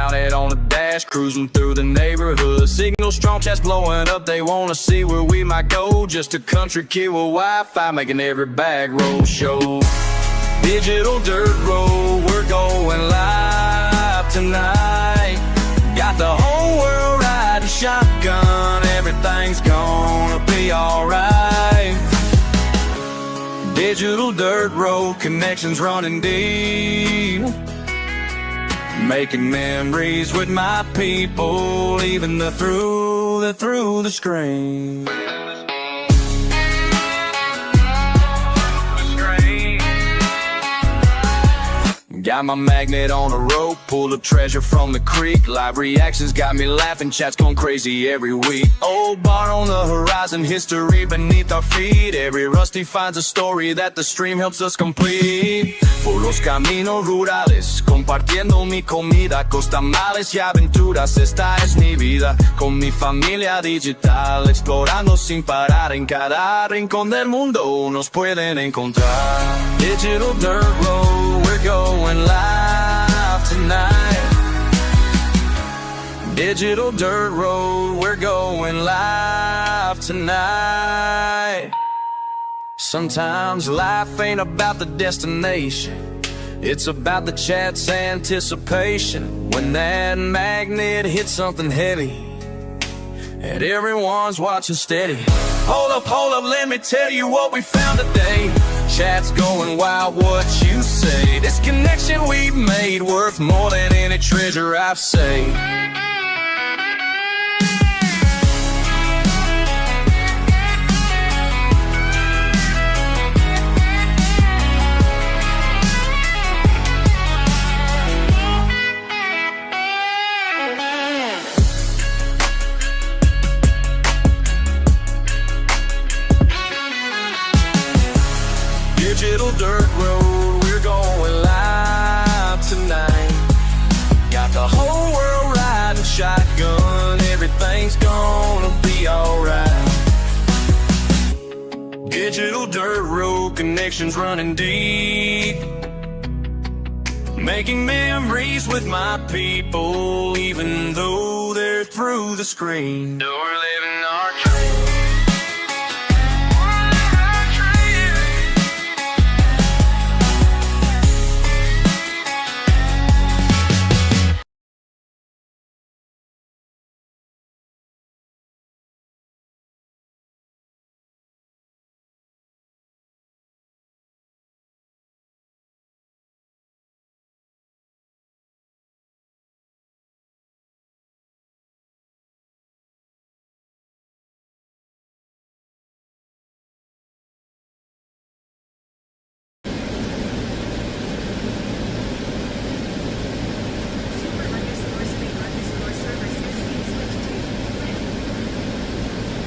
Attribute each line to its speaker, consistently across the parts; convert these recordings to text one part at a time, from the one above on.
Speaker 1: mounted on the dash, cruising through the neighborhood. Signal strong, chats blowing up, they wanna see where we might go. Just a country kid with Wi-Fi, making every back road show. Digital dirt road, we're going live tonight. Got the whole world riding shotgun, everything's gonna be alright. Digital dirt road, connections running deep. Making memories with my people, even through the screen. Got my magnet on a rope, pulled up treasure from the creek. Live reactions got me laughing, chats going crazy every week. Old bar on the horizon, history beneath our feet. Every rusty finds a story that the stream helps us complete. Por los caminos rurales, compartiendo mi comida, costamales y aventuras, esta es mi vida. Con mi familia digital, explorando sin parar. En cada rincón del mundo nos pueden encontrar. Digital dirt road, we're going live tonight. Digital dirt road, we're going live tonight. Sometimes life ain't about the destination, it's about the chat's anticipation. When that magnet hits something heavy and everyone's watching steady. Hold up, let me tell you what we found today. Chat's going wild, what you say? This connection we've made worth more than any treasure I've saved. Digital dirt road, we're going live tonight. Got the whole world riding shotgun, everything's gonna be alright. Digital dirt road, connections running deep. Making memories with my people, even though they're through the screen. We're living our dream.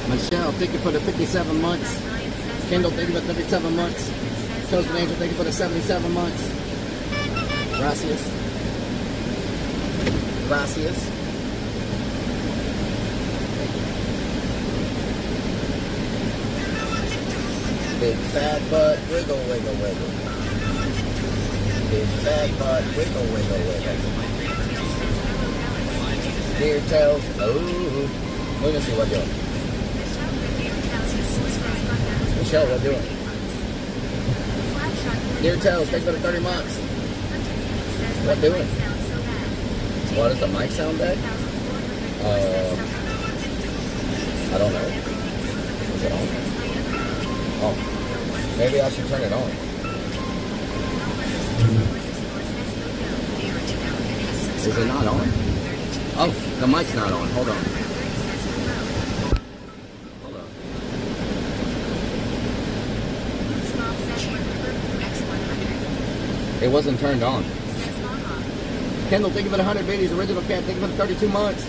Speaker 2: Michelle, thank you for the 57 months. Kendall, thank you for 37 months. Chosen Angel, thank you for the 77 months. Gracias. Gracias. Big fat butt, wiggle, wiggle, wiggle. Big fat butt, wiggle, wiggle, wiggle. Deer tails, oh. We're gonna see what doing. Michelle, what doing? Deer tails, thanks for the 30 months. What doing? What, does the mic sound bad? I don't know. Is it on? Oh, maybe I should turn it on. Is it not on? Oh, the mic's not on. Hold on. Hold on. It wasn't turned on. Kendall, thank you for the 100 videos. Original Cat, thank you for the 32 months.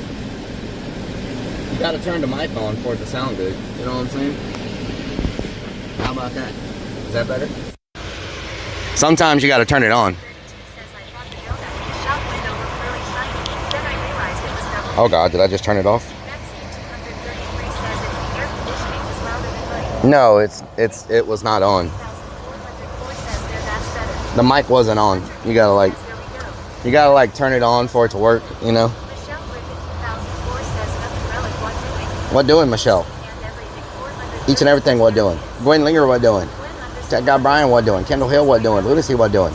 Speaker 2: You gotta turn the mic on for it to sound good. You know what I'm saying? How about that? Is that better? Sometimes you gotta turn it on. Oh God, did I just turn it off? No, it was not on. The mic wasn't on. You gotta like You gotta like turn it on for it to work, you know? What doing, Michelle? Each and everything, what doing? Gwen Linger, what doing? That guy Brian, what doing? Kendall Hill, what doing? Lunacy, what doing?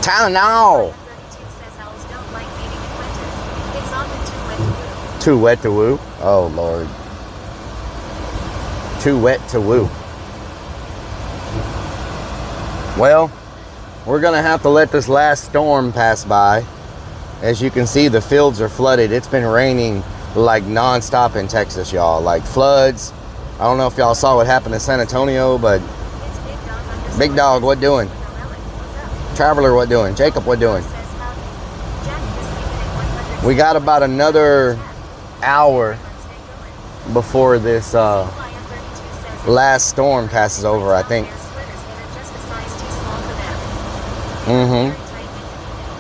Speaker 2: Tylenol. Too wet to woo? Oh, Lord. Too wet to woo. Well, we're going to have to let this last storm pass by. As you can see, the fields are flooded. It's been raining like non-stop in Texas, y'all. Like floods. I don't know if y'all saw what happened in San Antonio, but Big Dog, what doing? Traveler, what doing? Jacob, what doing? We got about another hour before this last storm passes over, I think.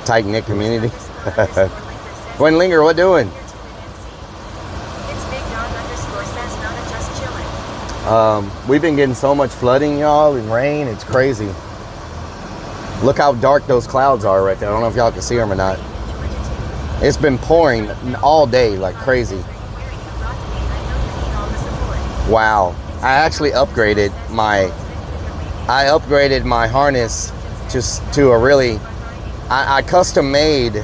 Speaker 2: Tight-knit community. Gwen Linger, what doing? We've been getting so much flooding, y'all, and rain. It's crazy. Look how dark those clouds are right there. I don't know if y'all can see them or not. It's been pouring all day like crazy. Wow. I actually upgraded my harness to a really, I custom made.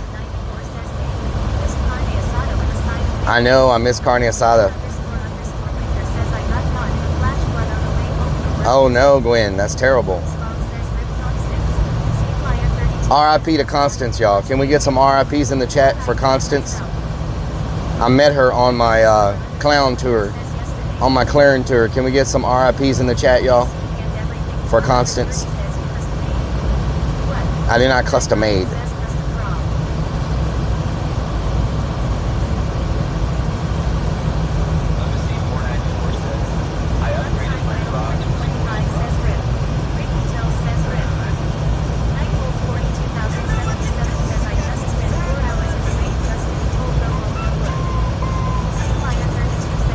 Speaker 2: I know, I miss carne asada. Oh no, Gwen, that's terrible. RIP to Constance, y'all. Can we get some RIPs in the chat for Constance? I met her on my clown tour, on my clearing tour. Can we get some RIPs in the chat, y'all, for Constance? I did not custom made.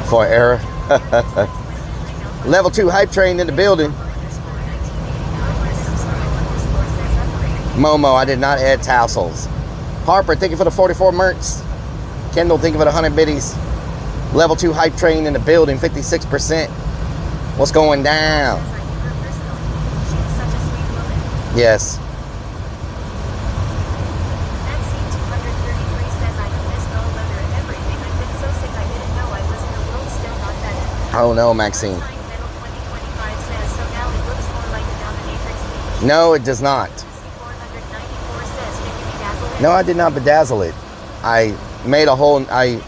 Speaker 2: For error. Level 2 hype train in the building. Momo, I did not add tassels. Harper, thank you for the 44 merts. Kendall, thank you for the 100 biddies. Level 2 hype train in the building, 56%. What's going down? Yes. Oh no, Maxine. No, it does not. No, I did not bedazzle it. I made a whole, I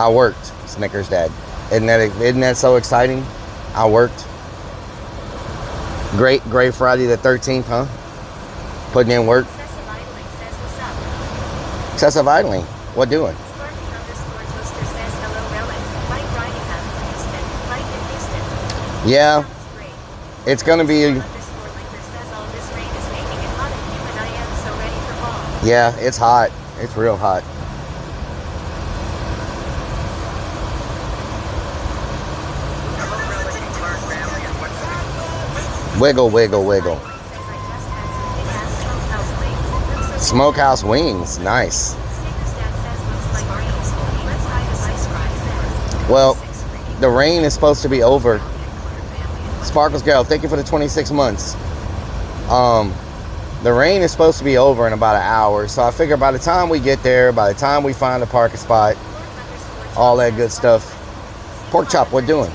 Speaker 2: worked, Snickers Dad. Isn't that so exciting? I worked. Great Friday the 13th, huh? Putting in work. Excessive idling. What doing? Yeah, it's gonna be. Yeah, it's hot. It's real hot. Wiggle, wiggle, wiggle. Smokehouse wings, nice. Well, the rain is supposed to be over. Sparkles Girl, thank you for the 26 months. The rain is supposed to be over in about an hour, so I figure by the time we get there, by the time we find a parking spot, all that good stuff. Pork chop, what doing?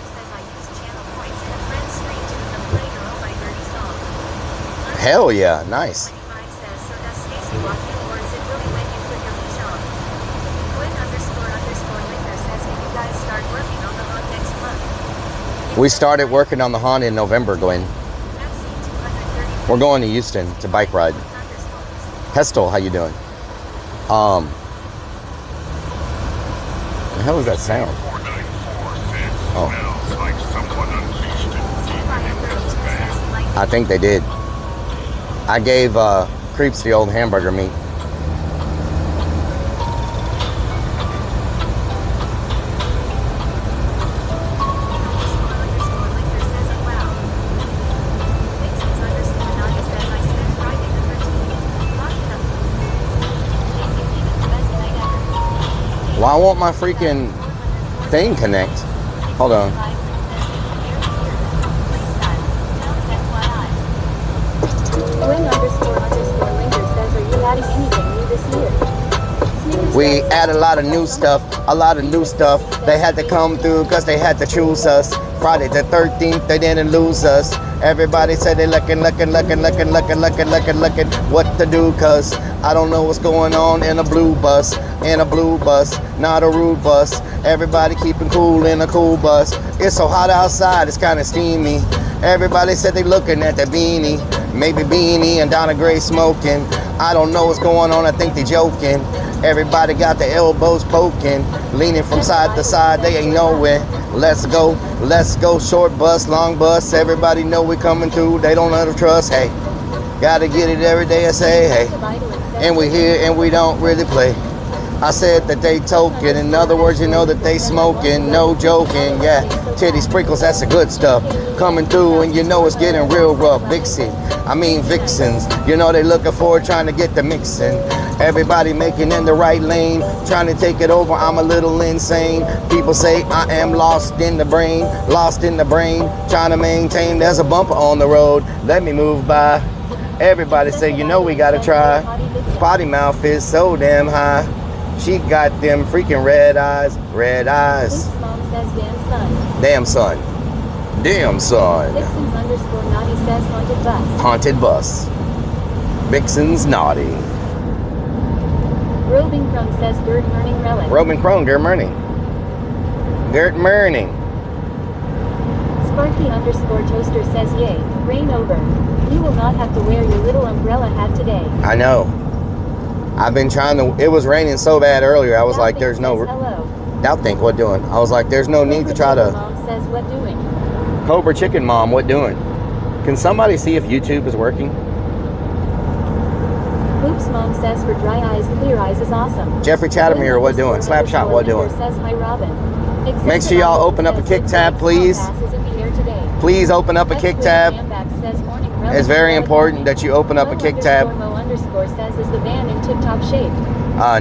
Speaker 2: Hell yeah, nice. We started working on the Honda in November, Glenn. We're going to Houston to bike ride. Hestel, how you doing? The hell is that sound? Oh. I think they did. I gave Creeps the old hamburger meat. Why won't my freaking thing connect? Hold on.
Speaker 3: Linger says, are you adding anything new this year?
Speaker 2: We add a lot of new stuff, They had to come through because they had to choose us. Friday the 13th, they didn't lose us. Everybody said they looking what to do, cause I don't know what's going on in a blue bus, not a rude bus. Everybody keeping cool in a cool bus. It's so hot outside, it's kind of steamy. Everybody said they looking at the beanie, maybe Beanie and Donna Gray smoking. I don't know what's going on, I think they joking. Everybody got the elbows poking, leaning from side to side, they ain't nowhere. Let's go, short bus, long bus. Everybody know we coming through, they don't let us trust. Hey, gotta get it every day, I say, hey. And we here and we don't really play. I said that they token, in other words, you know that they smoking, no joking, yeah. Titty sprinkles, that's the good stuff. Coming through and you know it's getting real rough. Vixens, you know they looking forward, trying to get the mixing. Everybody making in the right lane, trying to take it over, I'm a little insane. People say I am lost in the brain, trying to maintain, there's a bumper on the road, let me move by. Everybody say, you know we gotta try. Potty mouth is so damn high. She got them freaking red eyes.
Speaker 3: Mom says, damn son.
Speaker 2: Damn son.
Speaker 3: Vixens_naughty says haunted bus.
Speaker 2: Haunted bus. Vixen's naughty.
Speaker 3: Robin Crumb says Gert Merning Relic.
Speaker 2: Robin Crone, Gert Merning.
Speaker 3: Sparky_toaster says yay, rain over. You will not have to wear your little umbrella hat today.
Speaker 2: I know. I've been trying to, it was raining so bad earlier, I was like, there's no, Doubt think, what doing? I was like, there's no need to try to.
Speaker 3: Mom says, what doing?
Speaker 2: Cobra Chicken Mom, what doing? Can somebody see if YouTube is working?
Speaker 3: Oops, Mom says for dry eyes, clear eyes is awesome.
Speaker 2: Jeffrey Chattermere, what doing? Slapshot, what doing?
Speaker 3: Says hi, Robin.
Speaker 2: Make sure y'all open up a kick tab, please. Please open up a kick tab. It's very important that you open up a kick tab.
Speaker 3: Says is the van in tip-top shape.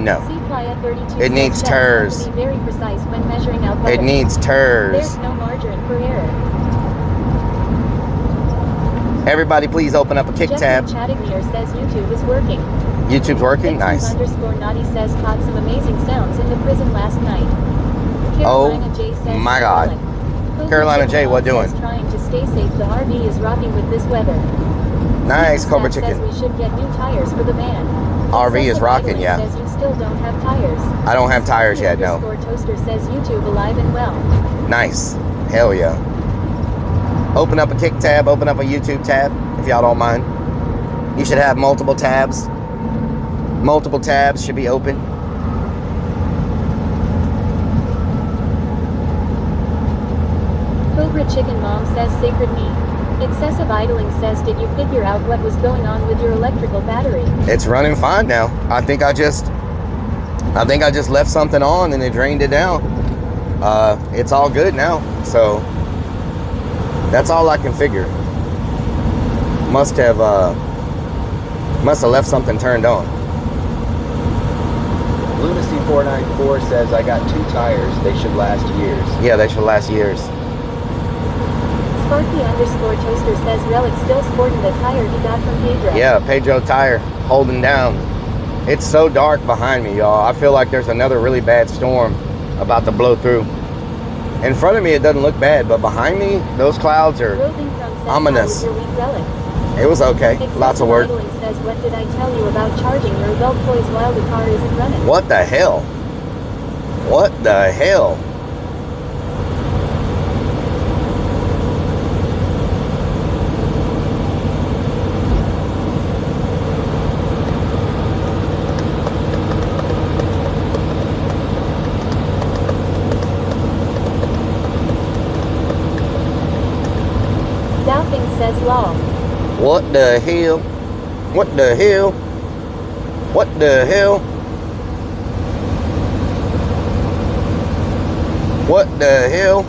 Speaker 2: No. It needs turs.
Speaker 3: Very precise when measuring out.
Speaker 2: It needs turs.
Speaker 3: There's no margin for error.
Speaker 2: Everybody please open up a kick tab.
Speaker 3: Chattermere says YouTube is working.
Speaker 2: YouTube's working? Nice.
Speaker 3: _naughty says caught some amazing sounds in the prison last night. Carolina J says,
Speaker 2: my God. Carolina J, what doing?
Speaker 3: Trying to stay safe. The RV is rocking with this weather.
Speaker 2: Nice, Cobra Chicken.
Speaker 3: Says we should get new tires for the van.
Speaker 2: RV is rocking, yeah.
Speaker 3: Says you still don't have tires.
Speaker 2: I don't have tires yet, no.
Speaker 3: Toaster says YouTube alive and well.
Speaker 2: Nice. Hell yeah. Open up a kick tab, open up a YouTube tab, if y'all don't mind. You should have multiple tabs. Multiple tabs should be open.
Speaker 3: Cobra Chicken Mom says sacred meat. Excessive idling says, did you figure out what was going on with your electrical battery?
Speaker 2: It's running fine now. I think I just left something on and it drained it down. It's all good now. So that's all I can figure. Must have left something turned on. Lunacy494 says I got 2 tires. They should last years. Yeah, they should last years.
Speaker 3: Sparky_toaster says Rellik still sporting the tire he got from Pedro.
Speaker 2: Yeah, Pedro tire holding down. It's so dark behind me, y'all. I feel like there's another really bad storm about to blow through. In front of me, it doesn't look bad, but behind me, those clouds are ominous. It was okay. Lots of work.
Speaker 3: Says, what did I tell you about charging your adult toys while the car isn't running?
Speaker 2: What the hell? What the hell?
Speaker 3: Says law.
Speaker 2: What the hell? What the hell? What the hell? What the hell?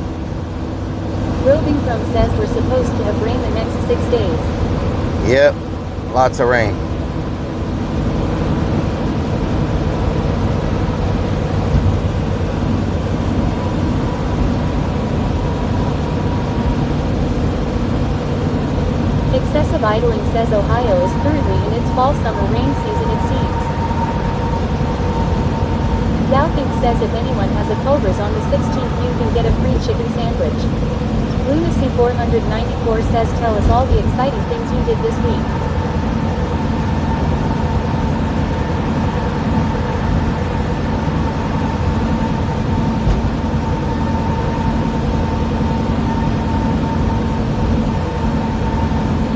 Speaker 3: Roving Crumb says we're supposed to have rain the next 6 days.
Speaker 2: Yep, lots of rain.
Speaker 3: Excessive idling says Ohio is currently in its fall-summer rain season, it seems. Doubting says if anyone has a Culver's on the 16th you can get a free chicken sandwich. Lunacy 494 says tell us all the exciting things you did this week.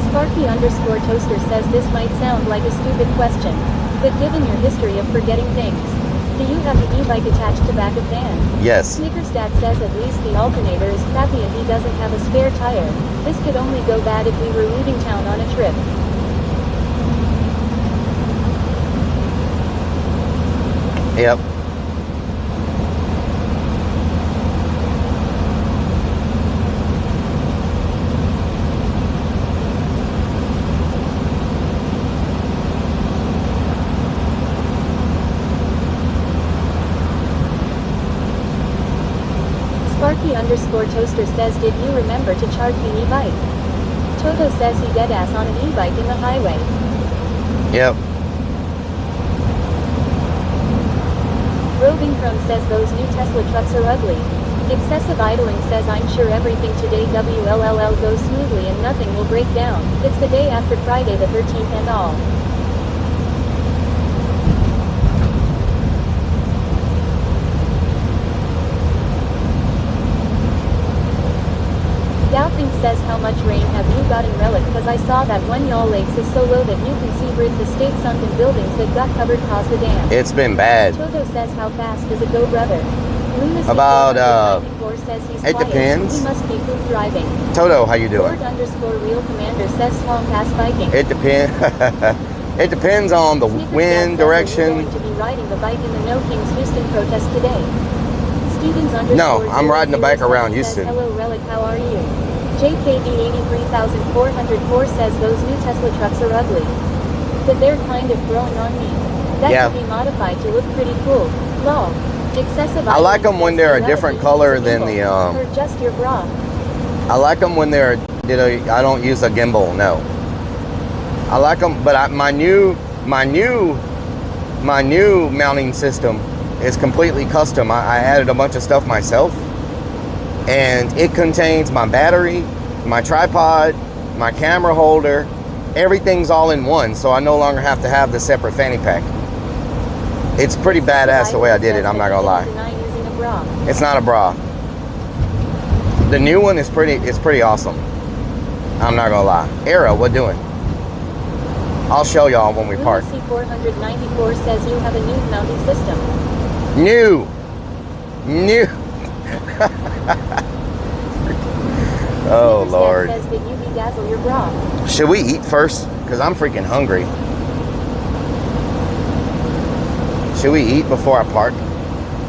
Speaker 3: Sparky_toaster says this might sound like a stupid question, but given your history of forgetting things, do you have the e-bike attached to back of van?
Speaker 2: Yes.
Speaker 3: Snickerstat says at least the alternator is crappy and he doesn't have a spare tire. This could only go bad if we were leaving town on a trip.
Speaker 2: Yep.
Speaker 3: Sparky_toaster says did you remember to charge the e-bike? Toto says he deadass on an e-bike in the highway.
Speaker 2: Yep.
Speaker 3: Roving Chrome says those new Tesla trucks are ugly. Excessive idling says I'm sure everything today WLLL goes smoothly and nothing will break down. It's the day after Friday the 13th and all. Doubting says how much rain have you got in Rellik cause I saw that one y'all lakes is so low that you can see bridge the state sunken buildings that got covered cause the dam.
Speaker 2: It's been bad.
Speaker 3: Toto says how fast does it go brother? Lunacy
Speaker 2: About,
Speaker 3: 494 says he's
Speaker 2: it
Speaker 3: quiet.
Speaker 2: depends.
Speaker 3: He must be food driving.
Speaker 2: Toto, how you doing?
Speaker 3: Lord_real commander says small pass biking.
Speaker 2: It depends. It depends on the
Speaker 3: Snickers
Speaker 2: wind
Speaker 3: Dad says
Speaker 2: direction.
Speaker 3: you're going to be riding the bike in the No Kings Houston protest today.
Speaker 2: No, I'm riding the bike around Houston.
Speaker 3: Hello Rellik, how are you? JKD83404 says those new Tesla trucks are ugly, but they're kind of growing on me. That
Speaker 2: Yeah.
Speaker 3: could be modified to look pretty cool. Lol. Excessive
Speaker 2: I like them when they're a
Speaker 3: idling
Speaker 2: different
Speaker 3: says
Speaker 2: color
Speaker 3: use a
Speaker 2: than the
Speaker 3: gimbal, or just your bra.
Speaker 2: I like them when they're, I don't use a gimbal, no. I like them, but my new mounting system is completely custom. I added a bunch of stuff myself, and it contains my battery, my tripod, my camera holder, everything's all in one, so I no longer have to have the separate fanny pack. It's pretty badass the way I did it, I'm not gonna lie.
Speaker 3: Deny using a bra.
Speaker 2: It's not a bra. The new one is pretty awesome. I'm not gonna lie. Era, what doing? I'll show y'all when we park.
Speaker 3: Lunacy 494 says you have a new mounting system.
Speaker 2: New. Oh
Speaker 3: Snickers Dad
Speaker 2: Lord.
Speaker 3: says did you bedazzle your bra?
Speaker 2: Should we eat first? Because I'm freaking hungry. Should we eat before I park?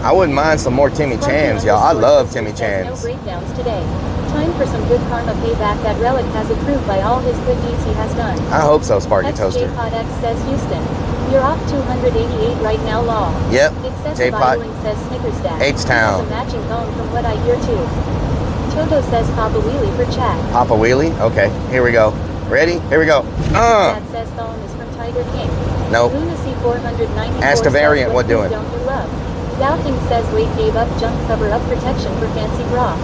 Speaker 2: I wouldn't mind some more Timmy Chans, y'all. I love Timmy Chans.
Speaker 3: No breakdowns today. Time for some good karma payback that Rellik has approved by all his good deeds he has done.
Speaker 2: I hope so, Sparky Toaster.
Speaker 3: XJPodX says Houston. You're off 288 right now, law.
Speaker 2: Yep.
Speaker 3: Excessive
Speaker 2: J-Pod.
Speaker 3: idling says Snickers Dad.
Speaker 2: H-Town.
Speaker 3: Has a matching bone from what I hear too. Toto says Papa Wheelie for chat.
Speaker 2: Papa Wheelie? Okay, here we go. Ready? Here we go.
Speaker 3: Dad says Thon is from Tiger King.
Speaker 2: Nope.
Speaker 3: Lunacy 494
Speaker 2: Ask a variant,
Speaker 3: says,
Speaker 2: what
Speaker 3: food
Speaker 2: doing?
Speaker 3: Don't you love? Doubting says Wade gave up junk cover up protection for fancy bra.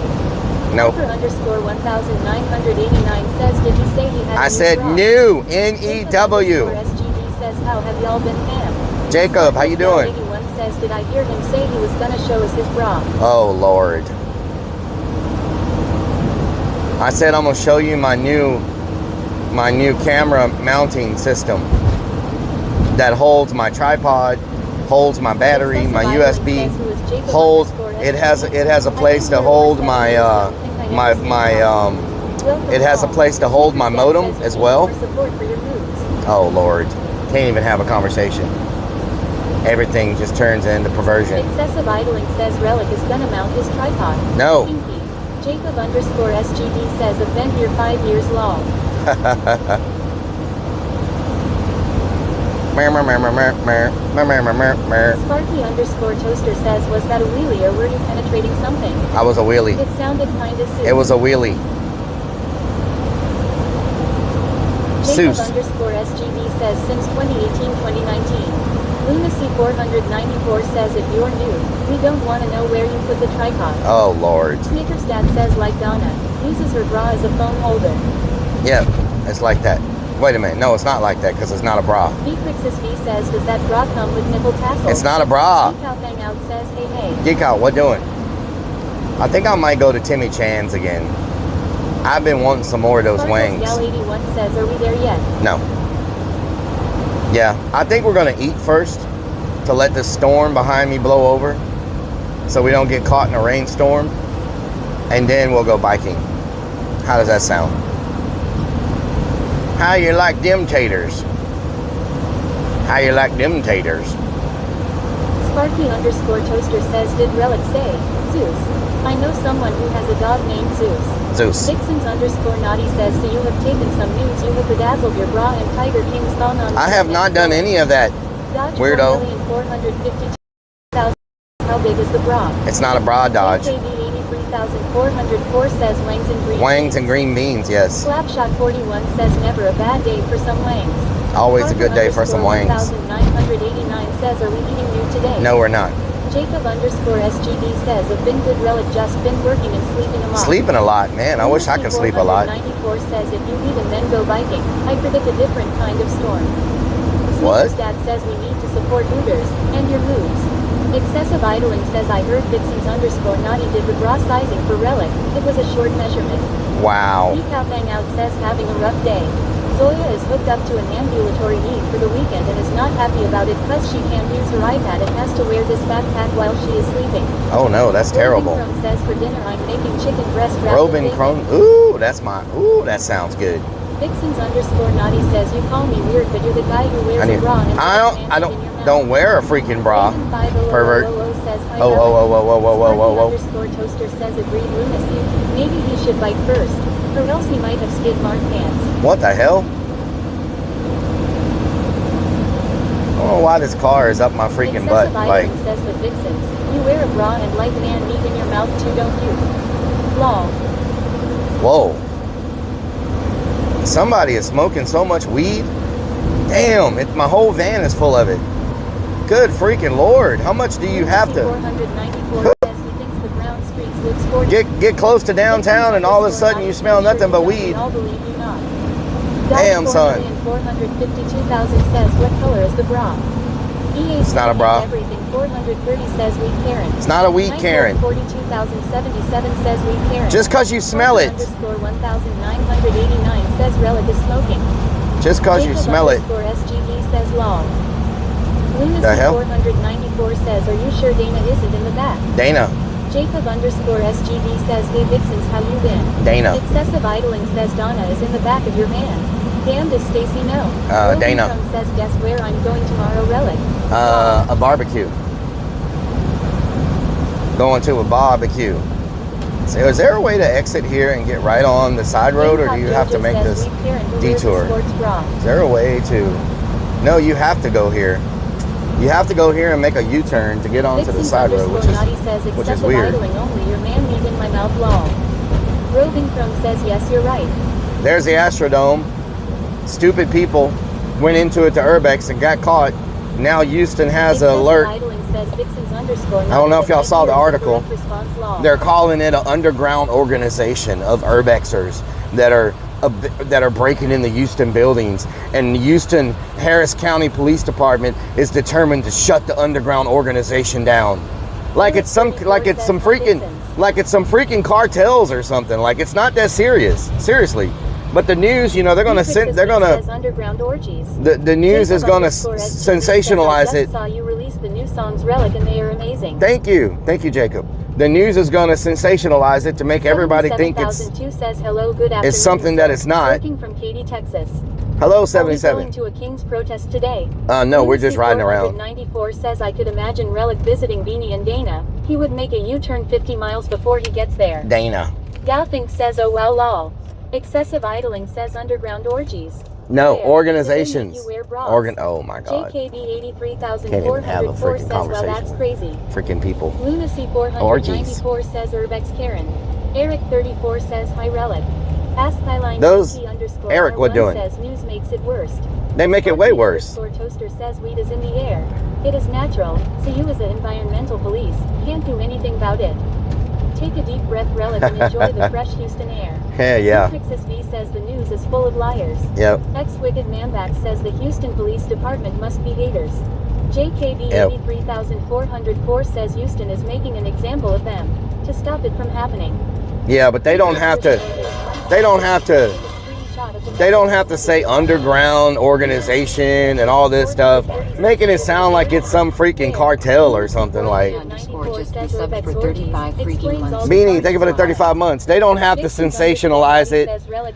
Speaker 2: Nope.
Speaker 3: _1989 says did he say he had
Speaker 2: I
Speaker 3: a new
Speaker 2: said
Speaker 3: bra?
Speaker 2: new. N-E-W.
Speaker 3: SGD says how have y'all been fam?
Speaker 2: Jacob, how you doing?
Speaker 3: 81 says did I hear him say he was gonna show us his bra?
Speaker 2: Oh Lord. I said I'm gonna show you my new camera mounting system that holds my tripod, holds my battery, my USB, holds it has a place to hold my it has a place to hold my modem as well. Oh Lord, can't even have a conversation. Everything just turns into perversion.
Speaker 3: Excessive idling says Rellik is gonna mount his tripod.
Speaker 2: No.
Speaker 3: Pinky. Jacob_SGD says event year 5 years long. Sparky_toaster says was that a wheelie or were you penetrating something?
Speaker 2: I was a wheelie.
Speaker 3: It sounded kinda sick.
Speaker 2: It was a wheelie.
Speaker 3: Jacob
Speaker 2: Seuss.
Speaker 3: underscore SGB says since 2018-2019. Lunacy 494 says if you're new, we don't want to know where you put the tripod.
Speaker 2: Oh, Lord.
Speaker 3: Snickersdad says like Donna, uses her bra as a phone holder.
Speaker 2: Yep, it's like that. Wait a minute. No, it's not like that because it's not a bra.
Speaker 3: Vcrixis V says, does that bra come with nipple tassels?
Speaker 2: It's not a bra.
Speaker 3: Geek Out Hangout says, hey, hey.
Speaker 2: Geek Out, what doing? I think I might go to Timmy Chan's again. I've been wanting some more of those wings.
Speaker 3: Gal 81 says, are we there yet?
Speaker 2: No. Yeah, I think we're going to eat first to let this storm behind me blow over so we don't get caught in a rainstorm. And then we'll go biking. How does that sound? How you like them taters? How you like them taters?
Speaker 3: Sparky underscore toaster says, did Rellik say, Zeus? I know someone who has a dog named Zeus.
Speaker 2: Zeus.
Speaker 3: Dixon's underscore naughty says, so you have taken some news, you have bedazzled your bra and Tiger King's thong on.
Speaker 2: I have not done any of that,
Speaker 3: Dodge
Speaker 2: weirdo.
Speaker 3: 4,452,000. How big is the bra?
Speaker 2: It's not a bra, Dodge.
Speaker 3: JKB 83,404 says wangs and green
Speaker 2: Wangs and green beans, yes.
Speaker 3: Slapshot 41 says never a bad day for some wangs.
Speaker 2: Always a good day for some wangs.
Speaker 3: 1989 says, are we eating new today?
Speaker 2: No, we're not.
Speaker 3: Jacob underscore SGB says, I've been good Rellik, just been working and sleeping a lot.
Speaker 2: Sleeping a lot, man. I wish I could sleep a lot.
Speaker 3: 94 says, if you eat and then go biking, I predict a different kind of storm.
Speaker 2: What?
Speaker 3: Dad says we need to support Hooters and your moves. Excessive idling says, I heard Vixens underscore naughty did the bra sizing for Rellik. It was a short measurement.
Speaker 2: Wow.
Speaker 3: Geek Out Hangout says having a rough day. Zoya is hooked up to an ambulatory knee for the weekend and is not happy about it because she can't use her iPad and has to wear this backpack while she is sleeping.
Speaker 2: Oh no, that's terrible.
Speaker 3: Robin Crone says for dinner I'm making chicken breast wrapped
Speaker 2: Robin
Speaker 3: with
Speaker 2: Crone.
Speaker 3: bacon.
Speaker 2: Ooh, that's my. Ooh, that sounds good.
Speaker 3: Vixens underscore naughty says you call me weird, but you're the guy who wears a bra and
Speaker 2: I don't wear a freaking bra. Pervert. Oh.
Speaker 3: Underscore toaster says agreed lunacy. Maybe he should bike first, or else he might have skid mark pants.
Speaker 2: What the hell? I don't know why this car is up my freaking butt. Like,
Speaker 3: says with Vixens, you wear a bra and like man meat in your mouth too, don't you? Lol.
Speaker 2: whoa. Somebody is smoking so much weed. Damn, my whole van is full of it. Good freaking Lord. How much do you have to?
Speaker 3: 494 says he thinks the brown streets look sporty.
Speaker 2: Get close to downtown and all of a sudden you smell nothing but weed.
Speaker 3: I'll believe you not.
Speaker 2: Damn, son.
Speaker 3: 452,000 says what color is the bra?
Speaker 2: It's not a bra.
Speaker 3: Everything 430 says weed Karen.
Speaker 2: It's not a weed Karen.
Speaker 3: 42,077 says weed Karen.
Speaker 2: Just cause you smell it.
Speaker 3: Underscore 1,989 says Rellik is smoking.
Speaker 2: Just cause you smell it.
Speaker 3: SGD says long. Lunacy
Speaker 2: The hell?
Speaker 3: 494 says, are you sure Dana isn't in the back?
Speaker 2: Dana.
Speaker 3: Jacob underscore SGD says, hey Vixens, how you been?
Speaker 2: Dana.
Speaker 3: Excessive idling says Donna is in the back of your van. Damn, does Stacy know?
Speaker 2: Dana.
Speaker 3: From says, guess where I'm going tomorrow, Rellik?
Speaker 2: A barbecue. Going to a barbecue. So is there a way to exit here and get right on the side road, or do you have to make this detour? Is there a way to? No, you have to go here. You have to go here and make a U-turn to get onto the side road, which is weird.
Speaker 3: Idling only, your man meat in my mouth long. Roving Chrome says, yes, you're right.
Speaker 2: There's the Astrodome. Stupid people went into it to Urbex and got caught. Now Houston has an alert. I don't know if y'all saw the article. They're calling it an underground organization of urbexers that are breaking in the Houston buildings, and the Houston Harris County Police Department is determined to shut the underground organization down. Like it's some freaking cartels or something. Like it's not that serious. Seriously. But the news, you know, they're gonna
Speaker 3: underground orgies.
Speaker 2: The news is gonna sensationalize it.
Speaker 3: I saw you release the new songs Rellik and they are amazing.
Speaker 2: Thank you, Jacob. The news is gonna sensationalize it to make everybody think it's something that it's not.
Speaker 3: Working from Katy, Texas.
Speaker 2: Hello, 77.
Speaker 3: Going to a King's protest today.
Speaker 2: No, we're just riding around.
Speaker 3: 94 says I could imagine Rellik visiting Beanie and Dana. He would make a U-turn 50 miles before he gets there.
Speaker 2: Dana.
Speaker 3: Galfink says, oh wow, lol. Excessive idling says underground orgies.
Speaker 2: No, organizations. Oh my God.
Speaker 3: JKB 83,404 says, well, that's crazy.
Speaker 2: Freaking people.
Speaker 3: Lunacy 494 says Urbex Karen. Eric 34 says, hi Rellik. Ask Highline
Speaker 2: Those
Speaker 3: GT
Speaker 2: Eric would
Speaker 3: R1
Speaker 2: do it.
Speaker 3: says news makes it worst.
Speaker 2: They make it way worse.
Speaker 3: Toaster says weed is in the air. It is natural, so you as the environmental police can't do anything about it. Take a deep breath, Rellik, and enjoy the fresh Houston air.
Speaker 2: Yeah.
Speaker 3: Texas V says the news is full of liars.
Speaker 2: Yep.
Speaker 3: Ex-Wicked Manback says the Houston Police Department must be haters. JKB 83404 says Houston is making an example of them to stop it from happening.
Speaker 2: Yeah, but they don't have to. They don't have to. They don't have to say underground organization and all this stuff, making it sound like it's some freaking cartel or something like. Beanie, thank you for the 35 months. They don't have to sensationalize it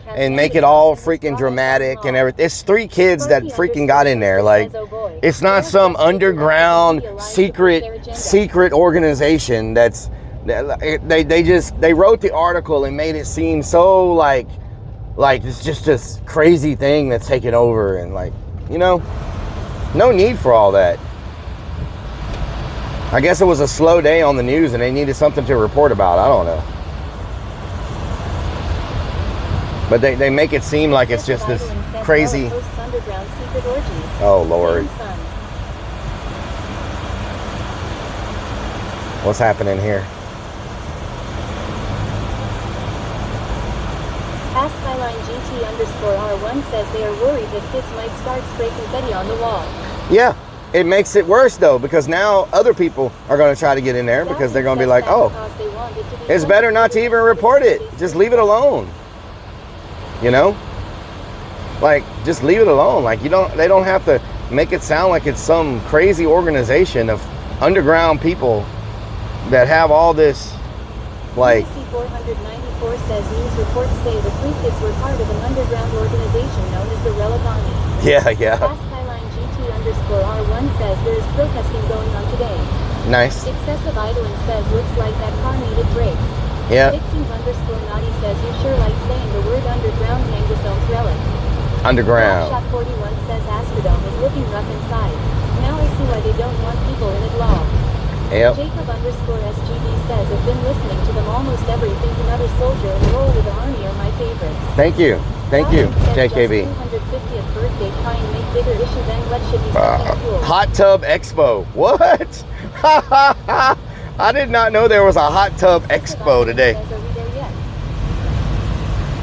Speaker 2: and make it all freaking dramatic and everything. It's 3 kids that freaking got in there. Like, it's not some underground secret organization that's. They wrote the article and made it seem so like it's just this crazy thing that's taken over, and like, you know, no need for all that. I guess it was a slow day on the news and they needed something to report about. I don't know. But they make it seem like it's just this crazy. Oh Lord. What's happening here?
Speaker 3: Ask Highline GT_R1 says they are worried that kids might start spraying confetti on the wall.
Speaker 2: Yeah, it makes it worse though, because now other people are going to try to get in there because they're going to be like, oh, it's better not to even report it. Just leave it alone. You know? Like, just leave it alone. Like, they don't have to make it sound like it's some crazy organization of underground people that have all this, like.
Speaker 3: 494 says news reports say the 3 kids were part of an underground organization known as the Rellik I.
Speaker 2: Yeah.
Speaker 3: Ask Highline GT_R1 says there is protesting going on today.
Speaker 2: Nice.
Speaker 3: Excessive idling says looks like that car needed brakes.
Speaker 2: Yeah.
Speaker 3: Dixons_Naughty says you sure like saying the word underground. Angus owns Rellik.
Speaker 2: Underground.
Speaker 3: Shot 41 says Astrodome is looking rough inside. Now I see why they don't want people in it long.
Speaker 2: Yep.
Speaker 3: Jacob_SGB says I've been listening to them almost everything. Another soldier and Roll with the Army are my favorites.
Speaker 2: Thank you, JKB.
Speaker 3: 250th birthday trying to make bigger issue than what should be something cool.
Speaker 2: Hot Tub Expo. What? I did not know there was a Hot Tub Expo today.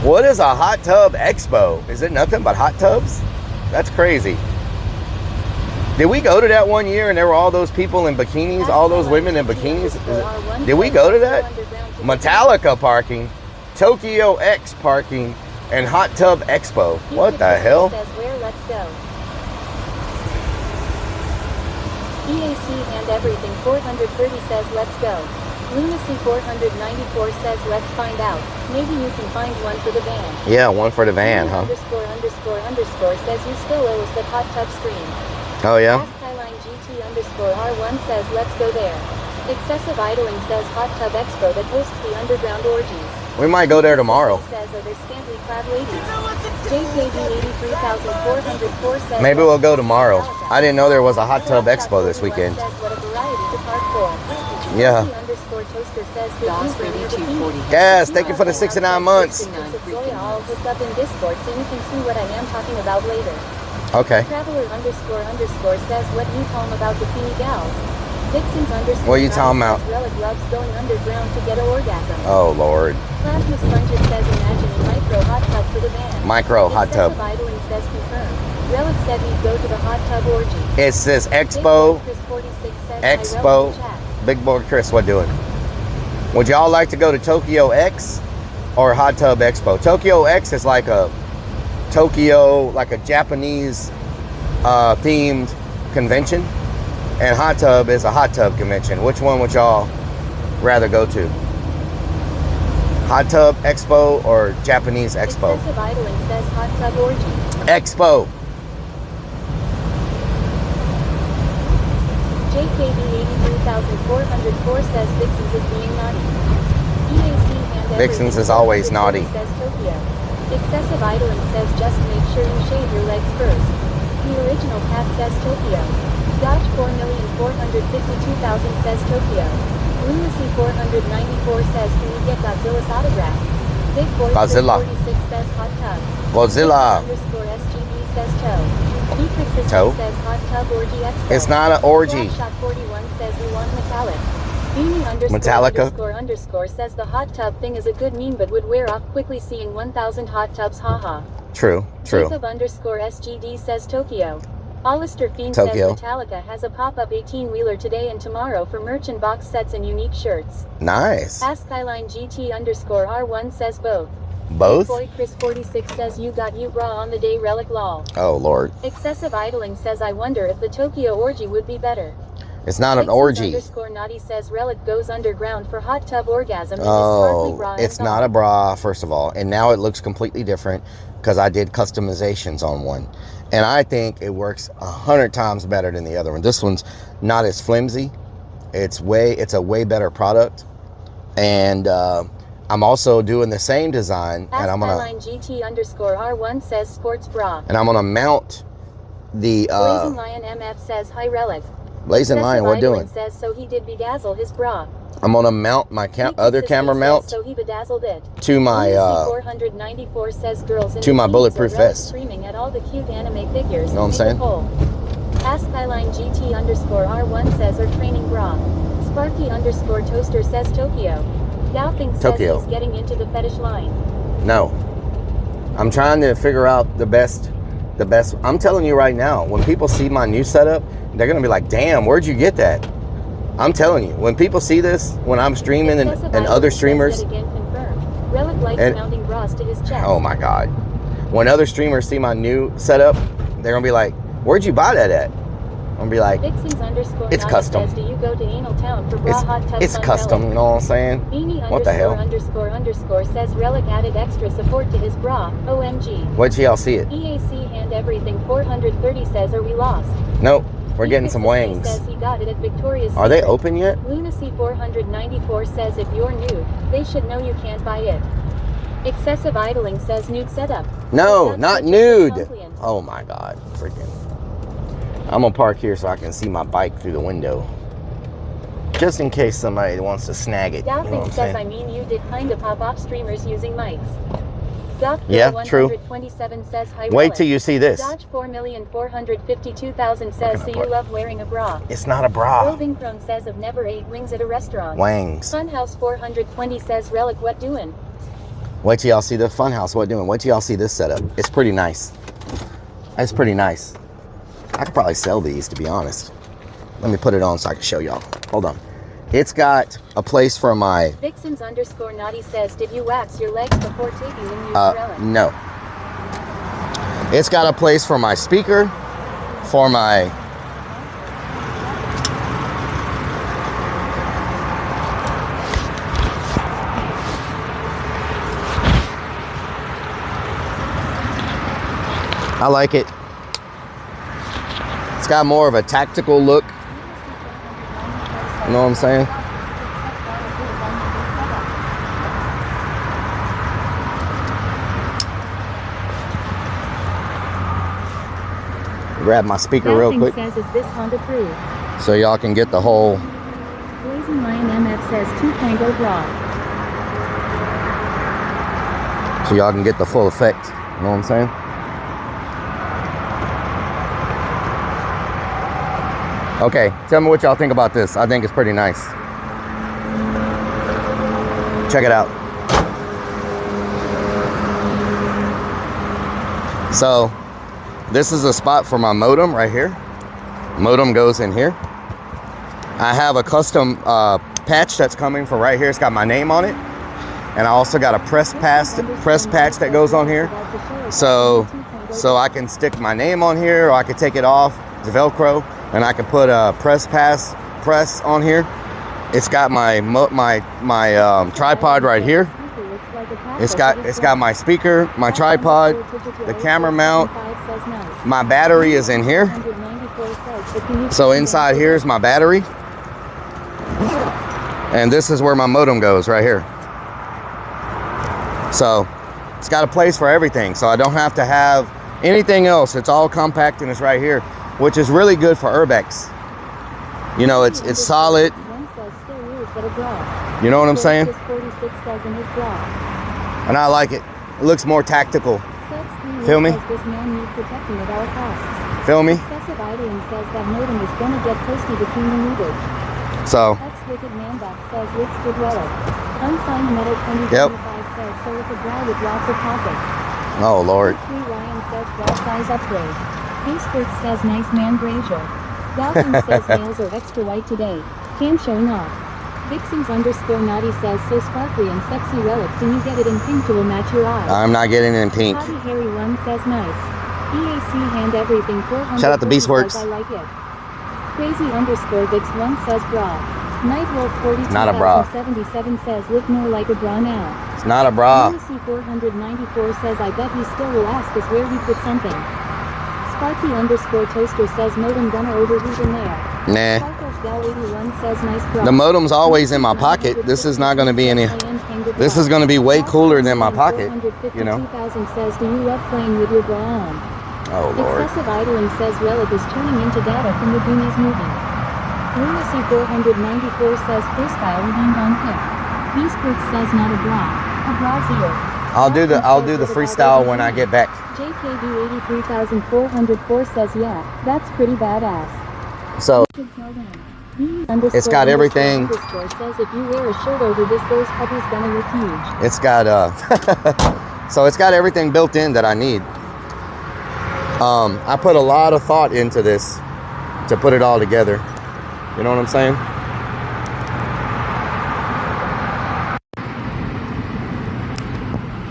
Speaker 2: What is a Hot Tub Expo? Is it nothing but hot tubs? That's crazy. Did we go to that one year and there were all those people in bikinis, all those women in bikinis? Did we go to that? Metallica parking, Tokyo X parking, and Hot Tub Expo. What the hell?
Speaker 3: EAC and everything 430 says let's go. Lunacy 494 says let's find out. Maybe you can find one for the van.
Speaker 2: Yeah, one for the van, huh?
Speaker 3: ___ says you still owe us that hot tub screen.
Speaker 2: Oh yeah?
Speaker 3: Ask Highline GT_R1 says let's go there. Excessive idling says Hot Tub Expo that hosts the underground orgies.
Speaker 2: We might go there tomorrow.
Speaker 3: Says are there scantily clad ladies. JKB 83404 says
Speaker 2: maybe we'll go tomorrow. I didn't know there was a Hot Tub Expo this weekend.
Speaker 3: Says what a variety to park for.
Speaker 2: Yeah.
Speaker 3: _toaster says
Speaker 2: Yes, thank you for the 69 months.
Speaker 3: I'll hook up in Discord so you can see what I am talking about later.
Speaker 2: Okay.
Speaker 3: Traveler__ says what you tell him about bikini gals. Dixons__
Speaker 2: What are you talking about?
Speaker 3: Rellik loves going underground to get an orgasm.
Speaker 2: Oh Lord.
Speaker 3: Plasma Sponges says imagine a micro hot tub for the van.
Speaker 2: Micro hot tub.
Speaker 3: Idling says confirmed. Rellik said he'd go to the hot tub orgy.
Speaker 2: It says Expo. Expo. Big Boy Chris, what doing? Would y'all like to go to Tokyo X or Hot Tub Expo? Tokyo X is like a Japanese themed convention, and Hot Tub is a hot tub convention. Which one would y'all rather go to? Hot Tub Expo or Japanese Expo?
Speaker 3: Excessive idling says hot tub orgy.
Speaker 2: Expo.
Speaker 3: JKB 83404 says Vixens is being naughty. EAC and
Speaker 2: Vixens is always naughty.
Speaker 3: Says Tokyo. Excessive idling says just make sure you shave your legs first. The original cat says Tokyo. Dodge 4,452,000 says Tokyo. Lunacy 494 says can you get Godzilla's autograph? Big Boy
Speaker 2: Godzilla.
Speaker 3: 46 says hot tub.
Speaker 1: Godzilla.
Speaker 3: Underscore SGD says toe. Beatrix
Speaker 1: Toe?
Speaker 3: says hot tub orgy expo.
Speaker 1: It's not an orgy.
Speaker 3: Shot 41 says we want metallic. Beanie underscore says the hot tub thing is a good meme but would wear off quickly seeing 1,000 hot tubs, haha.
Speaker 1: True.
Speaker 3: Jacob underscore SGD says Tokyo. Hollister Fiend says Metallica has a pop-up 18-wheeler today and tomorrow for merch and box sets and unique shirts.
Speaker 1: Nice.
Speaker 3: Ask Skyline GT underscore R1 says both.
Speaker 1: Both?
Speaker 3: Boy Chris 46 says you got you bra on the day Rellik lol.
Speaker 1: Oh, Lord.
Speaker 3: Excessive idling says I wonder if the Tokyo orgy would be better.
Speaker 1: It's not an orgy.
Speaker 3: Underscore Naughty says Rellik goes underground for hot tub orgasm.
Speaker 1: Oh, it's not a bra, first of all. And now it looks completely different because I did customizations on one. And I think it works 100 times better than the other one. This one's not as flimsy. It's a way better product. And I'm also doing the same design. And I'm gonna
Speaker 3: GT underscore R1 says sports bra.
Speaker 1: And I'm gonna mount the
Speaker 3: Blazing Lion MF says hi Rellik.
Speaker 1: Blazing Lion, what doing?
Speaker 3: Says so he did bedazzle his bra.
Speaker 1: I'm gonna mount my other camera mount
Speaker 3: so he bedazzled it.
Speaker 1: To my
Speaker 3: 494 says girls in
Speaker 1: to my bulletproof vest.
Speaker 3: Screaming at all the cute anime figures.
Speaker 1: You know what I'm saying?
Speaker 3: Ask Skyline GT underscore R1 says or training bra. Sparky underscore Toaster says Tokyo. Doubting says he's getting into the fetish line.
Speaker 1: No. I'm trying to figure out the best. I'm telling you right now, when people see my new setup, they're gonna be like, damn, where'd you get that? I'm telling you, when people see this, when I'm streaming and other streamers,
Speaker 3: Rellik likes mounting bras to his chest.
Speaker 1: Oh my God. When other streamers see my new setup, they're gonna be like, where'd you buy that at? I'm gonna be like, it's custom.
Speaker 3: Do you go to Anal Town for bra hot tub
Speaker 1: it's custom, you know what I'm saying?
Speaker 3: Beanie
Speaker 1: what the hell?
Speaker 3: Underscore says Rellik added extra support to his bra. OMG.
Speaker 1: Wait till y'all see it.
Speaker 3: EAC and everything 430 says are we lost?
Speaker 1: Nope. We're getting some wings.
Speaker 3: Says he got it at Victoria's
Speaker 1: Are they open yet?
Speaker 3: Lunacy 494 says if you're nude, they should know you can't buy it. Excessive idling says nude setup.
Speaker 1: No, not nude. Oh my God. Freaking. I'm gonna park here so I can see my bike through the window. Just in case somebody wants to snag it.
Speaker 3: Doubting you know says I mean you did kind of pop off streamers using mics.
Speaker 1: Yeah, true.
Speaker 3: Says, hi,
Speaker 1: wait till you see this.
Speaker 3: Dodge 4,452,000 says, so you love wearing a bra.
Speaker 1: It's not a bra.
Speaker 3: Roving Crone says, I've never ate wings at a restaurant.
Speaker 1: Wings.
Speaker 3: Funhouse 420 says, Rellik, what doing?
Speaker 1: Wait till y'all see the Funhouse, what doing? Wait till y'all see this setup. It's pretty nice. It's pretty nice. I could probably sell these, to be honest. Let me put it on so I can show y'all. Hold on. It's got a place for my...
Speaker 3: Vixens underscore Naughty says, did you wax your legs before taking and use Rellik?
Speaker 1: No. It's got a place for my speaker, for my... I like it. It's got more of a tactical look. You know what I'm saying? Grab my speaker real quick.
Speaker 3: Says, is this Honda approved?
Speaker 1: So y'all can get the whole...
Speaker 3: Blazing Lion MF says 2 Tango bra.
Speaker 1: So y'all can get the full effect. You know what I'm saying? Okay, tell me what y'all think about this. I think it's pretty nice. Check it out. So, this is a spot for my modem right here. Modem goes in here. I have a custom patch that's coming for right here. It's got my name on it. And I also got a press patch that goes on here. So I can stick my name on here, or I could take it off. It's Velcro. And I can put a press on here. It's got my tripod right here. It's got my speaker, my tripod, the camera mount. My battery is in here. So inside here is my battery. And this is where my modem goes right here. So it's got a place for everything. So I don't have to have anything else. It's all compact and it's right here, which is really good for urbex. You know, it's solid. You know what I'm saying? And I like it.
Speaker 2: It looks more tactical. Feel me?
Speaker 3: This man needs protecting at all costs.
Speaker 2: Feel me?
Speaker 3: Excessive idling says that modem is gonna get toasty between the movers.
Speaker 2: So,
Speaker 3: Ex-Wicked Manback says it's good Rellik. Unsigned Metal 2025 says so it's a bra with lots of pockets.
Speaker 2: oh Lord.
Speaker 3: Free Ryan says bra size upgrade. Facebook says nice man Brazier. Dalton says nails are extra white today. Cam showing off. Vixens_naughty says so sparkly and sexy Rellik. Can you get it in pink to will match your eyes?
Speaker 2: I'm not getting it in pink.
Speaker 3: Hottie Harry 1 says nice. EAC hand everything 400.
Speaker 2: Shout out to Beastworks.
Speaker 3: I like it. Crazy_Vix1 says bra. Nightwolf 42
Speaker 2: Not a bra.
Speaker 3: 77 says look more like a bra now.
Speaker 2: It's not a bra.
Speaker 3: Lucy 494 says I bet he still will ask us where we put something. Sparky_Toaster says modem gonna overheat in there.
Speaker 2: Nah.
Speaker 3: Sparkles Gal 81 says nice bra.
Speaker 2: The modem's always in my pocket. This is not going to be any. This is going to be way cooler than my pocket. You know.
Speaker 3: 2000 says do you love playing with your bra on?
Speaker 2: Oh Lord.
Speaker 3: Excessive idling says Rellik is turning into data from the Goonies movie. Lunacy 494 says freestyle hand on pick. Beastworks says not a bra. A brazier.
Speaker 2: I'll do the freestyle when I get back.
Speaker 3: JKD 83404 says yeah, that's pretty badass.
Speaker 2: So it's got everything.
Speaker 3: Says if you wear a shirt over this, those puppies gonna look huge.
Speaker 2: It's got so it's got everything built in that I need. I put a lot of thought into this to put it all together. You know what I'm saying?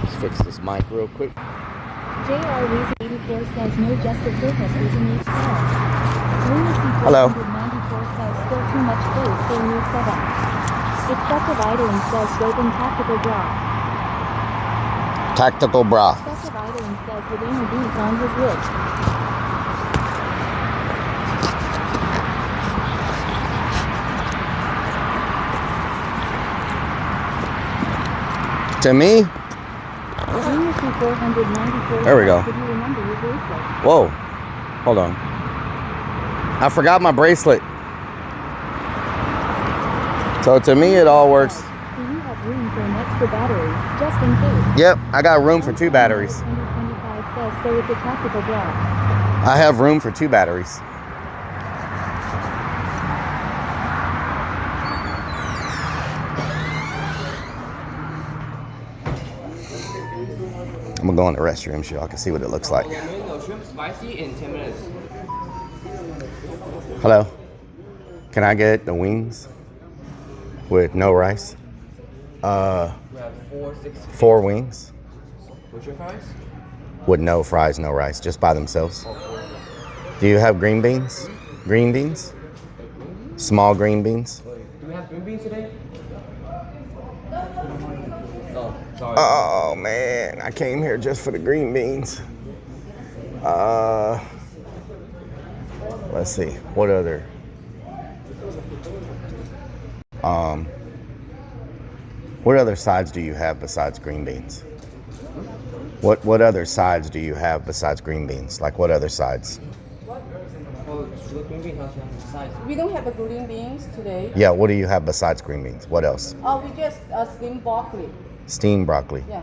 Speaker 2: Let's fix this mic real quick.
Speaker 3: JR Weezy 84 says no just the purpose is in each cell.
Speaker 2: Hello.
Speaker 3: 494 says still too much space for a new setup. Excessive idling says open tactical bra.
Speaker 2: Tactical bra.
Speaker 3: Excessive idling says with anal beads on his lips.
Speaker 2: To me,
Speaker 3: Lunacy 494
Speaker 2: there we go.
Speaker 3: Did you remember your bracelet?
Speaker 2: Whoa, hold on. I forgot my bracelet. So to me, it all works.
Speaker 3: Do you have room for an extra battery, just in case?
Speaker 2: Yep, I got room for 2 batteries.
Speaker 3: 2025 says so it's a tactical bra.
Speaker 2: I have room for 2 batteries. I'm gonna go in the restroom so y'all can see what it looks like.
Speaker 4: Shrimp spicy in 10 minutes.
Speaker 2: Hello. Can I get the wings with no rice?
Speaker 4: We have
Speaker 2: 4 wings
Speaker 4: What's your price?
Speaker 2: with no fries, no rice, just by themselves. Do you have green beans? Green beans? Small green beans?
Speaker 4: Do we have green beans today? Oh, sorry.
Speaker 2: Oh man, I came here just for the green beans. Let's see, what other? What other sides do you have besides green beans? What other sides do you have besides green beans? Like what other sides?
Speaker 4: Oh, green bean has size.
Speaker 5: We don't have the green beans today.
Speaker 2: Yeah, what do you have besides green beans? What else?
Speaker 5: Oh, we just steamed broccoli.
Speaker 2: Steamed broccoli.
Speaker 5: Yeah.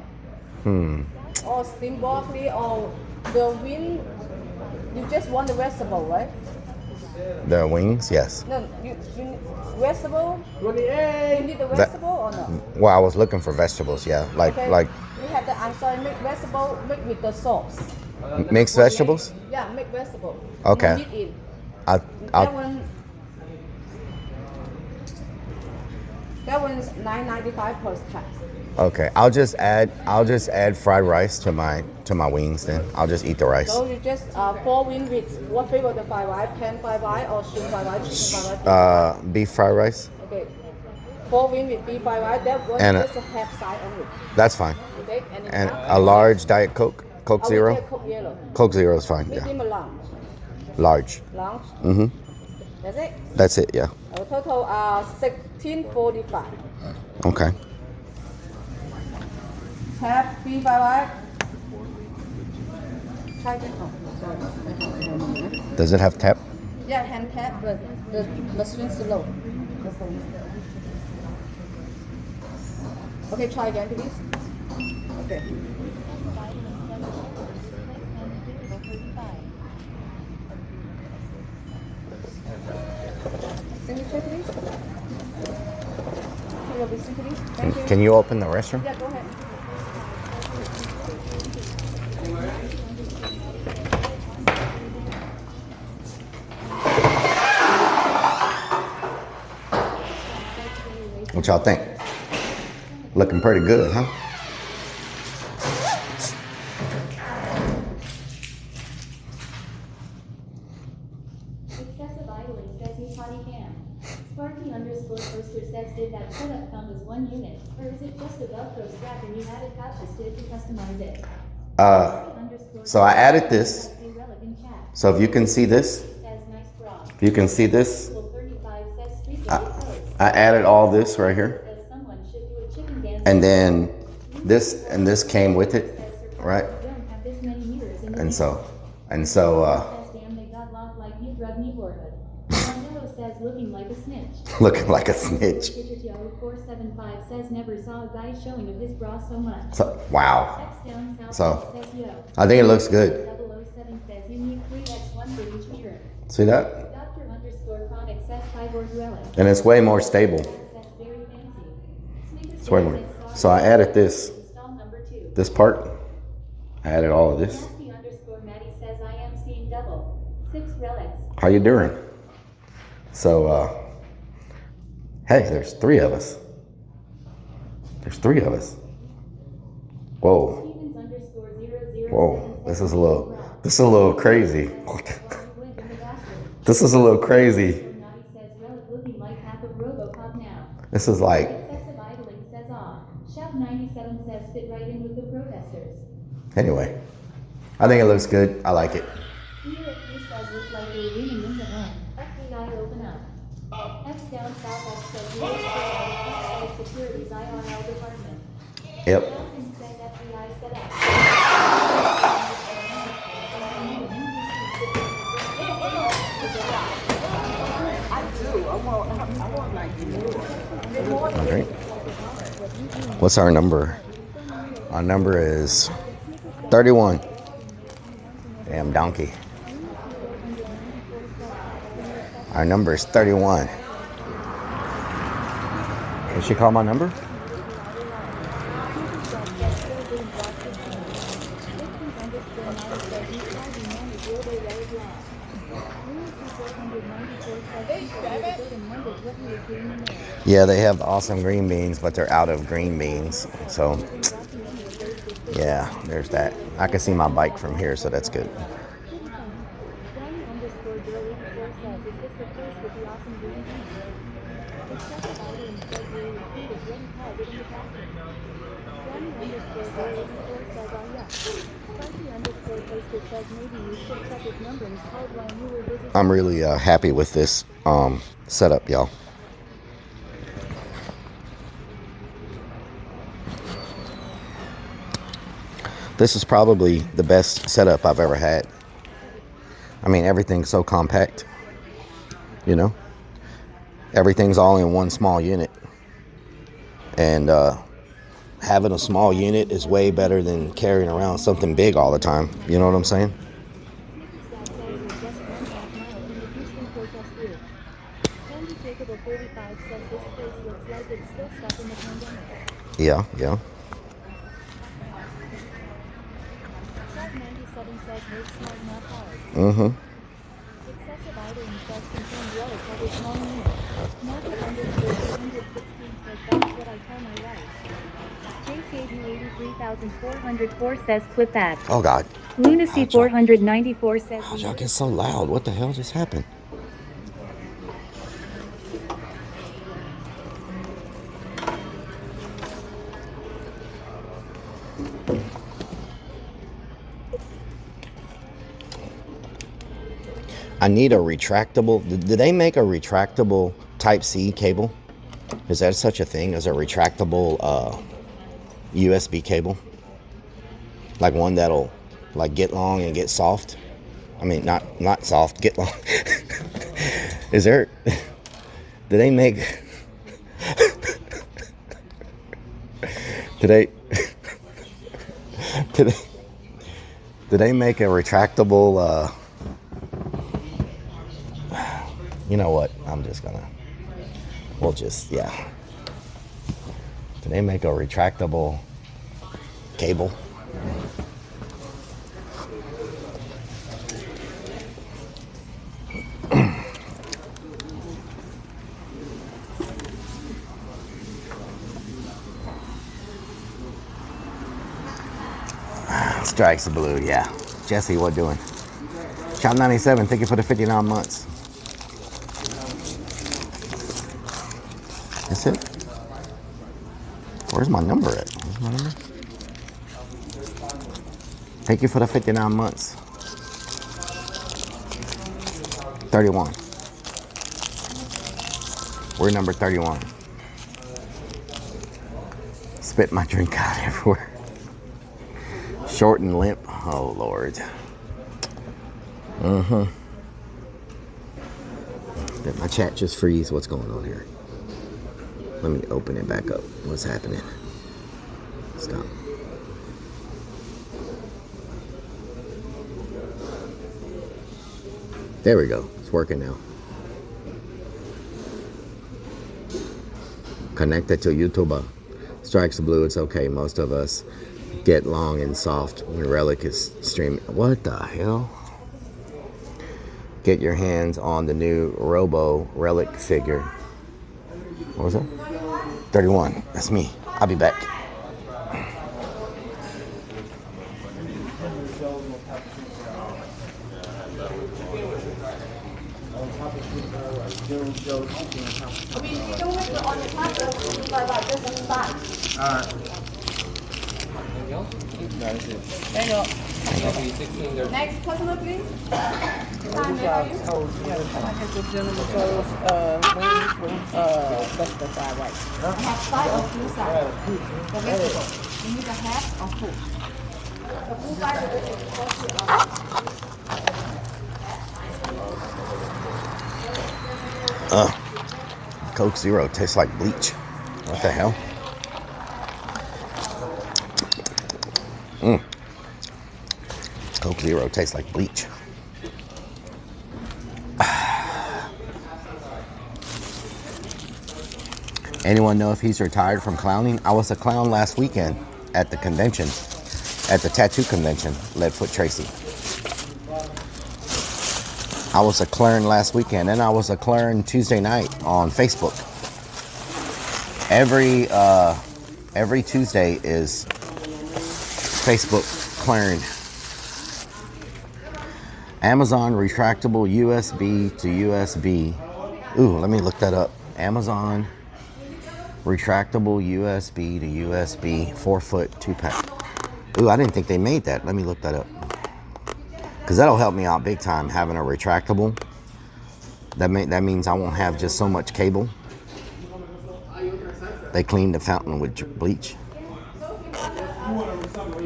Speaker 5: Or steamed broccoli or the wing. You just want the vegetable, right?
Speaker 2: The wings, yes.
Speaker 5: No, you vegetable. You need the vegetable or no?
Speaker 2: Well, I was looking for vegetables, yeah. Like
Speaker 5: We have the unsoiled mixed vegetable mixed with the sauce.
Speaker 2: mixed vegetables?
Speaker 5: Yeah, mixed vegetable.
Speaker 2: Okay.
Speaker 5: You need it. That one's $9.95 per pack.
Speaker 2: Okay, I'll just add fried rice to my wings then. I'll just eat the rice.
Speaker 5: So you just 4 wings with what flavor the fried rice? Pan fried rice or shrimp fried rice? Chicken fried rice?
Speaker 2: Beef fried rice.
Speaker 5: Okay. 4 wings with beef fried rice. That one
Speaker 2: And
Speaker 5: just a half side only.
Speaker 2: That's fine.
Speaker 5: Okay.
Speaker 2: And a large Diet Coke, Coke Zero.
Speaker 5: Coke Zero.
Speaker 2: Coke Zero is fine.
Speaker 5: Medium
Speaker 2: Yeah,
Speaker 5: or large?
Speaker 2: large.
Speaker 5: Large.
Speaker 2: Mhm.
Speaker 5: That's it.
Speaker 2: That's it. Yeah.
Speaker 5: Our total $16.45.
Speaker 2: Okay.
Speaker 5: Have beef fried rice. Try this one. Sorry.
Speaker 2: Does it have tap?
Speaker 5: Yeah, hand tap, but the swing slow. Okay, try again, please. Okay. register, please? Your register, please. Thank you.
Speaker 2: Can you open the restroom?
Speaker 5: Yeah, go ahead.
Speaker 2: What y'all think? Looking pretty good, huh?
Speaker 3: Excessive idling says he's potty can. Sparky underscore poster says did that setup come as one unit, or is it just a Velcro strap and you added pouches to customize it?
Speaker 2: So I added this.
Speaker 3: Rellik in chat.
Speaker 2: So if you can see this,
Speaker 3: Says nice bra.
Speaker 2: if you can see this,
Speaker 3: 35 says street post.
Speaker 2: I added all this right here.
Speaker 3: Says someone should do a chicken dance.
Speaker 2: And then this came with it, right?
Speaker 3: You don't have this many meters in
Speaker 2: And
Speaker 3: the
Speaker 2: so
Speaker 3: says damn they got locked like new drug neighborhood. Marcelo says looking like a snitch.
Speaker 2: looking like a snitch.
Speaker 3: Kitchertio 475 says never saw a guy showing of his bra so much.
Speaker 2: So, wow.
Speaker 3: X down south
Speaker 2: So
Speaker 3: says yo.
Speaker 2: I think it looks good.
Speaker 3: 007 says you need 3x1 for each mirror.
Speaker 2: See that?
Speaker 3: Doctor underscore chronic says cyborg relic.
Speaker 2: And it's way more stable.
Speaker 3: Says very fancy. Snickers
Speaker 2: It's way
Speaker 3: says
Speaker 2: more.
Speaker 3: it's
Speaker 2: So I added this.
Speaker 3: Install number 2.
Speaker 2: This part. I added all of this.
Speaker 3: Nasty underscore Maddie says I am seeing double. 6 relics.
Speaker 2: How you doing? So hey, there's 3 of us. There's 3 of us. Whoa.
Speaker 3: Stevens underscore 007
Speaker 2: Whoa.
Speaker 3: says
Speaker 2: This is a little crazy. This is a little crazy.
Speaker 3: Naughty says relic looking like half of RoboCop now.
Speaker 2: This is like,
Speaker 3: Excessive idling says Shout 97 says fit right in with the protesters.
Speaker 2: anyway. I think it looks good. I like it.
Speaker 3: Here he says look like you're leaning into home. FBI open up. X down south X says you outside securities IRL department.
Speaker 2: Yep.
Speaker 3: Falcon says FBI set up.
Speaker 2: All right. What's our number? Our number is 31. Damn donkey. Our number is 31. Can she call my number? Yeah, they have awesome green beans, but they're out of green beans. So, yeah, there's that. I can see my bike from here, so that's good. I'm really happy with this setup, y'all. This is probably the best setup I've ever had. I mean, everything's so compact, you know? Everything's all in one small unit. And having a small unit is way better than carrying around something big all the time. You know what I'm saying? Yeah, yeah. Mm-hmm.
Speaker 3: JKB83404 says flip that.
Speaker 2: Oh, God.
Speaker 3: Lunacy 494 says
Speaker 2: How'd y'all get so loud? What the hell just happened? I need a retractable. Did they make a retractable Type-C cable? Is that such a thing as a retractable USB cable? Like one that'll like get long and get soft? I mean, not soft, get long. Is there? Do they make? Do they make a retractable? You know what? I'm just gonna We'll just, yeah. Do they make a retractable cable? Strikes the blue, yeah. Jesse, what doing? Shop 97, thank you for the 59 months. That's it? Where's my number at? Where's my number? Thank you for the 59 months. 31. We're number 31. Spit my drink out everywhere. Short and limp. Oh, Lord. Did my chat just freeze? What's going on here? Let me open it back up. What's happening? Stop. There we go. It's working now. Connected to YouTube. Strikes the blue. It's okay. Most of us get long and soft when Rellik is streaming. What the hell? Get your hands on the new Robo Rellik figure. What was that? 31. That's me. I'll be back.
Speaker 5: Next customer, please.
Speaker 6: Vegetable fried rice.
Speaker 5: Have side or full side? The vegetable. You need a half or full? The full side
Speaker 2: Coke Zero tastes like bleach. What the hell? Coke Zero tastes like bleach. Anyone know if he's retired from clowning? I was a clown last weekend at the convention, at the tattoo convention, Leadfoot Tracy. I was a clown last weekend, and I was a clown Tuesday night on Facebook. Every Tuesday is Facebook clown. Amazon retractable USB to USB. Ooh, let me look that up. Amazon retractable USB to USB 4-foot 2-pack. Ooh, I didn't think they made that. Let me look that up. Because that'll help me out big time, having a retractable. That means I won't have just so much cable. They cleaned the fountain with bleach.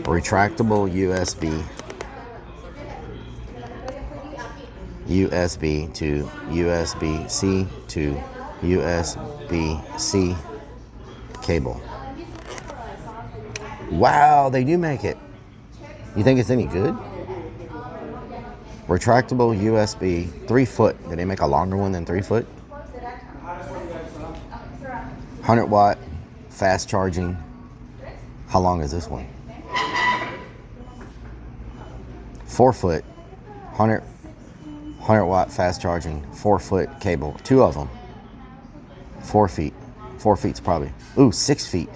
Speaker 2: Retractable USB. USB to USB-C to USB-C cable. Wow, they do make it. You think it's any good? Retractable USB, 3-foot. Did they make a longer one than 3-foot? 100 watt, fast charging. How long is this one? 4-foot, 100 watt fast charging, 4-foot cable. 2 of them. 4 feet. 4 feet's probably. Ooh, 6 feet.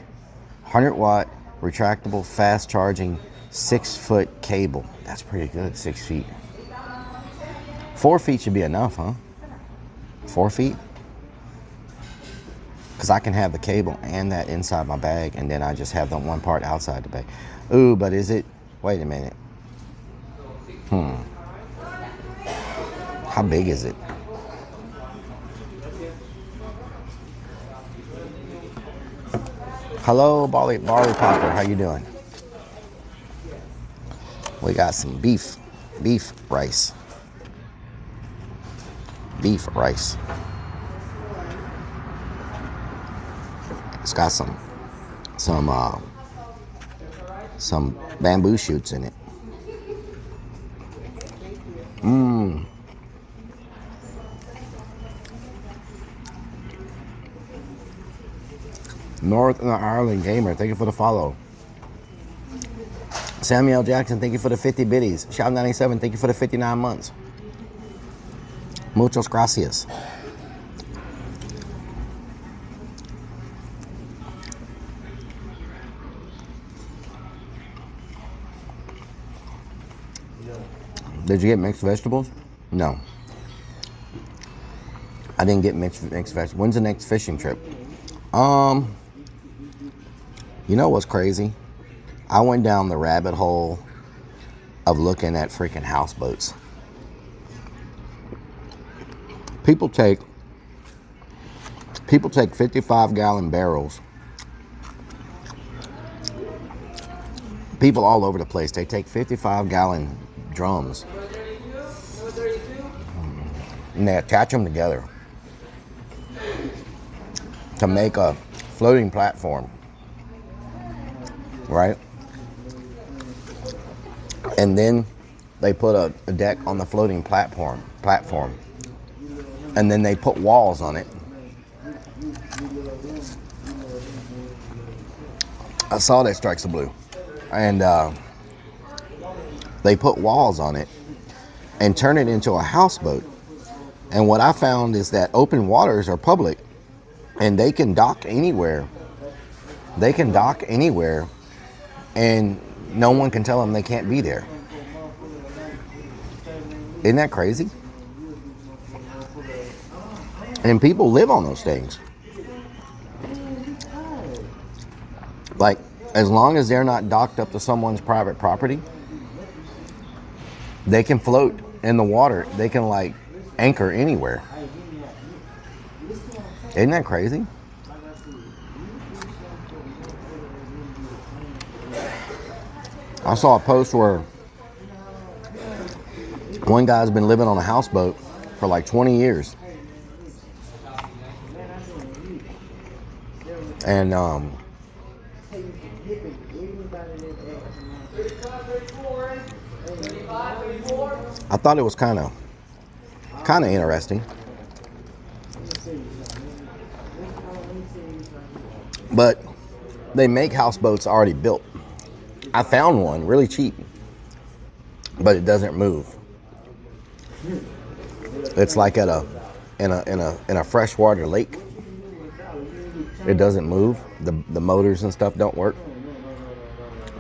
Speaker 2: 100 watt retractable fast charging 6-foot cable. That's pretty good. 6 feet. 4 feet should be enough, huh? 4 feet? Because I can have the cable and that inside my bag, and then I just have the one part outside the bag. Ooh, but is it? Wait a minute. How big is it? Hello, Barley Popper. How you doing? We got some beef rice. Beef rice. It's got some bamboo shoots in it. Northern Ireland Gamer, thank you for the follow. Samuel Jackson, thank you for the 50 biddies. Shout 97, thank you for the 59 months. Muchas gracias. Did you get mixed vegetables? No. I didn't get mixed vegetables. When's the next fishing trip? You know what's crazy? I went down the rabbit hole of looking at freaking houseboats. People take 55-gallon barrels. People all over the place, they take 55-gallon drums and they attach them together to make a floating platform, right? And then they put a deck on the floating platform, and then they put walls on it. I saw that Strikes the Blue, and they put walls on it and turn it into a houseboat. And what I found is that open waters are public, and they can dock anywhere. They can dock anywhere, and no one can tell them they can't be there. Isn't that crazy? And people live on those things. Like, as long as they're not docked up to someone's private property, they can float in the water. They can, like, anchor anywhere. Isn't that crazy? I saw a post where one guy's been living on a houseboat for like 20 years. And I thought it was kind of interesting. But they make houseboats already built. I found one really cheap, but it doesn't move. It's like in a freshwater lake. It doesn't move. The motors and stuff don't work.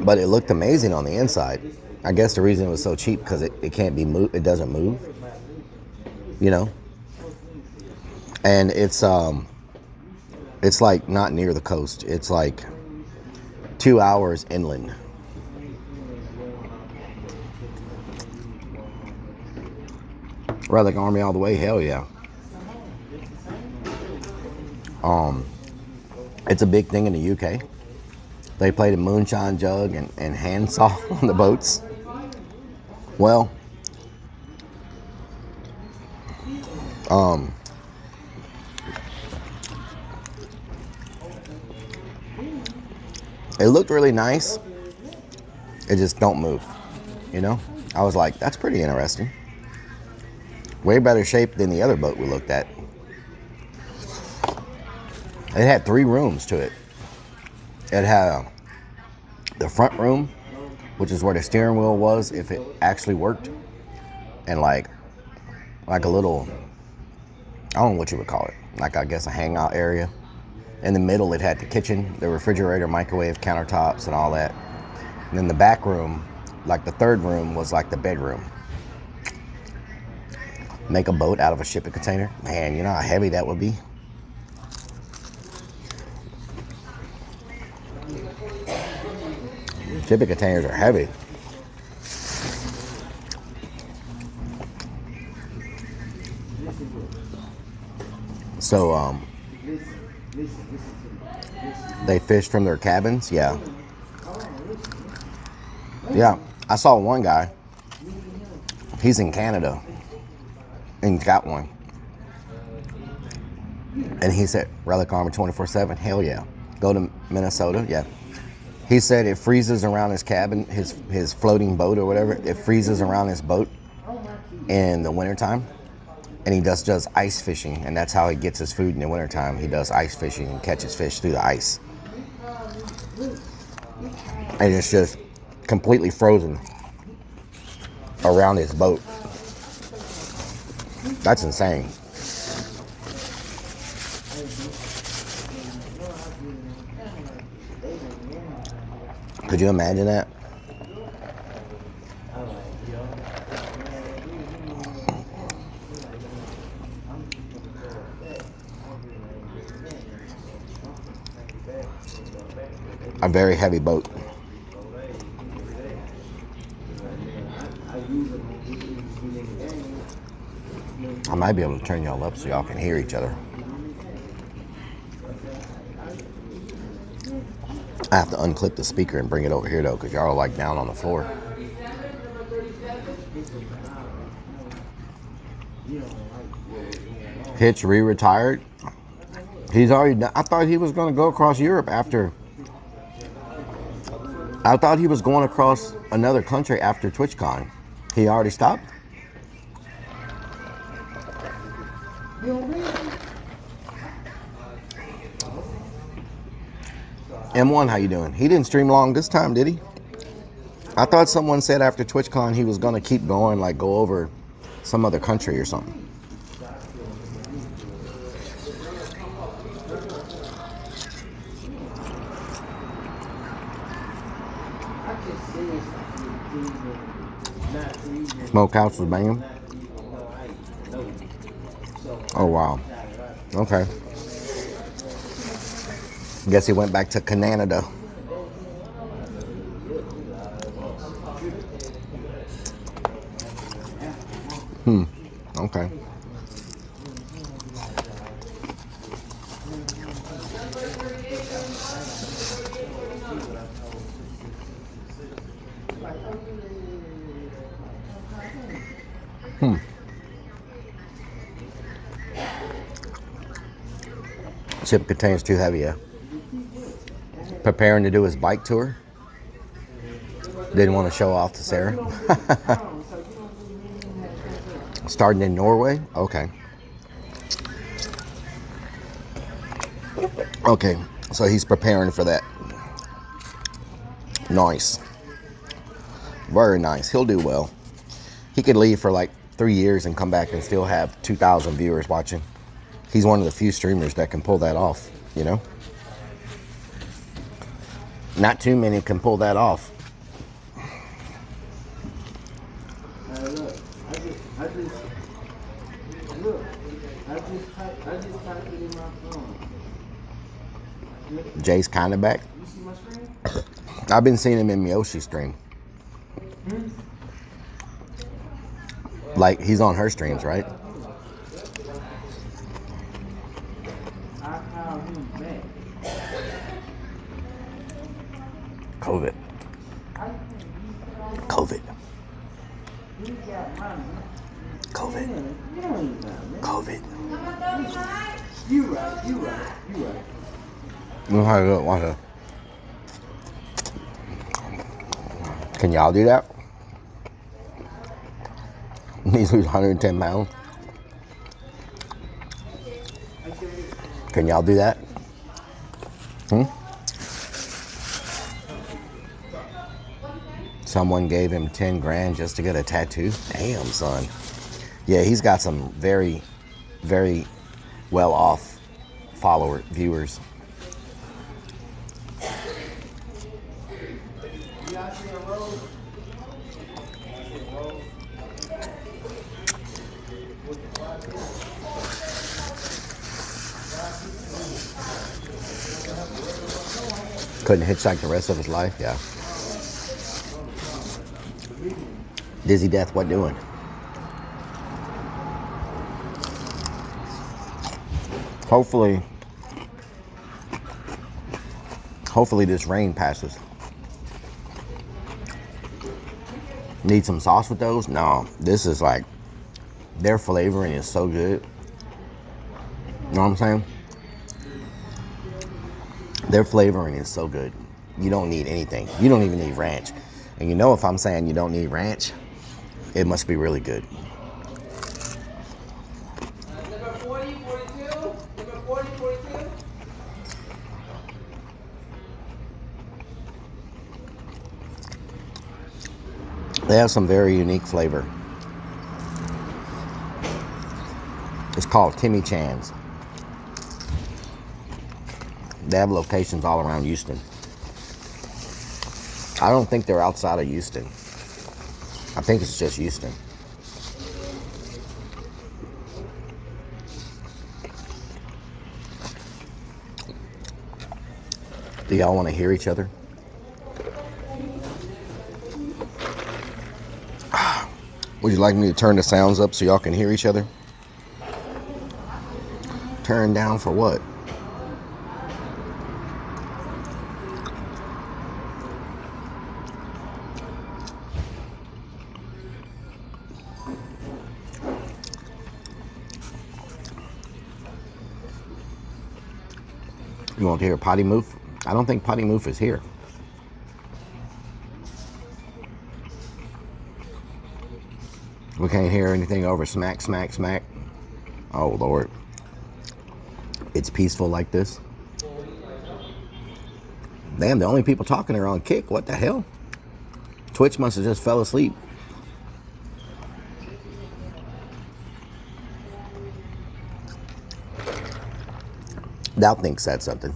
Speaker 2: But it looked amazing on the inside. I guess the reason it was so cheap because it can't be moved. It doesn't move. You know. And it's like not near the coast. It's like 2 hours inland. Rellik Army all the way, hell yeah. It's a big thing in the UK. They play the moonshine jug and handsaw on the boats. Well, it looked really nice. It just don't move, you know? I was like, that's pretty interesting. Way better shape than the other boat we looked at. It had 3 rooms to it. It had the front room, which is where the steering wheel was if it actually worked, and like a little, I don't know what you would call it, like I guess a hangout area. In the middle it had the kitchen, the refrigerator, microwave, countertops, and all that. And then the back room, like the third room, was like the bedroom. Make a boat out of a shipping container. Man, you know how heavy that would be? Shipping containers are heavy. So, they fish from their cabins? Yeah. Yeah, I saw one guy. He's in Canada. And he's got one. And he said, Rellik Army 24/7? Hell yeah. Go to Minnesota? Yeah. He said it freezes around his cabin, his floating boat or whatever. It freezes around his boat in the wintertime. And he just does ice fishing. And that's how he gets his food in the wintertime. He does ice fishing and catches fish through the ice. And it's just completely frozen around his boat. That's insane. Could you imagine that? A very heavy boat. I might be able to turn y'all up so y'all can hear each other. I have to unclip the speaker and bring it over here though, because y'all are like down on the floor. Hitch re-retired. He's already done. I thought he was going to go across Europe after. I thought he was going across another country after TwitchCon. He already stopped? M1, how you doing? He didn't stream long this time, did he? I thought someone said after TwitchCon he was going to keep going, like go over some other country or something. Smokehouse was banging. Oh wow. Okay. Guess he went back to Canada. Okay. Chip contains too heavy, yeah. Preparing to do his bike tour. Didn't want to show off to Sarah. Starting in Norway? Okay. Okay, so he's preparing for that. Nice. Very nice. He'll do well. He could leave for like 3 years and come back and still have 2,000 viewers watching. He's one of the few streamers that can pull that off, you know? Not too many can pull that off. Jay's kind of back. I've been seeing him in Miyoshi stream. Like, he's on her streams, right? COVID. COVID. COVID. COVID. You right. Know how to do it, watch it. Can y'all do that? Needs to lose 110 pounds. Can y'all do that? Someone gave him 10 grand just to get a tattoo. Damn, son. Yeah, he's got some very, very well off viewers. Couldn't hitchhike the rest of his life, yeah. Dizzy Death, what doing? Hopefully this rain passes. Need some sauce with those? No, this is like, their flavoring is so good. You know what I'm saying? Their flavoring is so good. You don't need anything. You don't even need ranch. And you know, if I'm saying you don't need ranch, it must be really good.
Speaker 5: Number 40, 42. Number 40, 42.
Speaker 2: They have some very unique flavor. It's called Timmy Chan's. They have locations all around Houston. I don't think they're outside of Houston. I think it's just Houston. Do y'all want to hear each other? Would you like me to turn the sounds up so y'all can hear each other? Turn down for what? You want to hear Potty Moof? I don't think Potty Moof is here. We can't hear anything over smack, smack, smack. Oh, Lord. It's peaceful like this. Damn, the only people talking are on Kick. What the hell? Twitch must have just fell asleep. Doubt said something.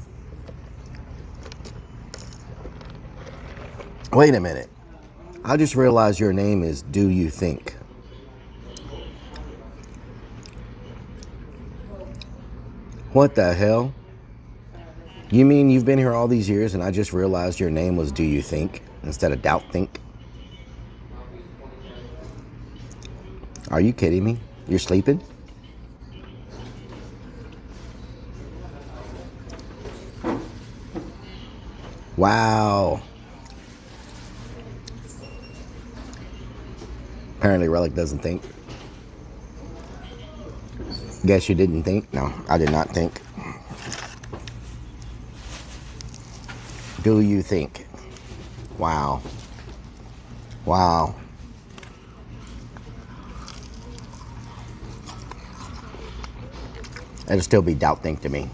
Speaker 2: Wait a minute. I just realized your name is Do You Think? What the hell? You mean you've been here all these years and I just realized your name was Do You Think instead of Doubt Think? Are you kidding me? You're sleeping? Wow. Apparently Rellik doesn't think. Guess you didn't think? No, I did not think. Do you think? Wow. Wow. It'll still be doubt think to me.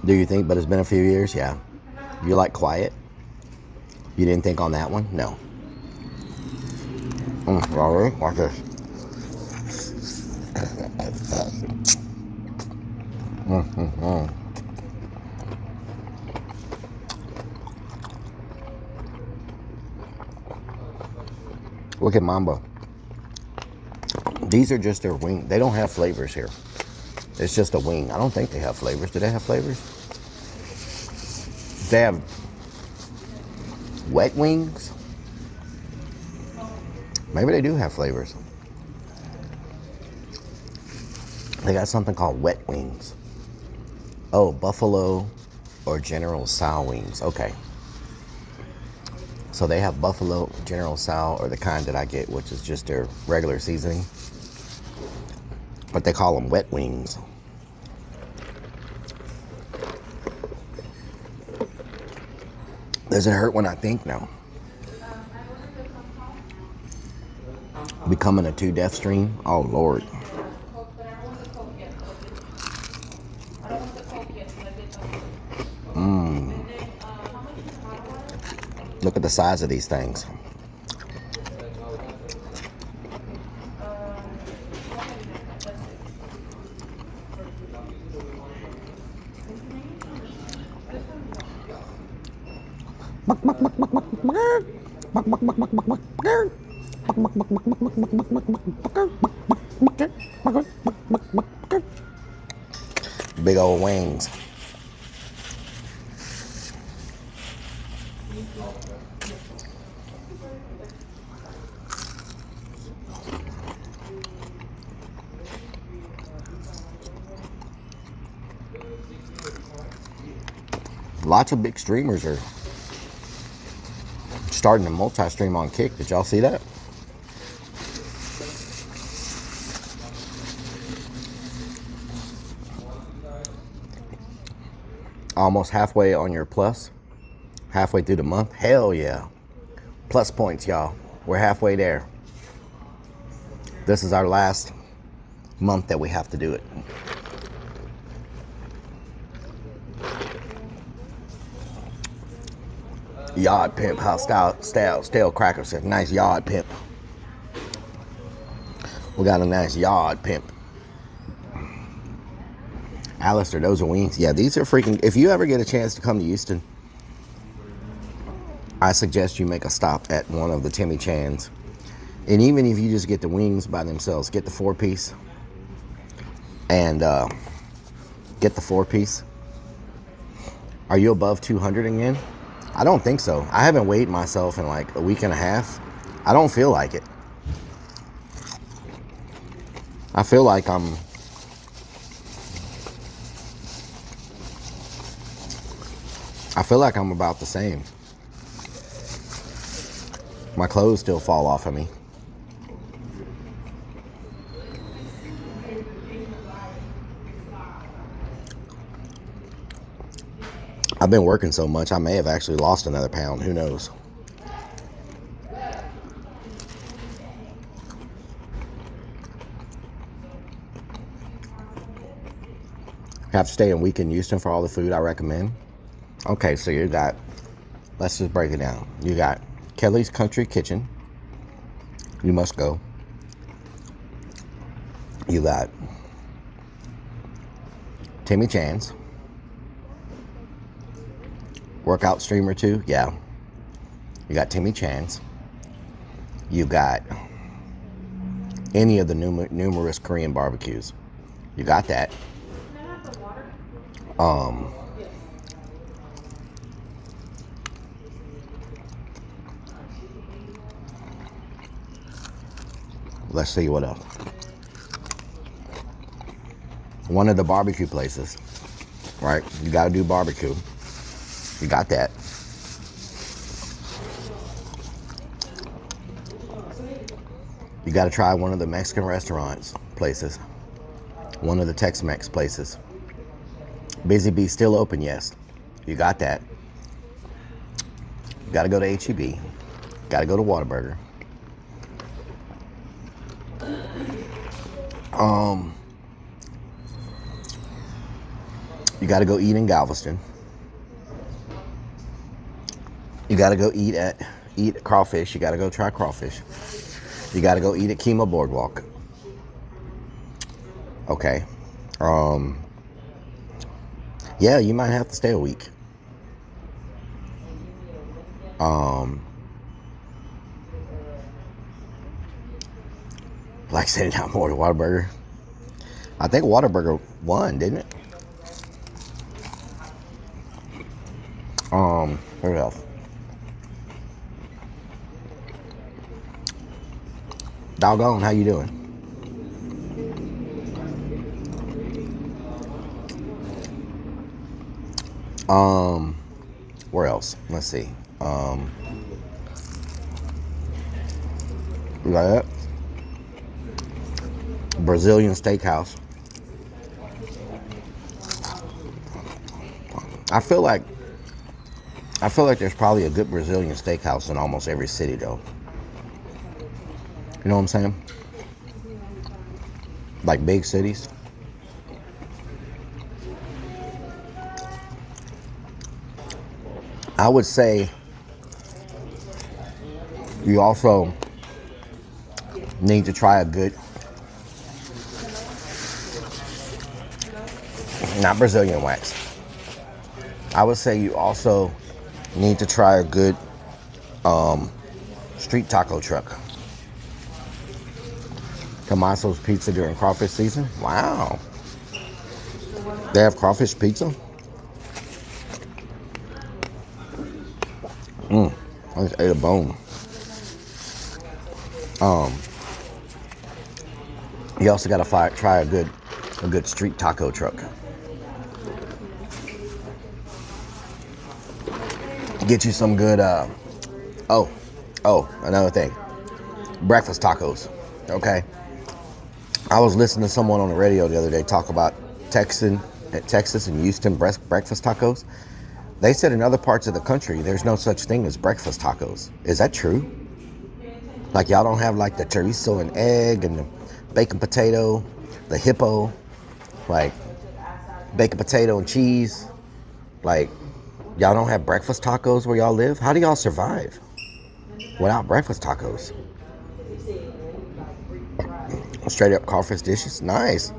Speaker 2: Do you think? But it's been a few years? Yeah. You like quiet? You didn't think on that one? No. All right, watch this. Look at Mambo. These are just their wing. They don't have flavors here. It's just a wing. I don't think they have flavors. Do they have flavors? They have wet wings. Maybe they do have flavors. They got something called wet wings. Oh, buffalo or General Tso wings. Okay. So they have buffalo, General Tso, or the kind that I get, which is just their regular seasoning. But they call them wet wings. Does it hurt when I think? No. Becoming a 2 death stream? Oh, Lord. Look at the size of these things. Big old wings. Lots of big streamers are starting to multi-stream on Kick. Did y'all see that? Almost halfway on your plus. Halfway through the month. Hell yeah. Plus points, y'all. We're halfway there. This is our last month that we have to do it. Yard pimp, how stale cracker said, nice yard pimp. We got a nice yard pimp. Alistair, those are wings. Yeah, these are freaking, if you ever get a chance to come to Houston, I suggest you make a stop at one of the Timmy Chan's. And even if you just get the wings by themselves, get the 4-piece. And get the 4-piece. Are you above 200 again? I don't think so. I haven't weighed myself in like a week and a half. I don't feel like it. I feel like I'm about the same. My clothes still fall off of me. I've been working so much, I may have actually lost another pound. Who knows? Have to stay a week in Houston for all the food I recommend. Okay, so you got, let's just break it down. You got Kelly's Country Kitchen. You must go. You got Timmy Chan's. Workout stream or two, yeah. You got Timmy Chan's. You got any of the numerous Korean barbecues. You got that. Let's see what else. One of the barbecue places, right? You got to do barbecue. You got that. You got to try one of the Mexican restaurants places. One of the Tex-Mex places. Busy Bee still open, yes. You got that. You got to go to H-E-B. Got to go to Whataburger. You got to go eat in Galveston. You got to go eat crawfish. You got to go try crawfish. You got to go eat at Kima Boardwalk. Okay. Yeah, you might have to stay a week. Like sitting down more to Whataburger. I think Whataburger won, didn't it? Where else? Doggone, how you doing? Where else? Let's see. We got that. Brazilian Steakhouse. I feel like there's probably a good Brazilian steakhouse in almost every city, though. You know what I'm saying? Like big cities. I would say you also need to try a good, not Brazilian wax. I would say you also need to try a good street taco truck. Tommaso's Pizza during crawfish season. Wow. They have crawfish pizza? I just ate a bone. You also got to try a good street taco truck. Get you some good, another thing. Breakfast tacos, okay? I was listening to someone on the radio the other day talk about Texas and Houston breakfast tacos. They said in other parts of the country, there's no such thing as breakfast tacos. Is that true? Like y'all don't have like the chorizo and egg and the bacon potato, the hippo, like baked potato and cheese. Like, y'all don't have breakfast tacos where y'all live? How do y'all survive without breakfast tacos? Straight up crawfish dishes, nice.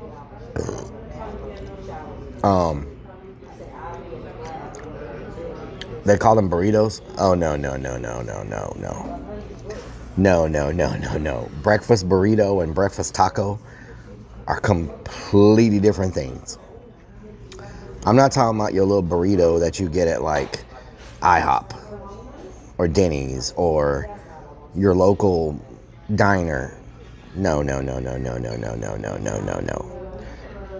Speaker 2: They call them burritos. Oh no. No. Breakfast burrito and breakfast taco are completely different things. I'm not talking about your little burrito that you get at like IHOP or Denny's or your local diner. No.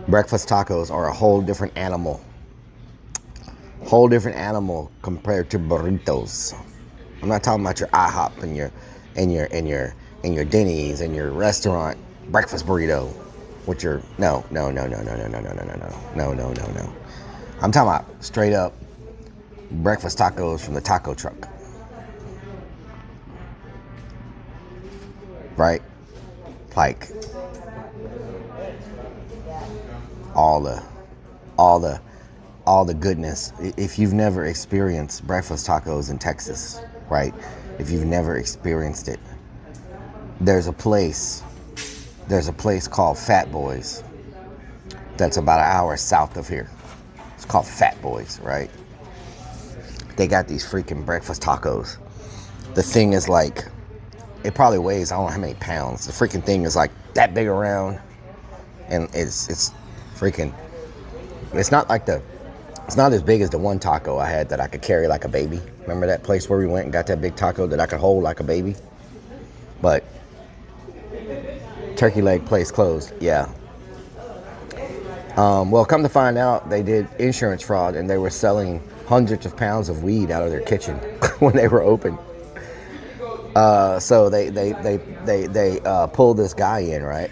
Speaker 2: Breakfast tacos are a whole different animal. Whole different animal compared to burritos. I'm not talking about your IHOP and your Denny's and your restaurant breakfast burrito with your no. I'm talking about straight up breakfast tacos from the taco truck. Right? Like all the goodness. If you've never experienced breakfast tacos in Texas, right? If you've never experienced it, there's a place called Fat Boys that's about an hour south of here. It's called Fat Boys, right? They got these freaking breakfast tacos. The thing is like, it probably weighs, I don't know how many pounds. The freaking thing is like that big around, and it's freaking, it's not as big as the one taco I had that I could carry like a baby. Remember that place where we went and got that big taco that I could hold like a baby? But turkey leg place closed, yeah. Well, come to find out, they did insurance fraud and they were selling hundreds of pounds of weed out of their kitchen when they were open. So they pulled this guy in, right?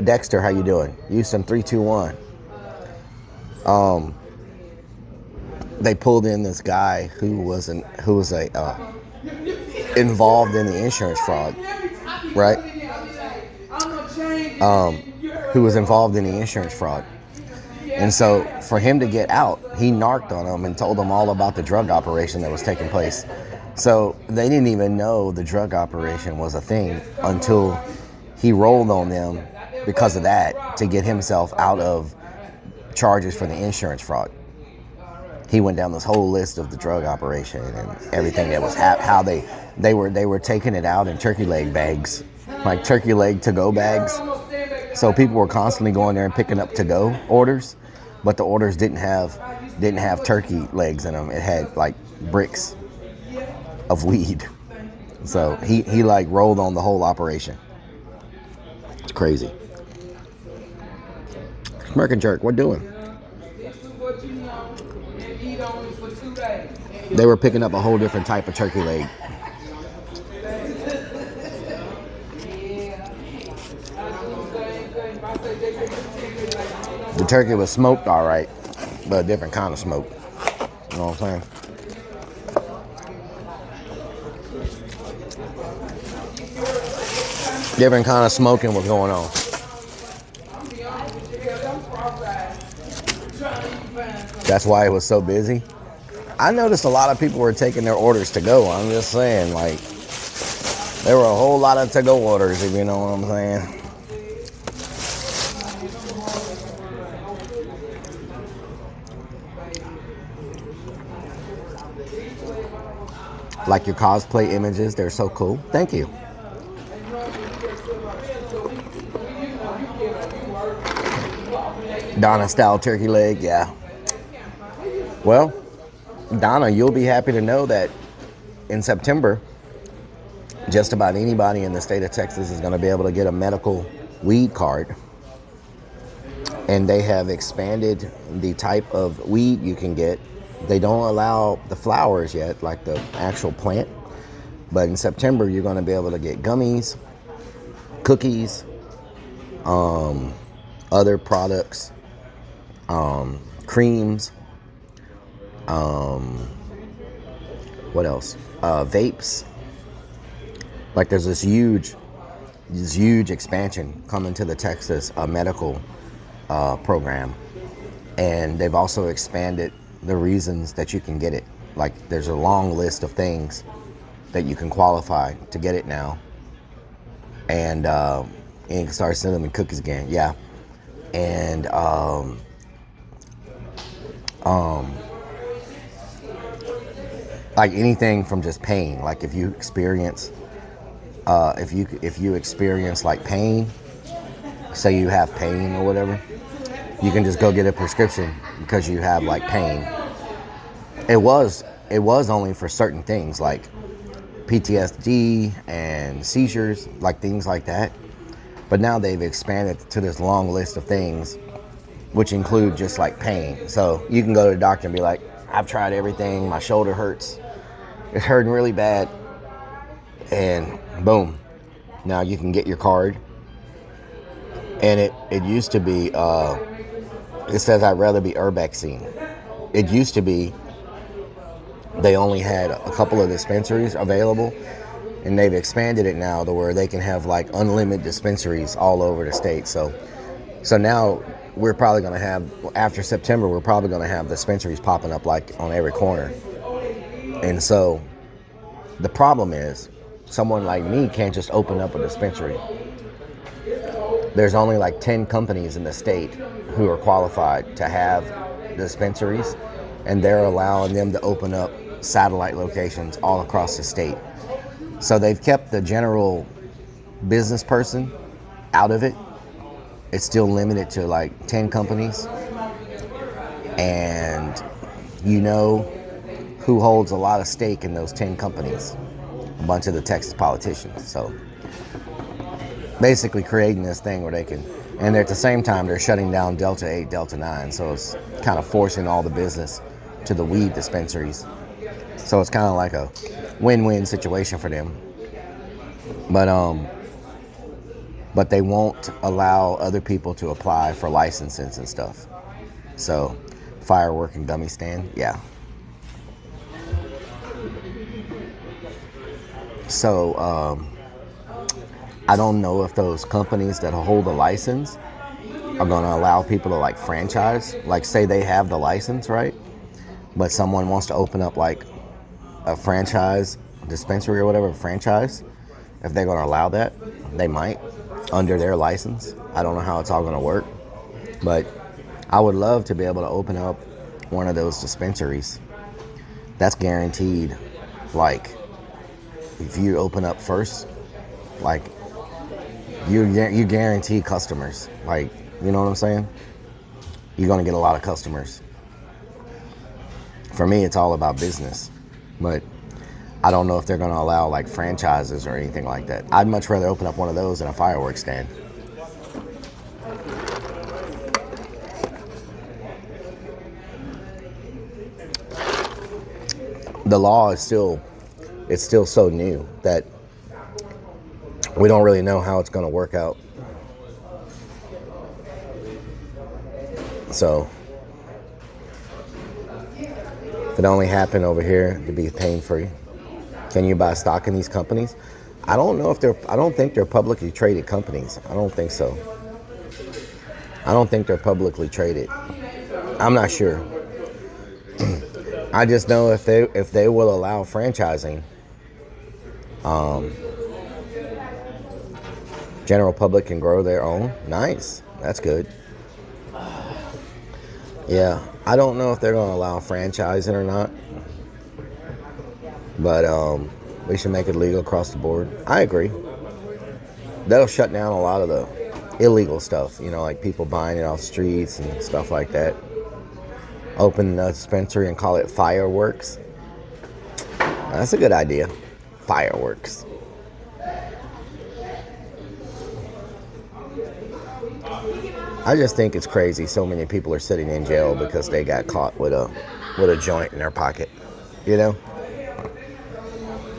Speaker 2: Dexter, how you doing? Houston 321. They pulled in this guy who was involved in the insurance fraud, right? Who was involved in the insurance fraud. And so for him to get out, he narked on them and told them all about the drug operation that was taking place. So they didn't even know the drug operation was a thing until he rolled on them because of that to get himself out of charges for the insurance fraud. He went down this whole list of the drug operation and everything that was how they were taking it out in turkey leg bags, like turkey leg to-go bags. So people were constantly going there and picking up to-go orders, but the orders didn't have turkey legs in them. It had like bricks of weed. So he like rolled on the whole operation. It's crazy. American jerk, what doing? They were picking up a whole different type of turkey leg. The turkey was smoked all right, but a different kind of smoke. You know what I'm saying? Different kind of smoking was going on. That's why it was so busy. I noticed a lot of people were taking their orders to go. I'm just saying, like, there were a whole lot of to-go orders, if you know what I'm saying. Like your cosplay images, they're so cool. Thank you. Donna style turkey leg, yeah. Well, Donna, you'll be happy to know that in September, just about anybody in the state of Texas is going to be able to get a medical weed card. And they have expanded the type of weed you can get. They don't allow the flowers yet, like the actual plant. But in September, you're going to be able to get gummies, cookies, other products, creams, what else? Vapes. Like there's this huge this huge expansion coming to the Texas medical program, and they've also expanded the reasons that you can get it. Like there's a long list of things that you can qualify to get it now, and you can start sending them cookies again. Yeah, and like anything from just pain. Like if you experience if you experience like pain, say you have pain or whatever, you can just go get a prescription because you have like pain. It was only for certain things like PTSD and seizures, like things like that. But now they've expanded to this long list of things, which include just like pain. So you can go to the doctor and be like, I've tried everything, my shoulder hurts, it's hurting really bad, and boom, now you can get your card. And it used to be, it says I'd rather be urbexing. It used to be they only had a couple of dispensaries available, and they've expanded it now to where they can have like unlimited dispensaries all over the state. So now we're probably going to have, after September, we're probably going to have dispensaries popping up like on every corner. And so the problem is someone like me can't just open up a dispensary. There's only like 10 companies in the state who are qualified to have dispensaries, and they're allowing them to open up satellite locations all across the state. So they've kept the general business person out of it. It's still limited to like 10 companies. And you know who holds a lot of stake in those 10 companies? A bunch of the Texas politicians. So basically creating this thing where they can, and at the same time they're shutting down Delta 8, Delta 9. So it's kind of forcing all the business to the weed dispensaries. So it's kind of like a win-win situation for them. But they won't allow other people to apply for licenses and stuff. So firework and dummy stand, yeah. So I don't know if those companies that hold a license are going to allow people to like franchise. Like say they have the license, right? But someone wants to open up like a franchise dispensary or whatever, franchise. If they're going to allow that, they might under their license. I don't know how it's all going to work, but I would love to be able to open up one of those dispensaries. That's guaranteed. Like if you open up first, like you guarantee customers. Like, you know what I'm saying? You're going to get a lot of customers. For me, it's all about business, but I don't know if they're going to allow like franchises or anything like that. I'd much rather open up one of those than a fireworks stand. The law is still so new that we don't really know how it's going to work out. So if it only happened over here to be pain-free, can you buy stock in these companies? I don't think they're publicly traded companies. I don't think so. I don't think they're publicly traded. I'm not sure. I just know if they will allow franchising, general public can grow their own. Nice. That's good. Yeah, I don't know if they're going to allow franchising or not, but we should make it legal across the board. I agree. That'll shut down a lot of the illegal stuff, you know, like people buying it off streets and stuff like that. Open a dispensary and call it fireworks. That's a good idea. Fireworks. I just think it's crazy so many people are sitting in jail because they got caught with a joint in their pocket. You know?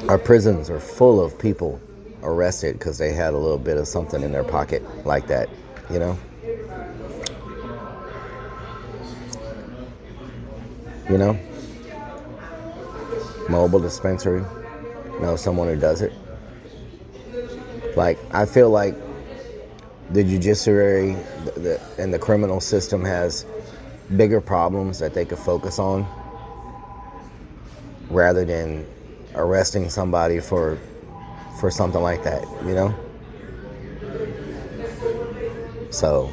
Speaker 2: Our prisons are full of people arrested because they had a little bit of something in their pocket like that, you know? You know? Mobile dispensary. Know someone who does it. Like, I feel like the judiciary and the criminal system has bigger problems that they could focus on rather than arresting somebody for something like that, you know? So,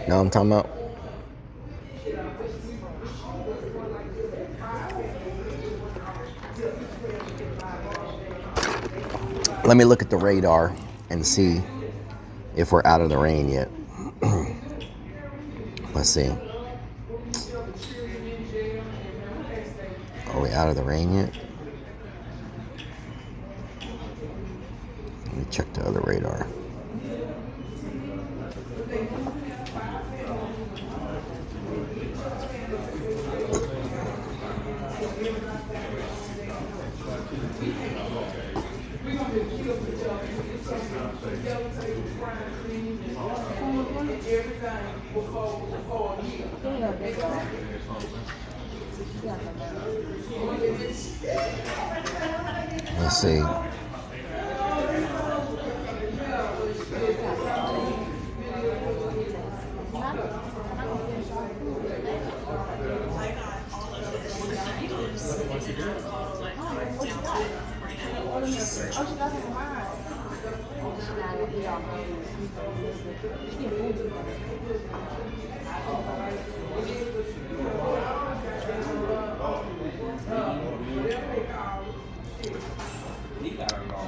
Speaker 2: know what I'm talking about? Let me look at the radar and see if we're out of the rain yet. Let's see. Are we out of the rain yet? Let me check the other radar. Let's see.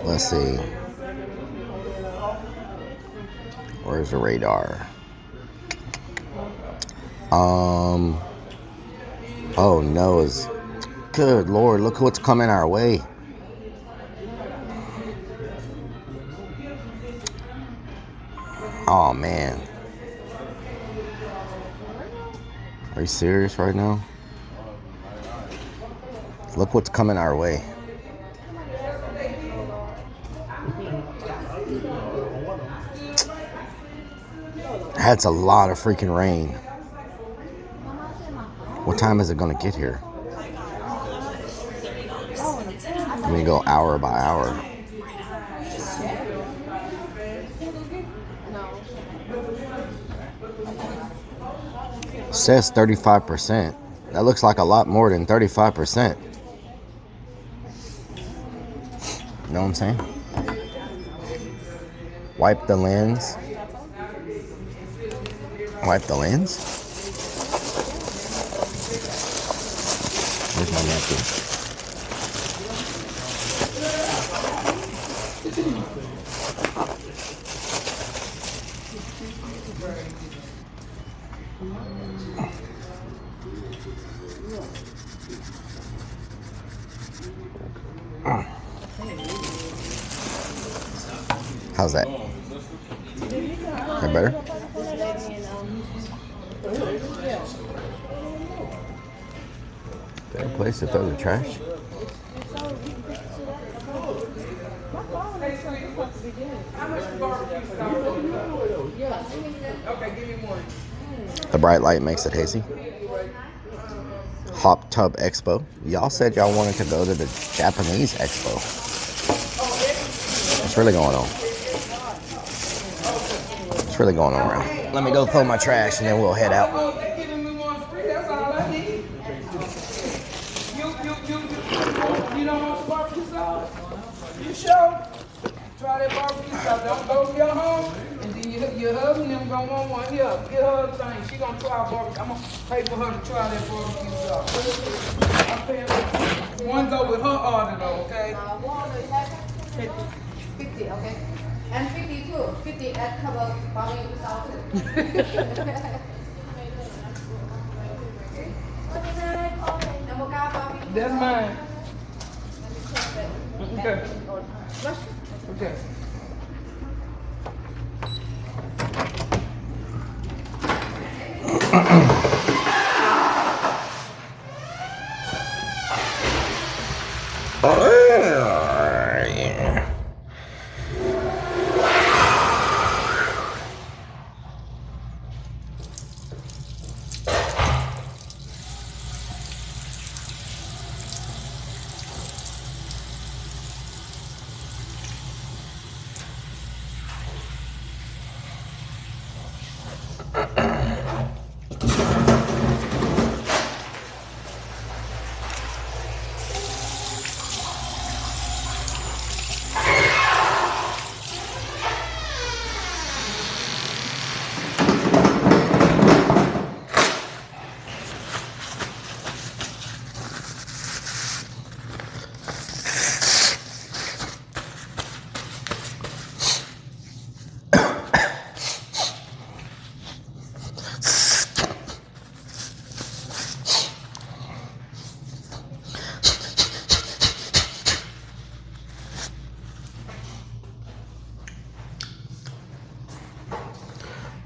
Speaker 2: Let's see. Where's the radar? Oh no, it's good Lord, look what's coming our way. Oh man. Are you serious right now? Look what's coming our way. That's a lot of freaking rain. What time is it gonna get here? Let me go hour by hour. It says 35%. That looks like a lot more than 35%. You know what I'm saying? Wipe the lens. Wipe the lens? Where's my napkin? How's that? That better? Better place to throw the trash. The bright light makes it hazy. Hop Tub Expo. Y'all said y'all wanted to go to the Japanese Expo. What's really going on? What's really going on around? Let me go throw my trash and then we'll head out.
Speaker 6: You don't want barbecue sauce? You sure? Try that barbecue sauce. Don't go to your home, and then your husband them gonna want one. Here, get her a thing. She gonna try barbecue. I'm gonna pay for her to try that barbecue sauce. I'm paying for one go with her order though, okay?
Speaker 5: 50, okay? And 52. 50 at cover barbecue sauce.
Speaker 6: That's mine. Okay. Okay.
Speaker 2: Yeah.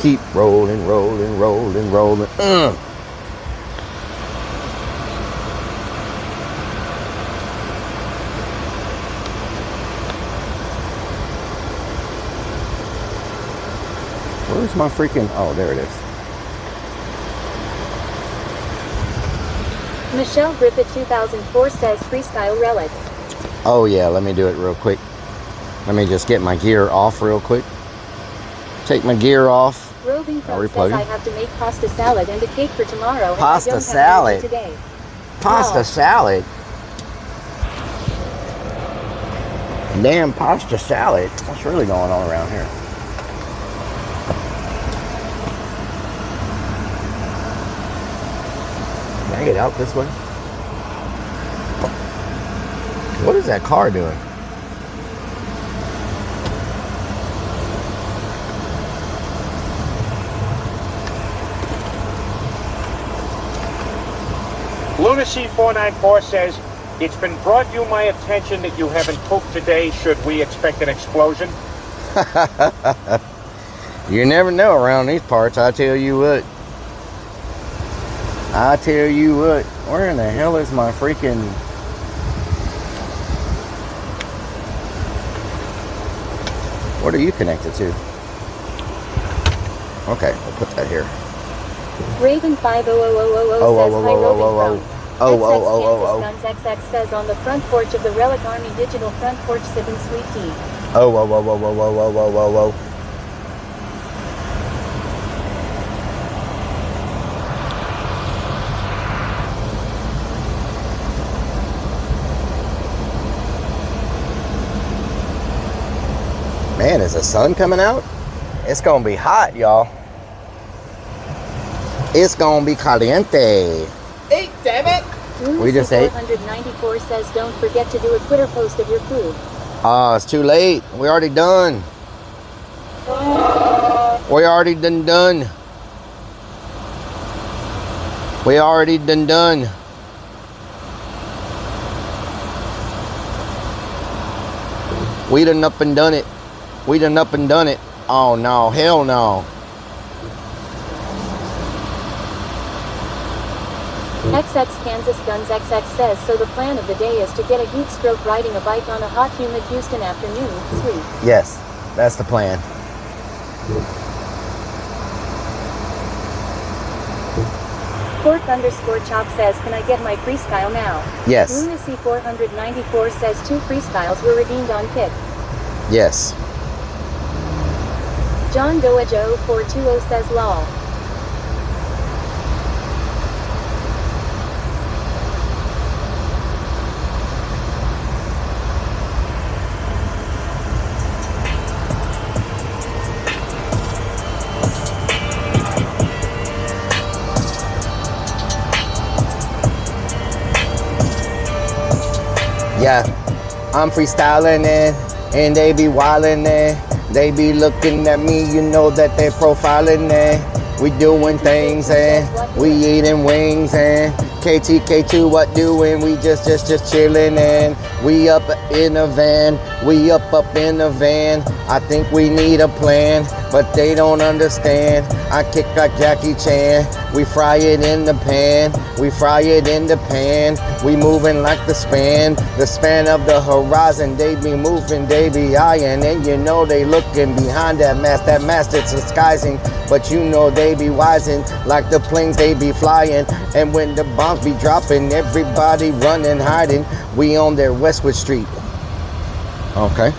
Speaker 7: Keep rolling, rolling, rolling, rolling. Where's my freaking... Oh, there it is.
Speaker 3: Michelle Griffith 2004 says freestyle Rellik.
Speaker 7: Oh yeah, let me do it real quick. Let me just get my gear off real quick. Take my gear off.
Speaker 3: Roving Pro says I have to make pasta salad and a cake for tomorrow.
Speaker 7: Pasta
Speaker 3: and I don't
Speaker 7: salad?
Speaker 3: have today.
Speaker 7: Pasta
Speaker 3: No.
Speaker 7: salad? Damn, pasta salad. What's really going on around here? Can I get out this way? What is that car doing?
Speaker 8: Lunacy494 says, it's been brought to my attention that you haven't pooped today. Should we expect an explosion?
Speaker 7: You never know around these parts, I tell you what. I tell you what. Where in the hell is my freaking... What are you connected to? Okay, we'll put that here.
Speaker 3: Raven 50000 says hi Roving Pro. Guns XX says on the front porch of the Rellik Army digital front porch sipping sweet tea.
Speaker 7: Oh. Man, is the sun coming out? It's gonna be hot, y'all. It's gonna be caliente.
Speaker 6: Eat, damn it!
Speaker 7: We just ate.
Speaker 3: 494 says don't forget to do a Twitter post of your food.
Speaker 7: Ah, it's too late. We already done. We already done. We already done. We done up and done it. We done up and done it. Oh no, hell no.
Speaker 3: XX Kansas Guns XX says so the plan of the day is to get a heat stroke riding a bike on a hot humid Houston afternoon. Sweet.
Speaker 7: Yes, that's the plan.
Speaker 3: Pork_Chalk says can I get my freestyle now?
Speaker 7: Yes.
Speaker 3: Lunacy 494 says 2 freestyles were redeemed on Kip.
Speaker 7: Yes.
Speaker 3: John Doajo 420 says lol.
Speaker 7: Yeah, I'm freestyling it, and they be wildin' it. They be looking at me, you know that they profiling it. We doing things and we eating wings and KTK2 what doing? We just chilling and we up in a van. We up in a van. I think we need a plan, but they don't understand. I kick like Jackie Chan. We fry it in the pan. We fry it in the pan. We moving like the span of the horizon. They be moving, they be eyeing, and you know they looking behind that mask. That mask that's disguising, but you know they be wising like the planes they be flying. And when the bombs be dropping, everybody running, hiding. We on their Westwood Street. Okay.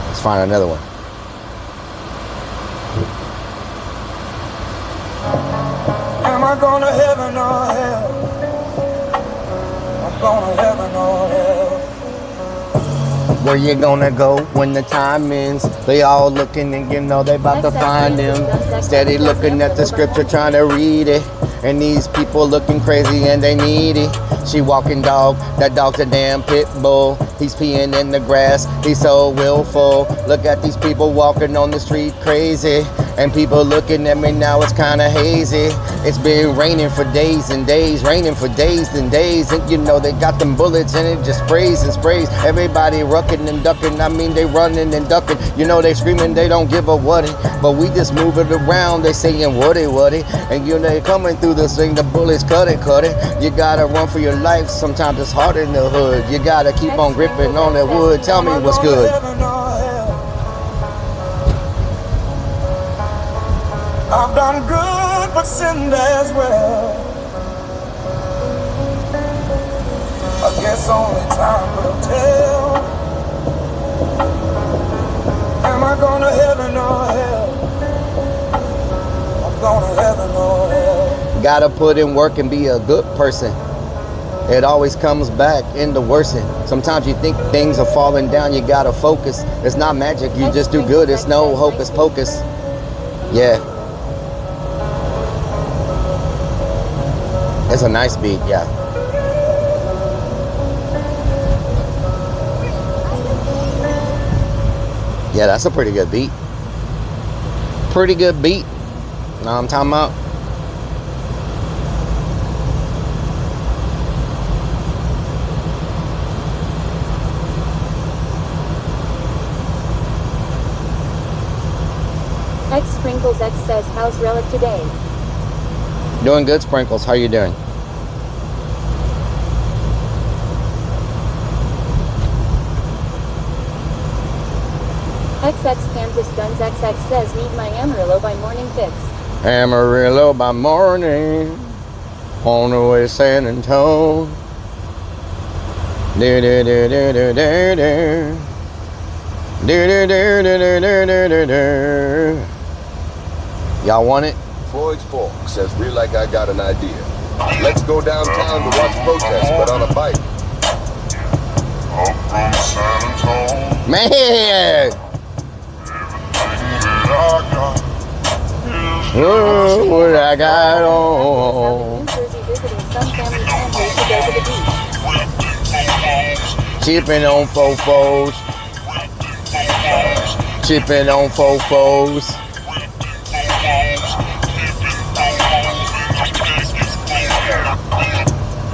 Speaker 7: Let's find another one.
Speaker 6: Am I going to heaven or hell? I'm going to heaven or hell.
Speaker 7: Where you gonna go when the time ends? They all looking and you know they about to find him. Steady looking at the scripture trying to read it. And these people looking crazy and they need it. She walking dog, that dog's a damn pit bull.
Speaker 2: He's peeing in the grass, he's so willful. Look at these people walking on the street crazy. And people looking at me now, it's kinda hazy. It's been raining for days and days, raining for days and days. And you know, they got them bullets and it just sprays and sprays. Everybody rucking and ducking, I mean they running and ducking. You know, they screaming, they don't give a what it. But we just move it around, they saying what it. And you know, they coming through this thing, the bullets cut it. You gotta run for your life, sometimes it's hard in the hood. You gotta keep on gripping on that wood. Tell me what's good.
Speaker 9: I've done good, but sinned as well. I guess only time will tell. Am I going to heaven or hell? I'm going to heaven or hell.
Speaker 2: Gotta put in work and be a good person. It always comes back in the worsen. Sometimes you think things are falling down, you gotta focus. It's not magic, you just do good. It's no hocus pocus. Yeah. It's a nice beat, yeah. Yeah, that's a pretty good beat. Pretty good beat. Know what I'm talking about?
Speaker 3: X Sprinkles X says, how's Rellik today?
Speaker 2: Doing good, Sprinkles. How you doing?
Speaker 3: XX Kansas Guns XX says, need my Amarillo by morning fix.
Speaker 2: Amarillo by morning, on the way to San Antonio. Do do do do do do do. Do do do do do do do do. Y'all want it?
Speaker 7: Floyd's Fork says, Rellik I got an idea. Let's go downtown to watch protests, but on a bike.
Speaker 10: Up from San Antonio.
Speaker 2: Man!
Speaker 10: Everything
Speaker 2: What I got on.
Speaker 3: New Jersey visiting some family families to go to the beach.
Speaker 2: Chipping on fofos. Chipping on fofos.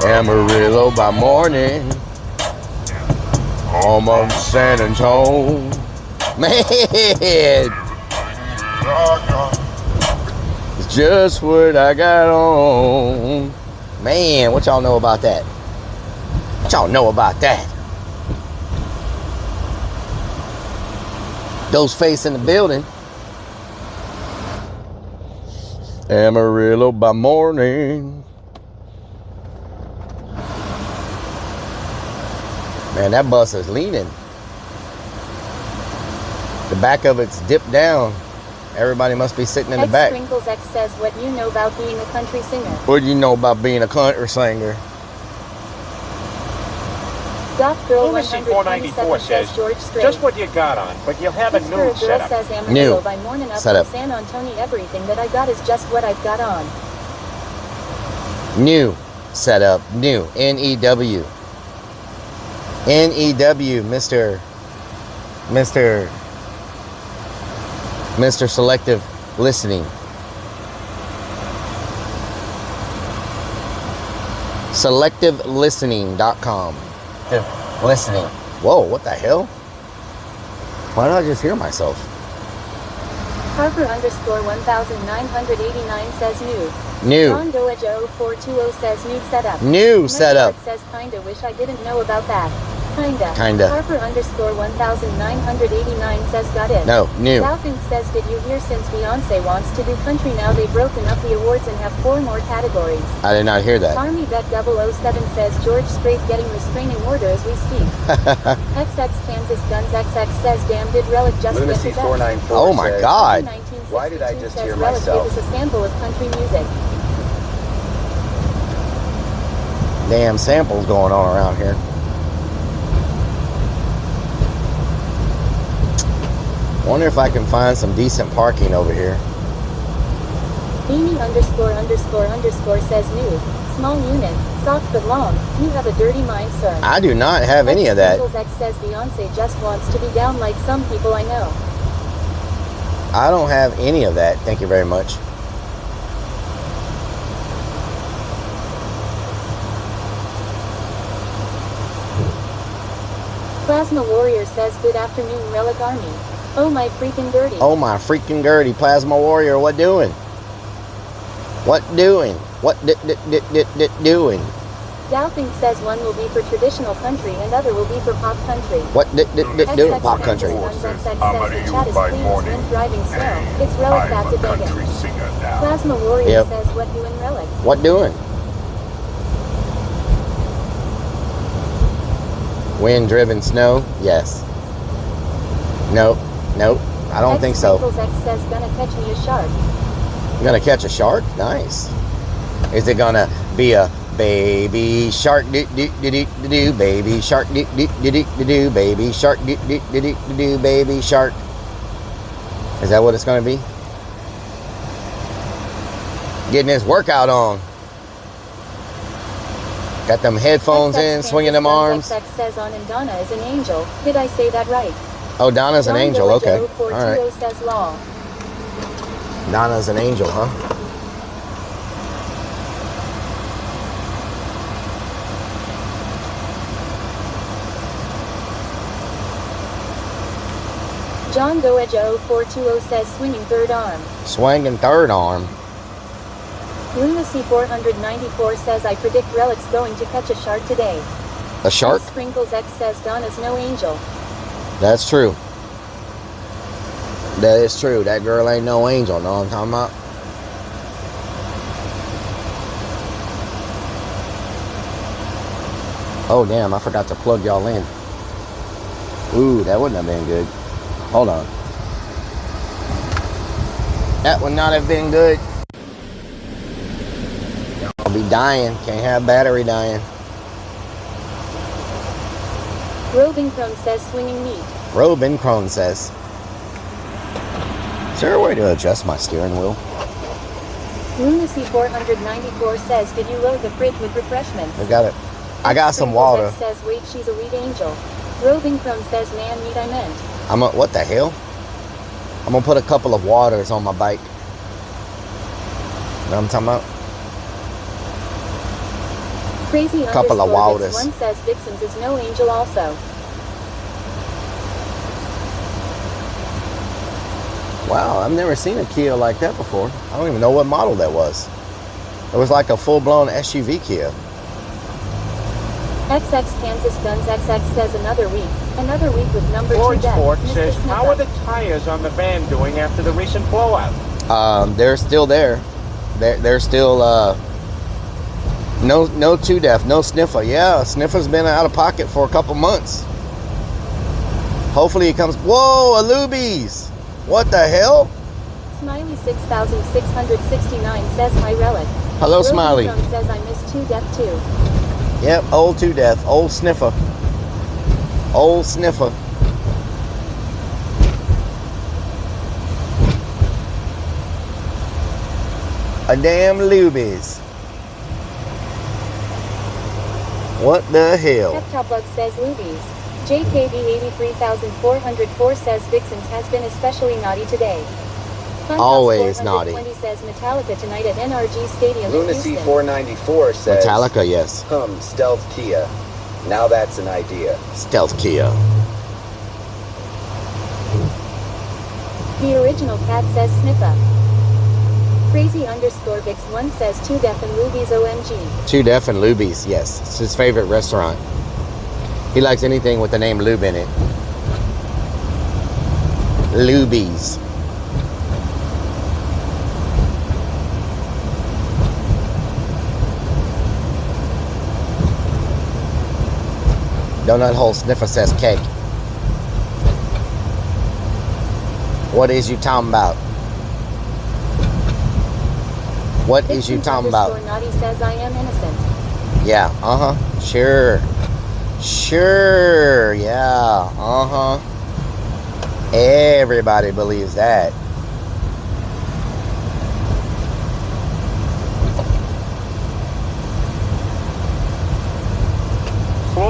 Speaker 2: Amarillo by morning. Home of San Antonio. Man! It's just what I got on. Man, what y'all know about that? What y'all know about that? Those face in the building. Amarillo by morning. Man, that bus is leaning. The back of it's dipped down. Everybody must be sitting in the back.
Speaker 3: Sprinkles X says, what you know about being a country singer.
Speaker 2: What do you know about being a country singer?
Speaker 3: Girl
Speaker 8: Lunacy 494 says,
Speaker 3: George Strait.
Speaker 8: just what you got on, but you'll have a
Speaker 3: Pittsburgh
Speaker 8: nude
Speaker 3: girl
Speaker 8: setup.
Speaker 3: says Amarillo
Speaker 2: New
Speaker 3: by morning up
Speaker 2: setup.
Speaker 3: from San Antonio. Everything that I got is just what I've got on.
Speaker 2: New setup. New. N-E-W. N-E-W, Mr. Selective Listening. SelectiveListening.com. Listening. Whoa, what the hell? Why did I just hear myself?
Speaker 3: Harper _ 1989 says new.
Speaker 2: New.
Speaker 3: John Doja 0420 says new setup.
Speaker 2: New setup.
Speaker 3: Says kinda wish I didn't know about that.
Speaker 2: Kinda.
Speaker 3: Harper _ 1989 says got it.
Speaker 2: No, new.
Speaker 3: Falcon says, did you hear since Beyonce wants to do country now they've broken up the awards and have 4 more categories.
Speaker 2: I did not hear that.
Speaker 3: Army Bet 007 says George Strait getting restraining order as we speak. XX Kansas Guns XX says, damn, did Rellik just get
Speaker 2: Lunacy
Speaker 3: his ass?
Speaker 2: 494 Oh my
Speaker 7: says,
Speaker 2: God.
Speaker 3: 1962
Speaker 2: Why did I just
Speaker 3: says
Speaker 2: hear
Speaker 3: Rellik
Speaker 2: myself?
Speaker 3: Give us a sample of country music.
Speaker 2: Damn samples going on around here. Wonder if I can find some decent parking over here.
Speaker 3: Beanie _ says new. Small unit, soft but long. You have a dirty mind, sir.
Speaker 2: I do not have any of that.
Speaker 3: X says Beyonce just wants to be down like some people I know.
Speaker 2: I don't have any of that. Thank you very much.
Speaker 3: Plasma Warrior says good afternoon, Rellik Army. Oh my freaking dirty.
Speaker 2: Oh my freaking dirty. Plasma Warrior, what doing? What doing? What doing?
Speaker 3: Doubting says one will be for traditional country and other will be for pop country.
Speaker 2: What doing? Pop country.
Speaker 3: Driving slow. It's Rellik that's a
Speaker 10: country
Speaker 3: digging.
Speaker 10: singer now.
Speaker 3: Plasma Warrior
Speaker 2: Yep.
Speaker 3: says what doing Rellik.
Speaker 2: What doing? Wind driven snow? Yes. Nope. Nope. I don't think so.
Speaker 3: X says gonna catch me a shark.
Speaker 2: You gonna catch a shark? Nice. Is it gonna be a baby shark do do do do do do baby shark do do do do do do baby shark do do do do do do baby shark? Is that what it's gonna be? Getting his workout on. Got them headphones in, swinging them arms.
Speaker 3: XX says on and Donna is an angel. Did I say that right?
Speaker 2: Oh, Donna's an angel. Okay. All right.
Speaker 3: Says law.
Speaker 2: Donna's an angel, huh?
Speaker 3: John Doeja 0420 says swinging third arm.
Speaker 2: Swinging third arm.
Speaker 3: Lunacy 494 says I predict Rellik's going to catch a shark today.
Speaker 2: A shark?
Speaker 3: Sprinkles X says Donna's no angel.
Speaker 2: That's true. That is true. That girl ain't no angel. Know what I'm talking about? Oh, damn. I forgot to plug y'all in. Ooh, that wouldn't have been good. Hold on. That would not have been good. I'll be dying. Can't have battery dying.
Speaker 3: Robin Crone says swinging meat.
Speaker 2: Robin Crone says. Is there a way to adjust my steering wheel?
Speaker 3: Lunacy 494 says did you load the fridge with refreshments?
Speaker 2: I got it. I got some water.
Speaker 3: X says wait she's a weed angel. Robin Crone says man meat I meant.
Speaker 2: What the hell? I'm gonna put a couple of waters on my bike. Know what I'm talking about?
Speaker 3: Crazy
Speaker 2: couple of waters.
Speaker 3: One says Vixens is no angel also.
Speaker 2: Wow, I've never seen a Kia like that before. I don't even know what model that was. It was like a full-blown SUV Kia.
Speaker 3: XX Kansas Guns XX says another week with number 2
Speaker 8: Floyd
Speaker 3: death.
Speaker 8: Sport
Speaker 3: Mr.
Speaker 8: says,
Speaker 3: Snipper.
Speaker 8: how are the tires on the van doing after the recent blowout?
Speaker 2: They're still there. They're still no too deaf, no sniffer. Yeah, sniffer's been out of pocket for a couple months. Hopefully he comes. Whoa, a Lubies! What the hell?
Speaker 3: Smiley 6669 says hi Rellik.
Speaker 2: Hello,
Speaker 3: Robin
Speaker 2: Smiley.
Speaker 3: Crone says I miss 2 death too.
Speaker 2: Yep, old too deaf, old sniffer. Old sniffer. A damn Lubies. What the hell?
Speaker 3: Peptobug says Lubies. JKB 83404 says Vixens has been especially naughty today. Funhouse
Speaker 2: Always naughty.
Speaker 3: 420 says Metallica tonight at NRG Stadium in
Speaker 11: Lunacy
Speaker 3: Houston.
Speaker 11: 494 says
Speaker 2: Metallica, yes.
Speaker 11: Stealth Kia. Now that's an idea.
Speaker 2: Stealth Kia.
Speaker 3: The original cat says Sniffa. Crazy _ Vix 1 says 2 deaf and Lubies OMG.
Speaker 2: 2 Deaf and Lubies, yes. It's his favorite restaurant. He likes anything with the name Lube in it. Lubies. Donut Hole Sniffer says cake. What is you talking about? What is you talking about?
Speaker 3: Naughty says I am innocent.
Speaker 2: Yeah, sure. Sure, yeah, Everybody believes that.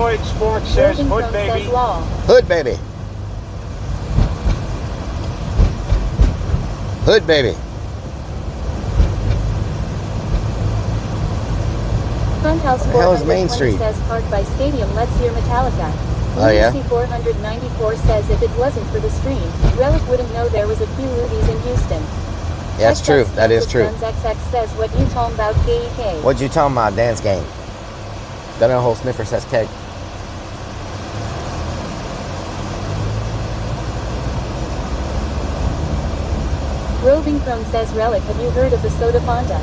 Speaker 8: Floyd Sports says
Speaker 3: Roving
Speaker 8: hood
Speaker 3: Chrome
Speaker 8: baby.
Speaker 3: says law.
Speaker 2: Hood baby. Hood baby.
Speaker 3: Funhouse
Speaker 2: What the hell is
Speaker 3: 420
Speaker 2: Main Street?
Speaker 3: says parked by Stadium, let's hear Metallica.
Speaker 2: Oh, yeah?
Speaker 3: Lucy 494 says if it wasn't for the stream, Rellik wouldn't know there was a few Rudies in Houston.
Speaker 2: That's true. That is true.
Speaker 3: Guns XX says what you talking about KEK.
Speaker 2: What you talking about, dance game? Gun and hole sniffer says keg.
Speaker 3: Roving Chrome says Rellik, have you heard of the soda Fanta?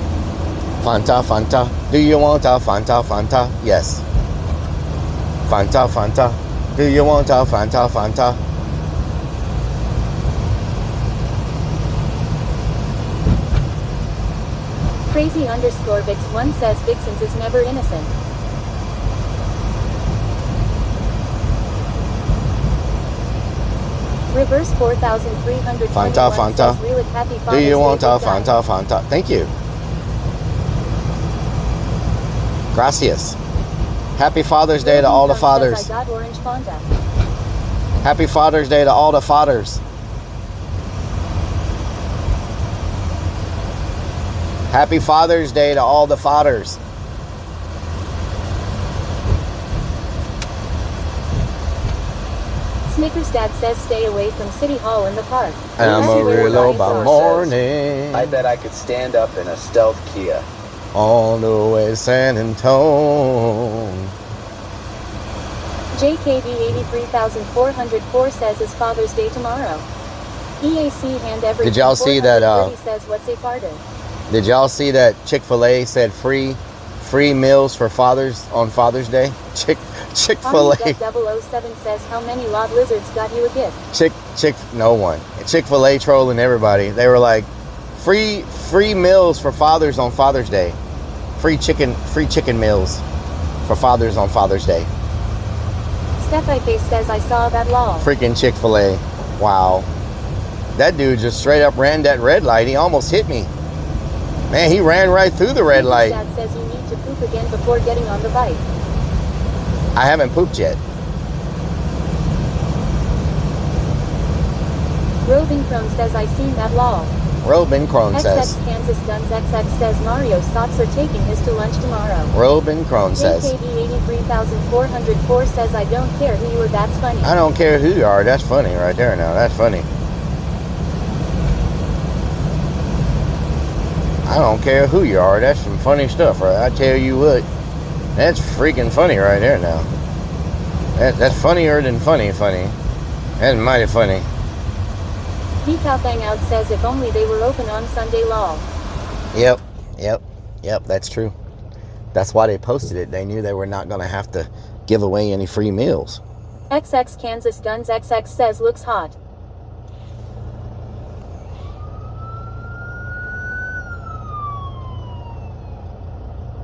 Speaker 2: Fanta, Fanta. Do you want a Fanta, Fanta? Yes. Fanta, Fanta. Do you want a Fanta, Fanta?
Speaker 3: Crazy_Vix1 says Vixens is never innocent. Reverse 4321
Speaker 2: Fanta, Fanta.
Speaker 3: says Rellik, happy
Speaker 2: Do
Speaker 3: Father's
Speaker 2: you want
Speaker 3: Day,
Speaker 2: a
Speaker 3: big guy.
Speaker 2: Fanta, Fanta? Thank you. Gracias. Happy Father's Day to all the
Speaker 3: Roving Chrome
Speaker 2: fathers.
Speaker 3: says I got orange Fanta.
Speaker 2: Happy Father's Day to all the fathers. Happy Father's Day to all the fathers.
Speaker 3: Snickers Dad says stay away from City Hall in the park.
Speaker 2: I'm
Speaker 3: Unless
Speaker 2: a
Speaker 3: you wear
Speaker 2: real
Speaker 3: white
Speaker 2: by
Speaker 3: socks.
Speaker 2: morning.
Speaker 11: I bet I could stand up in a stealth Kia.
Speaker 2: On the way San Antone.
Speaker 3: JKB 83404 says it's Father's Day tomorrow. EAC hand every.
Speaker 2: Did y'all see that,
Speaker 3: 430 says what's a farter?
Speaker 2: Did y'all see that Chick-fil-A said free meals for fathers on Father's Day? Chick-fil-A.
Speaker 3: Army 007 says how many lob lizards got you a gift?
Speaker 2: No one. Chick-fil-A trolling everybody. They were like, free meals for fathers on Father's Day. Free chicken meals for fathers on Father's Day.
Speaker 3: Step I Face says I saw that law.
Speaker 2: Freaking Chick-fil-A. Wow. That dude just straight up ran that red light. He almost hit me. Man, he ran right through the red light.
Speaker 3: Dad says you need to poop again before getting on the bike.
Speaker 2: I haven't pooped yet.
Speaker 3: Roving Chrome says I seen that law.
Speaker 2: Robin Crone says.
Speaker 3: XX Kansas Guns XX says Mario Socks are taking his to lunch tomorrow.
Speaker 2: Robin Crone says.
Speaker 3: JKB 83404 says I don't care who you are, that's funny.
Speaker 2: I don't care who you are. That's funny right there now. That's funny. I don't care who you are. That's some funny stuff, right? I tell you what. That's freaking funny right there now. That's funnier than funny. That's mighty funny.
Speaker 3: Decal Hangout says if only they were open on Sunday law.
Speaker 2: Yep, that's true. That's why they posted it. They knew they were not going to have to give away any free meals.
Speaker 3: XX Kansas Guns XX says looks hot.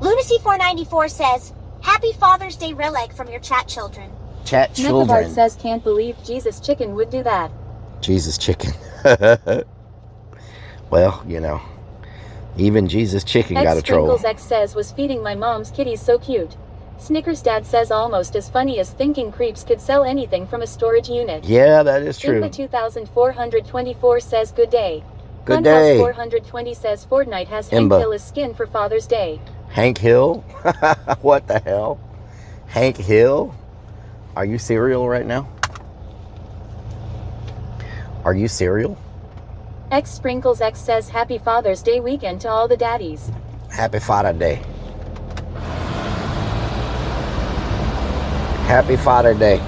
Speaker 12: Lunacy494 says, Happy Father's Day Rellik from your chat children.
Speaker 2: Chat children.
Speaker 3: Mechabart says can't believe Jesus Chicken would do that.
Speaker 2: Jesus Chicken. Well, you know, even Jesus Chicken got a troll.
Speaker 3: Sprinkles X says was feeding my mom's kitties so cute. Snickers Dad says almost as funny as thinking creeps could sell anything from a storage unit.
Speaker 2: Yeah, that is true.
Speaker 3: Impa 2424 says good day.
Speaker 2: Good
Speaker 3: Funhouse
Speaker 2: day.
Speaker 3: 420 says Fortnite has Hank
Speaker 2: Imba.
Speaker 3: Hill as skin for Father's Day.
Speaker 2: Hank Hill? What the hell? Hank Hill? Are you cereal right now? Are you cereal?
Speaker 3: X Sprinkles X says Happy Father's Day weekend to all the daddies.
Speaker 2: Happy Father Day. Happy Father Day.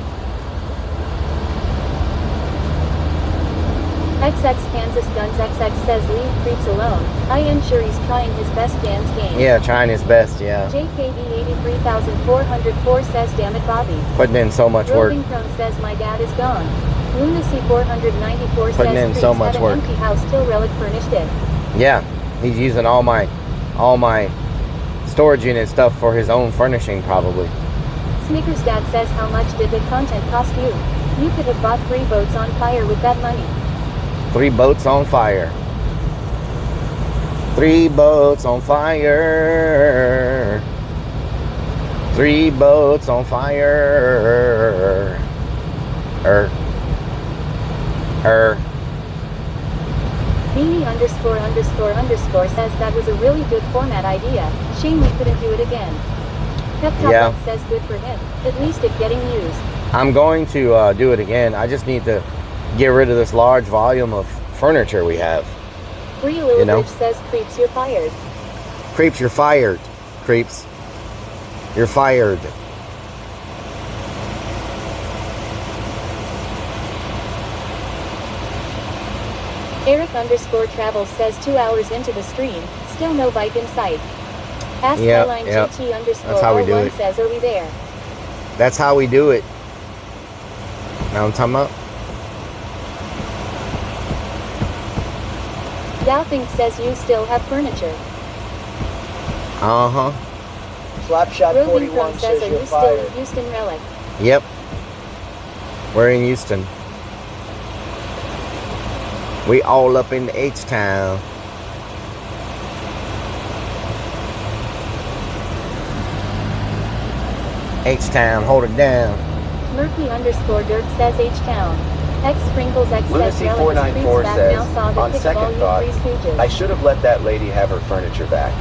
Speaker 3: XX Kansas Guns XX says leave creeps alone. I am sure he's trying his best dance game.
Speaker 2: Yeah, trying his best, yeah.
Speaker 3: JKB 83404 says damn it Bobby.
Speaker 2: Putting in so much work.
Speaker 3: Roving Chrome says my dad is gone. Lunacy 494
Speaker 2: Putting
Speaker 3: says
Speaker 2: in so
Speaker 3: Creeps
Speaker 2: much
Speaker 3: had
Speaker 2: work.
Speaker 3: an empty house till Rellik furnished it.
Speaker 2: Yeah, he's using all my storage unit stuff for his own furnishing probably.
Speaker 3: Snickers Dad says how much did the content cost you? You could have bought 3 boats on fire with that money.
Speaker 2: 3 boats on fire. 3 boats on fire. 3 boats on fire.
Speaker 3: Beanie____ says that was a really good format idea. Shame we couldn't do it again.
Speaker 2: Yeah.
Speaker 3: says good for him. At least it getting used.
Speaker 2: I'm going to do it again. I just need to get rid of this large volume of furniture we have.
Speaker 3: Bree Lillibridge says creeps, you're fired.
Speaker 2: Creeps, you're fired. Creeps. You're fired.
Speaker 3: Eric_Travels says 2 hours into the stream, still no bike in sight. Ask
Speaker 2: Yep,
Speaker 3: Highline
Speaker 2: yep.
Speaker 3: GT
Speaker 2: That's how we do
Speaker 3: _01
Speaker 2: it.
Speaker 3: says, are we there?
Speaker 2: That's how we do it. Now I'm talking about.
Speaker 3: Yalthing says you still have furniture.
Speaker 2: Uh-huh.
Speaker 11: Slapshot
Speaker 3: Roving
Speaker 11: 41
Speaker 3: Chrome
Speaker 11: says
Speaker 3: says, are
Speaker 11: you're
Speaker 3: you still
Speaker 11: fired.
Speaker 3: in Houston, Relic?
Speaker 2: Yep. We're in Houston. We all up in H-Town. H-Town, hold it down.
Speaker 3: Murphy_Dirk says H-Town. X Sprinkles X says
Speaker 11: Lunacy
Speaker 3: Relic
Speaker 11: 494
Speaker 3: back
Speaker 11: says,
Speaker 3: now saw the
Speaker 11: on
Speaker 3: pic of
Speaker 11: second
Speaker 3: all you
Speaker 11: thought,
Speaker 3: Three Stooges.
Speaker 11: I should have let that lady have her furniture back.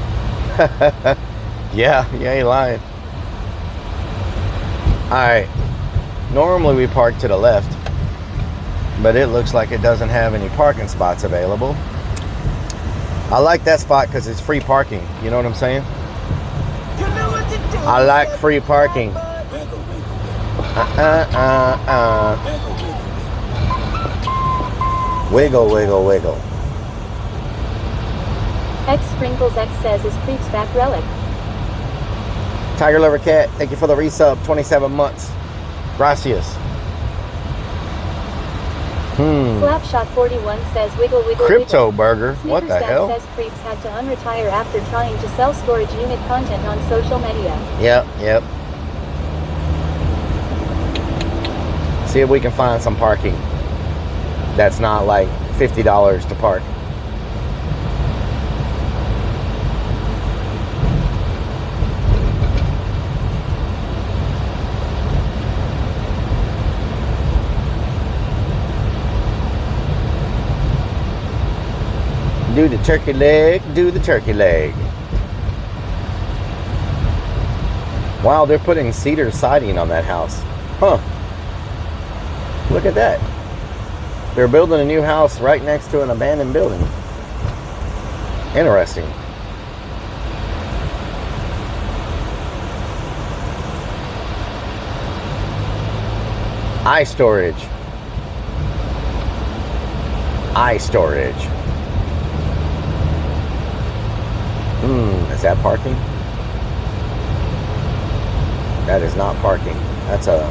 Speaker 2: Yeah, you ain't lying. Alright. Normally we park to the left, but it looks like it doesn't have any parking spots available. I like that spot because it's free parking. You know what I'm saying? I like free parking. Wiggle, wiggle, wiggle.
Speaker 3: X Sprinkles X says is creeps back Relic.
Speaker 2: Tiger Lover Cat, thank you for the resub. 27 months. Gracias.
Speaker 3: Slapshot 41 says wiggle wiggle
Speaker 2: Crypto
Speaker 3: wiggle.
Speaker 2: Burger. What the
Speaker 3: Snickersdad
Speaker 2: hell?
Speaker 3: says creeps had to unretire after trying to sell storage unit content on social media.
Speaker 2: Yep, yep. See if we can find some parking that's not like $50 to park. Do the turkey leg, do the turkey leg. Wow, they're putting cedar siding on that house. Huh. Look at that. They're building a new house right next to an abandoned building. Interesting. iStorage. iStorage. Is that parking? That is not parking. That's a...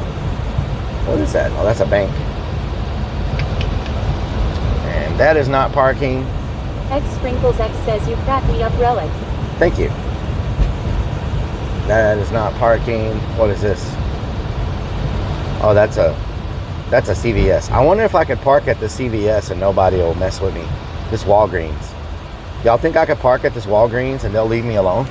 Speaker 2: What is that? Oh, that's a bank. And that is not parking.
Speaker 3: X Sprinkles X says you crack me up Relic.
Speaker 2: Thank you. That is not parking. What is this? Oh, that's a CVS. I wonder if I could park at the CVS and nobody will mess with me. This Walgreens. Y'all think I could park at this Walgreens and they'll leave me alone?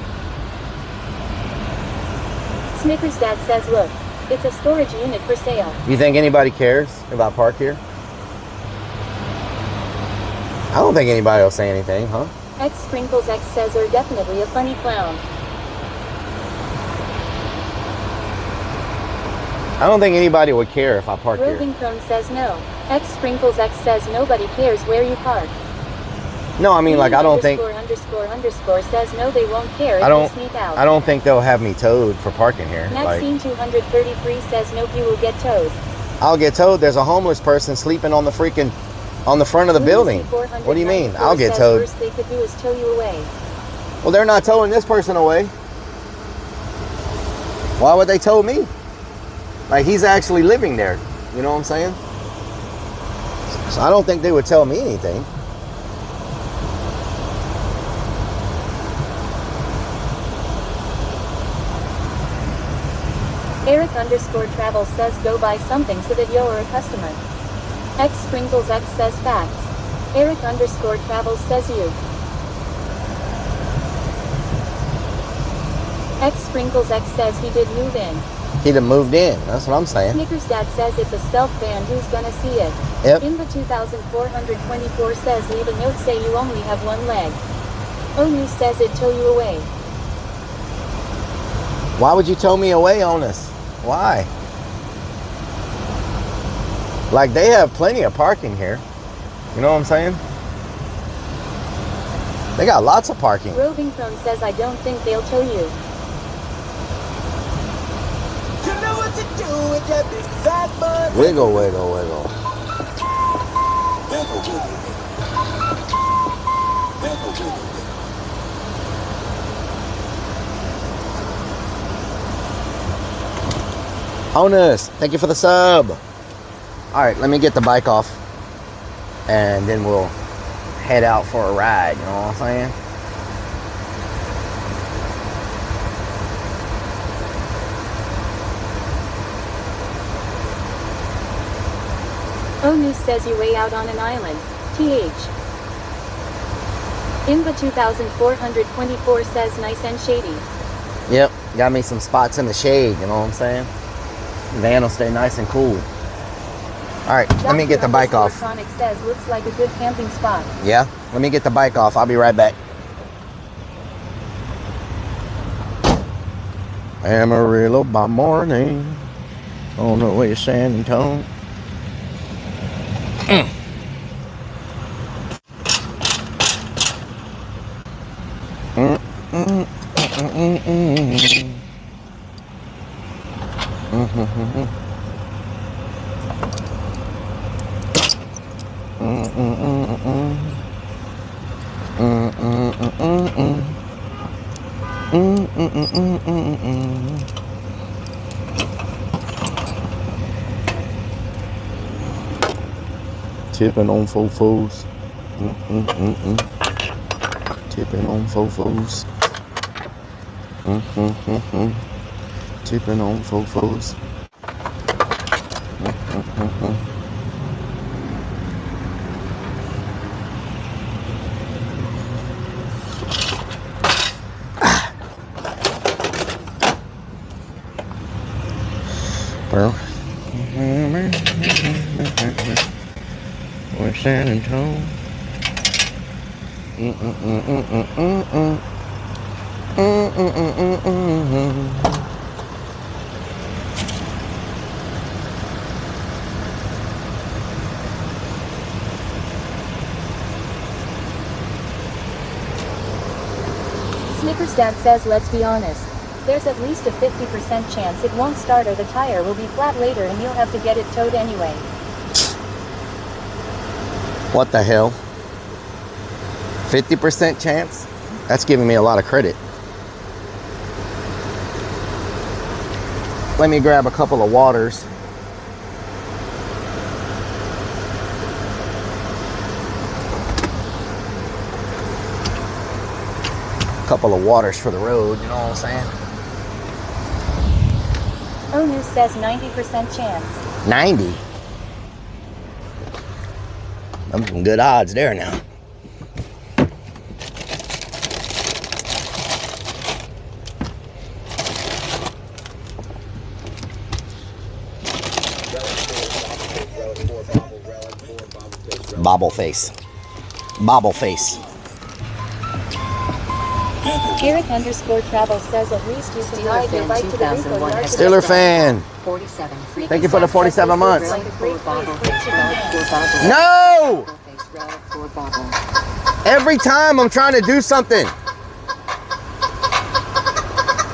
Speaker 3: Snickersdad says look, it's a storage unit for sale.
Speaker 2: You think anybody cares if I park here? I don't think anybody will say anything, huh?
Speaker 3: X Sprinkles X says are definitely a funny clown.
Speaker 2: I don't think anybody would care if I park here.
Speaker 3: Roving Chrome says no. X Sprinkles X says nobody cares where you park.
Speaker 2: No, I mean, like, I don't think...
Speaker 3: ___ says no, they won't care if you sneak out.
Speaker 2: I don't think they'll have me towed for parking here.
Speaker 3: Maxine 233 says nope, you will get towed.
Speaker 2: I'll get towed. There's a homeless person sleeping on the freaking... on the front of the building. What do you mean? I'll get towed.
Speaker 3: Worst they could do is tow you away.
Speaker 2: Well, they're not towing this person away. Why would they tow me? Like, he's actually living there. You know what I'm saying? So I don't think they would tell me anything.
Speaker 3: Eric_Travel says go buy something so that you're a customer. X Sprinkles X says facts. Eric_Travel says you. X Sprinkles X says he did move in.
Speaker 2: He done moved in. That's what I'm saying.
Speaker 3: Snickers Dad says it's a stealth van. Who's gonna see it?
Speaker 2: Yep.
Speaker 3: In the 2424 says leave a note say you only have one leg. O News says it tow you away.
Speaker 2: Why would you tow me away on us? Why? Like, they have plenty of parking here. You know what I'm saying? They got lots of parking.
Speaker 3: Roving Prone says I don't think they'll tow you.
Speaker 9: You know what to do with that big fat butt.
Speaker 2: Wiggle, wiggle, wiggle.
Speaker 9: Wiggle, wiggle, wiggle. Wiggle, wiggle.
Speaker 2: Honus, thank you for the sub. All right, let me get the bike off, and then we'll head out for a ride. You know what I'm saying?
Speaker 3: O News says you way out on an island. TH. In the 2424 says nice and shady.
Speaker 2: Yep, got me some spots in the shade. You know what I'm saying? The van will stay nice and cool. All right, let me get the bike off.
Speaker 3: Sonic says looks like a good camping spot.
Speaker 2: Yeah, let me get the bike off. I'll be right back. Amarillo by morning, on the way to San Antonio. Tipping on fofos. Tipping on fofos. Tipping on fofos. Well, we're San Antonio.
Speaker 3: Snickers Dad says let's be honest. There's at least a 50% chance it won't start or the tire will be flat later and you'll have to get it towed anyway.
Speaker 2: What the hell? 50% chance? That's giving me a lot of credit. Let me grab a couple of waters. Couple of waters for the road, you know what I'm saying?
Speaker 3: O News says 90% chance.
Speaker 2: 90? Them some good odds there now. Bobble face. Bobble face.
Speaker 3: Eric _travel says at least you can ride your bike to the repo yard.
Speaker 2: Steeler fan.
Speaker 13: 47.
Speaker 2: Thank you for the 47 months. No! Every time I'm trying to do something.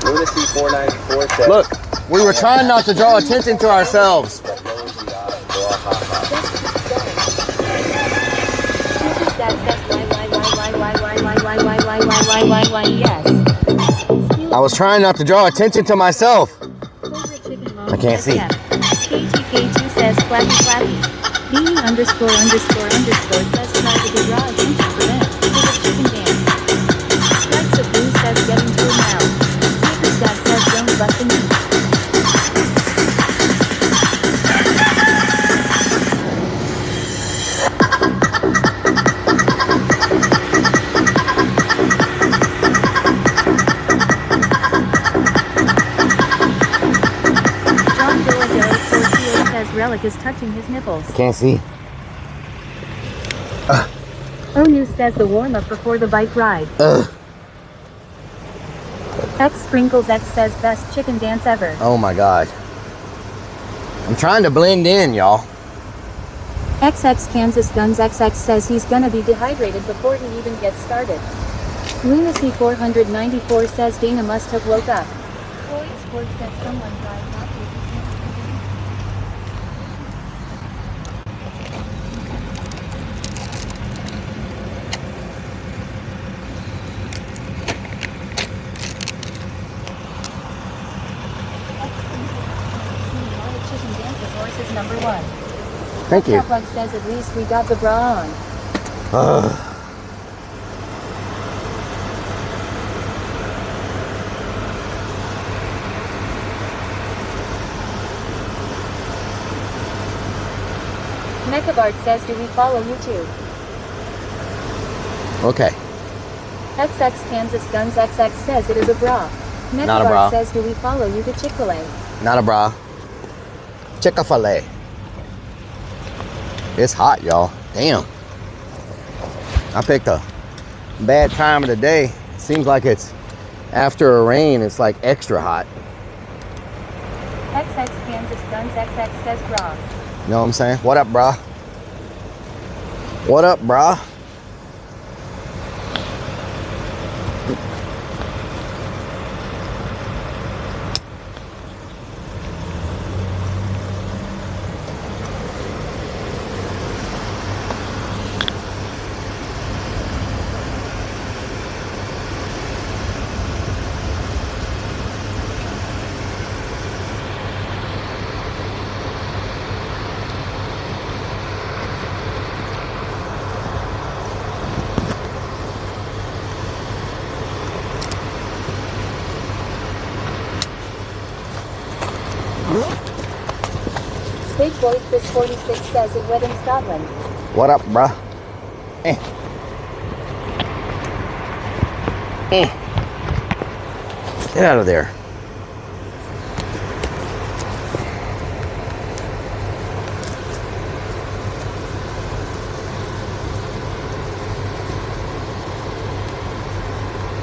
Speaker 11: Lunacy 494 says,
Speaker 2: Look, we were trying not to draw attention to ourselves. I was trying not to draw attention to myself. I can't see.
Speaker 3: KTK2 says clappy clappy. Beanie ___ says try to draw attention for them. For the chicken dance. Strikes of Blue says getting to now. Snickers Dad says don't bust the knee. Rellik is touching his nipples.
Speaker 2: Can't see.
Speaker 3: Onu says the warm-up before the bike ride. X Sprinkles X says best chicken dance ever.
Speaker 2: Oh my God. I'm trying to blend in, y'all.
Speaker 3: XX Kansas Guns XX says he's gonna be dehydrated before he even gets started. Lunacy 494 says Dana must have woke up. Floyd Sports says someone drives out to chicken dances horse is number one.
Speaker 2: Thank you.
Speaker 3: Plug says at least we got the bra on. Mechabart says, do we follow you too?
Speaker 2: Okay.
Speaker 3: XX Kansas Guns XX says it is a bra.
Speaker 2: Not a bra.
Speaker 3: Mechabart says, do we follow you to Chick-fil-A?
Speaker 2: Not a bra. Chick-fil-A. It's hot, y'all. Damn. I picked a bad time of the day. Seems like it's after a rain, it's like extra hot.
Speaker 3: XX Kansas Guns XX says bra.
Speaker 2: You know what I'm saying? What up, brah? What up, brah?
Speaker 3: Big Boy Chris 46 says it wet in Scotland.
Speaker 2: What up, bruh? Get out of there.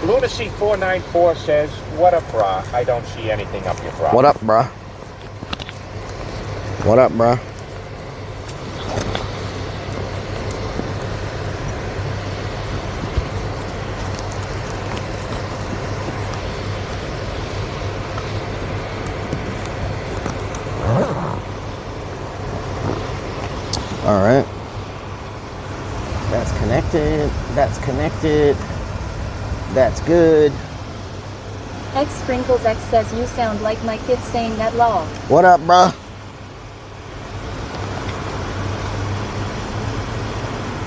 Speaker 8: Lunacy 494 says, what up, brah? I don't see anything up your bra.
Speaker 2: What up, bruh? What up, bruh? All right. That's connected. That's connected. That's good.
Speaker 3: X Sprinkles X says you sound like my kid saying that law.
Speaker 2: What up, bruh?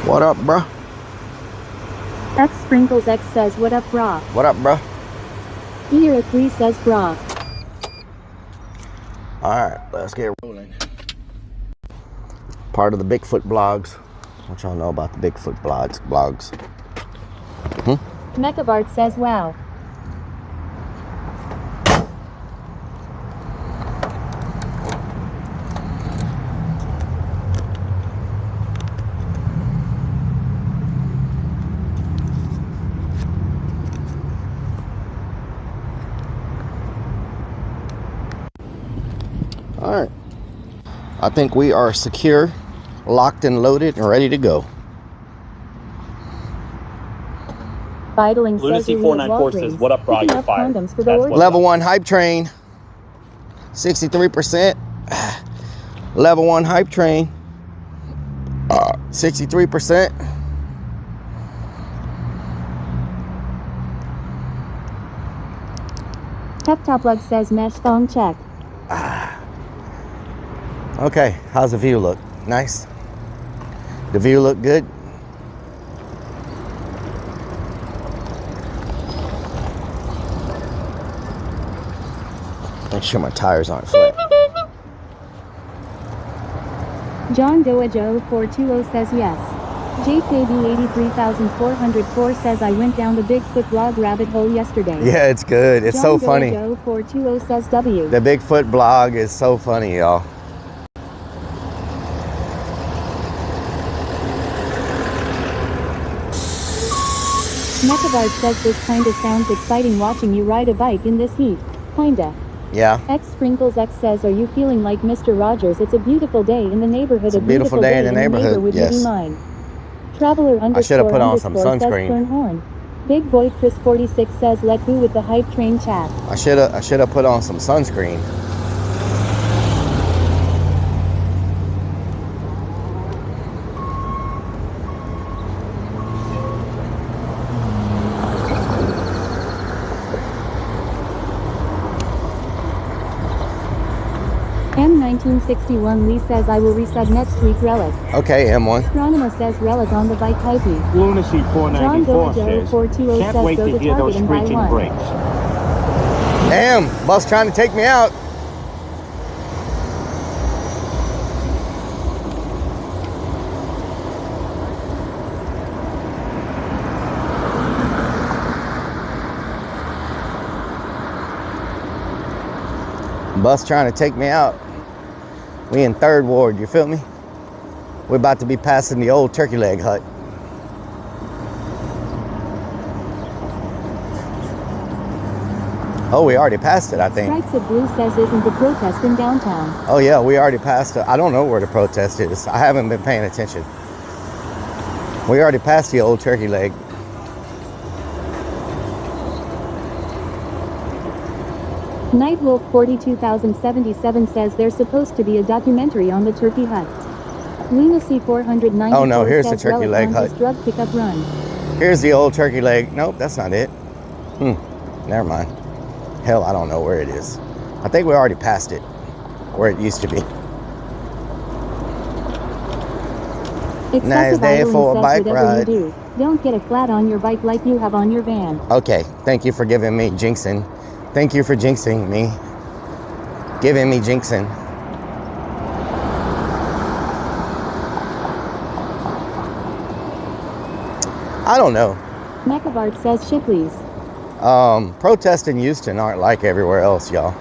Speaker 2: What up, bruh?
Speaker 3: X Sprinkles X says what up, brah?
Speaker 2: What up, bruh?
Speaker 3: Ear 3 says brah.
Speaker 2: Alright, let's get rolling. Part of the Bigfoot blogs. What y'all know about the Bigfoot blogs?
Speaker 3: Mechabart says wow.
Speaker 2: Alright. I think we are secure, locked and loaded, and ready to go.
Speaker 3: Idling
Speaker 14: Lunacy 494 says, what up, bro? You're fired.
Speaker 2: Level 1 hype train. 63%. Level 1 hype train. 63%.
Speaker 3: Peptoplug says mesh phone check.
Speaker 2: Okay, how's the view look? Nice? The view look good? Make sure my tires aren't flat.
Speaker 3: John Doe Joe 420 says yes. JKB 83404 says I went down the Bigfoot blog rabbit hole yesterday.
Speaker 2: Yeah, it's good. It's so funny.
Speaker 3: Joe 420 says W.
Speaker 2: The Bigfoot blog is so funny, y'all.
Speaker 3: Mechavard says this kinda sounds exciting watching you ride a bike in this heat. Kinda.
Speaker 2: Yeah.
Speaker 3: X Sprinkles X says, are you feeling like Mr. Rogers? It's a beautiful day in the neighborhood.
Speaker 2: It's a beautiful day in the neighborhood,
Speaker 3: Would you be
Speaker 2: yes.
Speaker 3: mine? Traveler
Speaker 2: I should have put on some
Speaker 3: underscore says
Speaker 2: sunscreen.
Speaker 3: Horn. Big Boy Chris 46 says, let go with the hype train chat.
Speaker 2: I should have put on some sunscreen.
Speaker 3: M1961 Lee says, I will reset next week. Relic.
Speaker 2: Okay, M1.
Speaker 3: Astronomer says, Relic on the bike hypey.
Speaker 14: Lunacy
Speaker 3: John
Speaker 14: 494
Speaker 3: Dojo
Speaker 14: says,
Speaker 3: 420
Speaker 14: can't
Speaker 3: says,
Speaker 14: wait
Speaker 3: go
Speaker 14: to
Speaker 3: to
Speaker 14: hear those
Speaker 3: Target and buy
Speaker 14: screeching
Speaker 3: one.
Speaker 14: brakes.
Speaker 2: Damn, bus trying to take me out. Bus trying to take me out. We in 3rd Ward, you feel me? We're about to be passing the old turkey leg hut. Oh, we already passed it, I think.
Speaker 3: Stripes of Blue says, isn't the protest in downtown?
Speaker 2: Oh yeah, we already passed it. I don't know where the protest is. I haven't been paying attention. We already passed the old turkey leg.
Speaker 3: Nightwolf 42077 says there's supposed to be a documentary on the turkey hut. Lunacy 494
Speaker 2: Oh no, here's the
Speaker 3: says
Speaker 2: turkey
Speaker 3: Relic
Speaker 2: leg
Speaker 3: on his
Speaker 2: hut.
Speaker 3: drug pickup run.
Speaker 2: Here's the old turkey leg. Nope, that's not it. Never mind. Hell, I don't know where it is. I think we already passed it, where it used to be. Nice day for a bike ride.
Speaker 3: You do, don't get a flat on your bike like you have on your van.
Speaker 2: Okay, thank you for giving me jinxing. Thank you for jinxing me. Giving me jinxing. I don't know.
Speaker 3: Macavard says Shipley's.
Speaker 2: Protests in Houston aren't like everywhere else, y'all.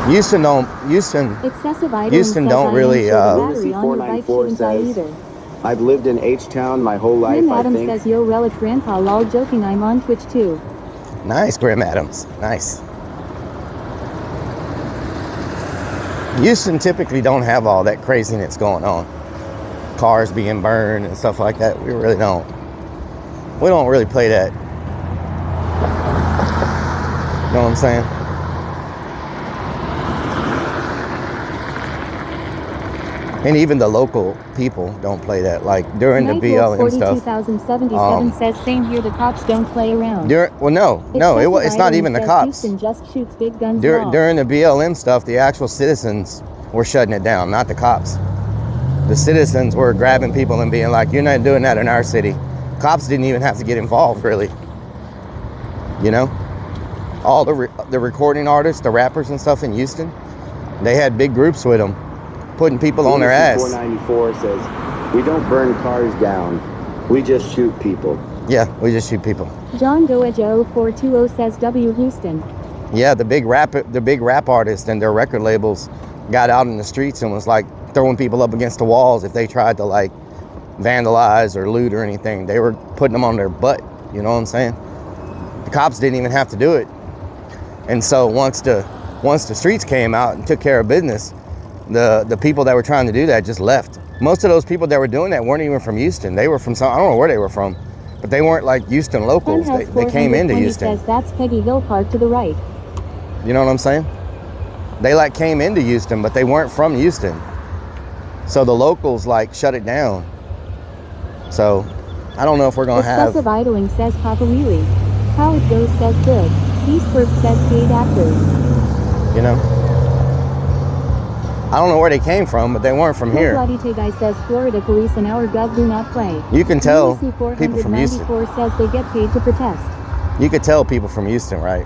Speaker 2: Houston don't really
Speaker 3: Lunacy 494 says,
Speaker 11: I've lived in H-Town my whole life.
Speaker 3: Grim Adams says, yo Relic Grandpa, lol joking, I'm on Twitch too.
Speaker 2: Nice, Grim Adams. Nice. Houston typically don't have all that craziness going on. Cars being burned and stuff like that. We really don't. We don't really play that. You know what I'm saying? And even the local people don't play that. Like during the BLM stuff.
Speaker 3: 42,077 says same here. The cops don't play around.
Speaker 2: It's not even the cops.
Speaker 3: Houston just shoots big guns.
Speaker 2: During the BLM stuff, the actual citizens were shutting it down, not the cops. The citizens were grabbing people and being like, "You're not doing that in our city." Cops didn't even have to get involved, really. You know, all the recording artists, the rappers and stuff in Houston, they had big groups with them, putting people on their ass.
Speaker 11: 494 says, we don't burn cars down, we just shoot people.
Speaker 2: Yeah, we just shoot people.
Speaker 3: John Goejo 420 says W Houston.
Speaker 2: Yeah, the big rap artists and their record labels got out in the streets and was like throwing people up against the walls if they tried to like vandalize or loot or anything. They were putting them on their butt, you know what I'm saying? The cops didn't even have to do it. And so once the streets came out and took care of business, the people that were trying to do that just left. Most of those people that were doing that weren't even from Houston. They were from I don't know where they were from, but they weren't like Houston locals. They came into Houston.
Speaker 3: Says that's Peggy Hill Park to the right.
Speaker 2: You know what I'm saying? They like came into Houston, but they weren't from Houston. So the locals like shut it down. So I don't know if we're gonna have.
Speaker 3: Excessive idling says Papa Wheelie. How it goes says good. Eastburg says paid actors.
Speaker 2: You know, I don't know where they came from, but they weren't from here.
Speaker 3: Guy says Florida police and our gov do not play.
Speaker 2: You can tell people from Houston.
Speaker 3: Says they get paid to protest.
Speaker 2: You could tell people from Houston, right?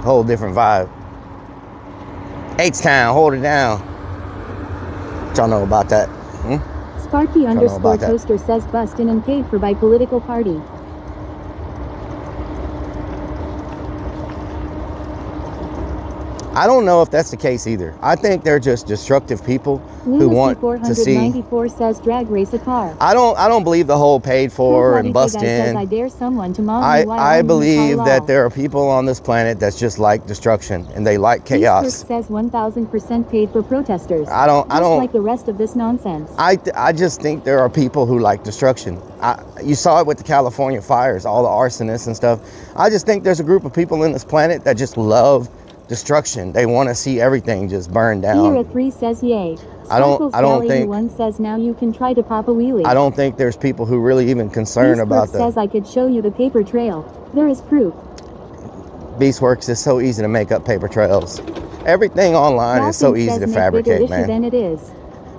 Speaker 2: Whole different vibe. H-Town, hold it down. What y'all know about that?
Speaker 3: Sparky _ Toaster says bust in and paid for by political party.
Speaker 7: I don't know if that's the case either. I think they're just destructive people who want to see.
Speaker 3: 494 says drag race a car.
Speaker 7: I don't believe the whole paid for and bust
Speaker 3: Says,
Speaker 7: in.
Speaker 3: I dare someone to mom you
Speaker 7: I believe that there are people on this planet that's just like destruction and they like chaos.
Speaker 3: Says 1000% paid for protesters.
Speaker 7: I don't
Speaker 3: like the rest of this nonsense.
Speaker 7: I just think there are people who like destruction. You saw it with the California fires, all the arsonists and stuff. I just think there's a group of people in this planet that just love destruction. They want to see everything just burn down.
Speaker 3: Sierra 3 says yay.
Speaker 7: I don't think.
Speaker 3: One says now you can try to pop a wheelie.
Speaker 7: I don't think there's people who really even concerned about that.
Speaker 3: Says I could show you the paper trail. There is proof.
Speaker 7: Beastworks is so easy to make up paper trails. Everything online is so easy to fabricate, man.
Speaker 3: Than it is.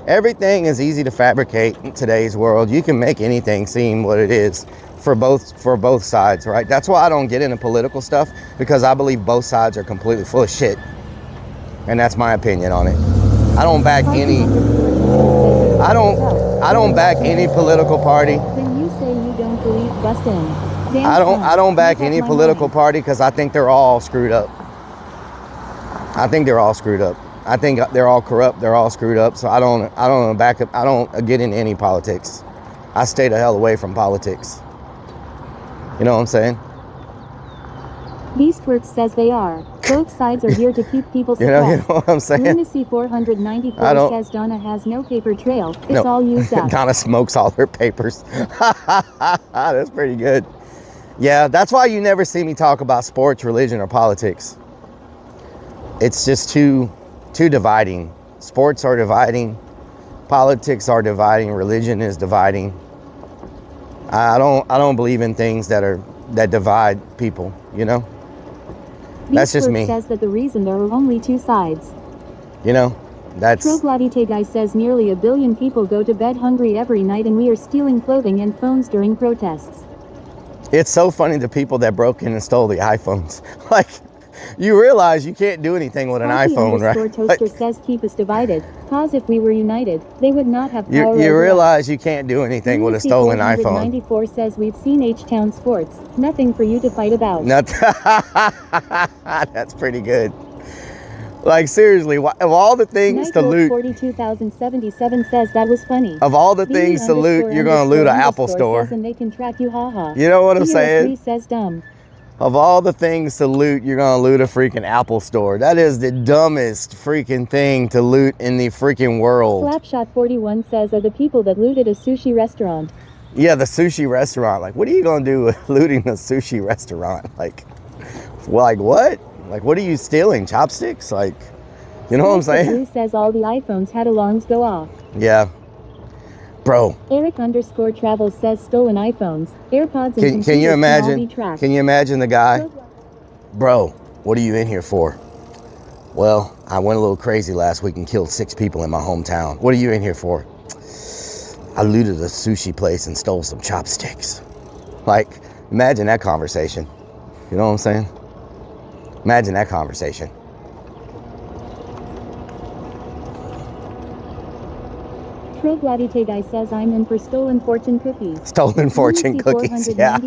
Speaker 7: Everything is easy to fabricate in today's world. You can make anything seem what it is for both sides, right? That's why I don't get into political stuff, because I believe both sides are completely full of shit. And that's my opinion on it. I don't back any political party.
Speaker 3: Then you say you don't believe bustin'.
Speaker 7: I don't back any political party because I think they're all screwed up. I think they're all screwed up. I think they're all corrupt. They're all screwed up. So I don't back up. I don't get into any politics. I stay the hell away from politics. You know what I'm saying?
Speaker 3: Beastworks says they are. Both sides are here to keep people suppressed.
Speaker 7: You know what I'm saying?
Speaker 3: Lunacy 494 says Donna has no paper trail. It's all used up.
Speaker 7: Donna smokes all her papers. That's pretty good. Yeah, that's why you never see me talk about sports, religion, or politics. It's just too dividing. Sports are dividing. Politics are dividing. Religion is dividing. I don't believe in things that divide people, you know? That's just me.
Speaker 3: Says that the reason there are only two sides.
Speaker 7: You know, that's...
Speaker 3: Troglavite guy says nearly 1 billion people go to bed hungry every night and we are stealing clothing and phones during protests.
Speaker 7: It's so funny the people that broke in and stole the iPhones. Like, you realize you can't do anything with an iPhone, right?
Speaker 3: Toaster says keep us divided. Cause if we were united, they would not have power.
Speaker 7: You realize you can't do anything with a stolen iPhone.
Speaker 3: 94 says we've seen H-Town sports. Nothing for you to fight about.
Speaker 7: That's pretty good. Like, seriously, of all the things to loot...
Speaker 3: 42,077 says that was funny.
Speaker 7: Of all the things to loot, you're going to loot an Apple store.
Speaker 3: And they can track you, haha.
Speaker 7: You know what I'm saying?
Speaker 3: Says dumb.
Speaker 7: Of all the things to loot, you're going to loot a freaking Apple store. That is the dumbest freaking thing to loot in the freaking world.
Speaker 3: Slapshot 41 says are the people that looted a sushi restaurant.
Speaker 7: Yeah, the sushi restaurant. Like, what are you going to do with looting a sushi restaurant? Like what? Like, what are you stealing? Chopsticks? Like, you know what I'm saying?
Speaker 3: Blue says all the iPhones had alarms go off.
Speaker 7: Yeah. Bro.
Speaker 3: Eric_Travels says stolen iPhones, AirPods, and
Speaker 7: can you imagine? Can you imagine the guy? Bro, what are you in here for? Well, I went a little crazy last week and killed 6 people in my hometown. What are you in here for? I looted a sushi place and stole some chopsticks. Like, imagine that conversation. You know what I'm saying? Imagine that conversation.
Speaker 3: Troglavite guy says I'm in for stolen fortune cookies.
Speaker 7: Stolen fortune cookies, yeah.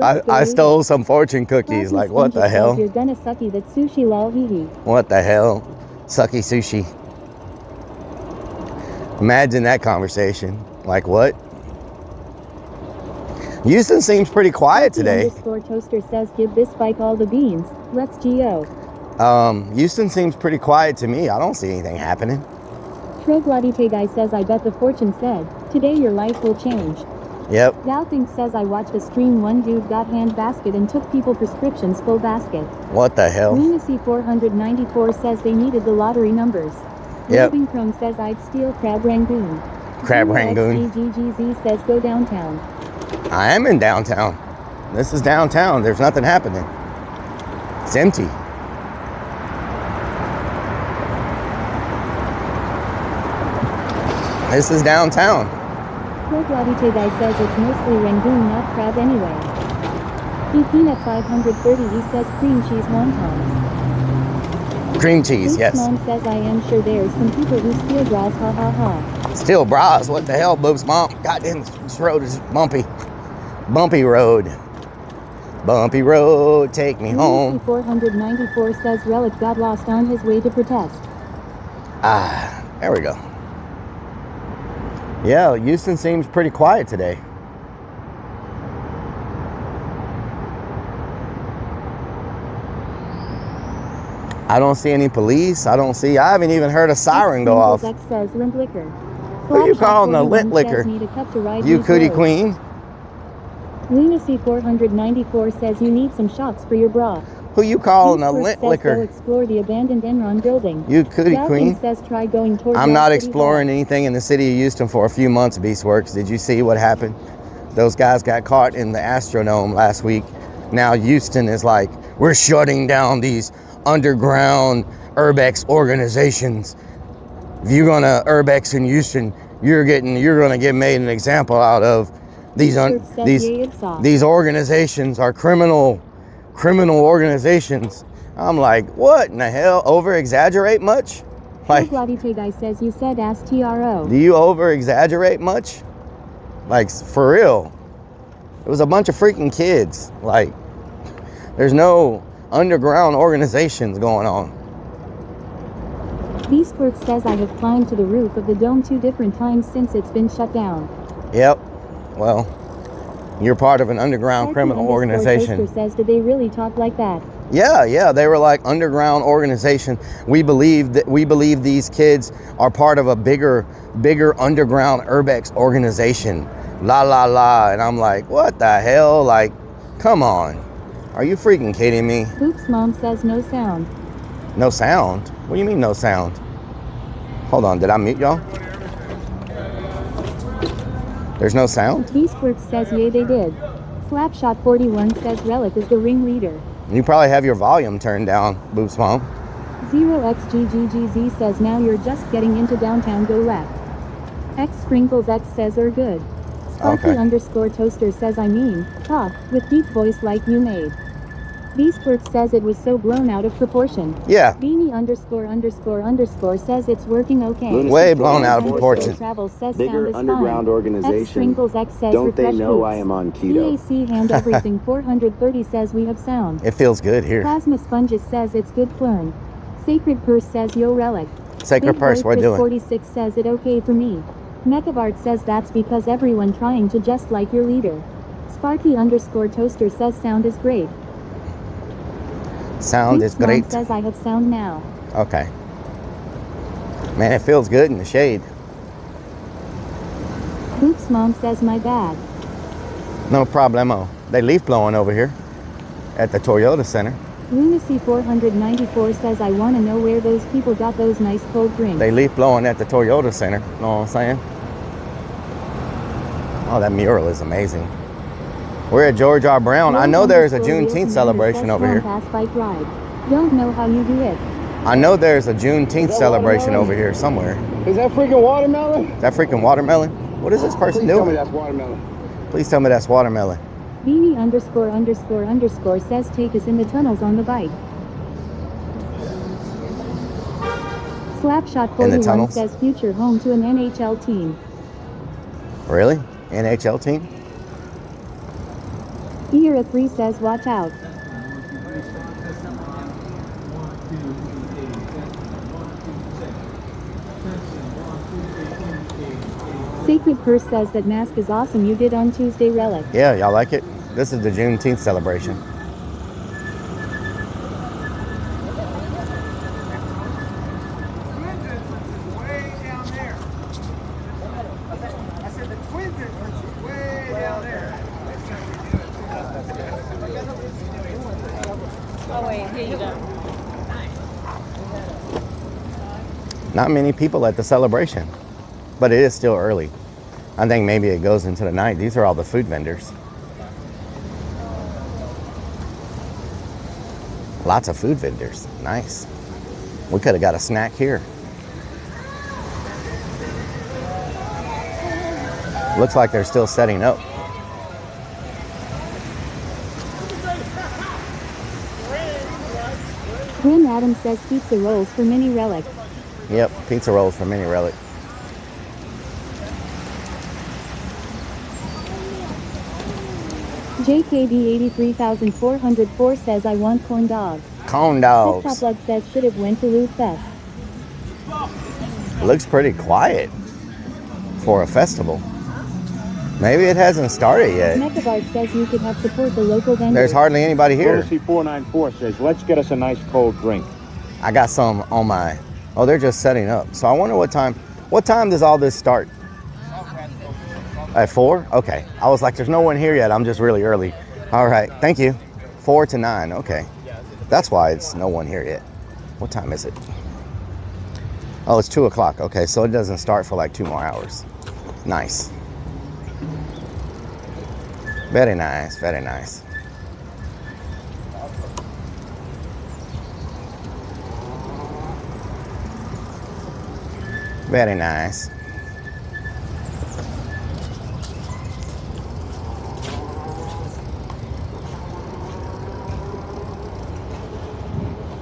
Speaker 7: I stole some fortune cookies. Like, what the hell?
Speaker 3: You're gonna sucky that sushi lol hee hee.
Speaker 7: What the hell? Sucky sushi. Imagine that conversation. Like, what? Houston seems pretty quiet today.
Speaker 3: Toaster says give this bike all the beans. Let's go.
Speaker 7: Houston seems pretty quiet to me. I don't see anything happening.
Speaker 3: Troglavite guy says I bet the fortune said, today your life will change.
Speaker 7: Yep.
Speaker 3: Doubting says I watched a stream one dude got hand basket and took people prescriptions full basket.
Speaker 7: What the hell?
Speaker 3: Lunacy 494 says they needed the lottery numbers.
Speaker 7: Yep.
Speaker 3: Living Chrome says I'd steal Crab Rangoon.
Speaker 7: Crab Rangoon.
Speaker 3: GGGZ says go downtown.
Speaker 7: I am in downtown. This is downtown. There's nothing happening. It's empty. This is downtown.
Speaker 3: Troglavite guy says it's mostly Rangoon, not crab anyway. Peanut 530 he says cream cheese wontons.
Speaker 7: Cream cheese, yes.
Speaker 3: Mom says I am sure there's some people who steal bras, ha ha ha.
Speaker 7: Steal bras? What the hell, Boob's mom? Goddamn, this road is bumpy. Bumpy road.
Speaker 2: Bumpy road, take me home.
Speaker 3: 494 says Rellik got lost on his way to protest.
Speaker 2: Ah, there we go. Yeah, Houston seems pretty quiet today. I don't see any police. I haven't even heard a siren go off.
Speaker 3: X says Lint Liquor.
Speaker 2: Who you calling the Lint Liquor? You cootie queen?
Speaker 3: Lunacy 494 says you need some shocks for your bra.
Speaker 2: Who you calling a Lint Liquor?
Speaker 3: Go explore the abandoned Enron building.
Speaker 2: You cootie queen?
Speaker 3: Says try going towards
Speaker 2: I'm not exploring anything in the city of Houston for a few months, Beastworks. Did you see what happened? Those guys got caught in the Astrodome last week. Now Houston is like, we're shutting down these underground urbex organizations. If you're gonna urbex in Houston, you're gonna get made an example out of. These organizations are criminal organizations. I'm like, what in the hell? Over exaggerate much? Like,
Speaker 3: guy says you said ask TRO.
Speaker 2: do you over exaggerate much? Like, for real. It was a bunch of freaking kids. Like, there's no underground organizations going on.
Speaker 3: Beastworks says I have climbed to the roof of the dome 2 different times since it's been shut down.
Speaker 2: Yep. Well, you're part of an underground criminal organization.
Speaker 3: Says, did they really talk like that?
Speaker 2: Yeah, they were like underground organization. We believe these kids are part of a bigger underground urbex organization. La la la, and I'm like, what the hell? Like, come on, are you freaking kidding me?
Speaker 3: Luke's mom says no sound.
Speaker 2: No sound? What do you mean no sound? Hold on, did I mute y'all? There's no sound?
Speaker 3: Beastworks says yay they did. Slapshot 41 says Rellik is the ringleader.
Speaker 2: You probably have your volume turned down, Boops Mom.
Speaker 3: 0xggz says now you're just getting into downtown, go left. X Sprinkles X says are good. Sparky _ toaster says talk with deep voice like you made. Beastworks says it was so blown out of proportion.
Speaker 2: Yeah.
Speaker 3: Beanie _ says it's working okay.
Speaker 2: Way blown out of proportion.
Speaker 3: Travel says
Speaker 11: Bigger
Speaker 3: sound is
Speaker 11: underground
Speaker 3: fine.
Speaker 11: organization.
Speaker 3: X Sprinkles X says
Speaker 11: Don't they
Speaker 3: refresh
Speaker 11: know
Speaker 3: hoops.
Speaker 11: I am on keto?
Speaker 3: EAC hand everything 430 says we have sound.
Speaker 2: It feels good here.
Speaker 3: Plasma Sponges says it's good flurn. Sacred Purse says yo Rellik.
Speaker 2: Sacred Purse, we're doing.
Speaker 3: 46 says it okay for me. Mechavart says that's because everyone trying to just like your leader. Sparky _ toaster says sound is great.
Speaker 2: Sound is great.
Speaker 3: Says I have sound now.
Speaker 2: Okay. Man, it feels good in the shade.
Speaker 3: Luke's mom says my bad.
Speaker 2: No problemo. They leaf blowing over here at the Toyota Center.
Speaker 3: Lunacy 494 says I want to know where those people got those nice cold drinks.
Speaker 2: They leaf blowing at the Toyota Center. Know what I'm saying? Oh, that mural is amazing. We're at George R. Brown. I know there's a Juneteenth celebration over here.
Speaker 3: Bike ride. Don't know how you do it.
Speaker 2: I know there's a Juneteenth celebration over here somewhere.
Speaker 11: Is that freaking watermelon?
Speaker 2: Is that freaking watermelon? What is this person doing?
Speaker 11: Tell me that's watermelon.
Speaker 2: Please tell me that's watermelon.
Speaker 3: Beanie _ says take us in the tunnels on the bike. Slapshot 41 says future home to an NHL team.
Speaker 2: Really? NHL team?
Speaker 3: Era 3 says watch out. Sacred Purse says that mask is awesome you did on Tuesday, Rellik.
Speaker 2: Yeah, y'all like it? This is the Juneteenth celebration.
Speaker 5: Oh wait, here you go.
Speaker 2: Not many people at the celebration, but it is still early. I think maybe it goes into the night. These are all the food vendors. Lots of food vendors. Nice. We could have got a snack here. Looks like they're still setting up.
Speaker 3: Gwen Adams says pizza rolls for Mini Rellik.
Speaker 2: Yep, pizza rolls for Mini Rellik.
Speaker 3: JKD83404 says I want corn dog.
Speaker 7: Corn
Speaker 3: Top
Speaker 7: dogs.
Speaker 3: Lug says should have went to Lube Fest.
Speaker 7: Looks pretty quiet for a festival. Maybe it hasn't started yet.
Speaker 3: Mechabart says you could have support the local vendors.
Speaker 7: There's hardly anybody here.
Speaker 8: Lunacy 494 says, let's get us a nice cold drink.
Speaker 7: I got some on my, oh, they're just setting up. So I wonder what time does all this start? At 4? Okay. I was like, there's no one here yet. I'm just really early. All right. Thank you. 4 to 9. Okay. That's why it's no one here yet. What time is it? Oh, it's 2 o'clock. Okay. So it doesn't start for like 2 more hours. Nice. Very nice. Very nice. Very nice.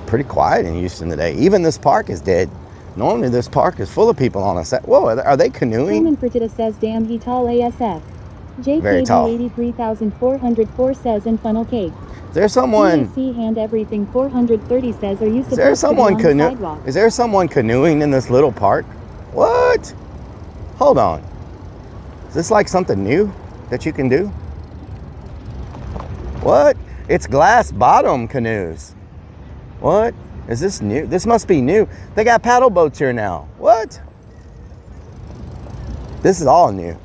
Speaker 7: Pretty quiet in Houston today. Even this park is dead. Normally this park is full of people on a set. Whoa, are they canoeing?
Speaker 3: Roman Fertitta says damn he tall ASF.
Speaker 7: Very tall.
Speaker 3: JKD83404 says and funnel cake.
Speaker 7: Is there someone?
Speaker 3: DAC hand everything 430 says are you supposed
Speaker 7: Is there someone
Speaker 3: to be on the sidewalk?
Speaker 7: Is there someone canoeing in this little park? What? Hold on. Is this like something new that you can do? What? It's glass bottom canoes. What? Is this new? This must be new. They got paddle boats here now. What? This is all new.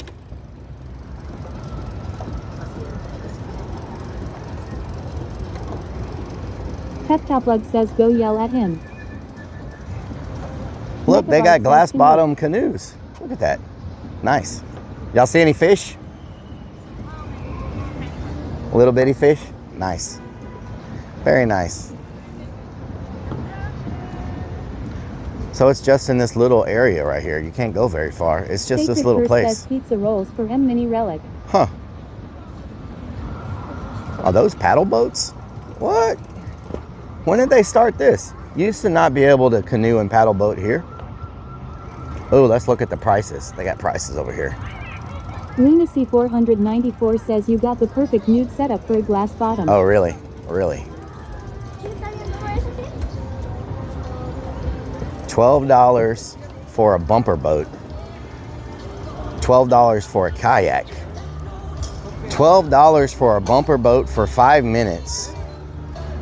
Speaker 3: Pep Top Lug says go yell at him.
Speaker 7: Look, they got glass bottom canoes. Look at that. Nice. Y'all see any fish? Little bitty fish? Nice. Very nice. So it's just in this little area right here. You can't go very far. It's just this little place.
Speaker 3: Says pizza rolls for M Mini Relic.
Speaker 7: Huh. Are those paddle boats? What? When did they start this? You used to not be able to canoe and paddle boat here. Oh, let's look at the prices. They got prices over here.
Speaker 3: Lunacy 494 says you got the perfect nude setup for a glass bottom.
Speaker 7: Oh, really? Really? $12 for a bumper boat. $12 for a kayak. $12 for a bumper boat for 5 minutes.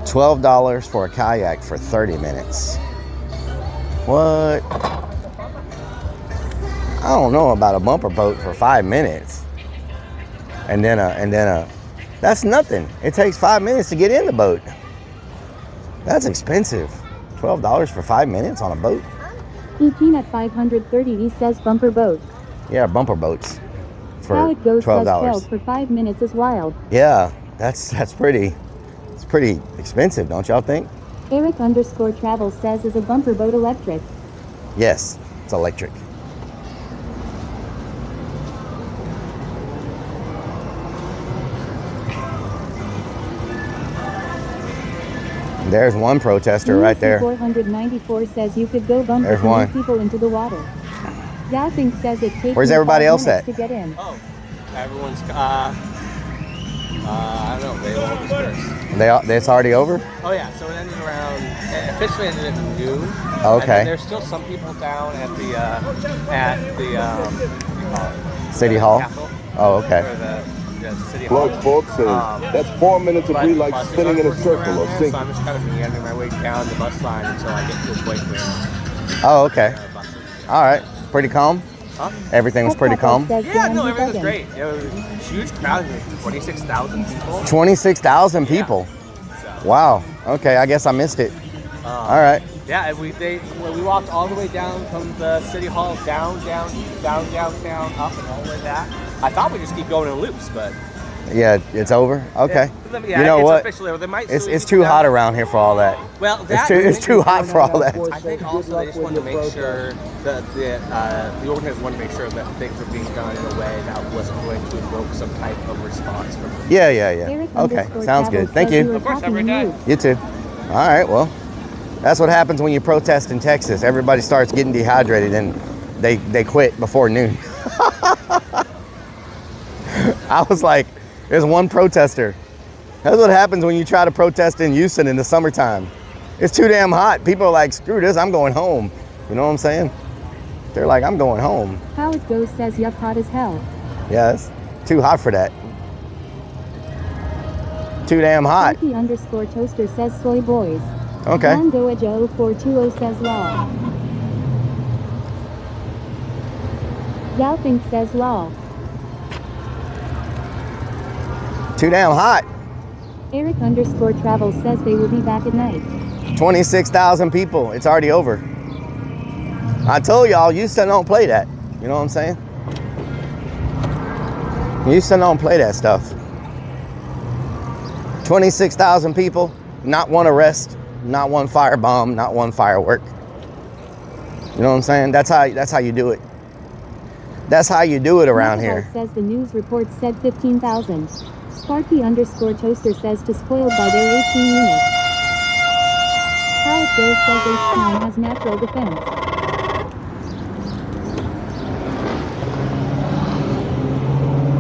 Speaker 7: $12 for a kayak for 30 minutes. What? I don't know about a bumper boat for 5 minutes. And then that's nothing. It takes 5 minutes to get in the boat. That's expensive. $12 for 5 minutes on a boat?
Speaker 3: Peanut 530 he says bumper boat.
Speaker 7: Yeah, bumper boats for
Speaker 3: How it goes
Speaker 7: $12.
Speaker 3: says 12 for 5 minutes is wild.
Speaker 7: Yeah, that's pretty expensive, don't y'all think?
Speaker 3: Eric_travel says is a bumper boat electric.
Speaker 7: Yes, it's electric. There's one protester right there.
Speaker 3: 494 says you could go bumper
Speaker 7: There's one.
Speaker 3: people into the water. Yapping says it takes
Speaker 7: Where's
Speaker 3: me
Speaker 7: everybody
Speaker 3: 5
Speaker 7: else
Speaker 3: minutes
Speaker 7: at?
Speaker 3: to get in.
Speaker 2: Oh, everyone's, I don't know, they all dispersed.
Speaker 7: It's already over?
Speaker 2: Oh yeah, so it ended around, it officially ended at noon.
Speaker 7: Okay.
Speaker 2: And then there's still some people down at the
Speaker 7: City Hall?
Speaker 2: Capitol.
Speaker 7: Oh, okay.
Speaker 2: Or the City Hall.
Speaker 10: Look, folks, that's 4 minutes of
Speaker 2: But
Speaker 10: Rellik
Speaker 2: buses
Speaker 10: spinning in a
Speaker 2: aren't
Speaker 10: circle
Speaker 2: working
Speaker 10: or
Speaker 2: around there,
Speaker 10: sinking.
Speaker 2: So I'm just kind of meandering my way down the bus line until I get to a point where
Speaker 7: Oh, okay. All right. Pretty calm?
Speaker 2: Huh?
Speaker 7: Everything was pretty calm?
Speaker 2: Yeah, no, everything was great. It was a huge crowd, 26,000 people.
Speaker 7: 26,000 people. Wow. Okay, I guess I missed it. All right.
Speaker 2: Yeah, and we walked all the way down from the City Hall, down, up, and all the way back. I thought we'd just keep going in loops, but
Speaker 7: Yeah, it's over? Okay.
Speaker 2: Yeah,
Speaker 7: You know
Speaker 2: it's
Speaker 7: what?
Speaker 2: officially over. They might
Speaker 7: It's too hot around here for all that.
Speaker 2: Well,
Speaker 7: It's too hot for all that.
Speaker 2: I think also they just wanted to make sure that the organizers wanted to make sure that things were being done in a way that wasn't going to invoke some type of response from them.
Speaker 7: Yeah. Okay, sounds good. Thank you.
Speaker 2: Of course, have a great day.
Speaker 7: You too. All right, well, that's what happens when you protest in Texas. Everybody starts getting dehydrated and they quit before noon. I was like, There's one protester. That's what happens when you try to protest in Houston in the summertime. It's too damn hot. People are like, screw this, I'm going home. You know what I'm saying? They're like, I'm going home.
Speaker 3: How it goes says, yup, hot as hell.
Speaker 7: Yeah, it's too hot for that. Too damn hot.
Speaker 3: _toaster says, soy boys.
Speaker 7: Okay.
Speaker 3: Joe 0420 says, law. Galping says, law.
Speaker 7: Too damn hot.
Speaker 3: Eric _travel says they will be back at night.
Speaker 7: 26,000 people. It's already over. I told y'all, Houston don't play that. You know what I'm saying? Houston don't play that stuff. 26,000 people, not one arrest, not one firebomb, not one firework. You know what I'm saying? That's how you do it. That's how you do it around here.
Speaker 3: Says the news report said 15,000. Sparky _toaster says to spoiled by their 18 units. How it goes says H-Town has natural defense.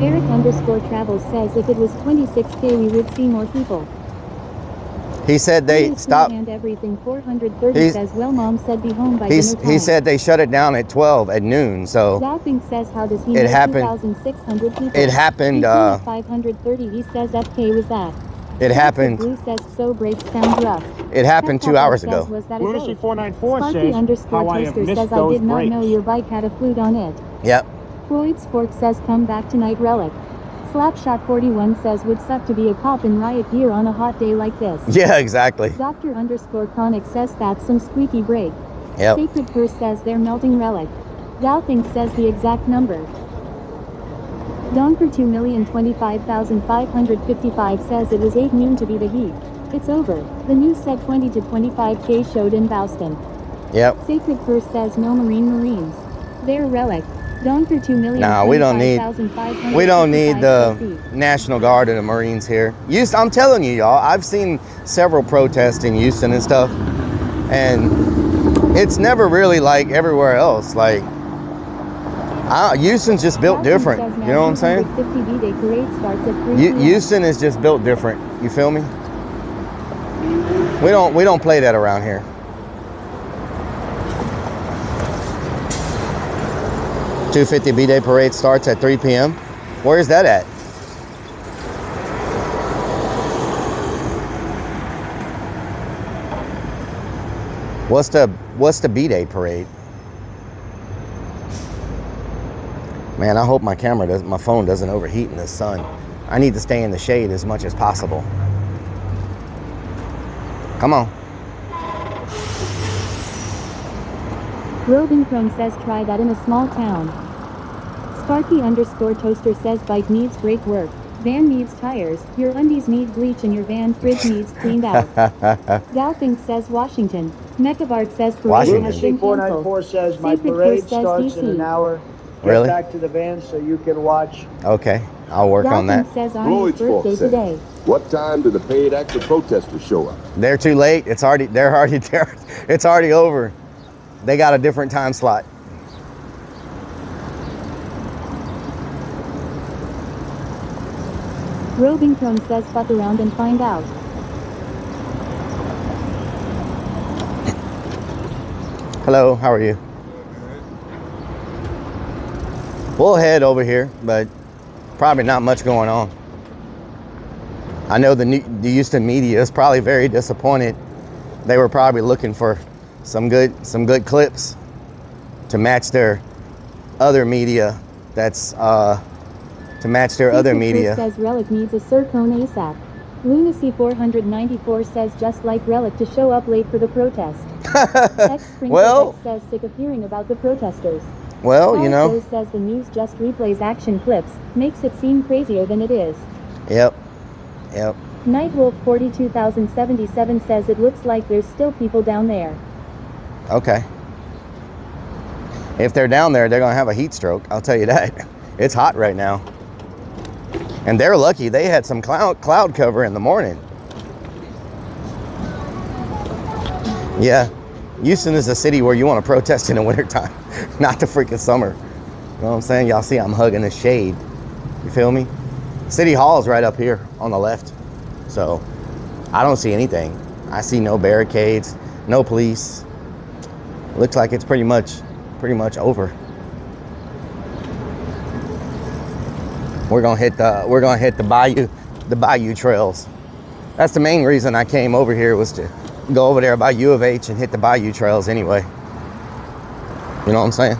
Speaker 3: Eric _travel says if it was 26K we would see more people.
Speaker 7: He said they stopped.
Speaker 3: And everything 430 says, well, mom said be home by dinner time.
Speaker 7: He said they shut it down at 12 at noon. So
Speaker 3: Galping says how does he
Speaker 7: it
Speaker 3: know
Speaker 7: happened.
Speaker 3: 2,600 people?
Speaker 7: It happened.
Speaker 3: 530. He says FK was that.
Speaker 7: It happened.
Speaker 3: Blue says so brakes sound rough.
Speaker 7: It happened 2 hours ago.
Speaker 14: Lunacy 494
Speaker 3: Sparky
Speaker 14: says how I have
Speaker 3: _toaster
Speaker 14: missed
Speaker 3: says I
Speaker 14: those
Speaker 3: did not
Speaker 14: breaks.
Speaker 3: know your bike had a flute on it.
Speaker 7: Yep.
Speaker 3: Freud's Fork says come back tonight, Rellik. Slapshot 41 says would suck to be a cop in riot gear on a hot day like this.
Speaker 7: Yeah, exactly.
Speaker 3: Dr. _Chronic says that's some squeaky brake.
Speaker 7: Yep.
Speaker 3: Sacred Purse says they're melting Rellik. Galping says the exact number. Donker 2,025,555 says it was 8 noon to be the heat. It's over. The news said 20 to 25K showed in Boston.
Speaker 7: Yep.
Speaker 3: Sacred Purse says no Marines. They're Rellik. Donker 2,025,555.
Speaker 7: No, we don't need the National Guard and the Marines here. I'm telling you, y'all, I've seen several protests in Houston and stuff, and it's never really like everywhere else. Like, Houston's just built different. You know what I'm saying? Houston is just built different. You feel me? We don't play that around here. .250 B-Day parade starts at 3 p.m. Where is that at? What's the B-Day parade? Man, I hope my phone doesn't overheat in the sun. I need to stay in the shade as much as possible. Come on.
Speaker 3: Robin Chrome says try that in a small town. Sparky _toaster says bike needs brake work. Van needs tires. Your undies need bleach and your van fridge needs cleaned out. Galping says Washington. Mechabart says parade has been canceled.
Speaker 15: 494 says my parade starts in an hour. Get
Speaker 7: Really?
Speaker 15: back to the van so you can watch.
Speaker 7: Okay, I'll work on that.
Speaker 3: Says Arnie's birthday today.
Speaker 10: What time do the paid active protesters show up?
Speaker 7: They're too late. It's already there. It's already over. They got a different time slot.
Speaker 3: Robin Chrome says fuck around and find out.
Speaker 7: Hello, how are you? We'll head over here, but probably not much going on. I know the Houston media is probably very disappointed. They were probably looking for some good clips to match their other media. Says
Speaker 3: Rellik needs a Circone ASAP. Lunacy 494 says just like Rellik to show up late for the protest.
Speaker 7: Well,
Speaker 3: says sick of hearing about the protesters.
Speaker 7: Well, you know.
Speaker 3: Says the news just replays action clips, makes it seem crazier than it is.
Speaker 7: Yep.
Speaker 3: Nightwolf 42,077 says it looks like there's still people down there.
Speaker 7: Okay. If they're down there, they're gonna have a heat stroke. I'll tell you that. It's hot right now. And they're lucky they had some cloud cover in the morning. Yeah, Houston is a city where you want to protest in the wintertime, not the freaking summer. You know what I'm saying? Y'all see I'm hugging the shade. You feel me?
Speaker 2: City Hall's right up here on the left. So I don't see anything. I see no barricades, no police. Looks like it's pretty much over. We're gonna hit the bayou trails. That's the main reason I came over here, was to go over there by U of H and hit the bayou trails anyway. You know what I'm saying?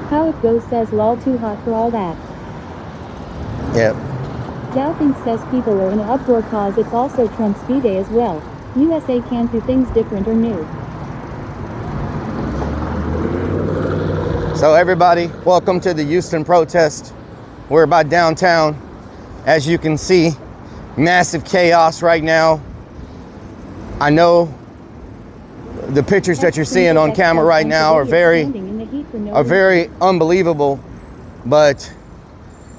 Speaker 3: How it goes says lol, too hot for all that.
Speaker 2: Yep.
Speaker 3: Doubting says people are in an uproar cause it's also Trump's B-Day as well. USA can't do things different or new.
Speaker 2: So everybody, welcome to the Houston protest. We're about downtown. As you can see, massive chaos right now. I know the pictures that you're seeing on camera right now are very unbelievable, but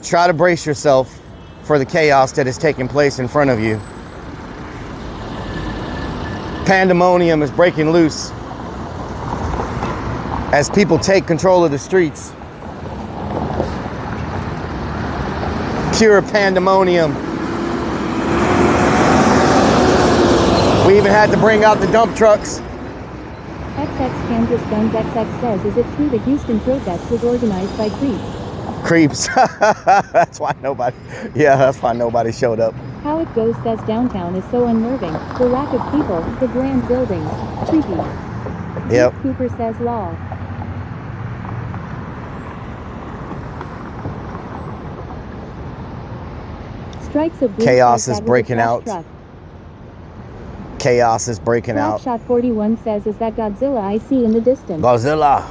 Speaker 2: try to brace yourself for the chaos that is taking place in front of you. Pandemonium is breaking loose as people take control of the streets. Pure pandemonium. We even had to bring out the dump trucks.
Speaker 3: XX Kansas Guns XX says, is it true the Houston protest was organized by creeps?
Speaker 2: That's why nobody showed up.
Speaker 3: How it goes says downtown is so unnerving. The lack of people, the grand buildings, creepy.
Speaker 2: Yep.
Speaker 3: Cooper says law. Strikes of blue.
Speaker 2: Chaos is breaking out. Chaos is breaking out.
Speaker 3: Shot 41 says, is that Godzilla I see in the distance?
Speaker 2: Godzilla.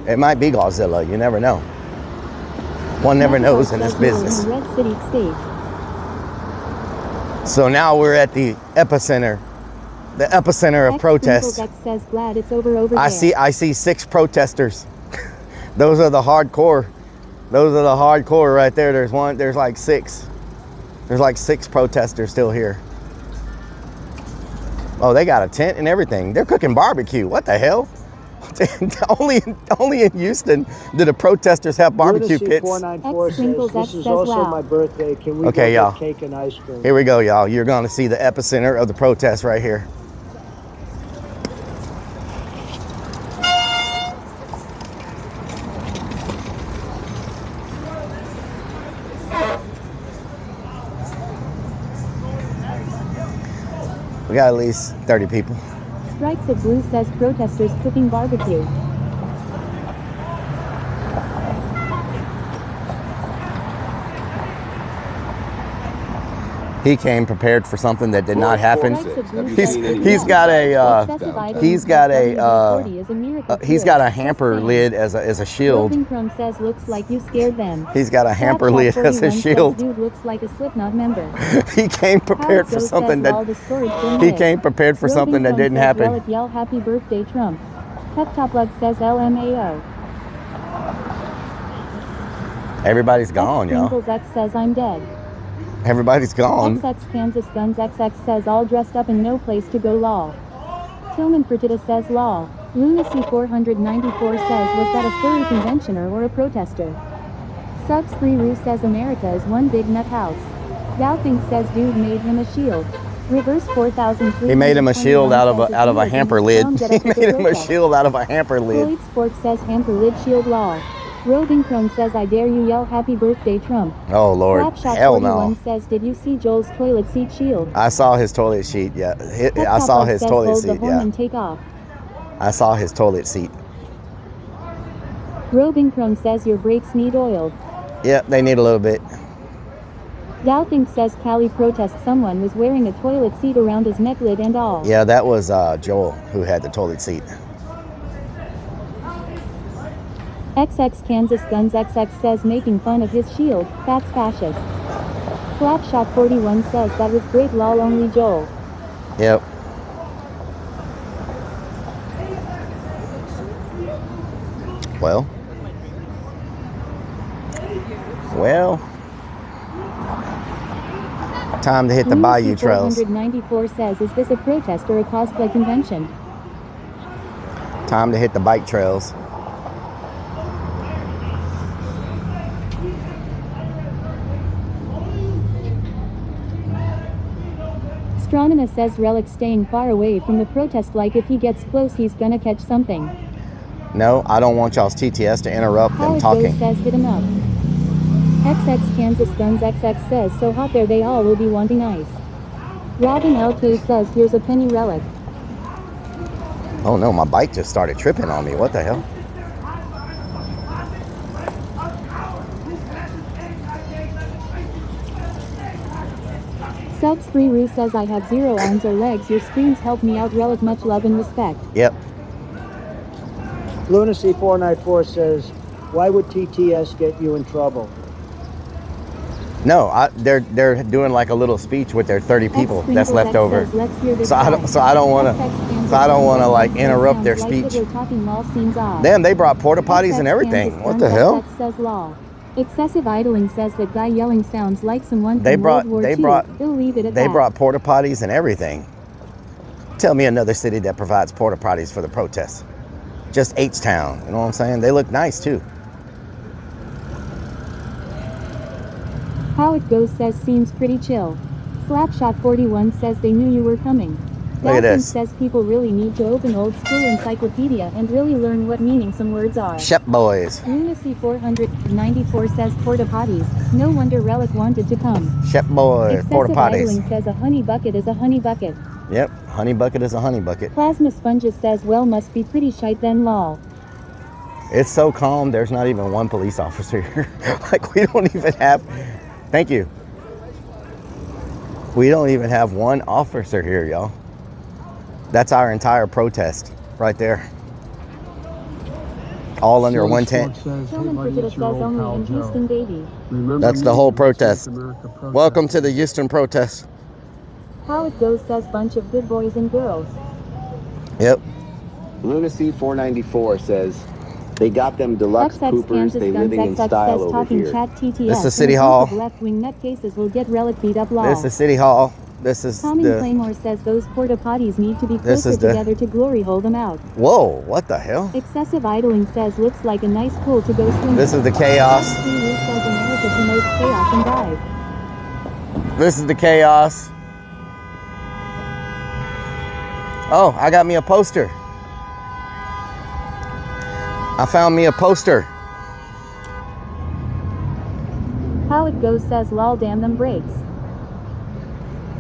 Speaker 2: It might be Godzilla. You never know. One never knows in this business.
Speaker 3: Red City State.
Speaker 2: So now we're at the epicenter of protest.
Speaker 3: Says, glad it's over
Speaker 2: I see 6 protesters. Those are the hardcore. Those are the hardcore right there. There's like 6. There's like 6 protesters still here. Oh, they got a tent and everything. They're cooking barbecue. What the hell? only in Houston do the protesters have barbecue pits.
Speaker 15: 494 says, this is also my birthday. Can we
Speaker 2: okay,
Speaker 15: go
Speaker 2: y'all.
Speaker 15: get cake and ice cream?
Speaker 2: Here we go, y'all. You're going to see the epicenter of the protest right here. We got at least 30 people.
Speaker 3: Strikes of Blue says protesters cooking barbecue.
Speaker 2: He came prepared for something that did not happen. He's got a hamper lid as a shield.
Speaker 3: Says looks like you scared them.
Speaker 2: He's got a hamper lid as a shield.
Speaker 3: Dude looks like a Slipknot member.
Speaker 2: He came prepared for something that didn't happen.
Speaker 3: Relic yell happy birthday Trump. Pep Top Lug says LMAO.
Speaker 2: Everybody's gone, y'all.
Speaker 3: X says I'm dead.
Speaker 2: Everybody's gone.
Speaker 3: XX Kansas Guns XX says all dressed up and no place to go lol. Tillman Fertitta says lol. Lunacy 494 says, was that a furry conventioner or a protester? Subs 3 Roo says America is one big nut house. Doubting says dude made him a shield. Reverse 4003.
Speaker 2: He made him a shield out of a hamper lid. He made him a shield out of a hamper lid.
Speaker 3: Floyd Sports says hamper lid shield lol. Roving Chrome says I dare you yell happy birthday Trump.
Speaker 2: Oh Lord,
Speaker 3: Slapshot
Speaker 2: hell
Speaker 3: 41
Speaker 2: no.
Speaker 3: says did you see Joel's toilet seat shield?
Speaker 2: I saw his toilet seat, yeah. I saw his toilet seat, yeah.
Speaker 3: And take off.
Speaker 2: I saw his toilet seat.
Speaker 3: Roving Chrome says your brakes need oiled.
Speaker 2: Yep, they need a little bit.
Speaker 3: Doubting says Cali protest someone was wearing a toilet seat around his neck lid and all.
Speaker 2: Yeah, that was Joel who had the toilet seat.
Speaker 3: XX Kansas Guns XX says making fun of his shield, that's fascist. Slapshot 41 says that was great lol only Joel.
Speaker 2: Yep. Well. Time to hit the bayou trails.
Speaker 3: 494 says, is this a protest or a cosplay convention?
Speaker 2: Time to hit the bike trails.
Speaker 3: Astronema says Rellik staying far away from the protest, like if he gets close he's gonna catch something.
Speaker 2: No, I don't want y'all's TTS to interrupt
Speaker 3: How
Speaker 2: them
Speaker 3: it
Speaker 2: talking.
Speaker 3: goes says hit him up. XX Kansas Guns XX says so hot there they all will be wanting ice. Robin LK says here's a penny Rellik.
Speaker 2: Oh no, my bike just started tripping on me. What the hell?
Speaker 3: Subs3Roo says I have 0 arms or legs. Your streams help me out. Rellik, much love and respect.
Speaker 2: Yep.
Speaker 15: Lunacy 494 says, why would TTS get you in trouble?
Speaker 2: No, they're doing like a little speech with their 30 people that's left over. So I don't want to like interrupt their speech. Damn, they brought porta potties and everything. What the hell?
Speaker 3: Excessive idling says that guy yelling sounds like someone from World War II. They'll leave it at
Speaker 2: They
Speaker 3: that.
Speaker 2: brought porta potties and everything. Tell me another city that provides porta potties for the protests. Just H-Town, you know what I'm saying? They look nice too.
Speaker 3: How it goes says seems pretty chill. Slapshot41 says they knew you were coming.
Speaker 2: Look at
Speaker 3: Dalton
Speaker 2: this.
Speaker 3: says people really need to open old school encyclopedia and really learn what meaning some words are.
Speaker 2: Shep boys.
Speaker 3: Lunacy 494 says porta potties. No wonder Rellik wanted to come.
Speaker 2: Shep boy, porta
Speaker 3: Excessive
Speaker 2: potties.
Speaker 3: idling says a honey bucket is a honey bucket.
Speaker 2: Yep, honey bucket is a honey bucket.
Speaker 3: Plasma Sponges says well must be pretty shite then lol.
Speaker 2: It's so calm, there's not even one police officer here. Like we don't even have, thank you. We don't even have one officer here, y'all. That's our entire protest right there. All under one tent. That's the whole protest. Welcome to the Houston protest.
Speaker 3: How it goes says bunch of good boys and girls.
Speaker 2: Yep.
Speaker 11: Lunacy 494 says they got them deluxe poopers. They living in style over here.
Speaker 2: This is City Hall.
Speaker 3: Left-wing nutcases will get Rellik beat up lol.
Speaker 2: This is City Hall. This is
Speaker 3: Tommy
Speaker 2: the...
Speaker 3: Claymore says those porta potties need to be closer together to glory hole them out.
Speaker 2: Whoa, what the hell?
Speaker 3: Excessive idling says looks like a nice pool to go swimming.
Speaker 2: This is the chaos.
Speaker 3: Says America promotes chaos and dive.
Speaker 2: This is the chaos. Oh, I got me a poster. I found me a poster.
Speaker 3: How it goes says lol damn them brakes.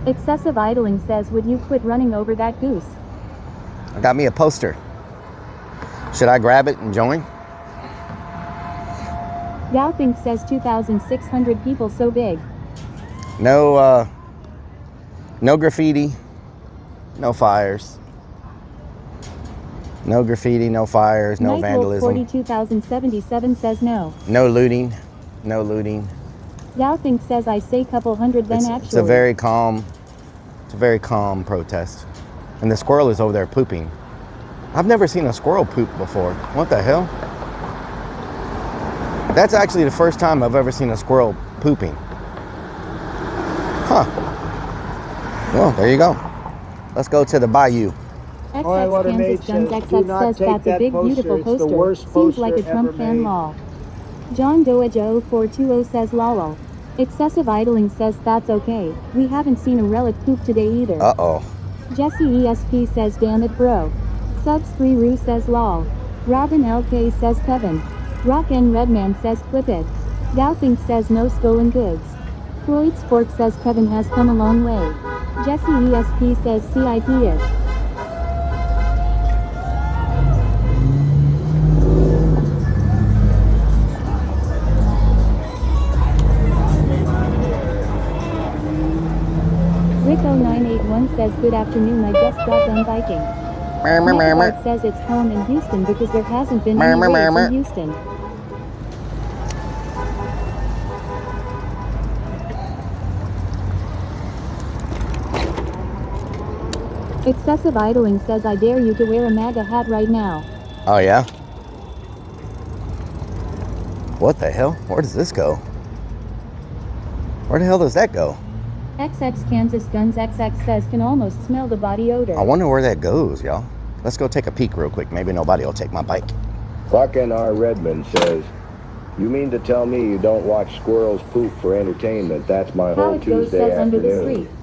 Speaker 3: Excessive idling says would you quit running over that goose?
Speaker 2: I got me a poster. Should I grab it and join?
Speaker 3: Yowthink says 2,600 people so big.
Speaker 2: No, no graffiti, no fires. No graffiti, no fires, no vandalism.
Speaker 3: 42,077 says no.
Speaker 2: No looting, no looting.
Speaker 3: Yowthink says I say couple hundred then actually.
Speaker 2: It's a very calm protest. And the squirrel is over there pooping. I've never seen a squirrel poop before. What the hell? That's actually the first time I've ever seen a squirrel pooping. Huh. Well, there you go. Let's go to the bayou.
Speaker 3: XX Kansas Guns XX says that's a big beautiful poster. Seems like a Trump fan lol. John Doeja 0420 says lol. Excessive idling says that's okay. We haven't seen a Rellik poop today either.
Speaker 2: Uh-oh.
Speaker 3: Jesse ESP says damn it bro. Subs3Roo says lol. Robin LK says Kevin. Rock and Redman says clip it. Dowthink says no stolen goods. Floyd Sport says Kevin has come a long way. Jesse ESP says CIP it. Rico981 says good afternoon, I just got done biking. Megabyte says it's calm in Houston because there hasn't been any raids in Houston. Excessive idling says I dare you to wear a MAGA hat right now.
Speaker 2: Oh yeah? What the hell? Where does this go? Where the hell does that go?
Speaker 3: XX Kansas Guns XX says can almost smell the body odor.
Speaker 2: I wonder where that goes, y'all. Let's go take a peek real quick. Maybe nobody will take my bike.
Speaker 11: Fucking R. Redmond says, you mean to tell me you don't watch squirrels poop for entertainment? That's my
Speaker 3: How
Speaker 11: whole
Speaker 3: it goes
Speaker 11: Tuesday
Speaker 3: says under the
Speaker 11: afternoon.
Speaker 3: street.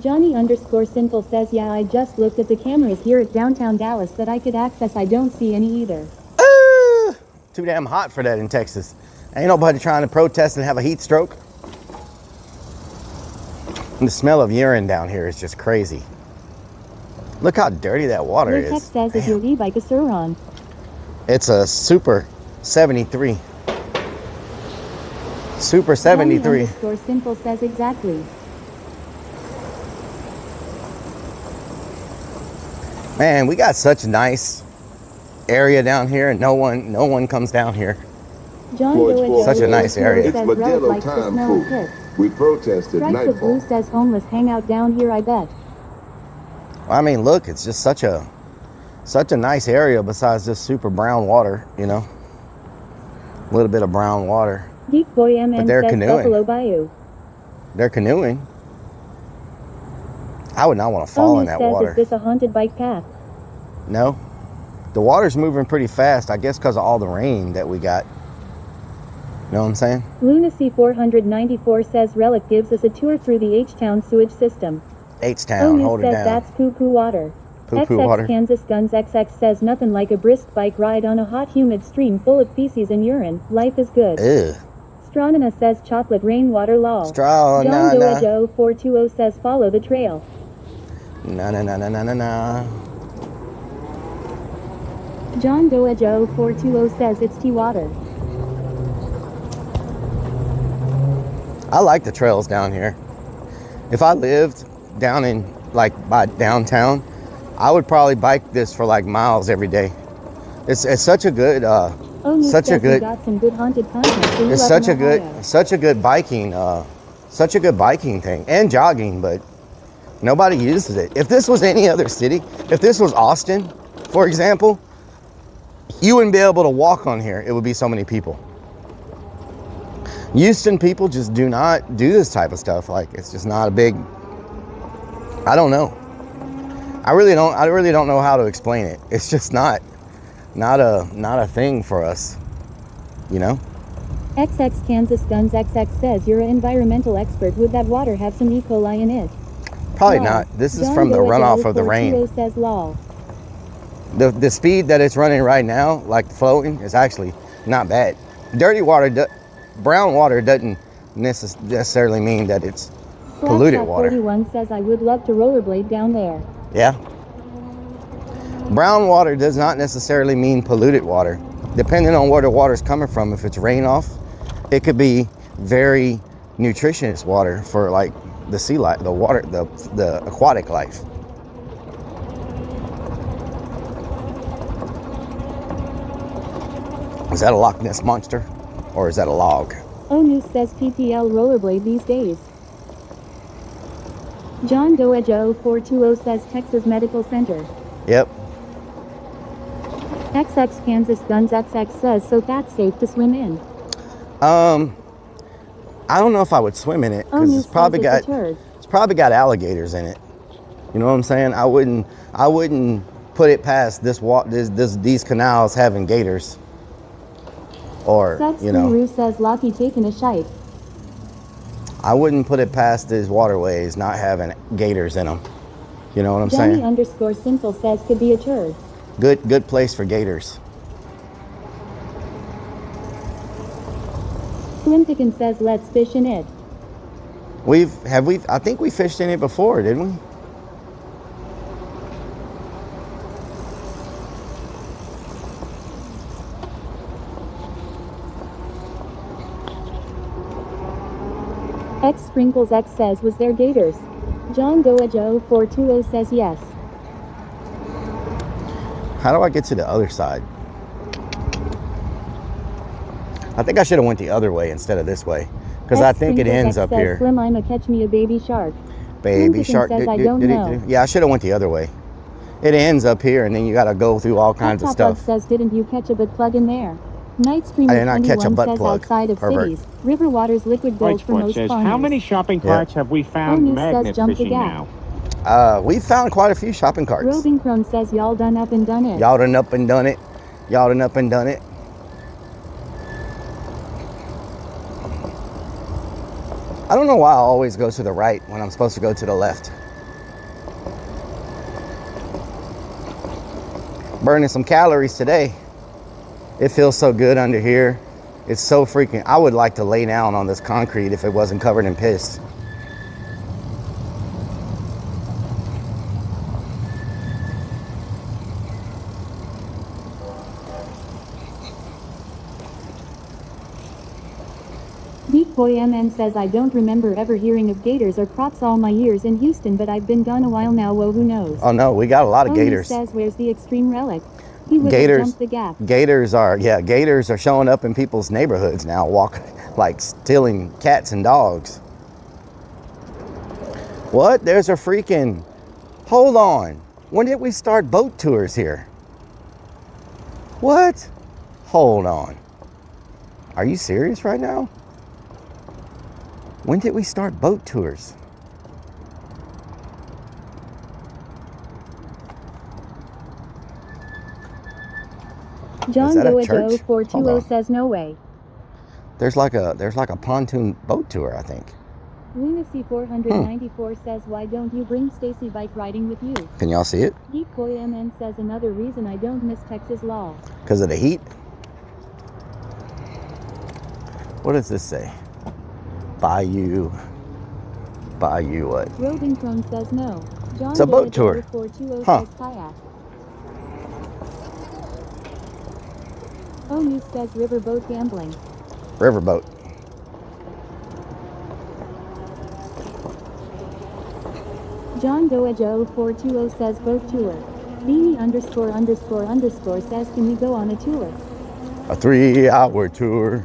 Speaker 3: Johnny_Simple says, yeah, I just looked at the cameras here at downtown Dallas that I could access. I don't see any either.
Speaker 2: Too damn hot for that in Texas. Ain't nobody trying to protest and have a heat stroke. And the smell of urine down here is just crazy. Look how dirty that water
Speaker 3: Your
Speaker 2: is.
Speaker 3: text says, is your e-bike a Suron?
Speaker 2: It's a Super 73. Super 73.
Speaker 3: Johnny_Simple says exactly.
Speaker 2: Man, we got such a nice area down here, and no one comes down here. Such a nice area.
Speaker 3: It's Modelo time, fool.
Speaker 10: We protested
Speaker 3: Stripes of Blue says homeless hang out down here, I bet.
Speaker 2: I mean, look, it's just such a nice area besides just super brown water, you know. A little bit of brown water.
Speaker 3: Geek Boy MN
Speaker 2: But they're
Speaker 3: says
Speaker 2: canoeing.
Speaker 3: Buffalo Bayou.
Speaker 2: They're canoeing. I would not want to fall in that
Speaker 3: says,
Speaker 2: water.
Speaker 3: is this a haunted bike path?
Speaker 2: No. The water's moving pretty fast, I guess because of all the rain that we got. You know what I'm saying?
Speaker 3: Lunacy 494 says Rellik gives us a tour through the H-Town sewage system.
Speaker 2: H-Town, hold it
Speaker 3: says
Speaker 2: down.
Speaker 3: that's poo-poo water.
Speaker 2: Poo-poo
Speaker 3: XX
Speaker 2: water.
Speaker 3: Kansas Guns XX says nothing like a brisk bike ride on a hot humid stream full of feces and urine. Life is good.
Speaker 2: Ew.
Speaker 3: Stronina says chocolate rainwater law.
Speaker 2: Straw,
Speaker 3: John
Speaker 2: nah.
Speaker 3: Doe 420 says follow the trail.
Speaker 2: Nah.
Speaker 3: John Doe 420 says it's tea water.
Speaker 2: I like the trails down here. If I lived down in, like, by downtown, I would probably bike this for, like, miles every day. It's such a good, such a good,
Speaker 3: got some good haunted content for you
Speaker 2: it's
Speaker 3: up
Speaker 2: such
Speaker 3: in
Speaker 2: a
Speaker 3: Ohio.
Speaker 2: such a good biking thing, and jogging, but nobody uses it. If this was any other city, if this was Austin, for example, you wouldn't be able to walk on here. It would be so many people. Houston people just do not do this type of stuff. Like, it's just not a big, I don't know. I really don't know how to explain it. It's just not a thing for us, you know?
Speaker 3: XX Kansas Guns XX says you're an environmental expert. Would that water have some E. coli in it?
Speaker 2: Probably
Speaker 3: Lol.
Speaker 2: not. This is
Speaker 3: John
Speaker 2: from the
Speaker 3: Doe
Speaker 2: runoff of the
Speaker 3: 420
Speaker 2: rain.
Speaker 3: says lol.
Speaker 2: The speed that it's running right now, like floating, is actually not bad. Dirty water, brown water doesn't necessarily mean that it's polluted water.
Speaker 3: 41 says I would love to rollerblade down there.
Speaker 2: Yeah. Brown water does not necessarily mean polluted water. Depending on where the water's coming from, if it's rain off, it could be very nutritious water for, like, the sea life, the water, the aquatic life. Is that a Loch Ness monster, or is that a log?
Speaker 3: News says PTL rollerblade these days. John Doe 420 says Texas Medical Center.
Speaker 2: Yep.
Speaker 3: XX Kansas Guns XX says so that's safe to swim in.
Speaker 2: I don't know if I would swim in it because it's probably got alligators in it. You know what I'm saying? I wouldn't put it past these canals having gators. Or, you know,
Speaker 3: Roo says Lockie taking a shite.
Speaker 2: I wouldn't put it past these waterways not having gators in them. You know what I'm saying?
Speaker 3: Johnny_Simple says could be a turd.
Speaker 2: Good place for gators.
Speaker 3: Swimticken says let's fish in it.
Speaker 2: I think we fished in it before, didn't we?
Speaker 3: X Sprinkles X says was there gators? John Doe 420 says yes.
Speaker 2: How do I get to the other side? I think I should have went the other way instead of this way, because I think it ends up here.
Speaker 3: Slim, I'ma catch me a baby shark.
Speaker 2: Baby
Speaker 3: Swimticken
Speaker 2: shark.
Speaker 3: says I don't know.
Speaker 2: Yeah, I should have went the other way. It ends up here, and then you got to go through all kinds of stuff.
Speaker 3: Says didn't you catch a butt plug in there? Night Screamer
Speaker 2: I did not catch a
Speaker 3: 21
Speaker 2: butt
Speaker 3: says
Speaker 2: plug,
Speaker 3: outside of
Speaker 2: pervert.
Speaker 3: cities, river waters liquid gold for most
Speaker 8: says,
Speaker 3: farmers.
Speaker 8: how many shopping carts have we found
Speaker 3: News
Speaker 8: magnet
Speaker 3: says jump the
Speaker 8: fishing
Speaker 3: gap.
Speaker 8: now?
Speaker 2: We found quite a few shopping carts.
Speaker 3: Roving Crone says y'all done up and done it.
Speaker 2: Y'all done up and done it. Y'all done up and done it. I don't know why I always go to the right when I'm supposed to go to the left. Burning some calories today. It feels so good under here. It's so freaking, I would like to lay down on this concrete if it wasn't covered in piss.
Speaker 3: Decoy MN says I don't remember ever hearing of gators or crocs all my years in Houston, but I've been gone a while now. Whoa, who knows?
Speaker 2: Oh no, we got a lot of gators.
Speaker 3: Says where's the extreme relic? He would have
Speaker 2: Gators,
Speaker 3: jumped the gap.
Speaker 2: gators are showing up in people's neighborhoods now, like stealing cats and dogs. What? There's a freaking, hold on. When did we start boat tours here? What? Hold on. Are you serious right now? When did we start boat tours?
Speaker 3: John Doejo 420 says no way.
Speaker 2: There's like a pontoon boat tour, I think.
Speaker 3: Lunacy 494 says why don't you bring Stacy bike riding with you?
Speaker 2: Can y'all see it?
Speaker 3: Decoy MN says another reason I don't miss Texas law.
Speaker 2: Because of the heat? What does this say? Bayou what?
Speaker 3: Roving Crone says no. John
Speaker 2: It's a boat tour.
Speaker 3: 420
Speaker 2: Huh.
Speaker 3: says kayak. Oh, News says riverboat gambling.
Speaker 2: Riverboat.
Speaker 3: John Doejo 420 says boat tour. Beanie ___ says can we go on a tour?
Speaker 2: A 3-hour tour.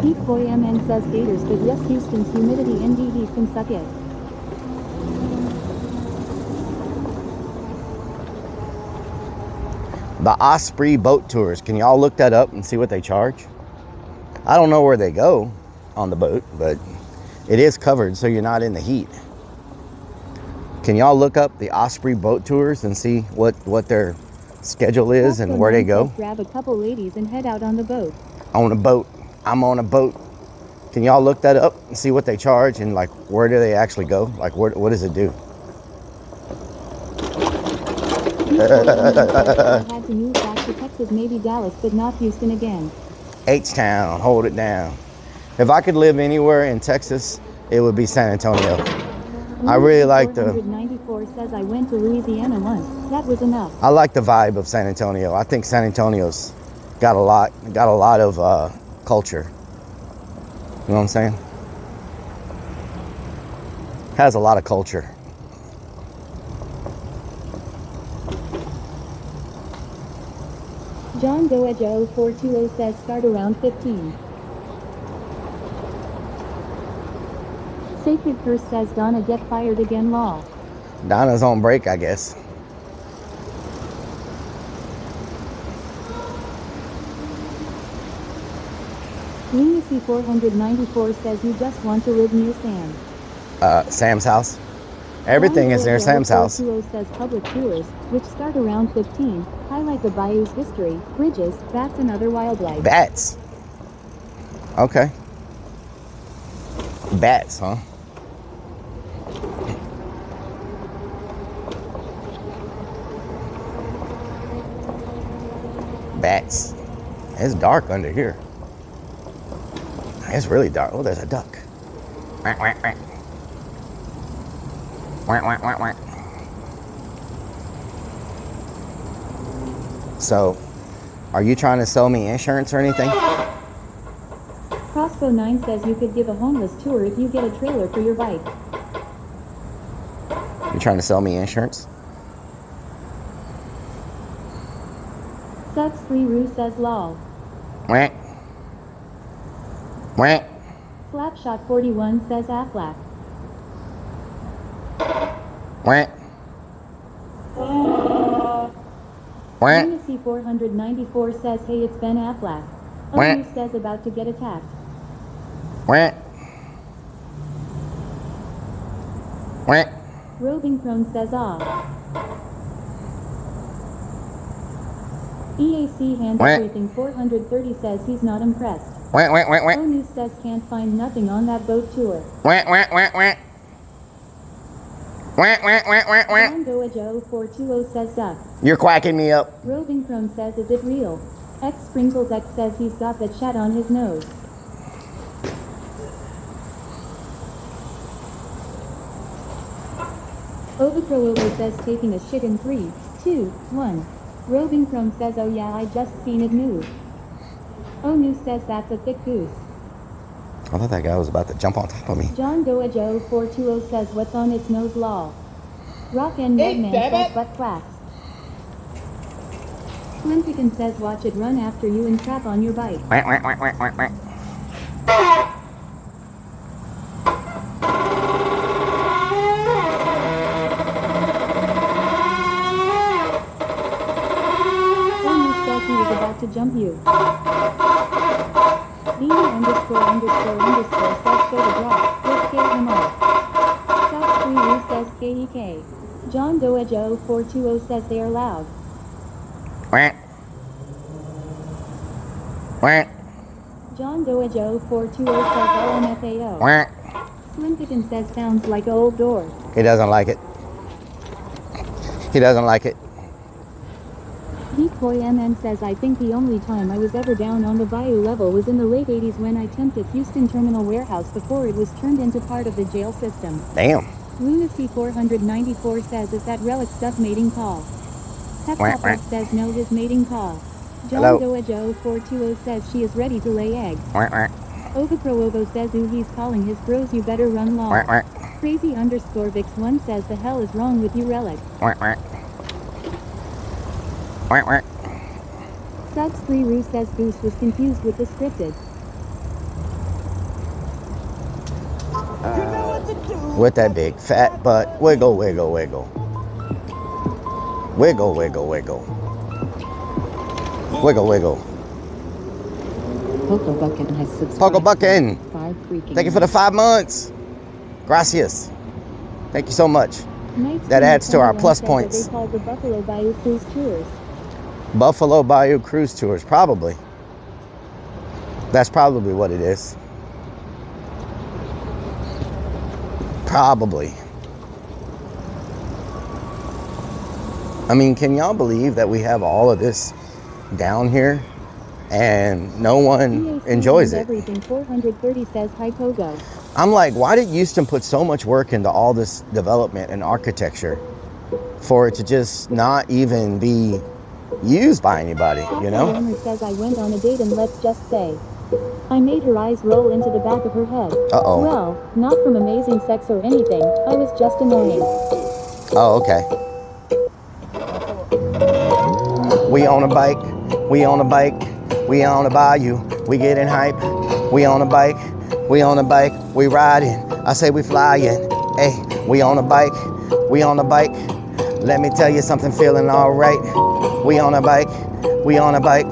Speaker 3: Decoy MN says gators, but yes, Houston's humidity and heat can suck it.
Speaker 2: The Osprey boat tours. Can y'all look that up and see what they charge? I don't know where they go on the boat, but it is covered so you're not in the heat. Can y'all look up the Osprey boat tours and see what their schedule is and where they go?
Speaker 3: Grab a couple ladies and head out on the boat.
Speaker 2: On a boat. I'm on a boat. Can y'all look that up and see what they charge and like where do they actually go? Like what does it do?
Speaker 3: I had to move back to Texas, maybe Dallas, but not Houston again.
Speaker 2: H-Town, hold it down. If I could live anywhere in Texas, it would be San Antonio. I really like the
Speaker 3: 494 says I went to Louisiana once. That was enough.
Speaker 2: I like the vibe of San Antonio. I think San Antonio's got a lot of culture. You know what I'm saying? Has a lot of culture.
Speaker 3: John Doejo 420 says start around 15. Sacred Curse says Donna get fired again law.
Speaker 2: Donna's on break, I guess.
Speaker 3: Lunacy 494 says you just want to live near Sam.
Speaker 2: Sam's house. Everything is near Sam's house.
Speaker 3: 420 says public tours, which start around 15, highlight the bayou's history, bridges, bats and other wildlife.
Speaker 2: Bats. Okay. Bats, huh? Bats. It's dark under here. It's really dark. Oh, there's a duck. Quack, quack, quack. Quack, quack, quack, quack. So, are you trying to sell me insurance or anything?
Speaker 3: Crossbow 9 says you could give a homeless tour if you get a trailer for your bike.
Speaker 2: You trying to sell me insurance?
Speaker 3: Sucks 3 Roo says lol.
Speaker 2: Quack. Quack.
Speaker 3: Slapshot 41 says Aflac.
Speaker 2: Quack. Quack.
Speaker 3: Lunacy 494 says hey it's Ben Affleck.
Speaker 2: Quack.
Speaker 3: Others says about to get attacked.
Speaker 2: Quack. Quack.
Speaker 3: Roving Crone says off. EAC Hand
Speaker 2: Quack.
Speaker 3: Everything 430 says he's not impressed.
Speaker 2: Quack, quack, quack, quack.
Speaker 3: News says can't find nothing on that boat tour.
Speaker 2: Quack, quack, quack, quack.
Speaker 3: John Doa Joe 420 says duck.
Speaker 2: You're quacking me up.
Speaker 3: Roving Chrome says, is it real? X Sprinkles X says he's got that chat on his nose. Overcrow Over says taking a shit in 3, 2, 1. Roving Chrome says, oh yeah, I just seen it move. Onu says that's a thick goose.
Speaker 2: I thought that guy was about to jump on top of me.
Speaker 3: John Doa Joe 420 says, what's on its nose law? Rock and Redman says butt claps. Slim Chicken says watch it run after you and trap on your bike. Onu says he was about to jump you. Lena ___ says show the drop. Let's scare him off. Chuck 3 says KEK. John Doa Joe 420 says they are loud. John Doa Joe 420 says LMFAO. Slim Chicken says sounds like an old door.
Speaker 2: He doesn't like it. He doesn't like it.
Speaker 3: Decoy MN says I think the only time I was ever down on the bayou level was in the late 80s when I temped at Houston Terminal Warehouse before it was turned into part of the jail system.
Speaker 2: Damn.
Speaker 3: Lunacy 494 says is that Rellik stuff mating call? Pep says no his mating call. John Doa Joe 420 says she is ready to lay eggs. Overcrowovo says ooh he's calling his bros you better run long. Crazy _Vix1 says the hell is wrong with you Rellik. Subs 3 Roo says Goose was confused with the scripted.
Speaker 2: With that big fat butt. Wiggle, wiggle, wiggle. Wiggle, wiggle, wiggle. Wiggle, wiggle.
Speaker 13: Poco Buckin has subscribed.
Speaker 2: Poco Buckin.
Speaker 13: 5 freaking.
Speaker 2: Thank you for the 5 months. Gracias. Thank you so much. That adds to our plus points.
Speaker 3: They called the Buffalo Bayou Cruise Tours.
Speaker 2: Buffalo Bayou Cruise Tours, probably. That's probably what it is. Probably. I mean, can y'all believe that we have all of this down here and no one enjoys it?
Speaker 3: Everything 430 says hi Pogo.
Speaker 2: I'm like, why did Houston put so much work into all this development and architecture for it to just not even be used by anybody, you know?
Speaker 3: The owner says I went on a date and let's just say I made her eyes roll into the back of her head.
Speaker 2: Uh-oh.
Speaker 3: Well, not from amazing sex or anything. I was just annoying.
Speaker 2: Oh, okay. We on a bike. We on a bike. We on a bayou. We getting hype. We on a bike. We on a bike. We riding. I say we flying. Hey, we on a bike. We on a bike. Let me tell you something, feeling all right. We on a bike. We on a bike.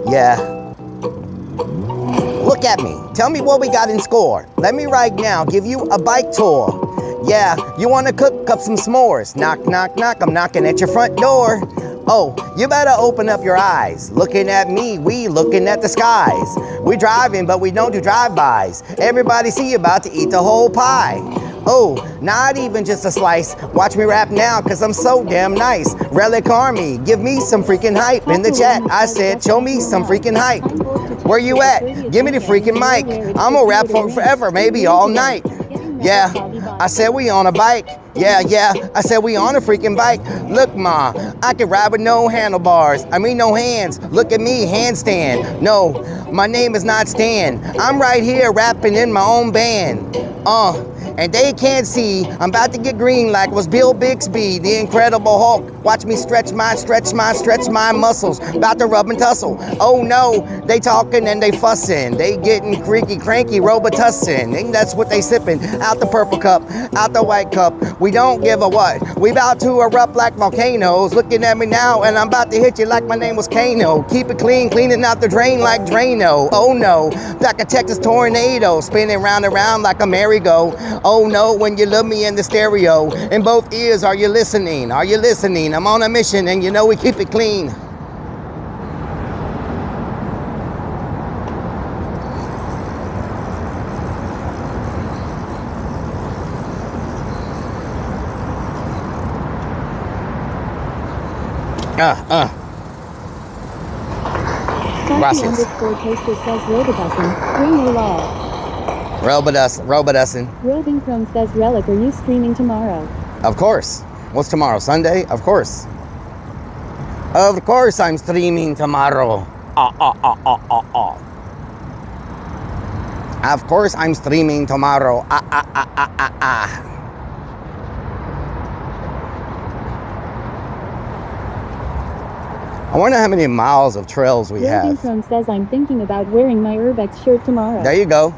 Speaker 2: Yeah. Look at me. Tell me what we got in score. Let me right now give you a bike tour. Yeah, you want to cook up some s'mores. Knock, knock, knock. I'm knocking at your front door. Oh, you better open up your eyes. Looking at me, we looking at the skies. We driving, but we don't do drive-bys. Everybody see you about to eat the whole pie. Oh, not even just a slice. Watch me rap now, cause I'm so damn nice. Rellik Army, give me some freaking hype. In the chat, I said, show me some freaking hype. Where you at? Give me the freaking mic. I'm gonna rap for forever, maybe all night. Yeah, I said we on a bike. Yeah, I said we on a freaking bike. Look, ma, I can ride with no handlebars. I mean, no hands. Look at me, handstand. No, my name is not Stan. I'm right here rapping in my own band. And they can't see, I'm about to get green like was Bill Bixby, the Incredible Hulk. Watch me stretch my muscles, about to rub and tussle. Oh no, they talking and they fussing. They getting creaky, cranky, Robitussin. And that's what they sipping, out the purple cup, out the white cup. We don't give a what, we about to erupt like volcanoes. Looking at me now and I'm about to hit you like my name was Kano. Keep it clean, cleaning out the drain like Drano. Oh no, like a Texas tornado, spinning round and round like a merry-go. Oh no, when you love me in the stereo. In both ears, are you listening? Are you listening? I'm on a mission and you know we keep it clean. Gracias.
Speaker 3: _toaster says Robitussin. Bring no law.
Speaker 2: Robodussin.
Speaker 3: Roving Chrome says Rellik, are you streaming tomorrow?
Speaker 2: Of course. What's tomorrow? Sunday? Of course. Of course I'm streaming tomorrow. Of course I'm streaming tomorrow. I wonder how many miles of trails we have.
Speaker 3: Chrome says I'm thinking about wearing my Urbex shirt tomorrow.
Speaker 2: There you go.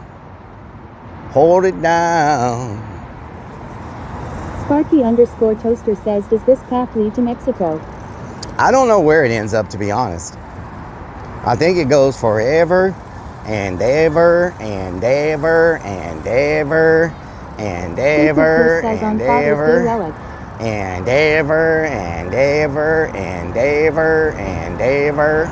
Speaker 2: Hold it down.
Speaker 3: Sparky _toaster says, does this path lead to Mexico?
Speaker 2: I don't know where it ends up, to be honest. I think it goes forever and ever and ever and ever and ever and ever and ever and ever and ever and ever.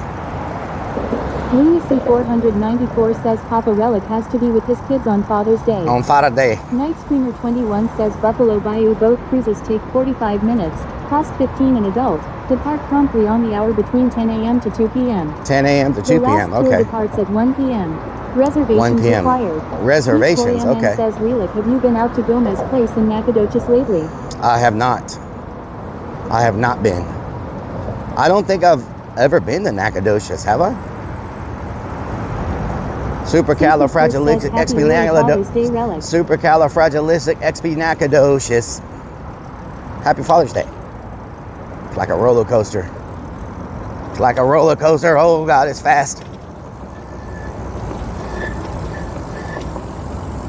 Speaker 3: Lunacy 494 says Papa Rellik has to be with his kids on Father's Day.
Speaker 2: On Father's Day.
Speaker 3: Night Screamer 21 says Buffalo Bayou boat cruises take 45 minutes, cost 15 an adult, depart promptly on the hour between 10 a.m. to 2 p.m.
Speaker 2: 10 a.m. to 2 p.m.
Speaker 3: The last tour departs at 1 p.m. Reservations
Speaker 2: 1 p.m.
Speaker 3: required.
Speaker 2: Reservations, okay.
Speaker 3: says Rellik, have you been out to Gomez Place in Nacogdoches lately?
Speaker 2: I have not. I have not been. I don't think I've ever been to Nacogdoches, have I? Supercalifragilisticexpialidocious. Happy Father's Day. It's like a roller coaster. It's like a roller coaster. Oh God, it's fast.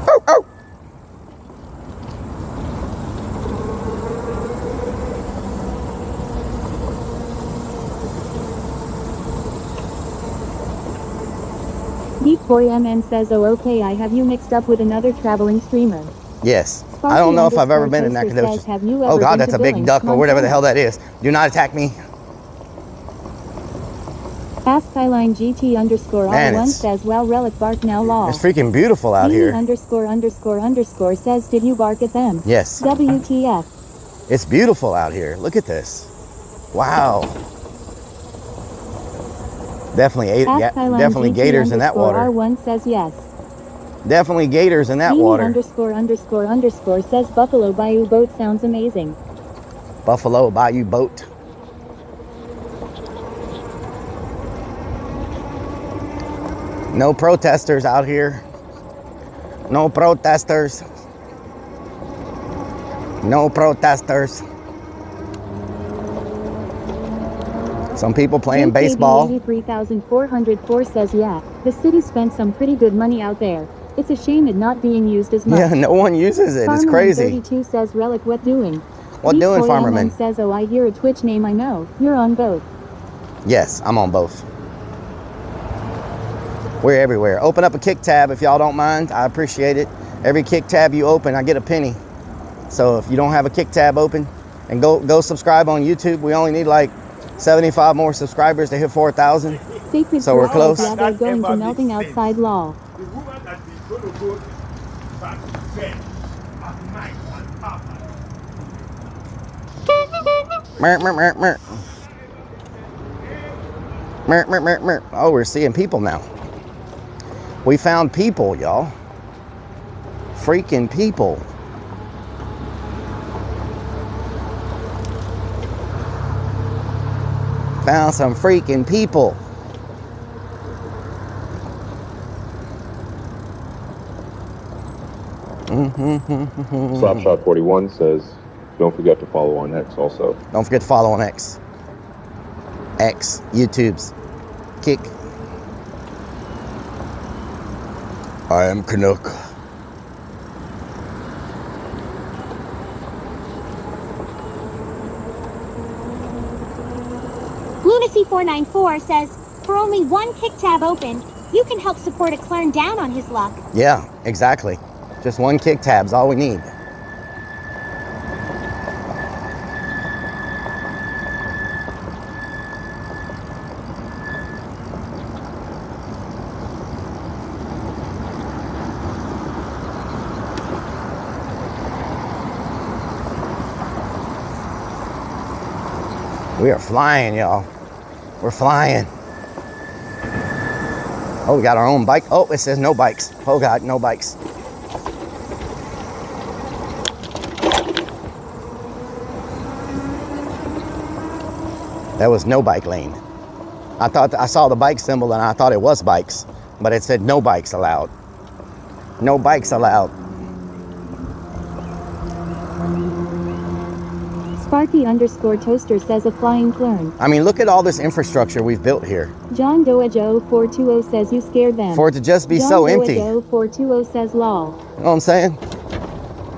Speaker 2: Oh, oh.
Speaker 3: Deep Boy MN says, oh okay, I have you mixed up with another traveling streamer.
Speaker 2: Yes. I don't know if I've ever been to Nacogdoches. Oh God, that's a big duck or whatever the hell that is. Do not attack me.
Speaker 3: Ask Skyline GT _R1 says, well, Rellik bark now law.
Speaker 2: It's freaking beautiful out here.
Speaker 3: ___ says, did you bark at them?
Speaker 2: Yes.
Speaker 3: WTF.
Speaker 2: It's beautiful out here. Look at this. Wow. Definitely gators in that water.
Speaker 3: R1 says yes.
Speaker 2: Definitely gators in that water.
Speaker 3: ___ says Buffalo Bayou boat sounds amazing.
Speaker 2: Buffalo Bayou boat. No protesters out here. No protesters. No protesters. Some people playing baseball.
Speaker 3: 83,404 says, yeah, the city spent some pretty good money out there. It's a shame it not being used as much.
Speaker 2: Yeah, no one uses it. It's crazy.
Speaker 3: 32 says, Rellik, what doing?
Speaker 2: What doing, Farmerman?
Speaker 3: Says, oh, I hear a Twitch name I know. You're on both.
Speaker 2: Yes, I'm on both. We're everywhere. Open up a kick tab if y'all don't mind. I appreciate it. Every kick tab you open, I get a penny. So if you don't have a kick tab open, and go subscribe on YouTube. We only need like 75 more subscribers to hit 4,000. So we're close.
Speaker 3: Yeah, they're going to melting outside law.
Speaker 2: Oh, we're seeing people now. We found people, y'all. Freaking people. Found some freaking people.
Speaker 10: Slapshot 41 says, don't forget to follow on X also.
Speaker 2: Don't forget to follow on X. X, YouTube's Kick. I am Canuck.
Speaker 12: Lunacy494 says, for only one kick tab open, you can help support a Clern down on his luck.
Speaker 2: Yeah, exactly. Just one kick tab's all we need. We are flying, y'all. We're flying. Oh, we got our own bike. Oh, it says no bikes. Oh God, no bikes. That was no bike lane. I thought I saw the bike symbol and I thought it was bikes, but it said no bikes allowed. No bikes allowed.
Speaker 3: Sparky_toaster says a flying clern.
Speaker 2: I mean, look at all this infrastructure we've built here.
Speaker 3: John Doa Joe 420 says you scared them.
Speaker 2: For it to just be
Speaker 3: John
Speaker 2: so
Speaker 3: Doa
Speaker 2: empty.
Speaker 3: Joe 420 says lol.
Speaker 2: You know what I'm saying?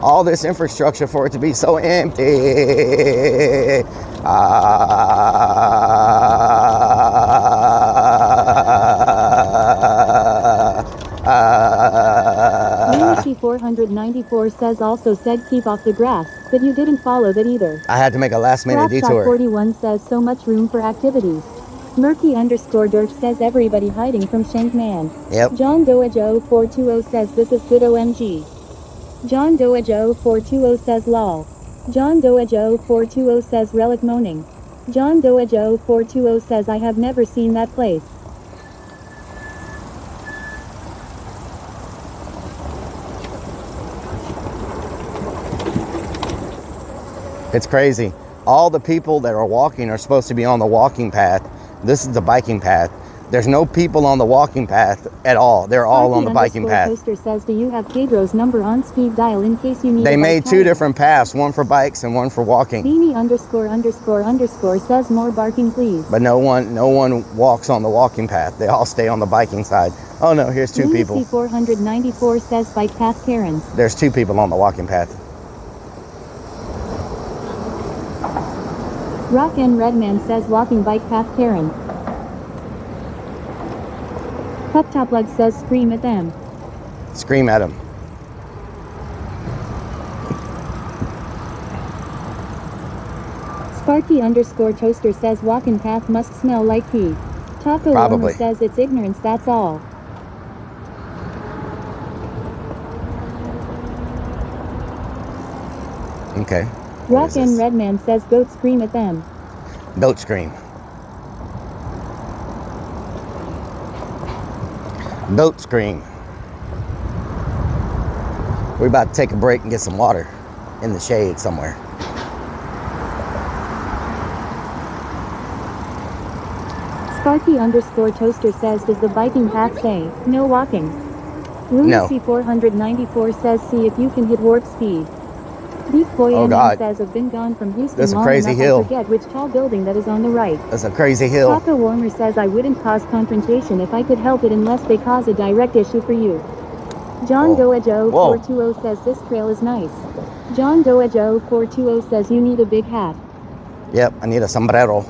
Speaker 2: All this infrastructure for it to be so empty.
Speaker 3: Lucy 494 says also said keep off the grass, but you didn't follow that either.
Speaker 2: I had to make a last minute detour.
Speaker 3: 41 says so much room for activities. Murky_Dirt says everybody hiding from Shankman.
Speaker 2: Yep.
Speaker 3: John Doa Joe 420 says this is good OMG. John Doa Joe 420 says lol. John Doa Joe 420 says Rellik moaning. John Doa Joe 420 says I have never seen that place.
Speaker 2: It's crazy. All the people that are walking are supposed to be on the walking path. This is the biking path. There's no people on the walking path at all. They're all on the biking path.
Speaker 3: Toaster says, do you have Pedro's number on speed dial in case you need
Speaker 2: They
Speaker 3: a
Speaker 2: made
Speaker 3: bike
Speaker 2: two
Speaker 3: tire?
Speaker 2: different paths, one for bikes and one for walking.
Speaker 3: Beanie___ says more barking please.
Speaker 2: But no one walks on the walking path. They all stay on the biking side. Oh no, here's two
Speaker 3: Lucy
Speaker 2: people.
Speaker 3: 494 says bike path Karen.
Speaker 2: There's two people on the walking path.
Speaker 3: Rock and Redman says walking bike path Karen. Pup Top Lug says scream at them.
Speaker 2: Scream at them.
Speaker 3: Sparky_toaster says walking path must smell like pee. Taco
Speaker 2: Probably.
Speaker 3: Warmer says it's ignorance, that's all.
Speaker 2: Okay.
Speaker 3: Rock and Redman says goat scream at them.
Speaker 2: Goat scream. Goat scream. We're about to take a break and get some water in the shade somewhere.
Speaker 3: Sparky_toaster says does the biking path say no walking?
Speaker 2: No.
Speaker 3: Lucy 494 says see if you can hit warp speed. Beef Boy
Speaker 2: Oh,
Speaker 3: MM
Speaker 2: God.
Speaker 3: says I've been gone from Houston
Speaker 2: That's a
Speaker 3: long
Speaker 2: crazy
Speaker 3: enough
Speaker 2: hill.
Speaker 3: I forget which tall building that is on the right.
Speaker 2: That's a crazy hill.
Speaker 3: Taco Warmer says I wouldn't cause confrontation if I could help it unless they cause a direct issue for you. John Doa Joe 420 says this trail is nice. John Doa Joe 420 says you need a big hat.
Speaker 2: Yep, I need a sombrero.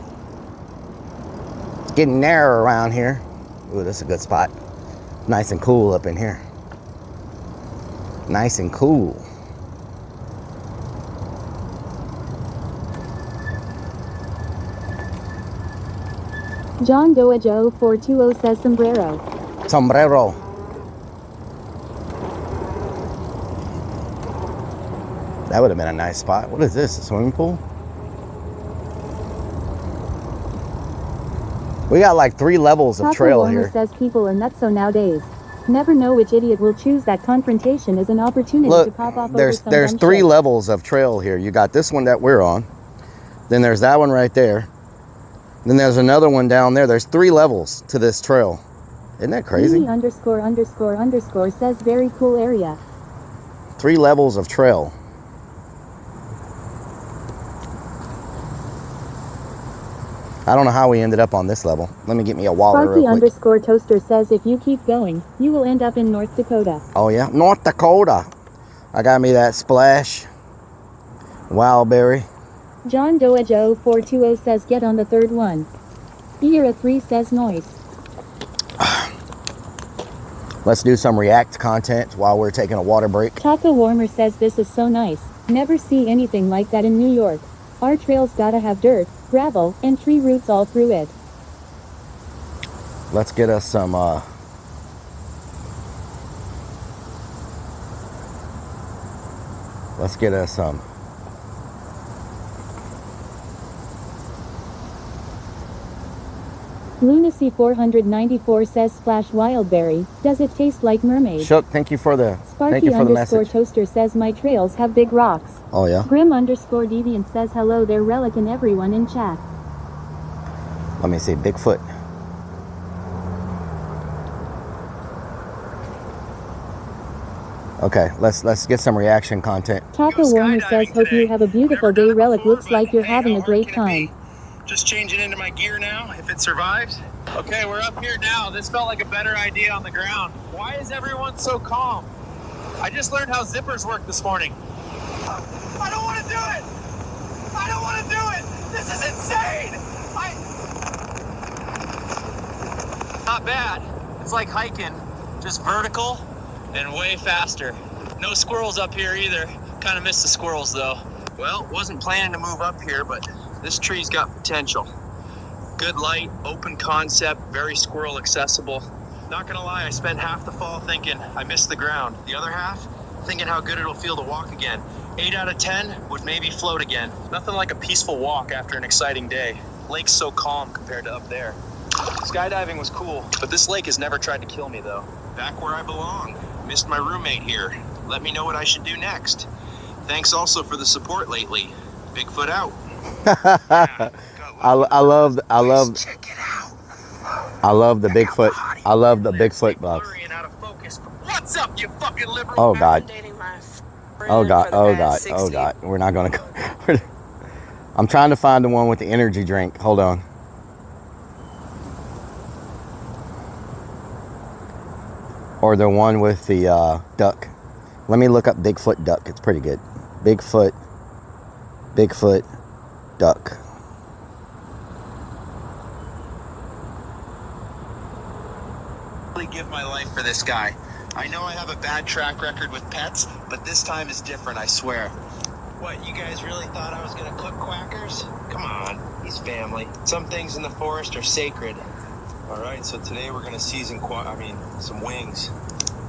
Speaker 2: It's getting narrow around here. Ooh, this is a good spot. Nice and cool up in here. Nice and cool.
Speaker 3: John Doa Joe 420 says sombrero.
Speaker 2: Sombrero. That would have been a nice spot. What is this, a swimming pool? We got like 3 levels of
Speaker 3: Taco
Speaker 2: trail
Speaker 3: Warmer
Speaker 2: here.
Speaker 3: says people are nuts so nowadays. Never know which idiot will choose that confrontation as an opportunity to
Speaker 2: Look,
Speaker 3: pop off
Speaker 2: there's
Speaker 3: over some dumb
Speaker 2: 3
Speaker 3: shit.
Speaker 2: levels of trail here. You got this one that we're on. Then there's that one right there. Then there's another one down there. There's 3 levels to this trail. Isn't that crazy?
Speaker 3: Beanie___ says very cool area.
Speaker 2: 3 levels of trail. I don't know how we ended up on this level. Let me get me a water real quick.
Speaker 3: Sparky_toaster says if you keep going, you will end up in North Dakota.
Speaker 2: Oh yeah, North Dakota. I got me that splash. Wildberry.
Speaker 3: John Doa Joe 420 says get on the 3rd one. Era 3 says noise.
Speaker 2: Let's do some React content while we're taking a water break.
Speaker 3: Taco Warmer says this is so nice. Never see anything like that in New York. Our trails gotta have dirt, gravel, and tree roots all through it.
Speaker 2: Let's get us some
Speaker 3: Lunacy 494 says Splash Wildberry. Does it taste like mermaid?
Speaker 2: Shook, thank you for the
Speaker 3: Sparky underscore
Speaker 2: message.
Speaker 3: toaster says my trails have big rocks.
Speaker 2: Oh yeah.
Speaker 3: Grim underscore deviant says hello there Relic and everyone in chat.
Speaker 2: Let me see, Bigfoot. Okay, let's get some reaction content.
Speaker 3: Taco Warner says hope you have a beautiful day. Relic looks like you're having a great time.
Speaker 16: Just changing into my gear now, if it survives. Okay, we're up here now. This felt like a better idea on the ground. Why is everyone so calm? I just learned how zippers work this morning. I don't want to do it! I don't want to do it! This is insane! Not bad. It's like hiking, just vertical and way faster. No squirrels up here either. Kind of missed the squirrels though. Well, wasn't planning to move up here, but this tree's got potential. Good light, open concept, very squirrel accessible. Not gonna lie, I spent half the fall thinking I missed the ground. The other half, thinking how good it'll feel to walk again. 8 out of 10 would maybe float again. Nothing like a peaceful walk after an exciting day. Lake's so calm compared to up there. Skydiving was cool, but this lake has never tried to kill me though. Back where I belong. Missed my roommate here. Let me know what I should do next. Thanks also for the support lately. Bigfoot out.
Speaker 2: I love the Bigfoot. I love the Bigfoot box.
Speaker 16: What's up, you fucking liberal?
Speaker 2: Oh God. Oh God. Oh God. Oh God. We're not gonna go. I'm trying to find the one with the energy drink. Hold on. Or the one with the duck. Let me look up Bigfoot duck. It's pretty good. Bigfoot duck.
Speaker 16: Give my life for this guy. I know I have a bad track record with pets, but this time is different, I swear. What, you guys really thought I was gonna cook quackers? Come on, he's family. Some things in the forest are sacred. All right, so today we're gonna season some wings.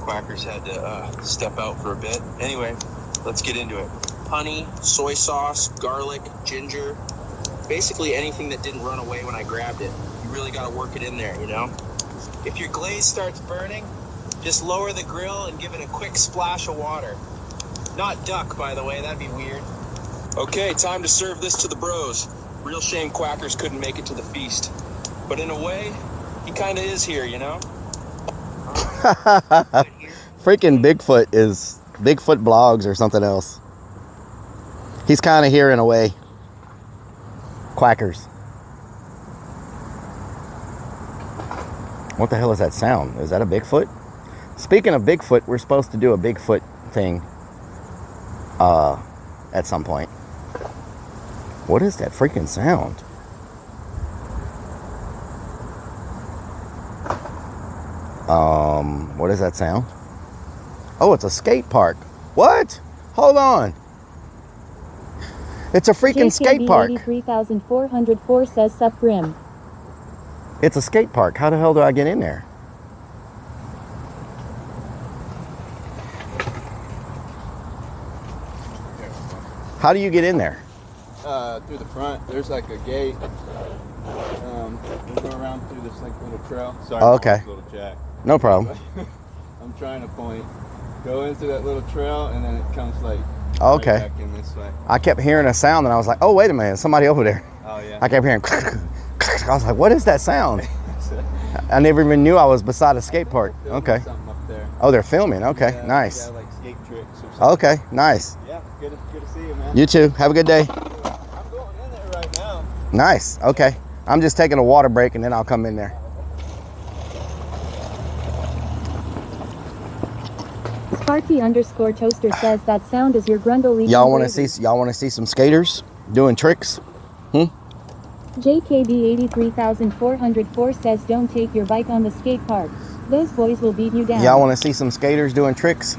Speaker 16: Quackers had to step out for a bit. Anyway, let's get into it. Honey, soy sauce, garlic, ginger, basically anything that didn't run away when I grabbed it. You really gotta work it in there, you know? If your glaze starts burning, just lower the grill and give it a quick splash of water. Not duck, by the way, that'd be weird. Okay, time to serve this to the bros. Real shame Quackers couldn't make it to the feast. But in a way, he kinda is here, you know?
Speaker 2: Freaking Bigfoot is Bigfoot blogs or something else. He's kind of here in a way. Quackers. What the hell is that sound? Is that a Bigfoot? Speaking of Bigfoot, we're supposed to do a Bigfoot thing at some point. What is that freaking sound? What is that sound? Oh, it's a skate park. What? Hold on. It's a freaking skate park.
Speaker 3: 83,404 says sup Grim.
Speaker 2: It's a skate park. How the hell do I get in there? How do you get in there?
Speaker 17: Through the front. There's like a gate. We'll go around through this like little trail. Sorry,
Speaker 2: Oh, okay.
Speaker 17: little jack.
Speaker 2: No problem.
Speaker 17: I'm trying to point. Go into that little trail and then it comes like
Speaker 2: Okay.
Speaker 17: right back in this way.
Speaker 2: I kept hearing a sound and I was like, oh, wait a minute. Somebody over there.
Speaker 17: Oh, yeah.
Speaker 2: I kept hearing. I was like, what is that sound? I never even knew I was beside a skate park. Okay.
Speaker 17: Something up there.
Speaker 2: Oh, they're filming. Okay,
Speaker 17: Yeah,
Speaker 2: nice.
Speaker 17: they got, like skate tricks or something.
Speaker 2: Okay, nice.
Speaker 17: Yeah, good to see you, man.
Speaker 2: You too. Have a good day.
Speaker 17: I'm going in there right now.
Speaker 2: Nice. Okay. I'm just taking a water break and then I'll come in there.
Speaker 3: Sparky underscore toaster says that sound is your grundle leaking.
Speaker 2: Y'all want to see some skaters doing tricks?
Speaker 3: JKB 83,404 says don't take your bike on the skate park. Those boys will beat you down.
Speaker 2: Y'all want to see some skaters doing tricks?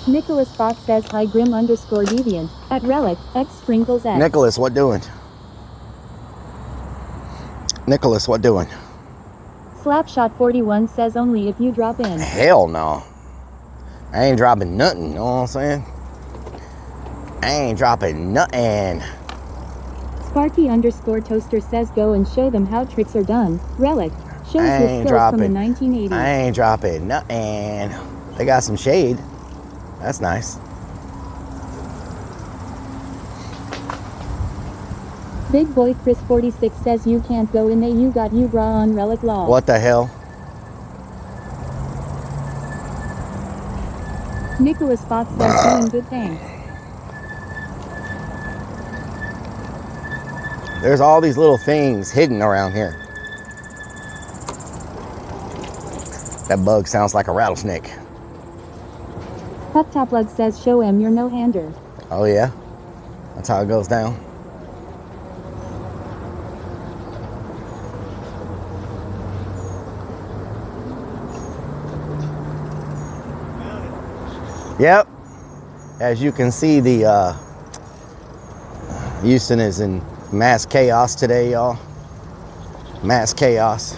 Speaker 3: Nicholas Fox says hi Grim underscore deviant at Relic X Sprinkles X.
Speaker 2: Nicholas, what doing? Nicholas, what doing?
Speaker 3: Slapshot 41 says only if you drop in.
Speaker 2: Hell no. I ain't dropping nothing, you know what I'm saying? I ain't dropping nothing.
Speaker 3: Sparky_toaster says go and show them how tricks are done. Rellik shows
Speaker 2: I
Speaker 3: his
Speaker 2: ain't
Speaker 3: skills from the
Speaker 2: dropping.
Speaker 3: 1980s.
Speaker 2: I ain't dropping nothing. They got some shade. That's nice.
Speaker 3: Big boy Chris 46 says you can't go in there. You got you bra on. Rellik law.
Speaker 2: What the hell?
Speaker 3: Nicholas Fox says doing good things.
Speaker 2: There's all these little things hidden around here. That bug sounds like a rattlesnake.
Speaker 3: Pup Top Lug says show him your no-hander.
Speaker 2: Oh yeah? That's how it goes down. Yep. As you can see, the Houston is in mass chaos today, y'all. Mass chaos.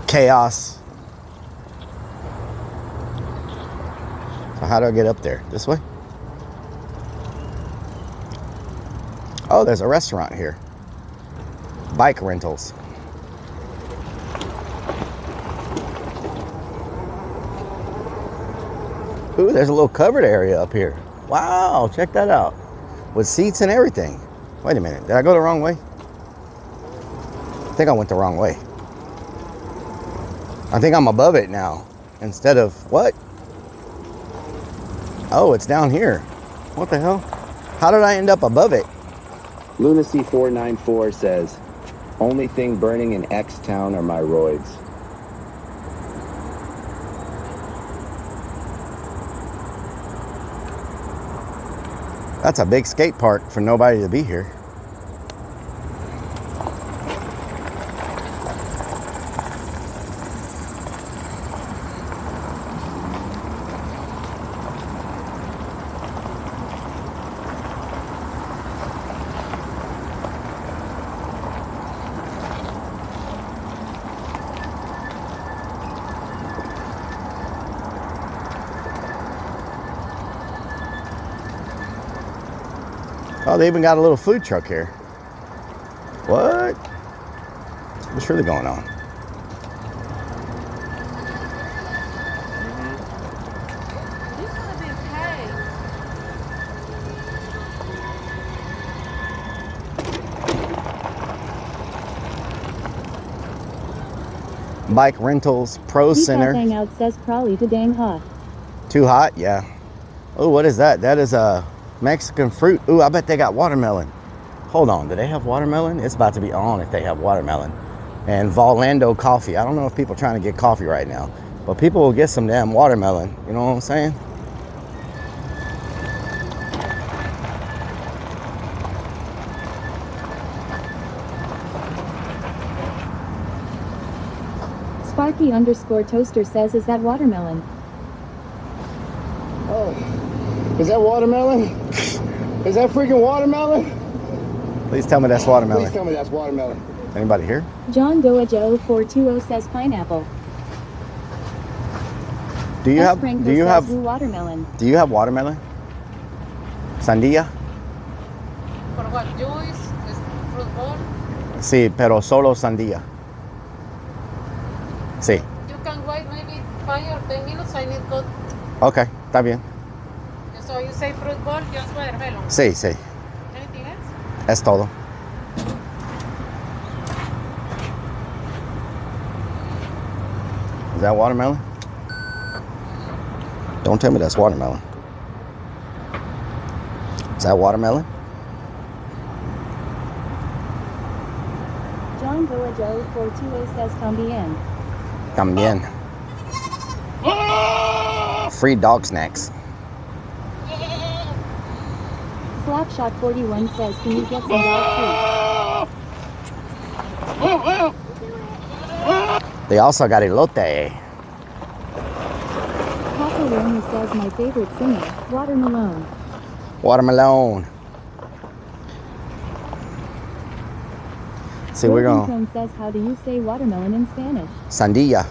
Speaker 2: Chaos. So how do I get up there? This way? Oh, there's a restaurant here. Bike rentals. Ooh, there's a little covered area up here. Wow, check that out. With seats and everything. Wait a minute, did I go the wrong way? I think I went the wrong way. I think I'm above it now. Instead of, what? Oh, it's down here. What the hell? How did I end up above it?
Speaker 11: Lunacy 494 says, only thing burning in X town are my roids.
Speaker 2: That's a big skate park for nobody to be here. Oh, they even got a little food truck here. What? What's really going on? Bike rentals, pro center.
Speaker 3: Hangout says probably too dang hot.
Speaker 2: Too hot? Yeah. Oh, what is that? That is a Mexican fruit. Ooh, I bet they got watermelon. Hold on, do they have watermelon? It's about to be on if they have watermelon. And Volando coffee. I don't know if people are trying to get coffee right now, but people will get some damn watermelon. You know what I'm saying?
Speaker 3: Sparky_toaster says, is that watermelon?
Speaker 2: Oh, is that watermelon? Is that freaking watermelon? Please tell me that's watermelon.
Speaker 11: Please tell me that's watermelon.
Speaker 2: Anybody here?
Speaker 3: John Doaja 0420 says pineapple.
Speaker 2: Do you have
Speaker 3: watermelon?
Speaker 2: Do you have watermelon? Sandía?
Speaker 5: For what? Juice? Fruit bowl?
Speaker 2: Sí, pero solo sandía. Sí.
Speaker 5: You can wait maybe 5 or 10 minutes. I need to go.
Speaker 2: Okay, está bien.
Speaker 5: So you say fruit bowl, just watermelon.
Speaker 2: Sí, sí.
Speaker 5: Anything else?
Speaker 2: Es todo. Is that watermelon? Don't tell me that's watermelon. Is that watermelon?
Speaker 3: John Doaja 0420 says tambien.
Speaker 2: También. Free dog snacks.
Speaker 3: Slapshot 41 says, can you get some dog treats?
Speaker 2: They also got elote.
Speaker 3: Papa Rony says, my favorite singer, Watermelon.
Speaker 2: Watermelon. See, we're going.
Speaker 3: Says, how do you say watermelon in Spanish?
Speaker 2: Sandía.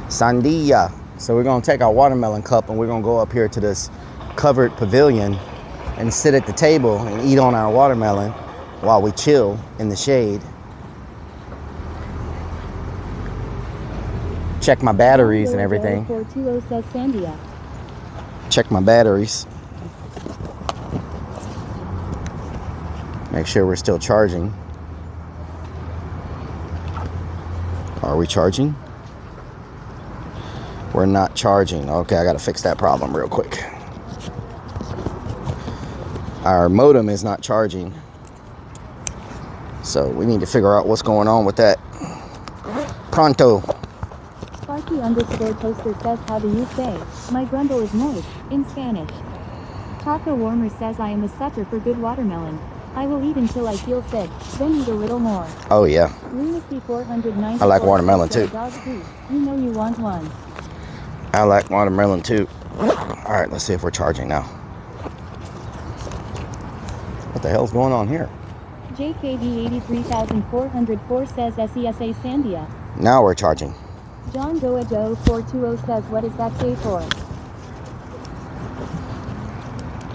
Speaker 2: Sandía. So we're gonna take our watermelon cup and we're gonna go up here to this covered pavilion and sit at the table and eat on our watermelon while we chill in the shade. Check my batteries and everything.
Speaker 3: 420 says Sandia.
Speaker 2: Check my batteries. Make sure we're still charging. Are we charging? We're not charging. Okay, I gotta fix that problem real quick. Our modem is not charging. So we need to figure out what's going on with that. Pronto.
Speaker 3: Sparky _ toaster says, how do you say, my grundle is moist, in Spanish? Taco Warmer says, I am a sucker for good watermelon. I will eat until I feel sick, then eat a little more.
Speaker 2: Oh yeah.
Speaker 3: Lunacy 490.
Speaker 2: I like watermelon too.
Speaker 3: Dog food. You know you want one.
Speaker 2: I like watermelon too. All right, let's see if we're charging now. What the hell's going on here?
Speaker 3: JKD 83404 says SESA Sandia.
Speaker 2: Now we're charging.
Speaker 3: John Goa Joe 420 says, what is that J for?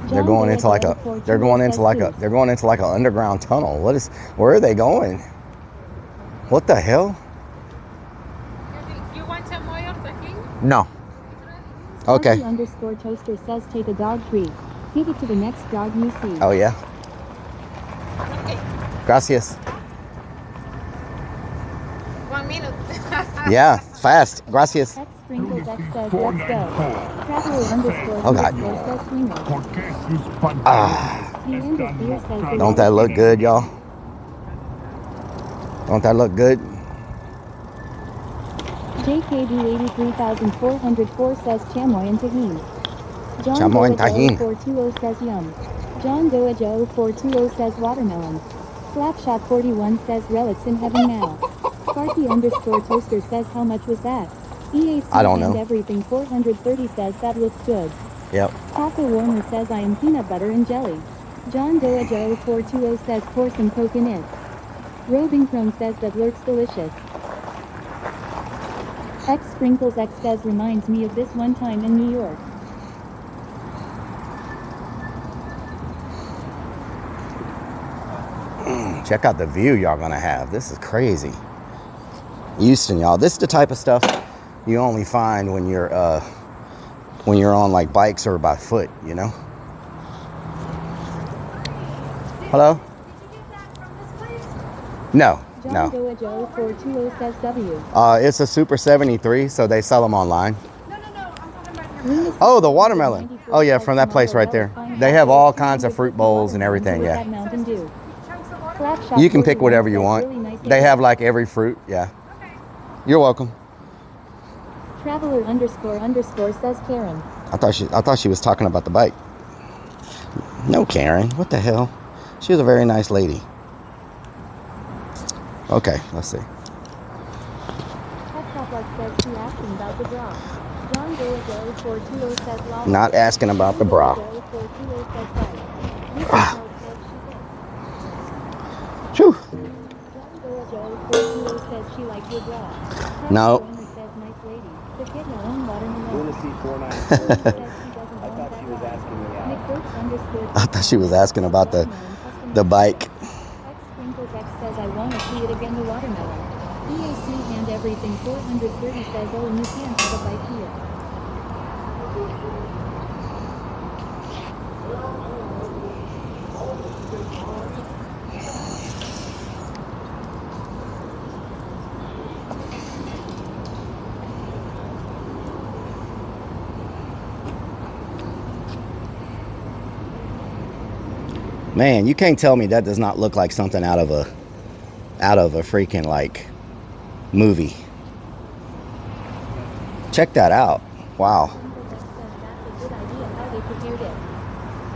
Speaker 2: They're going into like a they're going into like an underground tunnel. Where are they going? What the hell?
Speaker 5: You want some more tajín?
Speaker 2: No. Okay.
Speaker 3: Sparky _ toaster says, take a dog treat. Give it to the next dog you see.
Speaker 2: Oh yeah. Gracias.
Speaker 5: 1 minute.
Speaker 2: Yeah, fast. Gracias.
Speaker 3: X Sprinkles X says, let's go. Traveler _
Speaker 2: Oh God.
Speaker 3: says, swinger.
Speaker 2: Ah.
Speaker 3: The end of beer says,
Speaker 2: Don't that look good, y'all? Don't that look good?
Speaker 3: JKD 83404 says, chamoy and tahini. John
Speaker 2: Chamoy and tahini.
Speaker 3: 420 says, yum. John Goa Joe 420 says, watermelon. Slapshot 41 says, relics in heaven now. Sparky _ toaster says, how much was that? EAC
Speaker 2: I don't know.
Speaker 3: and everything 430 says, that looks good.
Speaker 2: Yep.
Speaker 3: Taco Warmer says, I am peanut butter and jelly. John Goa Joe 420 says, pour some Coke in it. Roving Chrome says, that looks delicious. X Sprinkles X says, reminds me of this one time in New York.
Speaker 2: Check out the view y'all gonna have. This is crazy. Houston, y'all. This is the type of stuff you only find when you're on like bikes or by foot, you know? Hello? No.
Speaker 3: John Goa Joe 420 says W.
Speaker 2: It's a Super 73, so they sell them online. Oh, the watermelon. Oh yeah, from that place right there. They have all kinds of fruit bowls and everything, yeah. You can pick whatever you want. They have like every fruit, yeah. You're welcome.
Speaker 3: Traveler _ says Karen.
Speaker 2: I thought she was talking about the bike. No, Karen. What the hell? She was a very nice lady. Okay, let's see. Not asking about the bra. Phew. No. I thought she was asking about the bike.
Speaker 3: Says, I want to see it again, the watermelon. EAC and everything 430 says, oh, and you can't have a bike here.
Speaker 2: Man, you can't tell me that does not look like something out of a freaking like movie. Check that out. Wow.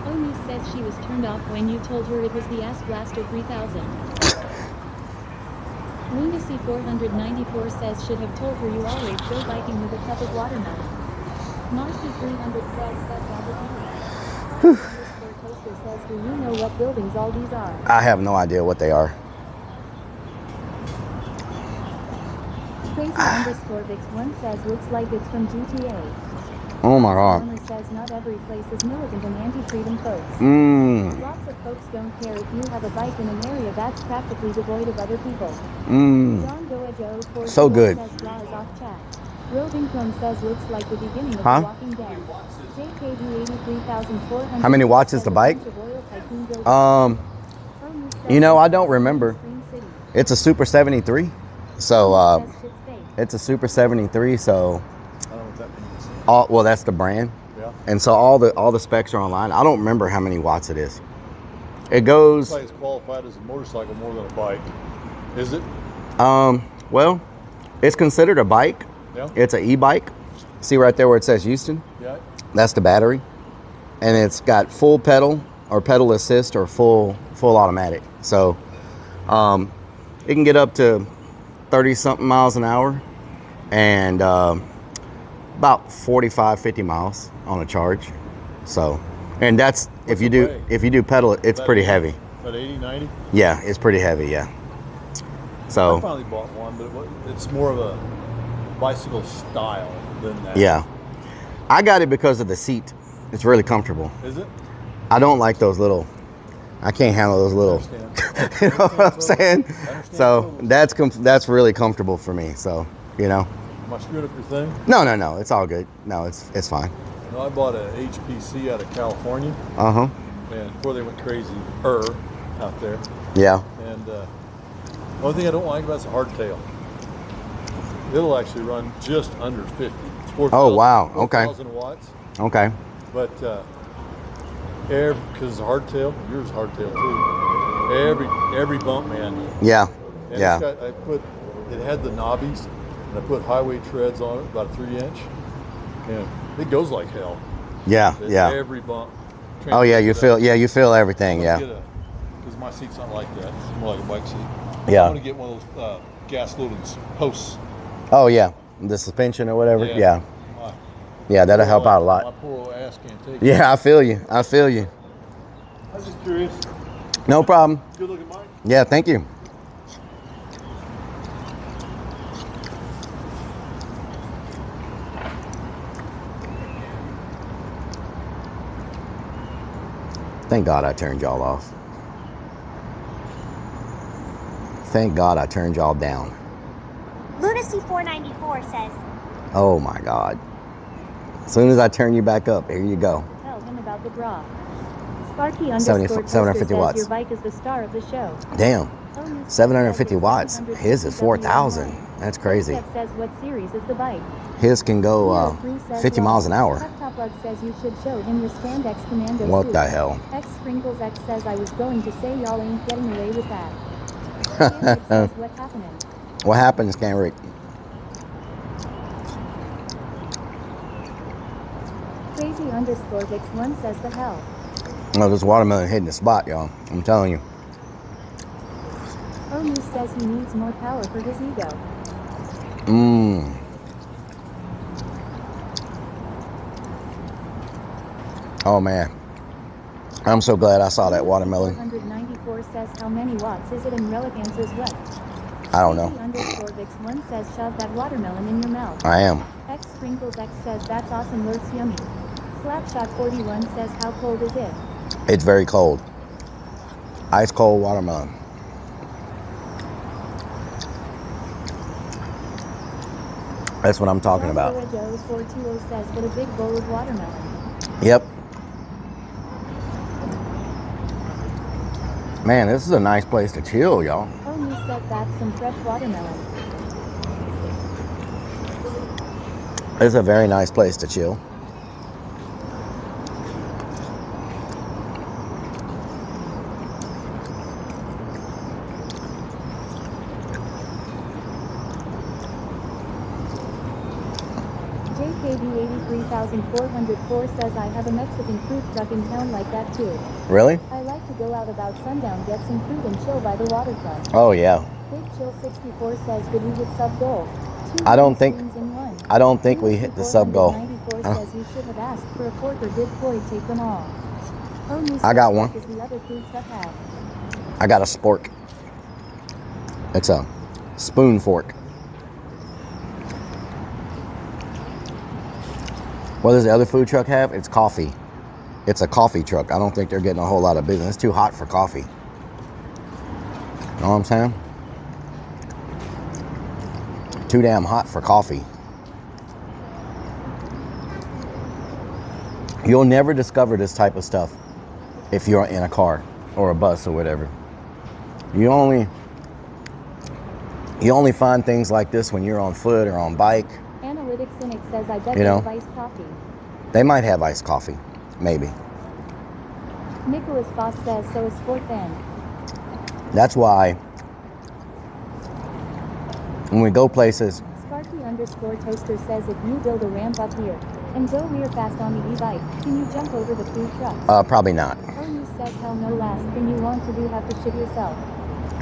Speaker 3: Omi says she was turned off when you told her it was the Ass Blaster 3000. Lunacy 494 says should have told her you always go biking with a cup of watermelon. Marcy 300 says says, do you know what buildings all these are?
Speaker 2: I have no idea what they are.
Speaker 3: Crazy_Vix1 says looks like it's from GTA.
Speaker 7: Oh my God.
Speaker 3: Farmer says not every place is militant and anti-freedom folks.
Speaker 7: Mmm.
Speaker 3: Lots of folks don't care if you have a bike in an area that's practically devoid of other people.
Speaker 7: Mmm.
Speaker 3: John Goejo
Speaker 7: So good.
Speaker 3: says bra is off chat. Roving Chrome says looks like the beginning of
Speaker 7: Huh?
Speaker 3: The Walking Dead. JKD 83,400.
Speaker 7: How many watts is the bike? You know, I don't remember. It's a Super 73. So, it's a Super 73. So, well, that's the brand.
Speaker 18: Yeah.
Speaker 7: And so all the specs are online. I don't remember how many watts it is. It goes.
Speaker 18: It's qualified as a motorcycle more than a bike. Is it?
Speaker 7: Well, it's considered a bike.
Speaker 18: Yeah.
Speaker 7: It's an e-bike. See right there where it says Houston?
Speaker 18: Yeah.
Speaker 7: That's the battery. And it's got full pedal or pedal assist or full automatic. So it can get up to 30 something miles an hour and about 45-50 miles on a charge. So, and that's if you do pedal, it's pretty heavy.
Speaker 18: About 80, 90?
Speaker 7: Yeah, it's pretty heavy, yeah. So
Speaker 18: I finally bought one, but it's more of a bicycle style than that.
Speaker 7: yeah. I got it because of the seat. It's really comfortable.
Speaker 18: Is it?
Speaker 7: I don't like those little, I can't handle those little, you know what I'm saying? So that's really comfortable for me. So, you know.
Speaker 18: Am I screwing up your thing?
Speaker 7: No, it's all good. No, it's fine.
Speaker 18: No, I bought a HPC out of California.
Speaker 7: Uh-huh.
Speaker 18: And before they went crazy, out there.
Speaker 7: Yeah.
Speaker 18: And the only thing I don't like about it's a hardtail. It'll actually run just under 50. It's 4,000.
Speaker 7: Oh, wow. Okay.
Speaker 18: 4,000 watts.
Speaker 7: Okay.
Speaker 18: But because it's a hardtail, yours is hardtail too. Every bump, man.
Speaker 7: Yeah.
Speaker 18: And
Speaker 7: Yeah.
Speaker 18: It had the knobbies, and I put highway treads on it, about a 3-inch, and it goes like hell.
Speaker 7: Yeah. Yeah.
Speaker 18: Every bump.
Speaker 7: Oh yeah, you feel everything. Yeah.
Speaker 18: Because my seat's not like that. It's more like a bike seat.
Speaker 7: Yeah.
Speaker 18: I want to get one of those gas loading posts.
Speaker 7: Oh yeah, the suspension or whatever.
Speaker 18: Yeah.
Speaker 7: Yeah. Yeah, that'll help out a lot.
Speaker 18: My poor old ass can't take it.
Speaker 7: Yeah, I feel you. I feel you.
Speaker 18: I was just curious.
Speaker 7: No problem.
Speaker 18: Good looking bike.
Speaker 7: Yeah, thank you. Thank God I turned y'all off. Thank God I turned y'all down.
Speaker 12: Lunacy494 says,
Speaker 7: Oh my God. As soon as I turn you back up, here you go.
Speaker 3: Tell him about the bra. Sparky
Speaker 7: 750 watts.
Speaker 3: Your bike is the star of the show.
Speaker 7: Damn. 750 watts. His is 4,000. That's crazy.
Speaker 3: Says what series is the bike?
Speaker 7: His can go 50 miles an hour.
Speaker 3: Top says you should show him your spandex commando
Speaker 7: What
Speaker 3: suit.
Speaker 7: the hell?
Speaker 3: X Sprinkles X says I was going to say y'all ain't getting away with that. Says, what happening?
Speaker 7: What happens, Kenrick?
Speaker 3: Crazy_Vix1 says the hell.
Speaker 7: No, this watermelon hitting the spot, y'all. I'm telling you.
Speaker 3: Onu says he needs more power for his ego.
Speaker 7: Mmm. Oh man. I'm so glad I saw that watermelon.
Speaker 3: 194 says how many watts is it, and Rellik answers what?
Speaker 7: I don't know.
Speaker 3: Vix1 says shove that watermelon in your mouth.
Speaker 7: I am.
Speaker 3: X Sprinkles X says that's awesome, looks yummy. Slapshot 41 says how cold is it?
Speaker 7: It's very cold. Ice cold watermelon. That's what I'm talking about.
Speaker 3: Joe 420 says what a big bowl of watermelon.
Speaker 7: Yep. Man, this is a nice place to chill, y'all.
Speaker 3: Onu says that's some fresh watermelon.
Speaker 7: It's a very nice place to chill.
Speaker 3: JKB 83,404 says I have a Mexican food truck in town like that too.
Speaker 7: Really?
Speaker 3: I like to go out about sundown, get some food and chill by the waterfront.
Speaker 7: Oh yeah.
Speaker 3: Big Chill 64 says did we hit sub goal?
Speaker 7: I don't think we hit the sub goal.
Speaker 3: 94 says you should have asked for a fork, or did Floyd take them all?
Speaker 7: I got one.
Speaker 3: Is the other food truck have?
Speaker 7: I got a spork. It's a spoon fork.
Speaker 2: What does the other food truck have? It's coffee. It's a coffee truck. I don't think they're getting a whole lot of business. It's too hot for coffee. Know what I'm saying? Too damn hot for coffee. You'll never discover this type of stuff if you're in a car or a bus or whatever. You only find things like this when you're on foot or on bike.
Speaker 3: Analytics Cynic says, I bet
Speaker 2: You
Speaker 3: they
Speaker 2: know?
Speaker 3: have iced coffee.
Speaker 2: They might have iced coffee, maybe.
Speaker 3: Nicholas Foss says, so is Sport then.
Speaker 2: That's why when we go places,
Speaker 3: Sparky_Toaster says, if you build a ramp up here and go rear fast on the e-bike, can you jump over the food truck?
Speaker 2: probably not.
Speaker 3: Ernest says, hell no, last thing you want to do have to shit yourself.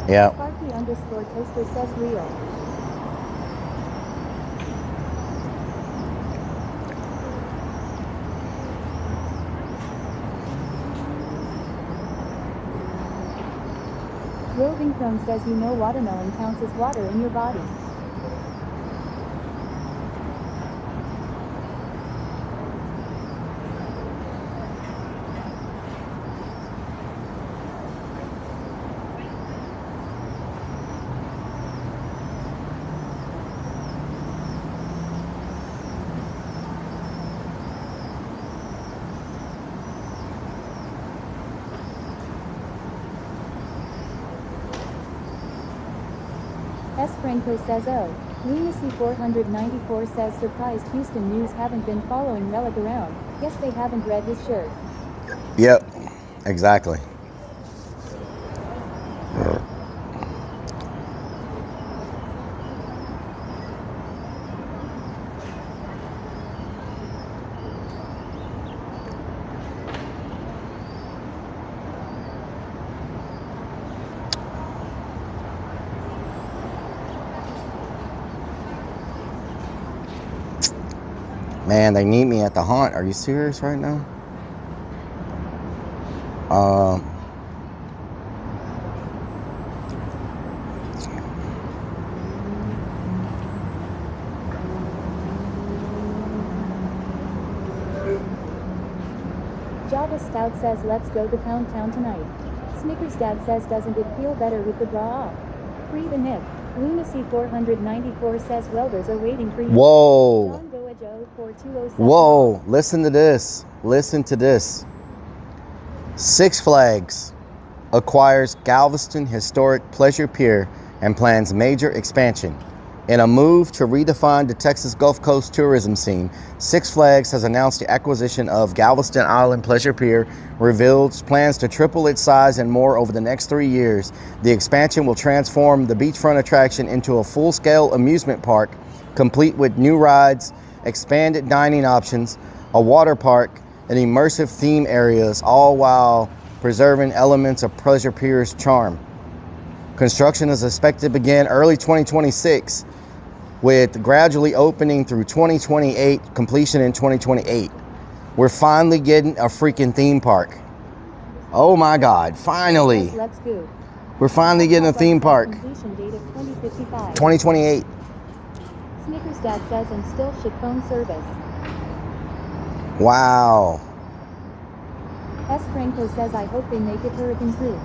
Speaker 2: Yeah.
Speaker 3: Sparky_Toaster says, real. Roving Chrome says, you know watermelon counts as water in your body. S. Franco says, oh. Lunacy 494 says, surprised Houston News haven't been following Rellik around. Guess they haven't read his shirt.
Speaker 2: Yep, exactly. Man, they need me at the haunt. Are you serious right now?
Speaker 3: Java Stout says, let's go to Pound Town tonight. Snickers Dad says, doesn't it feel better with the bra off? Free the nip. Lunacy 494 says, welders are waiting for you.
Speaker 2: Whoa.
Speaker 3: John Goajo 4207.
Speaker 2: Whoa, listen to this. Listen to this. Six Flags acquires Galveston Historic Pleasure Pier and plans major expansion. In a move to redefine the Texas Gulf Coast tourism scene, Six Flags has announced the acquisition of Galveston Island Pleasure Pier, revealed plans to triple its size and more over the next 3 years. The expansion will transform the beachfront attraction into a full-scale amusement park, complete with new rides, expanded dining options, a water park, and immersive theme areas, all while preserving elements of Pleasure Pier's charm. Construction is expected to begin early 2026, with gradually opening through 2028, completion in 2028. We're finally getting a freaking theme park. Oh my God, finally.
Speaker 3: Let's go.
Speaker 2: We're finally getting a theme park.
Speaker 3: Completion date of 2055.
Speaker 2: 2028.
Speaker 3: Snickers Dad says, and still shit phone service.
Speaker 2: Wow.
Speaker 3: S. Franco says, I hope they make it hurricane-proof.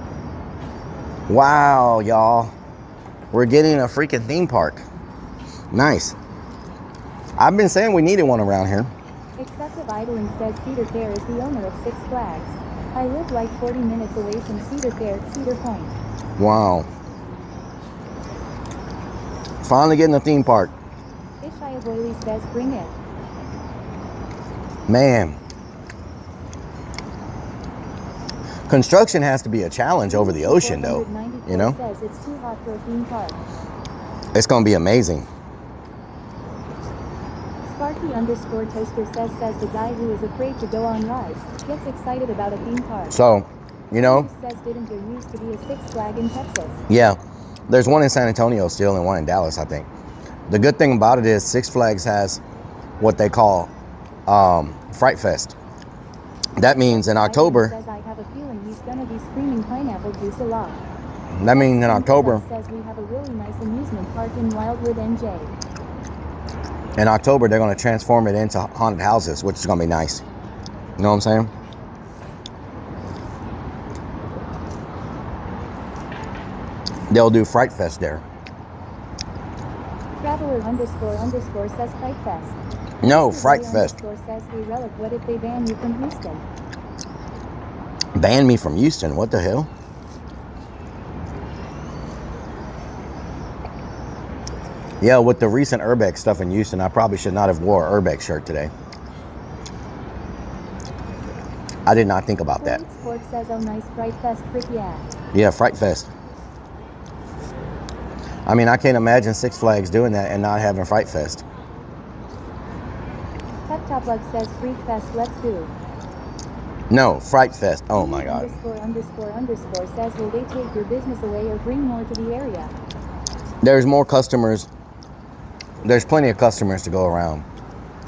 Speaker 2: Wow, y'all. We're getting a freaking theme park. Nice. I've been saying we needed one around here.
Speaker 3: Excessive Idling says, Cedar Fair is the owner of Six Flags. I live like 40 minutes away from Cedar Fair, Cedar Point.
Speaker 2: Wow. Finally getting a theme park.
Speaker 3: Ishaya Boyle says, bring it.
Speaker 2: Man. Construction has to be a challenge over the ocean, though. You know?
Speaker 3: Says it's too hot for a theme park.
Speaker 2: It's going to be amazing.
Speaker 3: Sparky_Toaster says the guy who is afraid to go on rides gets excited about a theme park.
Speaker 2: So, you know?
Speaker 3: Says, didn't there used to be a Six Flag in Texas?
Speaker 2: Yeah. There's one in San Antonio still and one in Dallas, I think. The good thing about it is Six Flags has what they call Fright Fest. That means in October.
Speaker 3: Says, I have a feeling he's gonna be screaming pineapple juice a lot.
Speaker 2: That means in October.
Speaker 3: Says we have a really nice amusement park in Wildwood, NJ.
Speaker 2: In October, they're going to transform it into haunted houses, which is going to be nice. You know what I'm saying? They'll do Fright Fest there.
Speaker 3: Traveler __ says Fright Fest.
Speaker 2: No,
Speaker 3: Mr.
Speaker 2: Fright
Speaker 3: Boy
Speaker 2: Fest.
Speaker 3: _ says, hey Rellik, what if they ban you from Houston?
Speaker 2: Ban me from Houston? What the hell? Yeah, with the recent Urbex stuff in Houston, I probably should not have wore an Urbex shirt today. I did not think about that.
Speaker 3: Sport says, oh nice Fright Fest, frick yeah.
Speaker 2: Yeah, Fright Fest. I mean, I can't imagine Six Flags doing that and not having Fright Fest.
Speaker 3: Top Lug says, Freak Fest, let's do.
Speaker 2: No, Fright Fest. Oh my God.
Speaker 3: __ says, will they take your business away or bring more to the area?
Speaker 2: There's more customers. There's plenty of customers to go around.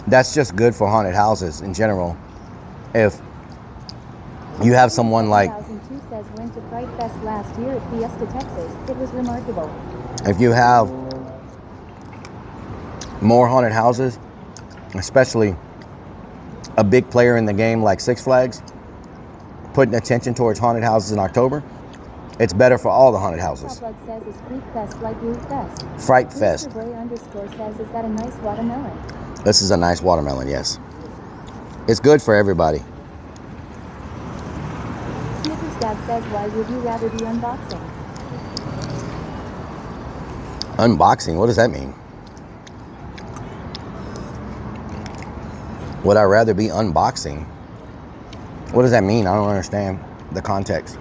Speaker 2: That's just good for haunted houses in general. If you have someone like,
Speaker 3: 2002 says, went to Fright Fest last year at Fiesta, Texas. It was remarkable.
Speaker 2: if you have more haunted houses, especially a big player in the game like Six Flags, putting attention towards haunted houses in October, it's better for all the haunted houses.
Speaker 3: Top Lug says, is Freak Fest like Youth Fest?
Speaker 2: Fright Fest.
Speaker 3: Mr. Boy _ says, is that a nice watermelon?
Speaker 2: This is a nice watermelon, yes. It's good for everybody.
Speaker 3: Snickers Dad says, why would you rather be unboxing?
Speaker 2: Unboxing? What does that mean? Would I rather be unboxing? What does that mean? I don't understand the context.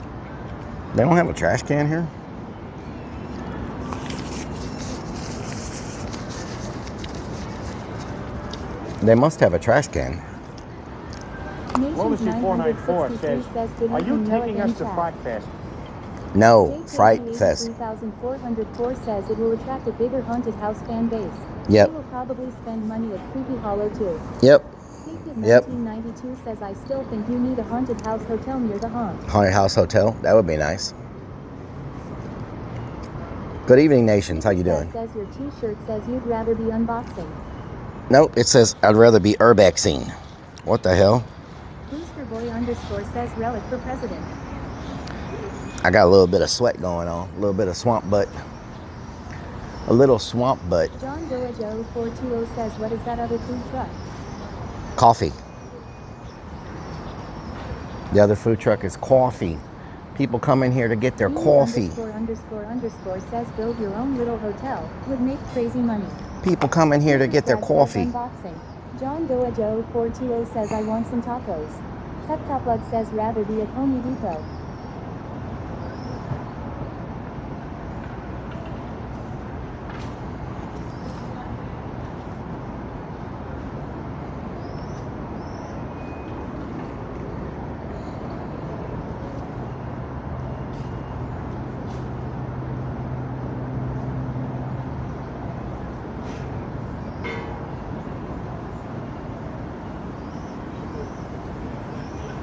Speaker 2: They don't have a trash can here? They must have a trash can.
Speaker 3: Nations
Speaker 14: 494 says, are you taking us to
Speaker 3: chat.
Speaker 14: Fright Fest?
Speaker 2: No, Fright Fest.
Speaker 3: 3404 says it will attract a bigger haunted house fan base.
Speaker 2: Yep.
Speaker 3: They will probably spend money at Creepy Hollow too.
Speaker 2: Yep. Yep.
Speaker 3: 1992 says, I still think you need a haunted house hotel near the haunt.
Speaker 2: Haunted house hotel? That would be nice. Good evening, Nations. How you doing?
Speaker 3: Says your t-shirt says you'd rather be unboxing.
Speaker 2: Nope, it says I'd rather be urbexing. What the hell?
Speaker 3: Booster Boy _ says Rellik for president.
Speaker 2: I got a little bit of sweat going on. A little bit of swamp butt. A little swamp butt.
Speaker 3: John Doa Joe 420 says, what is that other food truck?
Speaker 2: Coffee. The other food truck is coffee. People come in here to get their coffee.
Speaker 3: __ says, build your own little hotel. Would make crazy money.
Speaker 2: People come in here to get their coffee.
Speaker 3: Unboxing. John Doa Joe 420 says, I want some tacos. Top Lug says, rather be at Home Depot.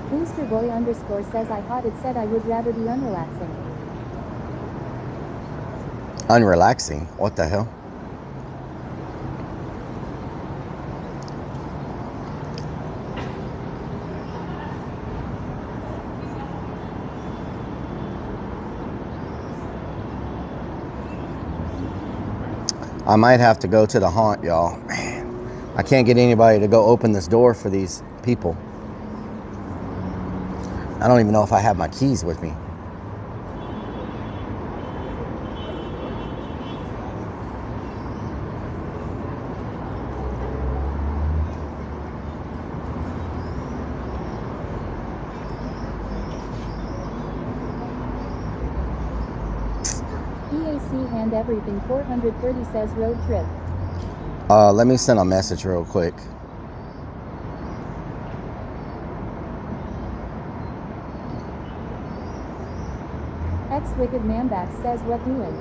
Speaker 3: Booster Boy _ says, I thought it said I would rather be unrelaxing.
Speaker 2: Unrelaxing? What the hell? I might have to go to the haunt, y'all. Man, I can't get anybody to go open this door for these people. I don't even know if I have my keys with me.
Speaker 3: EAC hand everything 430 says road trip.
Speaker 2: Let me send a message real quick.
Speaker 3: Wicked Man Back says, what doing?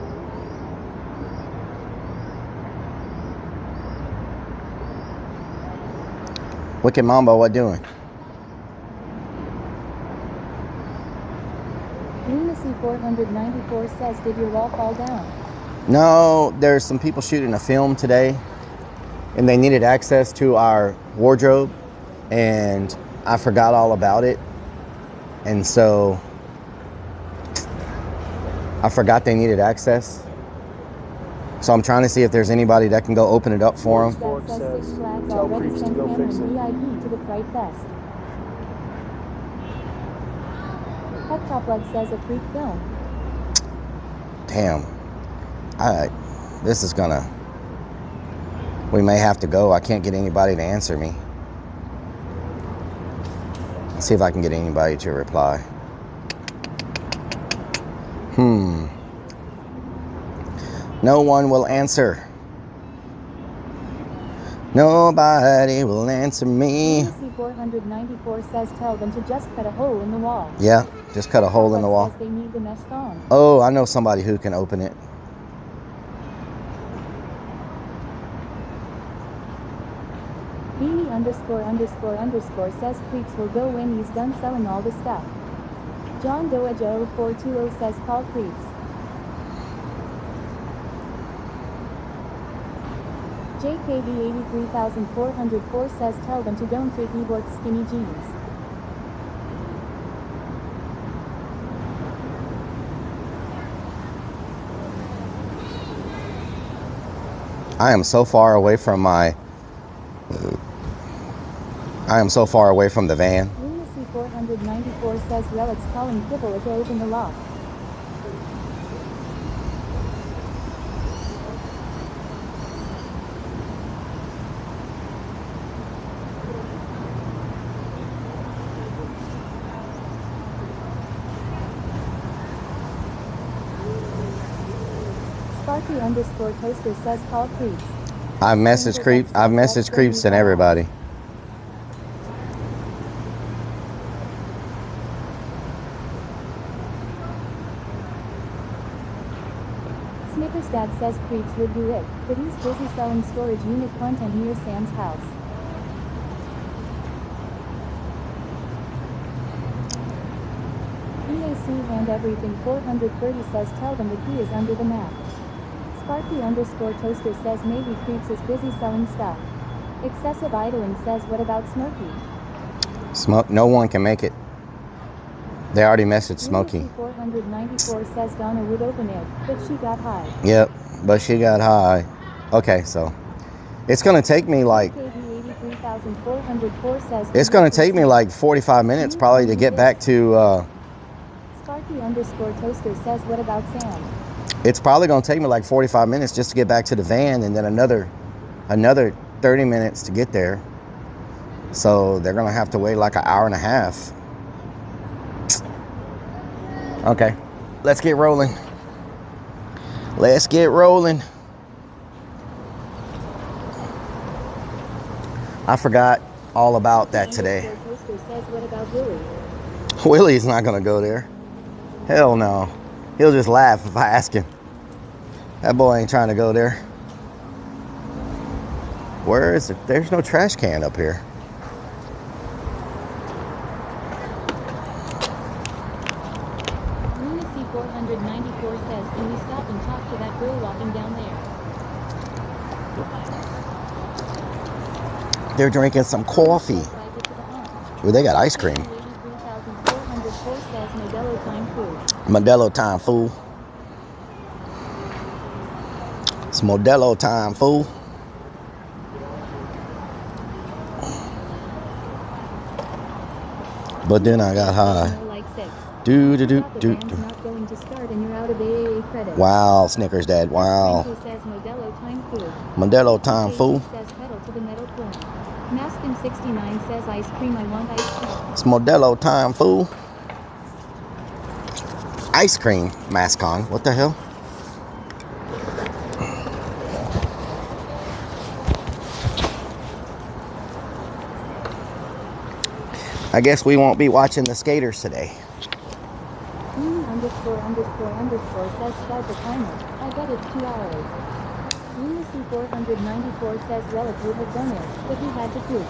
Speaker 2: Wicked Mambo, what doing?
Speaker 3: Lunacy 494 says, did your wall fall down?
Speaker 2: No, there's some people shooting a film today. and they needed access to our wardrobe, and I forgot all about it. And so I forgot they needed access. So I'm trying to see if there's anybody that can go open it up for them.
Speaker 3: That says Six Flags already sent Cameron VIP to the Fright Fest. Pet Top Leg says a freak film.
Speaker 2: Damn. This is gonna... We may have to go. I can't get anybody to answer me. Let's see if I can get anybody to reply. No one will answer. Nobody will answer me.
Speaker 3: C494 says tell them to just cut a hole in the wall.
Speaker 2: Yeah, just cut a hole in the wall.
Speaker 3: Says they need the mesh thong.
Speaker 2: Oh, I know somebody who can open it.
Speaker 3: Beanie___ says freaks will go when he's done selling all the stuff. John Doa 0420 says call freaks. JKB 83404 says tell them to don't take Ebort's skinny jeans.
Speaker 2: I am so far away from my... I am so far away from the van.
Speaker 3: Lunacy 494 says Relik's calling Kibble to open the lock. Sparky_Toaster says call creeps.
Speaker 2: I've messaged creeps and everybody.
Speaker 3: Snickers Dad says creeps would do it, but he's busy selling storage unit content near Sam's house. EAC and everything 430 says tell them the key is under the mat. Sparky_Toaster says maybe creeps is busy selling stuff. Excessive idling says what about Smokey?
Speaker 2: No one can make it. They already messaged Smokey.
Speaker 3: 494 says Donna would open it, but she got high.
Speaker 2: Yep, but she got high. Okay, so it's gonna take me like... It's gonna take me like 45 minutes probably to get back to...
Speaker 3: Sparky_Toaster says what about Sam?
Speaker 2: It's probably gonna take me like 45 minutes just to get back to the van, and then another 30 minutes to get there. So they're gonna have to wait like an hour and a half. Okay, let's get rolling. Let's get rolling. I forgot all about that today. Willie's not gonna go there. Hell no. He'll just laugh if I ask him. That boy ain't trying to go there. Where is it? There's no trash can up here.
Speaker 3: Lunacy 494 says, can we stop and talk to that girl walking down there?
Speaker 2: They're drinking some coffee. Ooh, they got ice cream. Modelo time, fool. It's Modelo time, fool. But then I got high. Wow, Snickers Dad. Wow. Modelo time, fool.
Speaker 3: Maskin69 says ice cream. I want ice cream.
Speaker 2: It's Modelo time, fool. Ice cream, Mascon. What the hell? I guess we won't be watching the skaters today.
Speaker 3: ___ says start the timer. I bet it's 2 hours. Lunacy 494 says Relic would have done it, but he had to poop.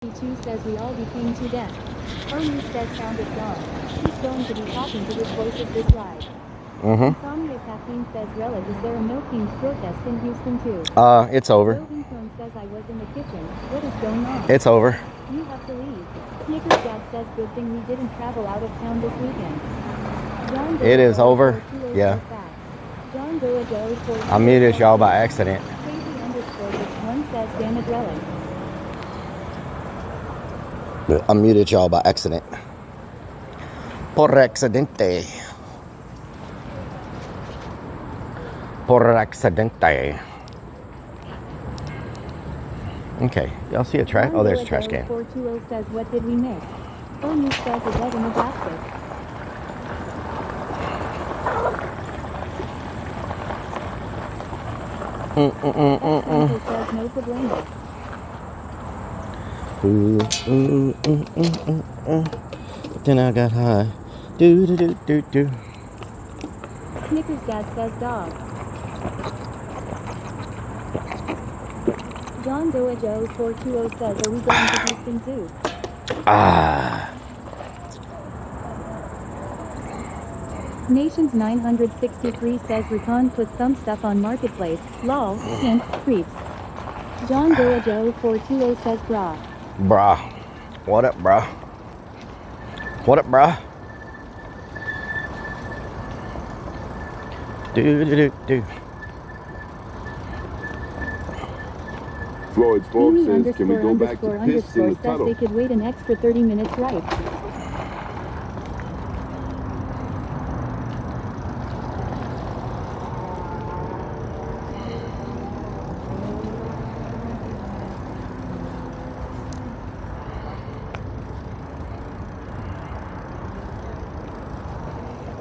Speaker 3: Lunacy2 says we all be paying to death. Onu says sound is gone. He's going to be talking to his voices this ride. Insomnia Caffeine says Rellik, is there a No Kings protest in Houston too?
Speaker 2: It's over.
Speaker 3: Roving Cone says I was in the kitchen. What is going on?
Speaker 2: It's over.
Speaker 3: You have to leave. Snickers Dad says good thing we didn't travel out of town this weekend. John
Speaker 2: It is over. Yeah.
Speaker 3: John Doa Joe for
Speaker 2: I muted y'all by accident.
Speaker 3: Crazy_1 says damn it Rellik.
Speaker 2: I muted y'all by accident. Por accidente. Por accidente. Okay, y'all see a trash? Oh, there's a trash can.
Speaker 3: 420 says what did we miss? Onu says is that in the basket? Says no problemo.
Speaker 2: But then I got high. Do.
Speaker 3: Snickers Dad says dog. John Doa Joe 420 says are we going to Houston Zoo? Nations 963 says Recon put some stuff on Marketplace. Lol, hint, creeps. John Doa Joe 420 says brah.
Speaker 2: Brah. What up, brah? What up, brah? Do.
Speaker 10: Floyd's Ford says, can we go back to piss in the
Speaker 3: says
Speaker 10: tunnel?
Speaker 3: they could wait an extra 30 minutes right.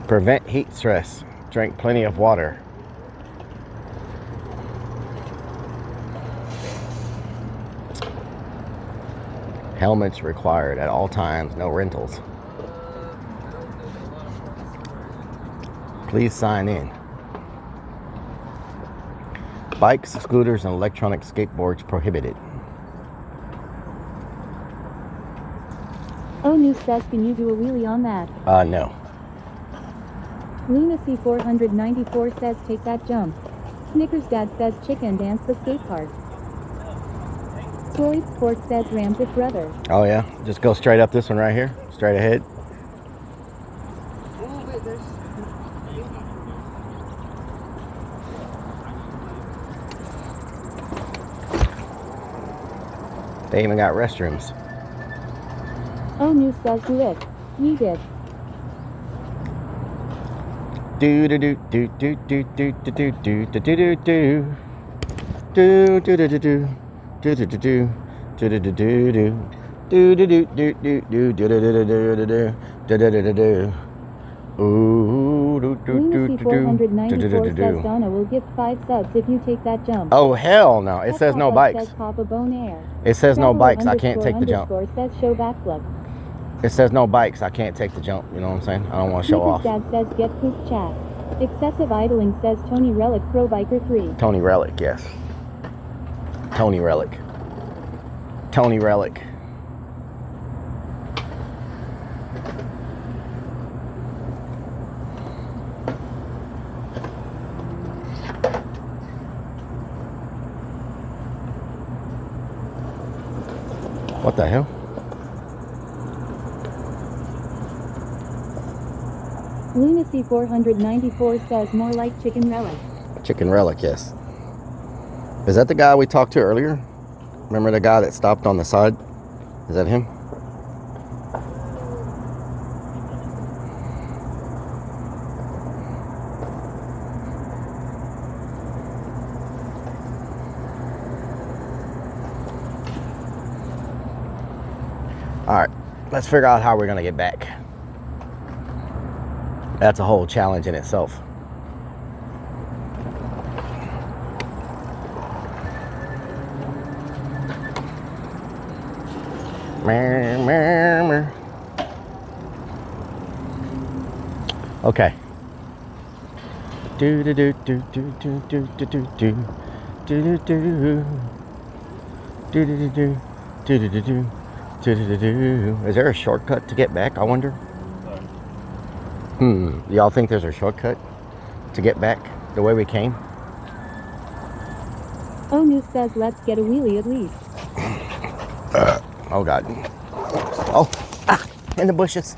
Speaker 2: Prevent heat stress. Drink plenty of water. Helmets required at all times. No rentals. Please sign in. Bikes, scooters, and electronic skateboards prohibited.
Speaker 3: Onu says can you do a wheelie on that?
Speaker 2: No.
Speaker 3: Lunacy 494 says take that jump. Snickers Dad says chicken dance the skate park. Floyd Sport says ram's it brother.
Speaker 2: Oh yeah, just go straight up this one right here, straight ahead. They even got restrooms.
Speaker 3: Onu says lit. We did.
Speaker 2: Do.
Speaker 3: Lunacy 494 says Donna will give 5 subs if you take that jump.
Speaker 2: Oh hell no! It says no bikes.
Speaker 3: Says Papa Bone Air.
Speaker 2: It says no bikes. I can't take the jump.
Speaker 3: Says show backflip.
Speaker 2: It says no bikes. I can't take the jump. You know what I'm saying? I don't want to show off.
Speaker 3: Dad says get poop chat. Excessive idling says Tony Rellik Pro Biker 3.
Speaker 2: Tony Rellik, yes. Tony Rellik. Tony Rellik. What the hell?
Speaker 3: Lunacy 494 says more like Chicken Rellik.
Speaker 2: Chicken Rellik, yes. Is that the guy we talked to earlier? Remember the guy that stopped on the side? Is that him? Alright, let's figure out how we're gonna get back. That's a whole challenge in itself. Okay. Do.
Speaker 7: Is there a shortcut to get back, I wonder? Y'all think there's a shortcut to get back the way we came?
Speaker 3: Onu says let's get a wheelie at least.
Speaker 7: Oh God. Oh, in the bushes.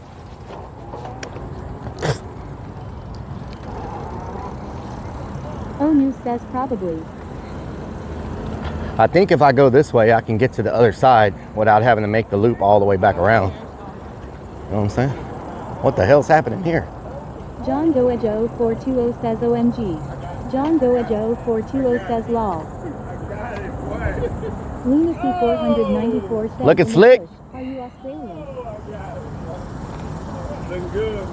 Speaker 3: Onu says probably.
Speaker 7: I think if I go this way, I can get to the other side without having to make the loop all the way back around. You know what I'm saying? What the hell's happening here?
Speaker 3: John Goajo 420 says OMG. John Goajo 420 says lol. Lunacy 494 says
Speaker 7: Looking slick.
Speaker 3: Are you Australian?
Speaker 6: Looking good,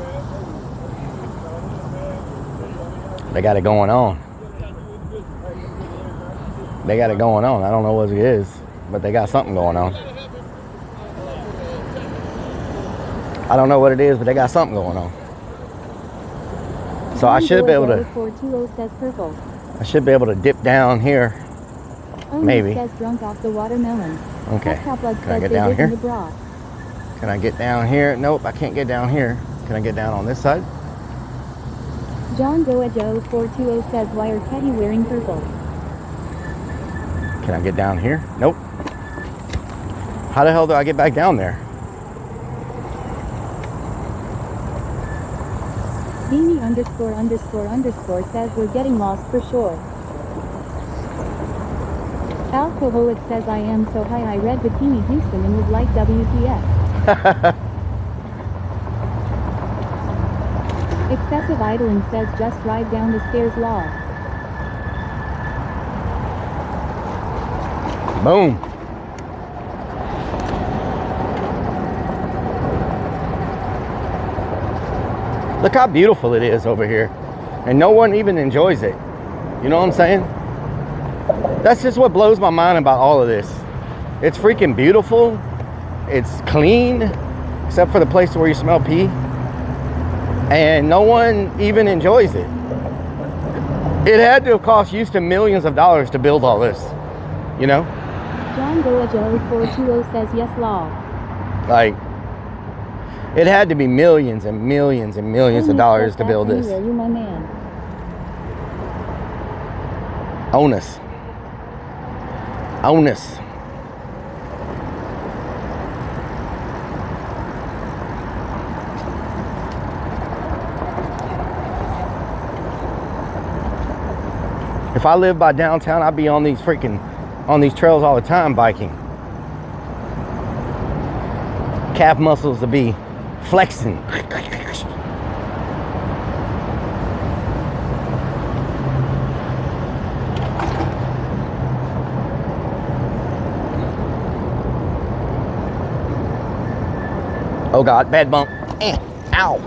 Speaker 6: man.
Speaker 7: They got it going on. They got it going on. I don't know what it is, but they got something going on. I don't know what it is, but they got something going on. So I should be able to.
Speaker 3: 420 says purple.
Speaker 7: I should be able to dip down here. Maybe.
Speaker 3: Says drunk off the watermelon.
Speaker 7: Okay. Can I get down here? Can I get down here? Nope, I can't get down here. Can I get down on this side?
Speaker 3: John Goajo 420 says why are Teddy wearing purple?
Speaker 7: Can I get down here? Nope. How the hell do I get back down there?
Speaker 3: Beanie ___ says we're getting lost for sure. Alcoholic says I am so high I read Bikini Houston and was like WTF. Excessive idling says just drive down the stairs law.
Speaker 7: Boom. Look how beautiful it is over here. And no one even enjoys it. You know what I'm saying? That's just what blows my mind about all of this. It's freaking beautiful. It's clean, except for the place where you smell pee. And no one even enjoys it. It had to have cost Houston millions of dollars to build all this. You know?
Speaker 3: John Goajo 420 says yes law.
Speaker 7: Like, it had to be millions and millions and millions of dollars to build this.
Speaker 3: You my man.
Speaker 7: Onus. Onus. If I lived by downtown, I'd be on these trails all the time biking. Calf muscles would be flexing. Oh God, bad bump. Ow.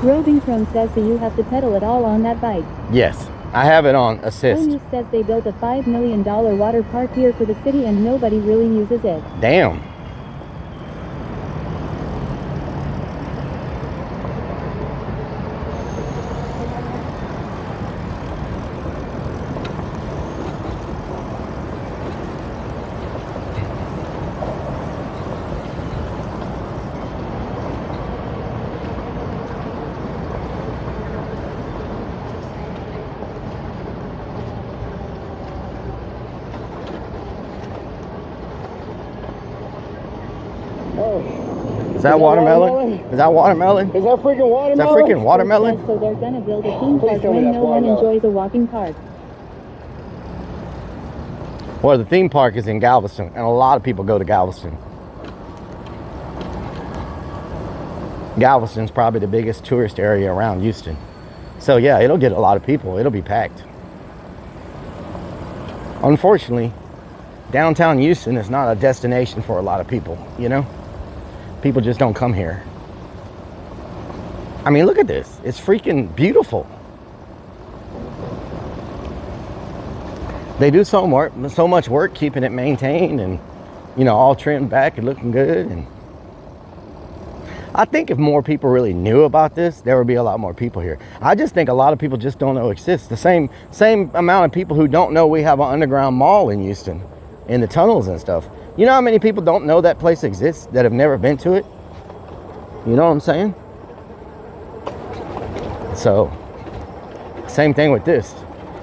Speaker 3: Roving Chrome says that you have to pedal it all on that bike.
Speaker 7: Yes, I have it on assist.
Speaker 3: Onu says they built a $5 million water park here for the city and nobody really uses it.
Speaker 7: Damn. Is that watermelon? Is that watermelon?
Speaker 15: Is that freaking watermelon?
Speaker 7: Is that freaking watermelon?
Speaker 3: So they're gonna build a theme park when no one enjoys a walking park.
Speaker 7: Well, the theme park is in Galveston, and a lot of people go to Galveston. Galveston's probably the biggest tourist area around Houston. So yeah, it'll get a lot of people. It'll be packed. Unfortunately, downtown Houston is not a destination for a lot of people, you know? People just don't come here. I mean, look at this. It's freaking beautiful. They do so much work keeping it maintained and, you know, all trimmed back and looking good. And
Speaker 2: I think if more people really knew about this, there would be a lot more people here. I just think a lot of people just don't know it exists. The same amount of people who don't know we have an underground mall in Houston, in the tunnels and stuff. You know how many people don't know that place exists that have never been to it? You know what I'm saying? So, same thing with this.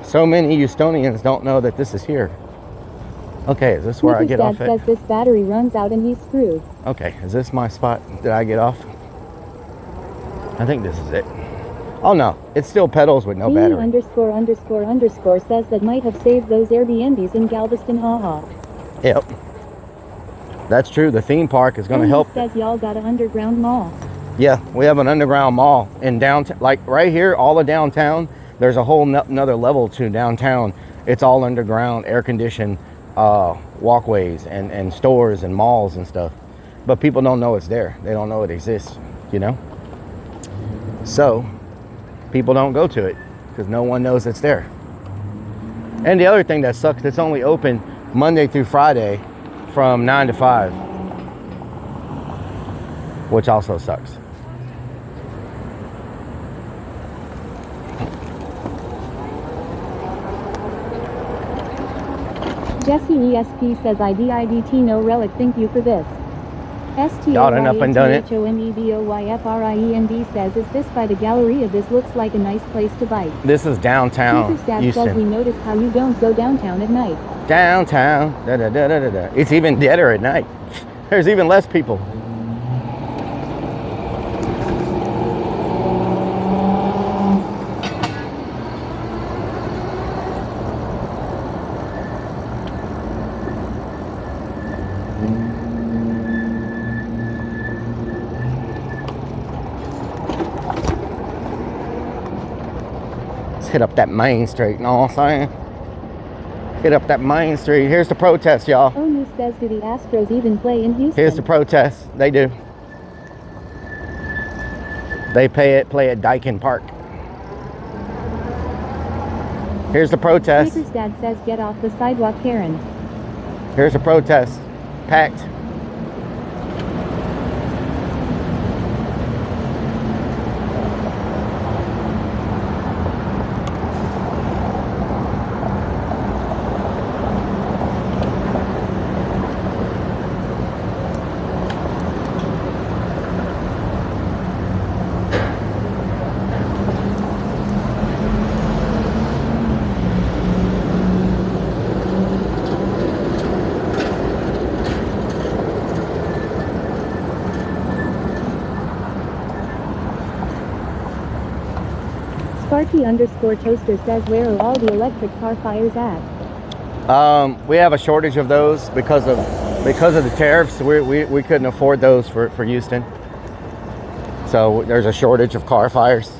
Speaker 2: So many Houstonians don't know that this is here. Okay, is this where I get off at?
Speaker 3: Says this battery runs out and he's screwed.
Speaker 2: Okay, is this my spot that I get off? I think this is it. Oh no, it's still pedals with no battery.
Speaker 3: ___ says that might have saved those Airbnbs in Galveston, haha.
Speaker 2: Yep. That's true, the theme park is gonna help.
Speaker 3: Says y'all got an underground mall.
Speaker 2: Yeah, we have an underground mall in downtown, like right here, all of downtown. There's a whole another level to downtown. It's all underground, air conditioned walkways and stores and malls and stuff. But people don't know it's there. They don't know it exists, you know? So, people don't go to it because no one knows it's there. And the other thing that sucks, it's only open Monday through Friday from 9 to 5. Which also sucks.
Speaker 3: Jesse ESP says IDIDT no Rellik, thank you for this.
Speaker 2: Y'all done up and done it.
Speaker 3: STOYHOMEBOYFRIEND says, is this by the Galleria? This looks like a nice place to bike.
Speaker 2: This is downtown
Speaker 3: Dad says we noticed how you don't go downtown at night.
Speaker 2: Downtown, da da da da da da. It's even deader at night. There's even less people. Hit up that main street, you know what I'm saying? Hit up that main street. Here's the protest, y'all.
Speaker 3: Onu says, do the Astros even play in Houston?
Speaker 2: Here's the protest. They do. They play at Dyken Park. Here's the protest.
Speaker 3: Baker's dad says, get off the sidewalk, Karen.
Speaker 2: Here's the protest. Packed.
Speaker 3: Sparky_toaster says, where are all the electric car fires at?
Speaker 2: We have a shortage of those because of the tariffs. We couldn't afford those for Houston. So there's a shortage of car fires.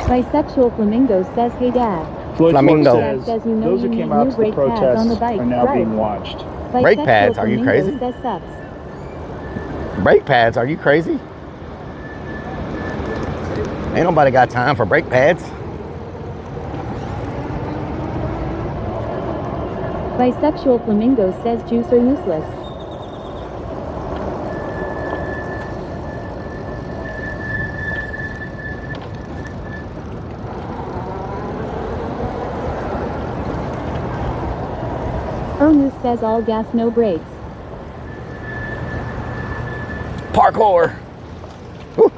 Speaker 3: Bisexual Flamingo says, hey dad.
Speaker 2: Flamingo
Speaker 3: says, you know,
Speaker 14: those who came out to the protests are now being watched.
Speaker 2: Brake pads, are you crazy?
Speaker 3: Says, sucks.
Speaker 2: Brake pads, are you crazy? Ain't nobody got time for brake pads.
Speaker 3: Bisexual Flamingo says, juice are useless. Onu says, all gas, no brakes.
Speaker 2: Parkour. Woo.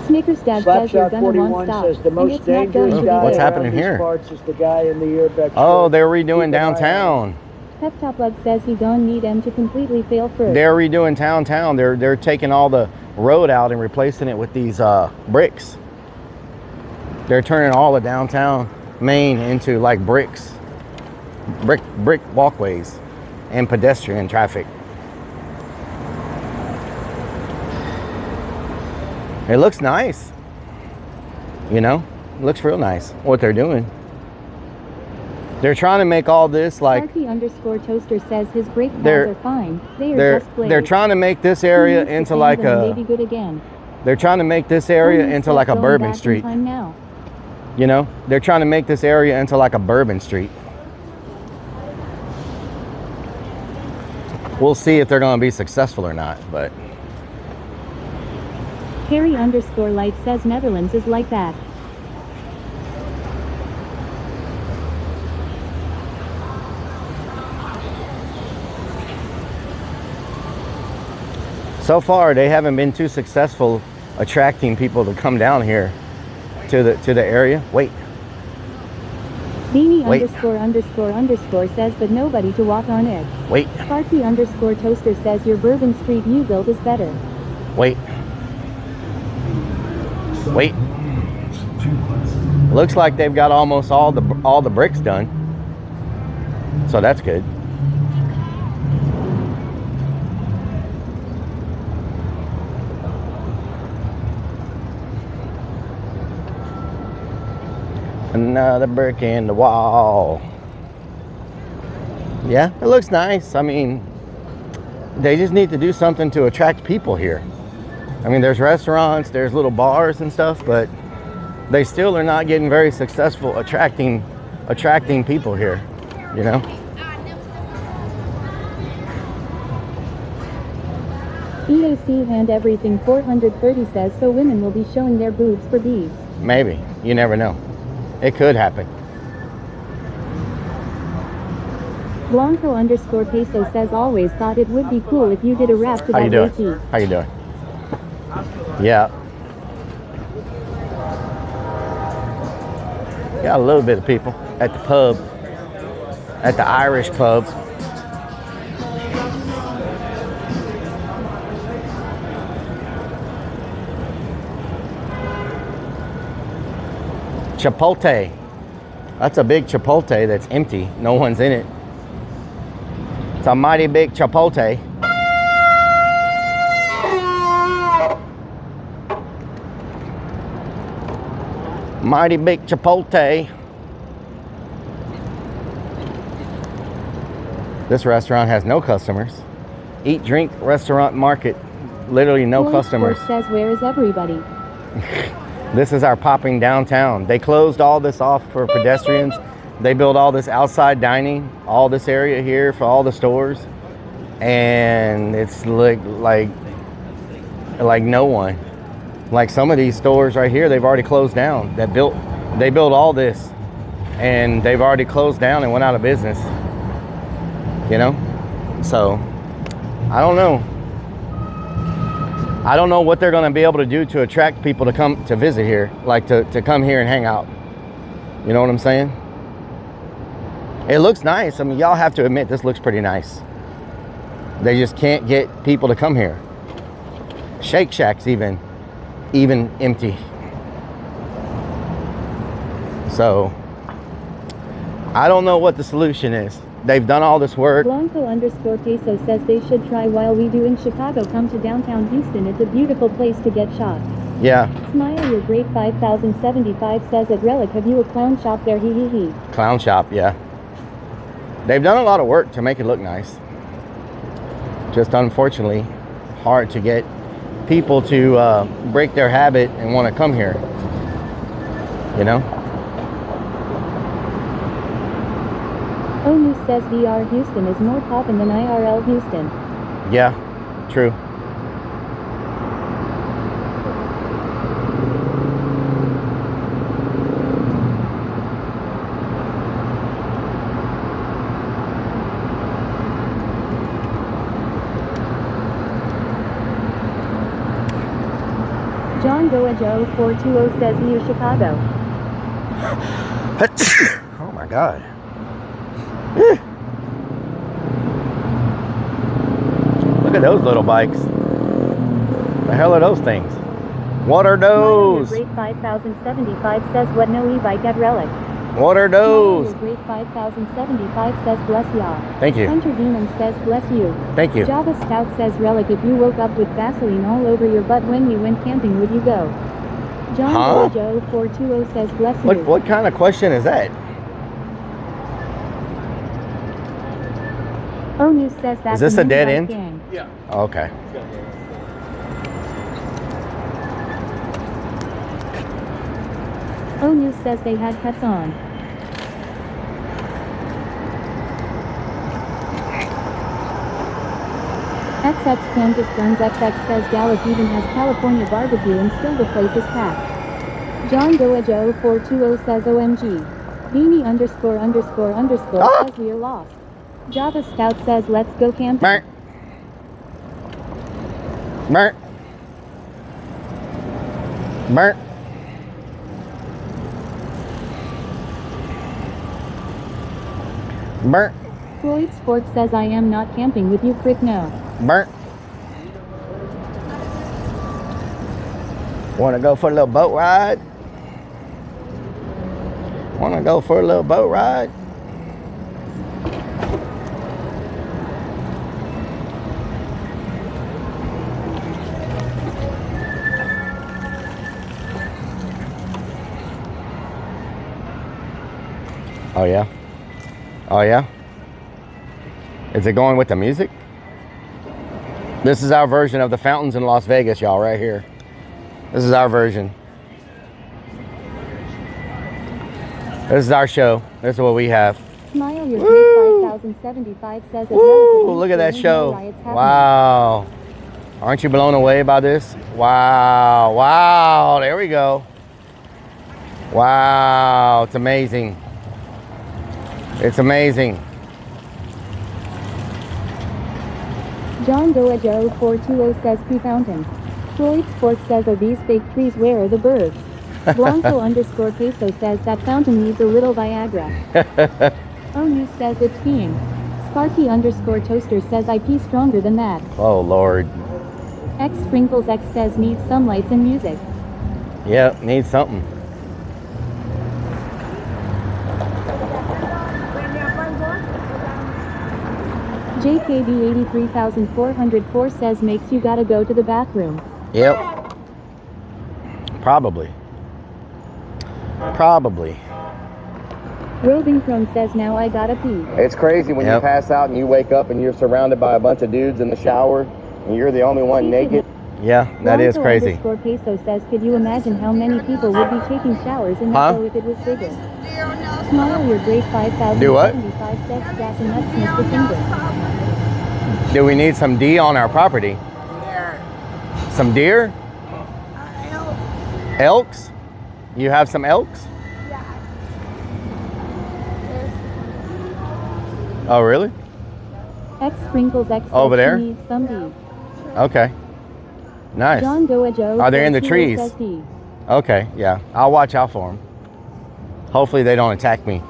Speaker 3: Snickers dad says you're gonna
Speaker 15: Slapshot41
Speaker 3: non-stop.
Speaker 15: says the most dangerous guy
Speaker 2: What's happening
Speaker 15: around these
Speaker 2: here?
Speaker 15: parts is the guy in the earback.
Speaker 2: Oh, they're redoing downtown.
Speaker 3: Pep Top Bug says he don't need him to completely fail first.
Speaker 2: They're redoing downtown. They're taking all the road out and replacing it with these bricks. They're turning all the downtown Main into like brick walkways and pedestrian traffic. It looks nice, you know. Looks real nice what they're doing. They're trying to make all this like
Speaker 3: Sparky_Toaster says his brake pads are fine.
Speaker 2: They're trying to make this area into like a
Speaker 3: good again.
Speaker 2: They're trying to make this area into like a Bourbon Street.
Speaker 3: Now.
Speaker 2: You know, they're trying to make this area into like a Bourbon Street. We'll see if they're going to be successful or not, but
Speaker 3: Harry_Light says Netherlands is like that.
Speaker 2: so far they haven't been too successful attracting people to come down here to the area. Wait.
Speaker 3: Beanie___ says but nobody to walk on it.
Speaker 2: Wait.
Speaker 3: Sparky_Toaster says your Bourbon Street view build is better.
Speaker 2: Wait. Wait. Looks like they've got almost all the bricks done. So that's good. Another brick in the wall. Yeah, it looks nice. I mean, they just need to do something to attract people here. I mean, there's restaurants, there's little bars and stuff, but they still are not getting very successful attracting people here, you know?
Speaker 3: EAC hand everything 430 says so women will be showing their boobs for beads.
Speaker 2: Maybe. You never know. It could happen.
Speaker 3: Blanco_Peso says always thought it would be cool if you did a rap to
Speaker 2: How you
Speaker 3: that
Speaker 2: doing?
Speaker 3: Reiki.
Speaker 2: How you doing? Yeah. Got a little bit of people at the pub, at the Irish pub. Chipotle. That's a big Chipotle that's empty. No one's in it. It's a mighty big Chipotle. Mighty big Chipotle. This restaurant has no customers. Eat, drink, restaurant, market. Literally no customers.
Speaker 3: Says where is everybody?
Speaker 2: This is our popping downtown. They closed all this off for pedestrians. They built all this outside dining, all this area here for all the stores. And it's like no one. Like some of these stores right here, they've already closed down. They built all this and they've already closed down and went out of business. You know? So, I don't know. I don't know what they're going to be able to do to attract people to come to visit here, like to come here and hang out. You know what I'm saying? It looks nice. I mean, y'all have to admit this looks pretty nice. They just can't get people to come here. Shake Shack's even empty. So, I don't know what the solution is. They've done all this work.
Speaker 3: Blanco_Peso says they should try while we do in Chicago. Come to downtown Houston. It's a beautiful place to get shot.
Speaker 2: Yeah.
Speaker 3: Smile your great 5075 says at Rellik, have you a clown shop there? Hee hee hee.
Speaker 2: Clown shop, yeah. They've done a lot of work to make it look nice. Just unfortunately, hard to get people to break their habit and want to come here. You know?
Speaker 3: Onu says VR Houston is more poppin' than IRL Houston.
Speaker 2: Yeah, true.
Speaker 3: John Goajo 420 says near Chicago.
Speaker 2: Oh my God. Look at those little bikes. The hell are those things? What are those?
Speaker 3: Great 5075 says what no e-bike at Rellik.
Speaker 2: What are those?
Speaker 3: Great 5075 says bless y'all.
Speaker 2: Thank you.
Speaker 3: Hunter Demon says bless you.
Speaker 2: Thank you.
Speaker 3: Java Scout says Rellik, if you woke up with Vaseline all over your butt when you went camping, would you go? John Joe 420 says bless you.
Speaker 2: What kind of question is that?
Speaker 3: Oh, News says that's
Speaker 2: Is this a dead end?
Speaker 3: gang.
Speaker 6: Yeah.
Speaker 2: Okay.
Speaker 3: Oh, News says they had pets on. XX Kansas Guns XX says Dallas even has California barbecue and still the place is packed. John Joe 420 says OMG. Beanie ___ says we are lost. Java Scout says let's go camping.
Speaker 2: Merk. Merk. Merk. Merk.
Speaker 3: Floyd Sports says I am not camping with you, prick no.
Speaker 2: Merk. Wanna go for a little boat ride? Wanna go for a little boat ride? Oh yeah? Oh yeah? Is it going with the music? This is our version of the fountains in Las Vegas, y'all, right here. This is our version. This is our show. This is what we have.
Speaker 3: Smile your great 5075 says
Speaker 2: Woo! Look at that show. Wow. Aren't you blown away by this? Wow. Wow. There we go. Wow. It's amazing. It's amazing.
Speaker 3: John Joe 420 says P-Fountain. Floyd Sports says are these fake trees, where are the birds? Blanco _peso says that fountain needs a little Viagra. Oh News says it's peeing. Sparky _toaster says I pee stronger than that.
Speaker 2: Oh Lord.
Speaker 3: X Sprinkles X says needs some lights and music.
Speaker 2: Yeah, needs something.
Speaker 3: JKB 83404 says makes you gotta go to the bathroom.
Speaker 2: Yep. Probably. Probably.
Speaker 3: Roving Chrome says now I gotta pee.
Speaker 11: It's crazy when you pass out and you wake up and you're surrounded by a bunch of dudes in the shower and you're the only one naked.
Speaker 2: Yeah, that is crazy.
Speaker 3: Peso says could you imagine how many people would be taking showers in that boat if it was bigger? Smile your great 5075
Speaker 2: Do what?
Speaker 3: says gas and nuts Mr. Finger.
Speaker 2: Do we need some D on our property? Some deer? Elks? You have some elks? Oh, really?
Speaker 3: X Sprinkles X says
Speaker 2: over there?
Speaker 3: needs some D.
Speaker 2: Okay. Nice.
Speaker 3: John Joe
Speaker 2: Are they in the
Speaker 3: says
Speaker 2: trees?
Speaker 3: D.
Speaker 2: Okay, yeah. I'll watch out for them. Hopefully they don't attack me.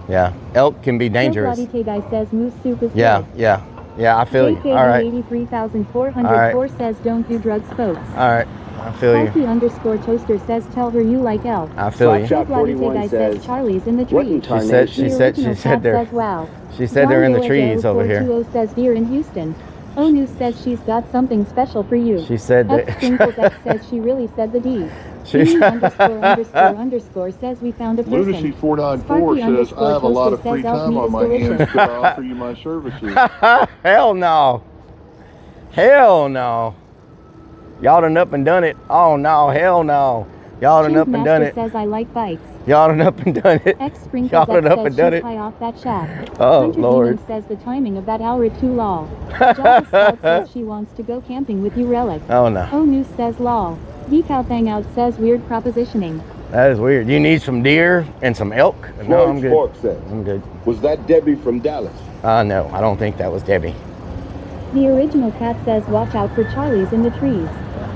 Speaker 2: Yeah. Elk can be dangerous.
Speaker 3: Guy says moose soup is
Speaker 2: Yeah,
Speaker 3: good.
Speaker 2: yeah. Yeah, I feel you. All right.
Speaker 3: 83404 says don't do drugs, folks.
Speaker 2: All right. I feel you.
Speaker 3: Sparky _toaster says tell her you like elk.
Speaker 2: I feel you.
Speaker 11: Slapshot 41
Speaker 3: Guy
Speaker 11: says,
Speaker 3: says Charlie's in the
Speaker 11: what
Speaker 3: trees.
Speaker 2: She said they're.
Speaker 3: Says, wow.
Speaker 2: She said they're in the trees over here.
Speaker 3: 420 says deer in Houston. O News says she's got something special for you.
Speaker 2: She said that.
Speaker 3: X Sprinkles X says she really said the D.
Speaker 2: She
Speaker 3: ___ says we found a person.
Speaker 18: Lunacy 494 says I have a lot of free time on my hands. Could I offer you my services?
Speaker 2: Hell no. Hell no. Y'all done up and done it. Oh no, hell no. Y'all done up and done it.
Speaker 3: Says I like bikes.
Speaker 2: Y'all done up and done it.
Speaker 3: X Sprinkles
Speaker 2: Y'all done up
Speaker 3: says
Speaker 2: and done
Speaker 3: she's
Speaker 2: it.
Speaker 3: high off that shaft.
Speaker 2: Oh,
Speaker 3: Hunter
Speaker 2: Lord.
Speaker 3: Demon says the timing of that hour too long. Java Scout says she wants to go camping with you, Rellik.
Speaker 2: Oh no.
Speaker 3: O News says lol. Decal Hangout says weird propositioning.
Speaker 2: That is weird. You need some deer and some elk? No, I'm good.
Speaker 10: Spork says,
Speaker 2: I'm good.
Speaker 10: was that Debbie from Dallas?
Speaker 2: No, I don't think that was Debbie.
Speaker 3: The original cat says watch out for Charlie's in the trees.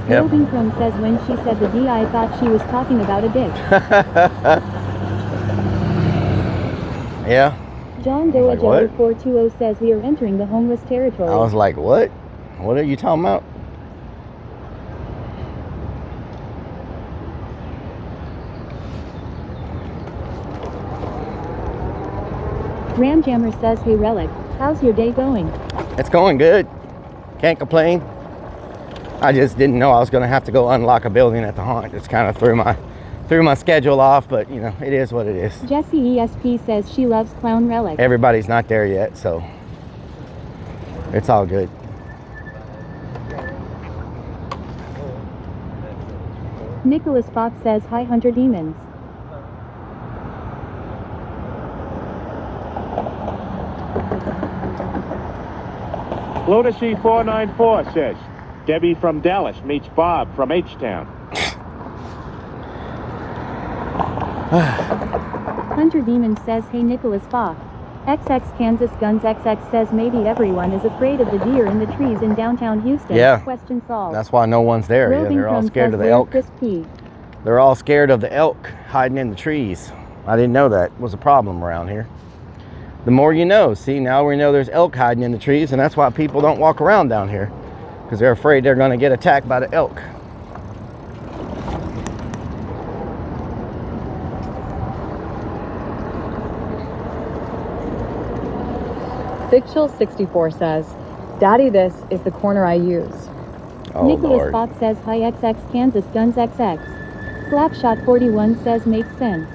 Speaker 2: Yep.
Speaker 3: Roving Chrome says when she said the D I thought she was talking about a dick.
Speaker 2: Yeah.
Speaker 3: John Doe
Speaker 2: Like what?
Speaker 3: 420 says we are entering the homeless territory.
Speaker 2: I was like, what? What are you talking about?
Speaker 3: Ramjammer says hey Rellik, how's your day going?
Speaker 2: It's going good. Can't complain. I just didn't know I was going to have to go unlock a building at the haunt. Just kind of threw my schedule off, but you know, it is what it is.
Speaker 3: Jessie ESP says she loves Clown Relic.
Speaker 2: Everybody's not there yet, so it's all good.
Speaker 3: Nicholas Fox says hi Hunter Demons.
Speaker 8: Lotus E494 says, Debbie from Dallas meets Bob from H-Town.
Speaker 3: Hunter Demon says hey Nicholas Fox. XX Kansas Guns XX says maybe everyone is afraid of the deer in the trees in downtown Houston.
Speaker 2: Yeah.
Speaker 3: Question solved.
Speaker 2: That's why no one's there. Yeah, they're all scared of the elk. They're all scared of the elk hiding in the trees. I didn't know that was a problem around here. The more you know. See, now we know there's elk hiding in the trees, and that's why people don't walk around down here, because they're afraid they're going to get attacked by the elk.
Speaker 19: Big Chill 64 says, Daddy, this is the corner I use.
Speaker 2: Oh,
Speaker 3: Nicholas
Speaker 2: Lord.
Speaker 3: Fox says hi XX Kansas Guns XX. Slapshot 41 says makes sense.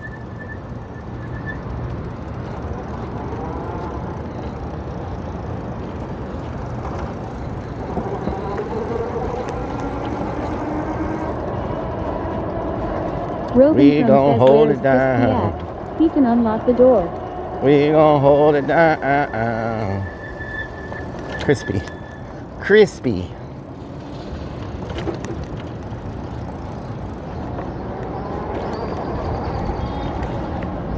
Speaker 2: We gon' hold it down.
Speaker 3: He can unlock the door.
Speaker 2: We gon' hold it down. Crispy. Crispy.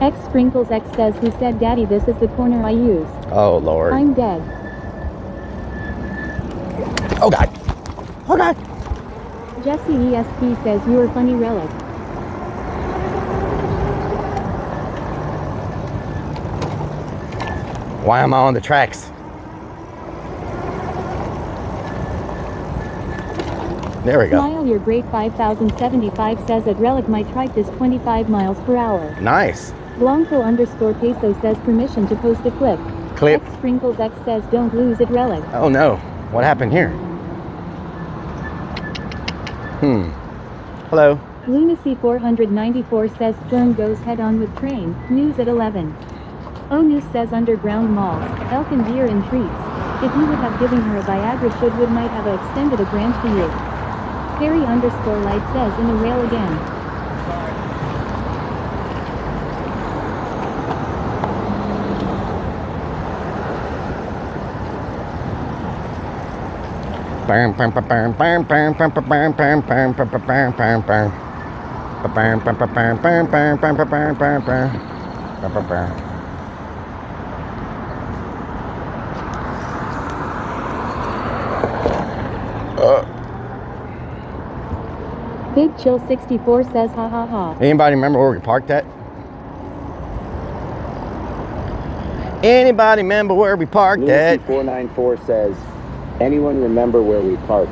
Speaker 3: X Sprinkles X says who said Daddy this is the corner I use.
Speaker 2: Oh, Lord.
Speaker 3: I'm dead.
Speaker 2: Oh, God. Oh, God.
Speaker 3: Jesse ESP says you're funny Relic.
Speaker 2: Why am I on the tracks? There we go.
Speaker 3: Smile your great 5075 says at Relic my trike is 25 miles per hour.
Speaker 2: Nice.
Speaker 3: Blanco _ peso says permission to post a clip.
Speaker 2: Clip.
Speaker 3: X Sprinkles X says don't lose it Relic.
Speaker 2: Oh no. What happened here? Hello.
Speaker 3: Lunacy 494 says Stern goes head on with train. News at 11. O News says underground malls, elk and deer in trees. If you would have given her a Viagra should would might have extended a grant for you. Harry _ light says in the rail again. Big Chill 64 says ha ha ha.
Speaker 2: Anybody remember where we parked at? Anybody remember where we parked at?
Speaker 11: 494 says, anyone remember where we parked?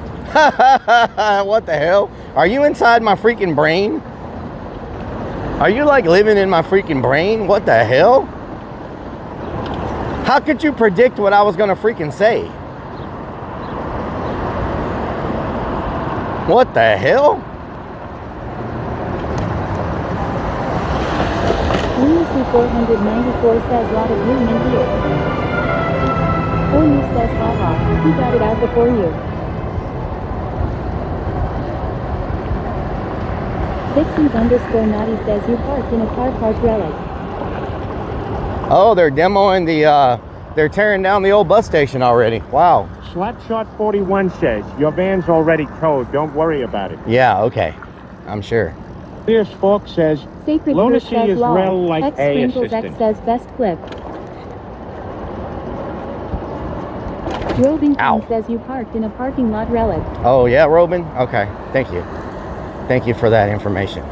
Speaker 2: What the hell? Are you inside my freaking brain? Are you like living in my freaking brain? What the hell? How could you predict what I was gonna freaking say? What the hell?
Speaker 3: Lunacy 494 says lot of room in here. Onu says haha, he got it out before you. Vixens _ naughty says you parked in a car park Relic.
Speaker 2: Oh, they're demoing the, they're tearing down the old bus station already. Wow.
Speaker 8: Slapshot 41 says, your van's already towed, don't worry about it.
Speaker 2: Yeah, okay. I'm sure.
Speaker 8: Fierce Fork says,
Speaker 3: Sacred
Speaker 8: Lunacy
Speaker 3: says
Speaker 8: is
Speaker 3: law.
Speaker 8: Rel like
Speaker 3: X
Speaker 8: A
Speaker 3: Sprinkles X
Speaker 8: assistant.
Speaker 3: says best clip. Robin King says you parked in a parking lot Relic.
Speaker 2: Oh, yeah, Robin? Okay, thank you. Thank you for that information.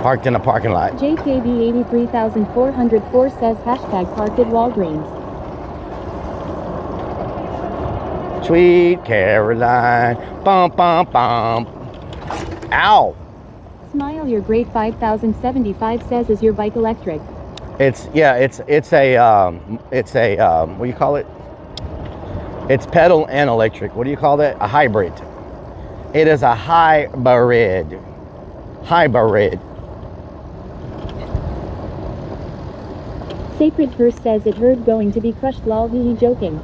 Speaker 2: Parked in a parking lot.
Speaker 3: JKB 83404 says hashtag parked at Walgreens.
Speaker 2: Sweet Caroline. Bum, bum, bum. Ow.
Speaker 3: Smile your great 5075 says is your bike electric.
Speaker 2: It's a what do you call it? It's pedal and electric. What do you call that? A hybrid. It is a hybrid. Hybrid.
Speaker 3: Sacred Purse says it heard going to be crushed, lol, hee joking.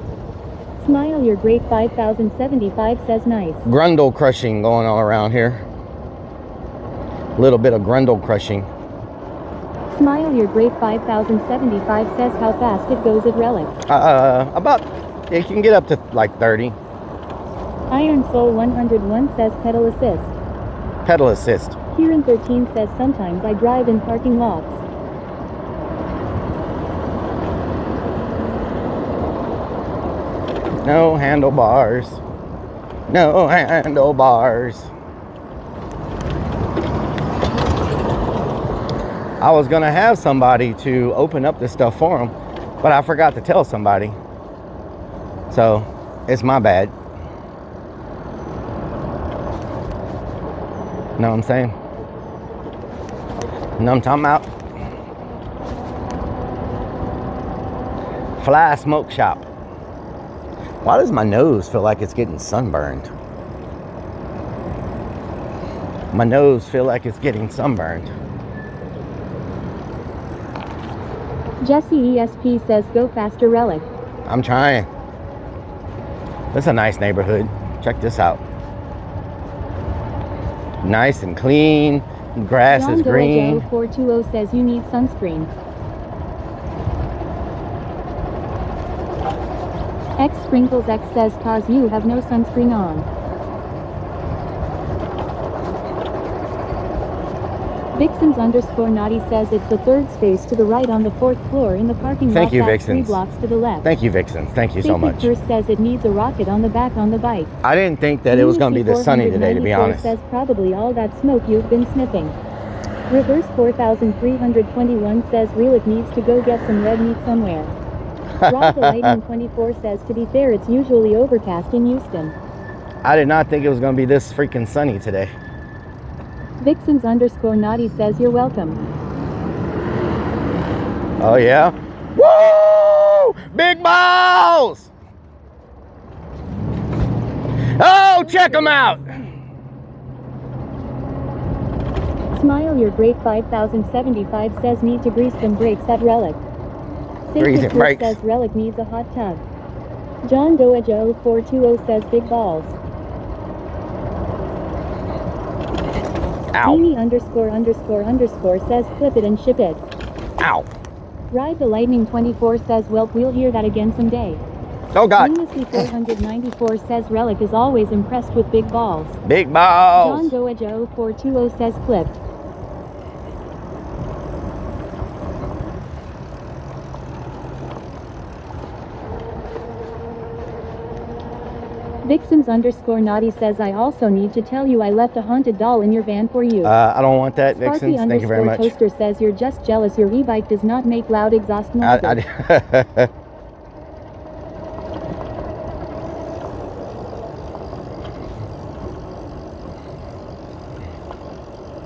Speaker 3: Smile, your great 5075 says nice.
Speaker 2: Grundle crushing going on around here. A little bit of grundle crushing.
Speaker 3: Smile, your great 5075 says how fast it goes at Rellik.
Speaker 2: About, it can get up to like 30.
Speaker 3: Iron Soul 101 says pedal assist.
Speaker 2: Pedal assist.
Speaker 3: Kieran 13 says sometimes I drive in parking lots.
Speaker 2: No handlebars. No handlebars. I was gonna have somebody to open up this stuff for them, but I forgot to tell somebody. So, it's my bad. Know what I'm saying? Know what I'm talking about? Fly Smoke Shop. Why does my nose feel like it's getting sunburned? My nose feel like it's getting sunburned.
Speaker 3: Jesse ESP says go faster, Rellik.
Speaker 2: I'm trying. This is a nice neighborhood. Check this out. Nice and clean. Grass is green.
Speaker 3: 420 says you need sunscreen. X Sprinkles X says cause you have no sunscreen on. Vixens_naughty says it's the third space to the right on the 4th floor in the parking lot.
Speaker 2: Thank you,
Speaker 3: that's 3
Speaker 2: Vixens.
Speaker 3: blocks to the left.
Speaker 2: Thank you, Vixens. Thank you so much.
Speaker 3: Sacred Purse says it needs a rocket on the back on the bike.
Speaker 2: I didn't think that it was going to be this sunny today, to be honest.
Speaker 3: Says probably all that smoke you've been sniffing. Reverse 4321 says Rellik needs to go get some red meat somewhere. Rob the Lightning 24 says to be fair it's usually overcast in Houston.
Speaker 2: I did not think it was going to be this freaking sunny today.
Speaker 3: Vixens_naughty says you're welcome.
Speaker 2: Oh yeah? Woo! Big balls! Oh, check them out!
Speaker 3: Smile, your great 5075 says need to grease some brakes at Rellik. Sacred Purse says Rellik needs a hot tub. John Doe 420 says big balls.
Speaker 2: Ow.
Speaker 3: Beanie___ says flip it and ship it.
Speaker 2: Ow.
Speaker 3: Ride the Lightning 24 says well, we'll hear that again someday.
Speaker 2: Oh God.
Speaker 3: Lunacy 494 says Rellik is always impressed with big balls.
Speaker 2: Big balls.
Speaker 3: John Doe 420 says flipped. Vixens_naughty says I also need to tell you I left a haunted doll in your van for you.
Speaker 2: I don't want that, Vixens. Thank you very much.
Speaker 3: Toaster says you're just jealous your e-bike does not make loud exhaust noises.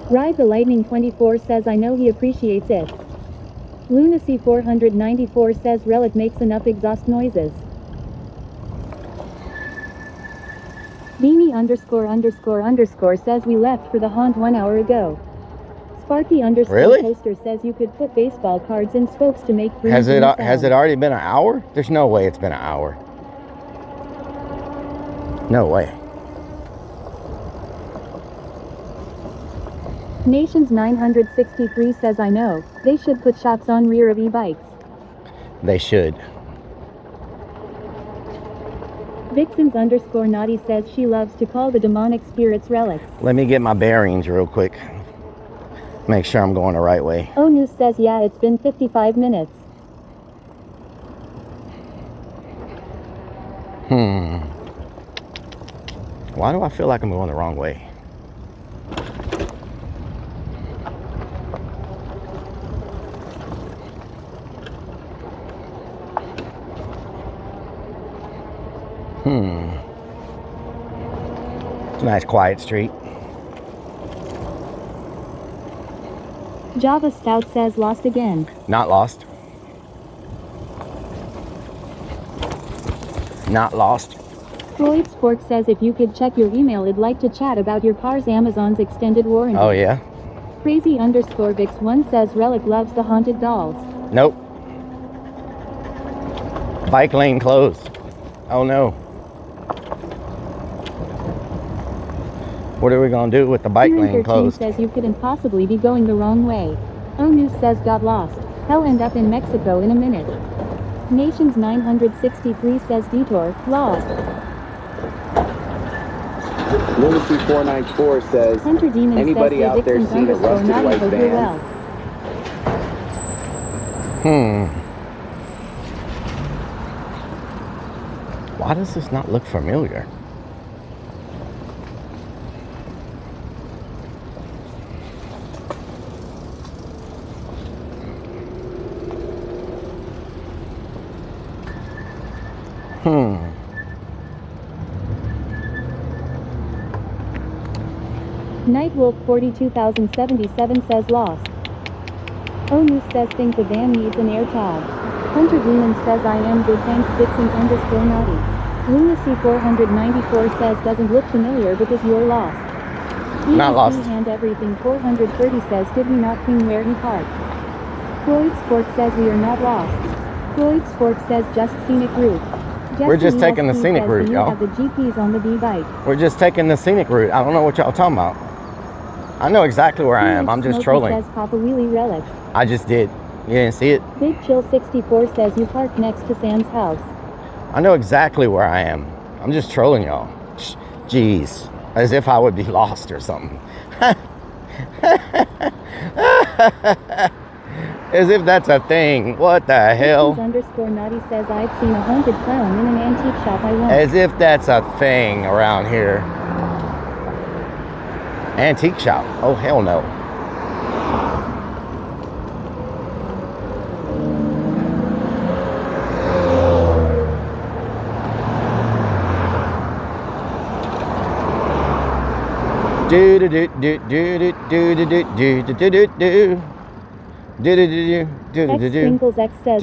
Speaker 3: Ride the Lightning 24 says I know he appreciates it. Lunacy 494 says Rellik makes enough exhaust noises. Beanie___ says we left for the haunt 1 hour ago. Sparky_toaster says you could put baseball cards in spokes to make green.
Speaker 2: Has it already been an hour? There's no way it's been an hour. No way.
Speaker 3: Nations 963 says I know. They should put shocks on rear of e-bikes.
Speaker 2: They should.
Speaker 3: Vixens_naughty says she loves to call the demonic spirits Rellik.
Speaker 2: Let me get my bearings real quick. Make sure I'm going the right way.
Speaker 3: Onu says yeah, it's been 55 minutes.
Speaker 2: Why do I feel like I'm going the wrong way? It's a nice quiet street.
Speaker 3: Java Stout says lost again.
Speaker 2: Not lost. Not lost.
Speaker 3: Floyd Spork says if you could check your email, I'd like to chat about your car's Amazon's extended warranty.
Speaker 2: Oh, yeah?
Speaker 3: Crazy_Vix1 says Rellik loves the haunted dolls.
Speaker 2: Nope. Bike lane closed. Oh, no. What are we going to do with the bike lane closed?
Speaker 3: says you couldn't possibly be going the wrong way. O News says got lost. Hell, end up in Mexico in a minute. Nations 963 says detour, lost.
Speaker 11: Lunacy 494 says,
Speaker 3: Hunter Demon
Speaker 11: anybody
Speaker 3: says
Speaker 11: out there seen a rusted white van?
Speaker 3: Well.
Speaker 2: Why does this not look familiar?
Speaker 3: Nightwolf 42077 says lost. O News says think the van needs an air tag. Hunter Demon says I am good, thanks. Vixens_naughty. Lunacy 494 says doesn't look familiar because you're lost.
Speaker 2: Not lost.
Speaker 3: And everything 430 says did we not ping where he parked? Floyd Sport says we are not lost. Floyd Sport says just scenic route.
Speaker 2: We're just taking the scenic route, y'all.
Speaker 3: Have the GPs on the B-bike.
Speaker 2: We're just taking the scenic route. I don't know what y'all talking about. I know exactly where I am. I'm just trolling.
Speaker 3: Says Papa Wheelie Rellik.
Speaker 2: I just did. You didn't see it?
Speaker 3: Big Chill 64 says you parked next to Sam's house.
Speaker 2: I know exactly where I am. I'm just trolling y'all. Jeez. As if I would be lost or something. As if that's a thing. What the hell?
Speaker 3: _naughty says I've seen a haunted clown in an antique shop I want.
Speaker 2: As if that's a thing around here. Antique shop? Oh, hell no. Do do do do do do do do do do do do do.
Speaker 3: Sprinkles X says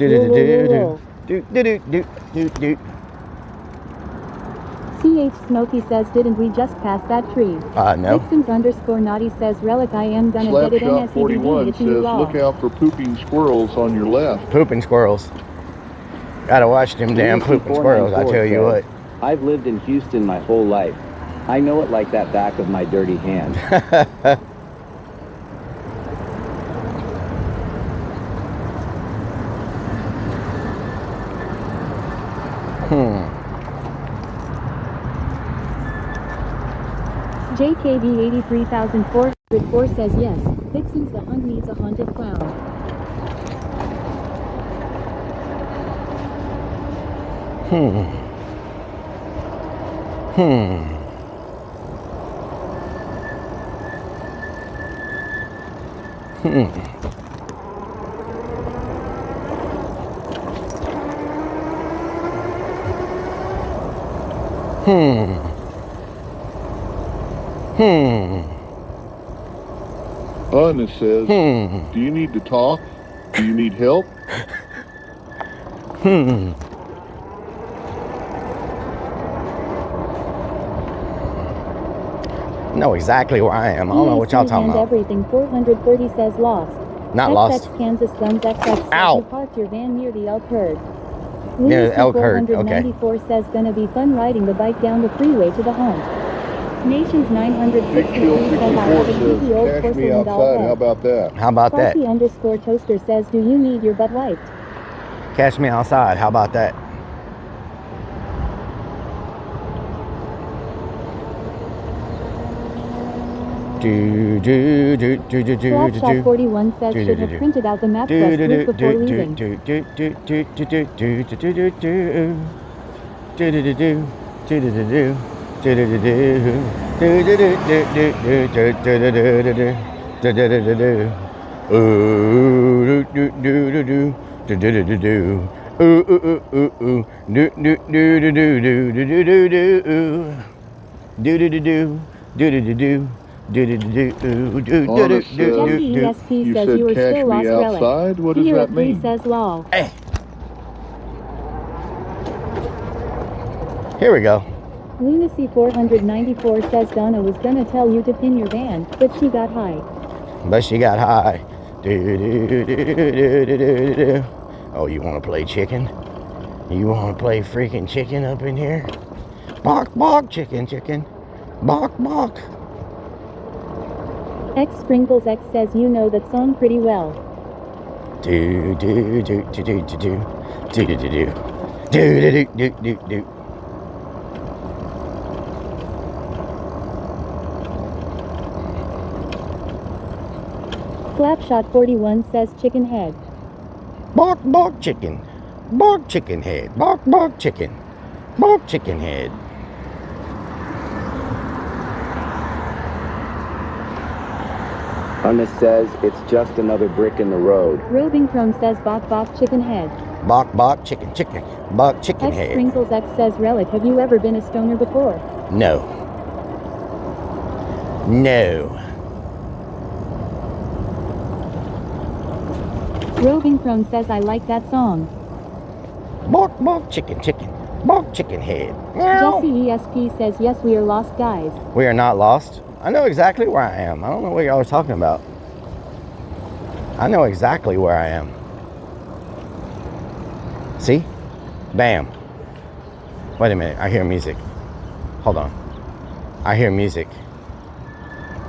Speaker 3: CH Smokey says didn't we just pass that tree?
Speaker 2: No.
Speaker 3: Vixens_naughty says Rellik I am gonna get it
Speaker 18: Slapshot 41 says look out for pooping squirrels on your left.
Speaker 2: Pooping squirrels. Gotta watch them damn pooping squirrels, I tell you what.
Speaker 11: I've lived in Houston my whole life. I know it like that back of my dirty hand.
Speaker 3: JKB 83404 says yes. Vixens the hunt needs a haunted clown.
Speaker 18: And it says, do you need to talk? Do you need help?
Speaker 2: Know exactly where I am. I don't know what y'all talking about.
Speaker 3: Everything 430 says lost.
Speaker 2: Not lost.
Speaker 3: Kansas Guns XX.
Speaker 2: Ow.
Speaker 3: You parked your van near the elk herd.
Speaker 2: Near the elk herd. Okay.
Speaker 3: 494 says gonna be fun riding the bike down the freeway to the haunt. Nations 963 says I have a creepy old
Speaker 18: Cash me
Speaker 3: porcelain doll
Speaker 18: outside. How
Speaker 3: head.
Speaker 18: about that?
Speaker 2: How about that?
Speaker 3: Sparky_toaster says do you need your butt wiped?
Speaker 2: Catch me outside. How about that?
Speaker 3: Slapshot 41 says should have printed out the MapQuest route before leaving. Jackie ESP says you were still lost Rellik.
Speaker 18: What does that mean?
Speaker 3: says lol.
Speaker 2: Hey. Here we go.
Speaker 3: Lunacy 494 says Donna was gonna tell you to pin your van, but she got high.
Speaker 2: But she got high. Do, do, do, do, do, do, do, do. Oh, you want to play chicken? You want to play freaking chicken up in here? Bark, bark, chicken, chicken. Bark, bark.
Speaker 3: X Sprinkles X says you know that song pretty well.
Speaker 2: Do, do, do, do, do, do, do. Do, do, do, do. Do, do, do, do, do, do.
Speaker 3: Slapshot 41 says chicken head.
Speaker 2: Bark, bark, chicken. Bark, chicken head. Bark, bark, chicken. Bark, chicken head.
Speaker 11: Ernest says it's just another brick in the road.
Speaker 3: Roving Chrome says bok bok chicken head.
Speaker 2: Bark, bark, chicken, chicken. Bark, chicken
Speaker 3: X
Speaker 2: head.
Speaker 3: Sprinkles X says Rellik, have you ever been a stoner before?
Speaker 2: No. No.
Speaker 3: Roving Chrome says I like that song.
Speaker 2: Bark, bark, chicken, chicken. Bark, chicken head. Meow.
Speaker 3: Jesse ESP says yes, we are lost guys.
Speaker 2: We are not lost. I know exactly where I am. I don't know what y'all are talking about. I know exactly where I am. See? Bam. Wait a minute. I hear music. Hold on. I hear music.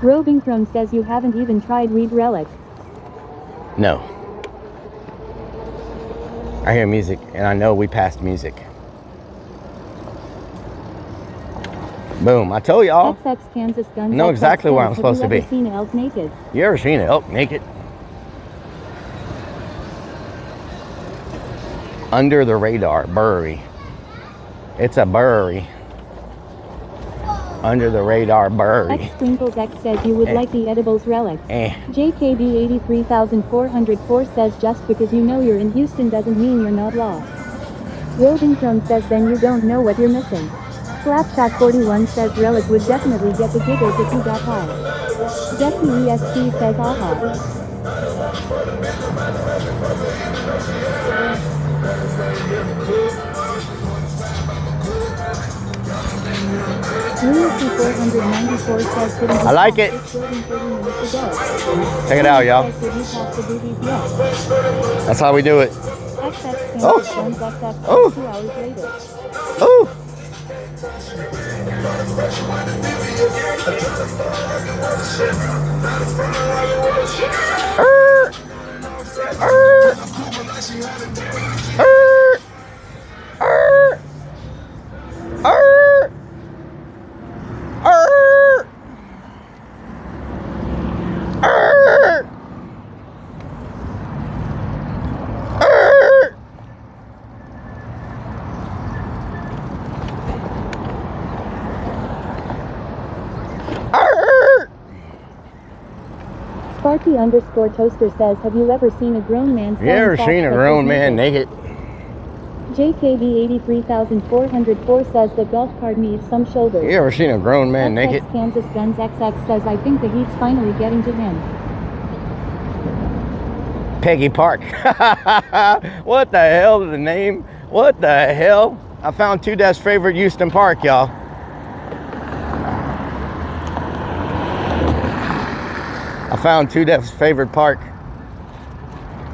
Speaker 3: Roving Chrome says you haven't even tried weed Rellik.
Speaker 2: No. I hear music, and I know we passed music. Boom. I told y'all.
Speaker 3: XX Kansas Guns.
Speaker 2: I know exactly where I'm supposed to be.
Speaker 3: Have you ever seen an elk naked?
Speaker 2: You ever seen an elk naked? Under the radar, bury. It's a bury. Under the radar, bury.
Speaker 3: X Sprinkles X says you would like the edibles Rellik. JKB 83404 says just because you know you're in Houston doesn't mean you're not lost. Roving Chrome says then you don't know what you're missing. Slapshot 41 says Rellik would definitely get the giggles if he got high. Jesse ESP says aha. Lunacy 494 says didn't
Speaker 2: I like it. Check it out, y'all. That's how we do it. Oh. Oh.
Speaker 3: 2 hours later.
Speaker 2: Oh.
Speaker 3: Sparky _ Toaster says, have you ever seen a grown man?
Speaker 2: You ever seen a grown man naked?
Speaker 3: JKB 83404 says the golf cart needs some shoulders.
Speaker 2: You ever seen a grown man naked?
Speaker 3: Kansas Guns XX says I think the heat's finally getting to him.
Speaker 2: Peggy Park. What the hell is the name? What the hell? I found 2Def's favorite Houston park, y'all. I found 2Def's favorite park.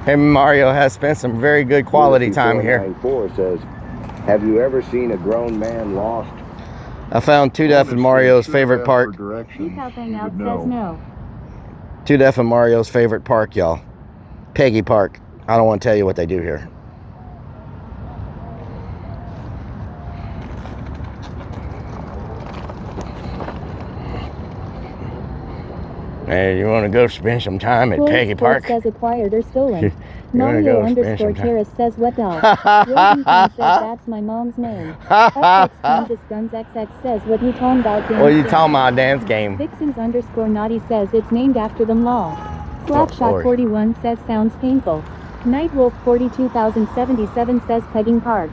Speaker 2: Him and Mario has spent some very good quality time here.
Speaker 11: 494 says, have you ever seen a grown man lost?
Speaker 2: I found 2Def and Mario's favorite park.
Speaker 3: Decal Hangout says no.
Speaker 2: 2Def and Mario's favorite park, y'all. Peggy Park. I don't want to tell you what they do here. Hey, you want to go spend some time at Peggy Park?
Speaker 3: Says acquired or stolen.
Speaker 2: Mario
Speaker 3: _ Terrace says what dog? Rosenthal says that's my mom's name. Kansas Guns XX says what you talking about?
Speaker 2: What you talking about, dance game?
Speaker 3: Vixens _ Naughty says it's named after them law. Slapshot 41 says sounds painful. Nightwolf 42077 says pegging park.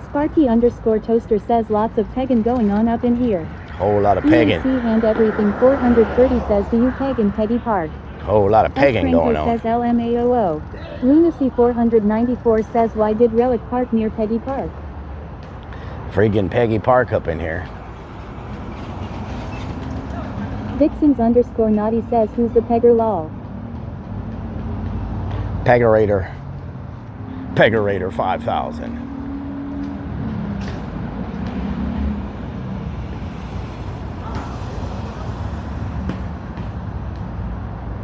Speaker 3: Sparky _ Toaster says lots of pegging going on up in here.
Speaker 2: Whole lot of pegging.
Speaker 3: And everything 430 says do you peg in Peggy Park?
Speaker 2: Whole lot of pegging going on.
Speaker 3: Says LMAOO. Lunacy 494 says why did Rellik park near Peggy Park?
Speaker 2: Freaking Peggy Park up in here.
Speaker 3: Vixens_naughty says, who's the pegger lol?
Speaker 2: Peggerator. Peggerator 5000.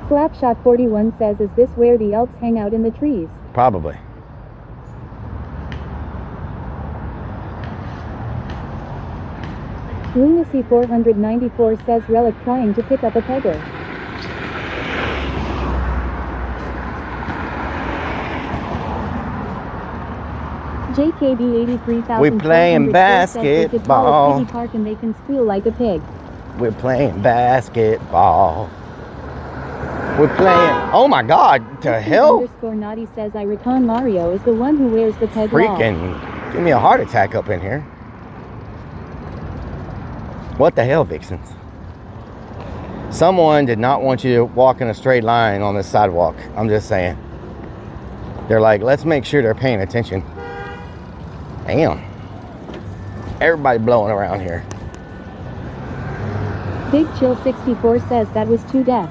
Speaker 3: Slapshot41 says, is this where the elks hang out in the trees?
Speaker 2: Probably.
Speaker 3: Lunacy494 says, Relic trying to pick up a pegger. JKB83,000
Speaker 2: We playing basketball.
Speaker 3: Piggy Park and they can squeal like a pig.
Speaker 2: We're playing basketball. We're playing. Oh my God! The hell?
Speaker 3: _naughty says, I reckon Mario is the one who wears the peg wall.
Speaker 2: Freaking! Give me a heart attack up in here. What the hell, Vixens? Someone did not want you to walk in a straight line on this sidewalk. I'm just saying. They're like, let's make sure they're paying attention. Damn. Everybody blowing around here.
Speaker 3: Big Chill 64 says that was too deaf.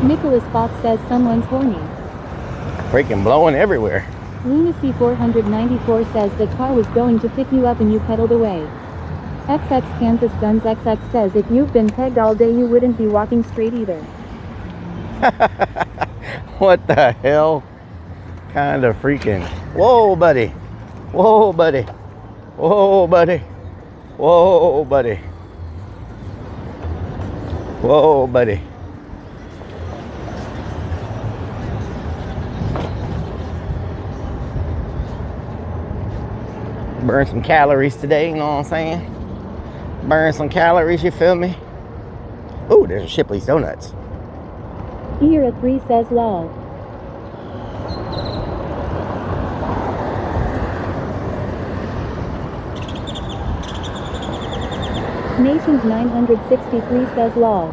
Speaker 3: Nicholas Fox says someone's horny.
Speaker 2: Freaking blowing everywhere.
Speaker 3: Lunacy494 says the car was going to pick you up and you pedaled away. XX Kansas Guns XX says if you've been pegged all day you wouldn't be walking straight either.
Speaker 2: What the hell? Kind of freaking. Whoa, buddy. Whoa, buddy. Whoa, buddy. Whoa, buddy. Whoa, buddy. Burn some calories today, you know what I'm saying? Burn some calories, you feel me? Ooh, there's a Shipley's Donuts.
Speaker 3: Era 3 says lol. Nations 963 says lol.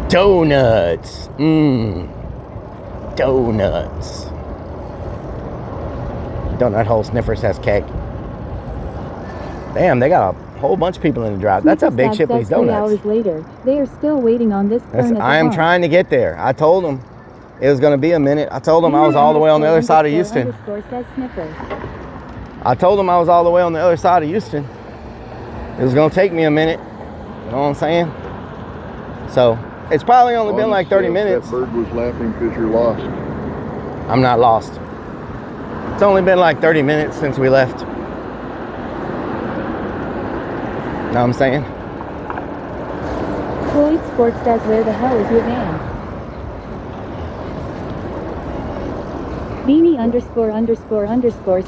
Speaker 2: Donuts. Donuts. Donut Hole Sniffer says cake. Damn, they got a whole bunch of people in the drive. That's a big Shipley's Donuts.
Speaker 3: 3 hours later, they are still waiting on this turn.
Speaker 2: I am trying to get there. I told them it was going to be a minute. I told them I was all the way on the other side of Houston. I told them I was all the way on the other side of Houston. It was going to take me a minute. You know what I'm saying? So it's probably only been like 30 minutes.
Speaker 7: That bird was laughing because you're lost.
Speaker 2: I'm not lost. It's only been like 30 minutes since we left. Know what I'm saying?
Speaker 3: Floyd Sports says, where the hell is your van? Beanie___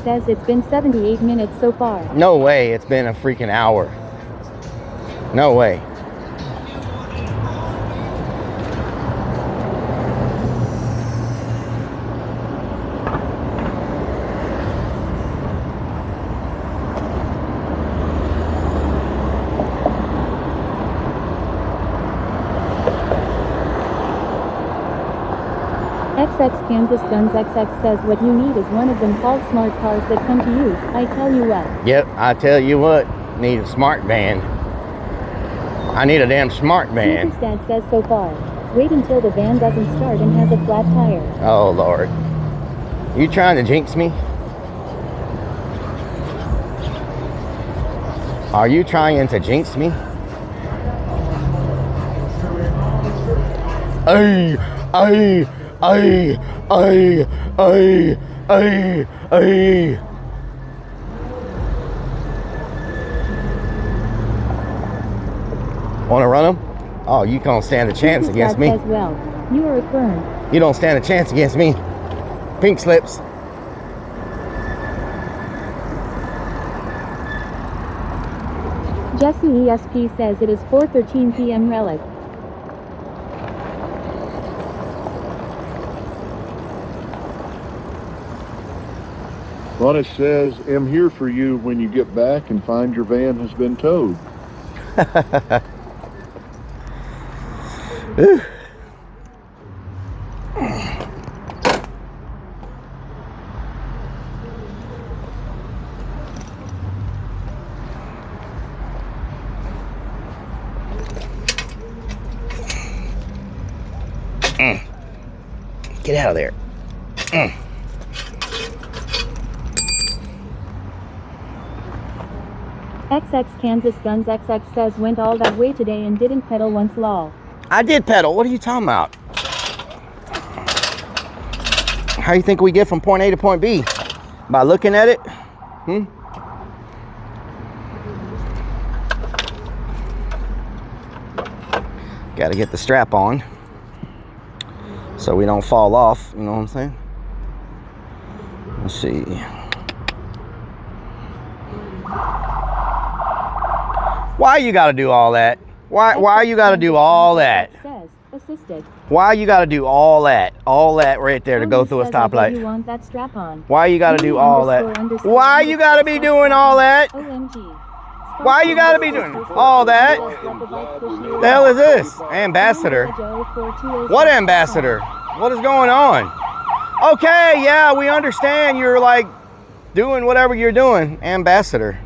Speaker 3: says it's been 78 minutes so far.
Speaker 2: No way, it's been a freaking hour. No way.
Speaker 3: XX Kansas Guns XX says what you need is one of them called smart cars that come to you. I tell you what.
Speaker 2: Yep, I tell you what. Need a smart van. I need a damn smart van.
Speaker 3: Sneaker's dad says so far. Wait until the van doesn't start and has a flat tire.
Speaker 2: Oh, Lord. You trying to jinx me? Are you trying to jinx me? Ay, ay. Ay, ay, ay, ay, ay. Want to run them? Oh, you can't stand a chance against me.
Speaker 3: Well, you are a firm.
Speaker 2: You don't stand a chance against me. Pink slips.
Speaker 3: Jesse ESP says it is 4:13 p.m. Relic.
Speaker 14: Well, it says, "I'm here for you when you get back and find your van has been towed."
Speaker 2: Get out of there.
Speaker 3: XX Kansas Guns XX says went all that way today and didn't pedal once, lol.
Speaker 2: I did pedal. What are you talking about? How do you think we get from point A to point B? By looking at it? Got to get the strap on so we don't fall off, you know what I'm saying? Let's see. Why you got to do all that? Why you got to do all that?
Speaker 3: Says assisted.
Speaker 2: Why you got to do all that? All that right there to go through a stoplight?
Speaker 3: You want that strap on.
Speaker 2: Why you got to do all that? Why you got to be doing all that?
Speaker 3: OMG.
Speaker 2: Why you got to be doing all that? The hell is this? Ambassador. What ambassador? What is going on? Okay, yeah, we understand you're like doing whatever you're doing. Ambassador.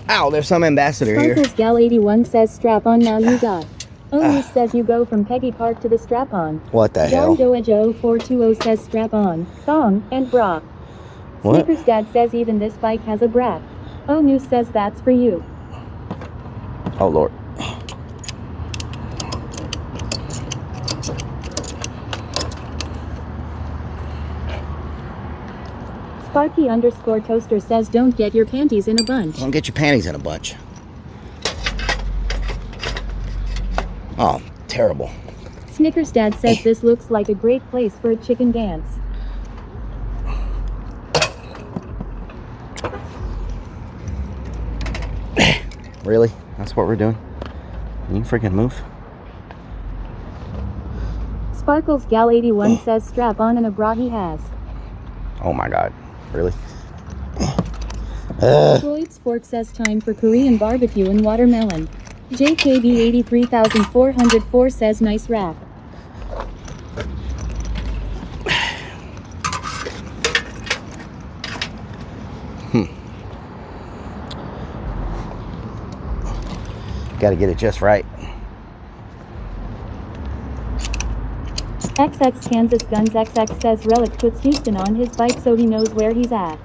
Speaker 2: Ow, there's some ambassador here.
Speaker 3: Sparkles Gal 81 says strap on now you got. Olu says you go from Peggy Park to the strap on.
Speaker 2: What the hell?
Speaker 3: John Doe 420 says strap on, thong, and bra.
Speaker 2: What?
Speaker 3: Sneaker's dad says even this bike has a brat. Onu says that's for you.
Speaker 2: Oh Lord.
Speaker 3: Sparky _ Toaster says don't get your panties in a bunch.
Speaker 2: Don't get your panties in a bunch. Oh, terrible.
Speaker 3: Snickers dad says this looks like a great place for a chicken dance.
Speaker 2: Really? That's what we're doing? Can you freaking move?
Speaker 3: Sparkles Gal 81 says strap on and a bra he has.
Speaker 2: Oh my God. Really?
Speaker 3: Floyd's Fork says time for Korean barbecue and watermelon. JKB 83404 says nice rap.
Speaker 2: Gotta get it just right.
Speaker 3: XX Kansas Guns XX says Rellik puts Houston on his bike so he knows where he's at.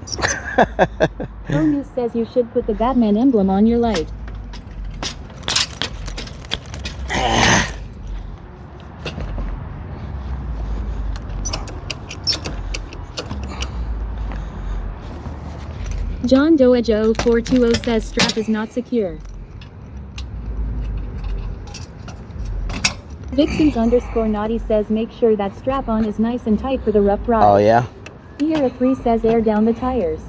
Speaker 3: Onu says you should put the Batman emblem on your light. John Doe 420 says strap is not secure. Vixens _ Naughty says make sure that strap on is nice and tight for the rough ride.
Speaker 2: Oh yeah?
Speaker 3: Sierra 3 says air down the tires.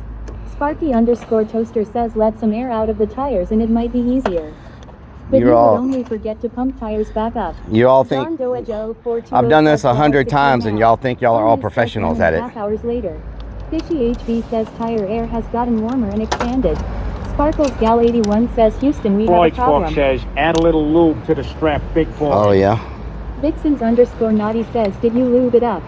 Speaker 3: Sparky _ Toaster says let some air out of the tires and it might be easier. But you would only forget to pump tires back up.
Speaker 2: You all think
Speaker 3: John Doe 420
Speaker 2: I've done this
Speaker 3: says
Speaker 2: 100 times and y'all think y'all are all professionals at it.
Speaker 3: 1.5 hours later. Fishy HB says tire air has gotten warmer and expanded. Sparkles Gal 81 says Houston we have a
Speaker 8: Floyd's
Speaker 3: problem.
Speaker 8: Fork says add a little lube to the strap, big boy.
Speaker 2: Oh yeah?
Speaker 3: Vixens _ Naughty says did you lube it up?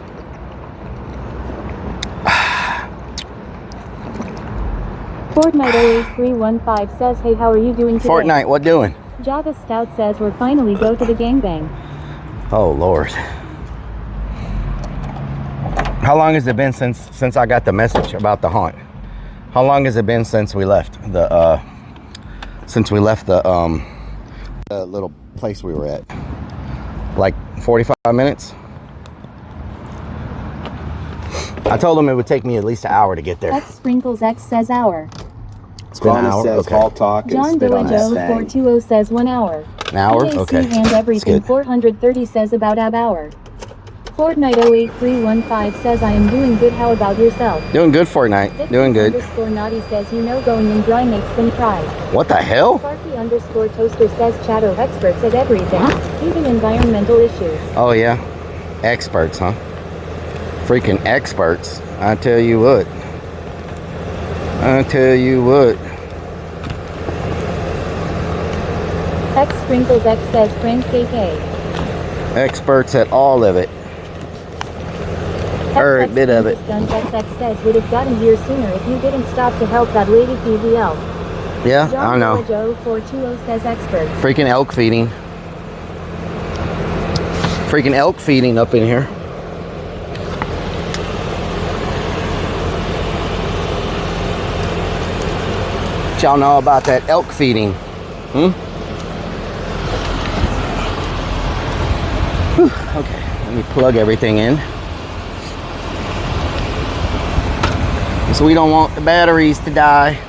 Speaker 3: Fortnite 08315 says hey how are you doing today?
Speaker 2: Fortnite, what doing?
Speaker 3: Java Stout says we're finally go to the gangbang.
Speaker 2: Oh Lord. How long has it been since I got the message about the haunt? How long has it been since we left the little place we were at? Like 45 minutes? I told him it would take me at least an hour to get there.
Speaker 3: X Sprinkles X says hour.
Speaker 2: It's been an hour?
Speaker 11: Says
Speaker 2: Okay.
Speaker 11: Hall talk and
Speaker 3: John
Speaker 11: spit
Speaker 3: Doe
Speaker 11: on his thing.
Speaker 3: 420 says 1 hour.
Speaker 2: An hour?
Speaker 3: PAC
Speaker 2: Okay.
Speaker 3: and everything
Speaker 2: That's good.
Speaker 3: 430 says about ab hour. Fortnite 08315 says I am doing good, how about yourself?
Speaker 2: Doing good, Fortnite. Doing good.
Speaker 3: _ Naughty says going in dry makes them try.
Speaker 2: What the hell?
Speaker 3: Sparky _ Toaster says Chatter experts at everything, even environmental issues.
Speaker 2: Oh yeah? Experts, huh? Freaking experts. I tell you what. I tell you what.
Speaker 3: X Sprinkles X says Frank KK.
Speaker 2: Experts at all of it. Every bit of it.
Speaker 3: XX says would have gotten here sooner if you didn't stop to help that lady feed the elk.
Speaker 2: Yeah,
Speaker 3: John
Speaker 2: I know.
Speaker 3: Joe 420 says expert.
Speaker 2: Freaking elk feeding. Freaking elk feeding up in here. What y'all know about that elk feeding? Whew, okay, let me plug everything in. So we don't want the batteries to die.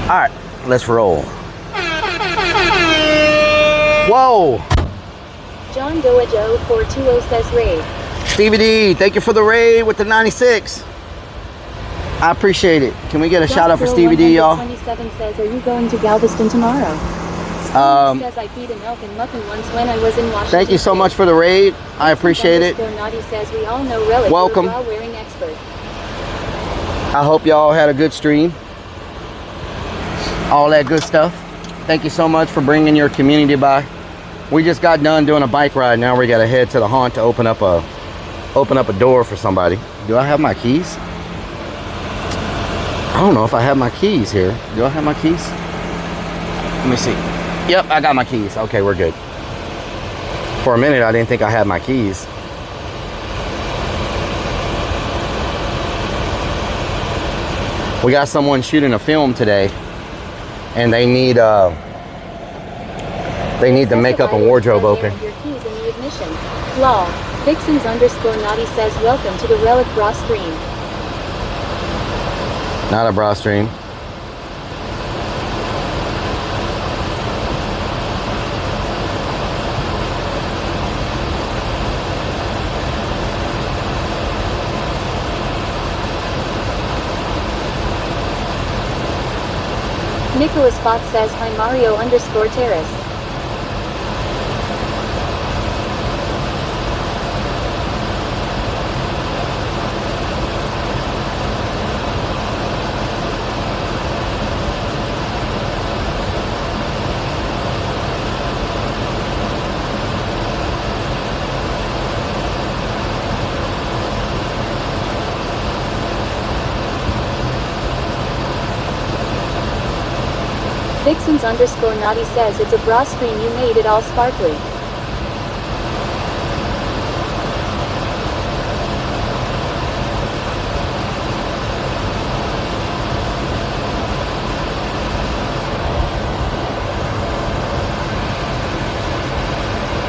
Speaker 2: All right, let's roll. Whoa!
Speaker 3: John Doe Joe 420 says raid.
Speaker 2: Stevie D, thank you for the raid with the 96. I appreciate it. Can we get a shout out for Stevie D, y'all?
Speaker 3: 27 says, are you going to Galveston tomorrow? Says I feed an elk and muffin once when I was in Washington.
Speaker 2: Thank you so much for the raid. I appreciate it.
Speaker 3: Naughty says we all know Rellik.
Speaker 2: Welcome.
Speaker 3: Wearing expert.
Speaker 2: I hope y'all had a good stream. All that good stuff. Thank you so much for bringing your community by. We just got done doing a bike ride. Now we gotta head to the haunt to open up a door for somebody. Do I have my keys? I don't know if I have my keys here. Do I have my keys? Let me see. Yep, I got my keys. Okay, we're good. For a minute, I didn't think I had my keys. We got someone shooting a film today, and they need the makeup and wardrobe open.
Speaker 3: Your keys in the ignition. Lol. Vixens _ Naughty says welcome to the Rellik Bra stream.
Speaker 2: Not a bra stream.
Speaker 3: Nicholas Fox says hi Mario _ Terrace. Vixens _ Naughty says it's a bra stream, you made it all sparkly.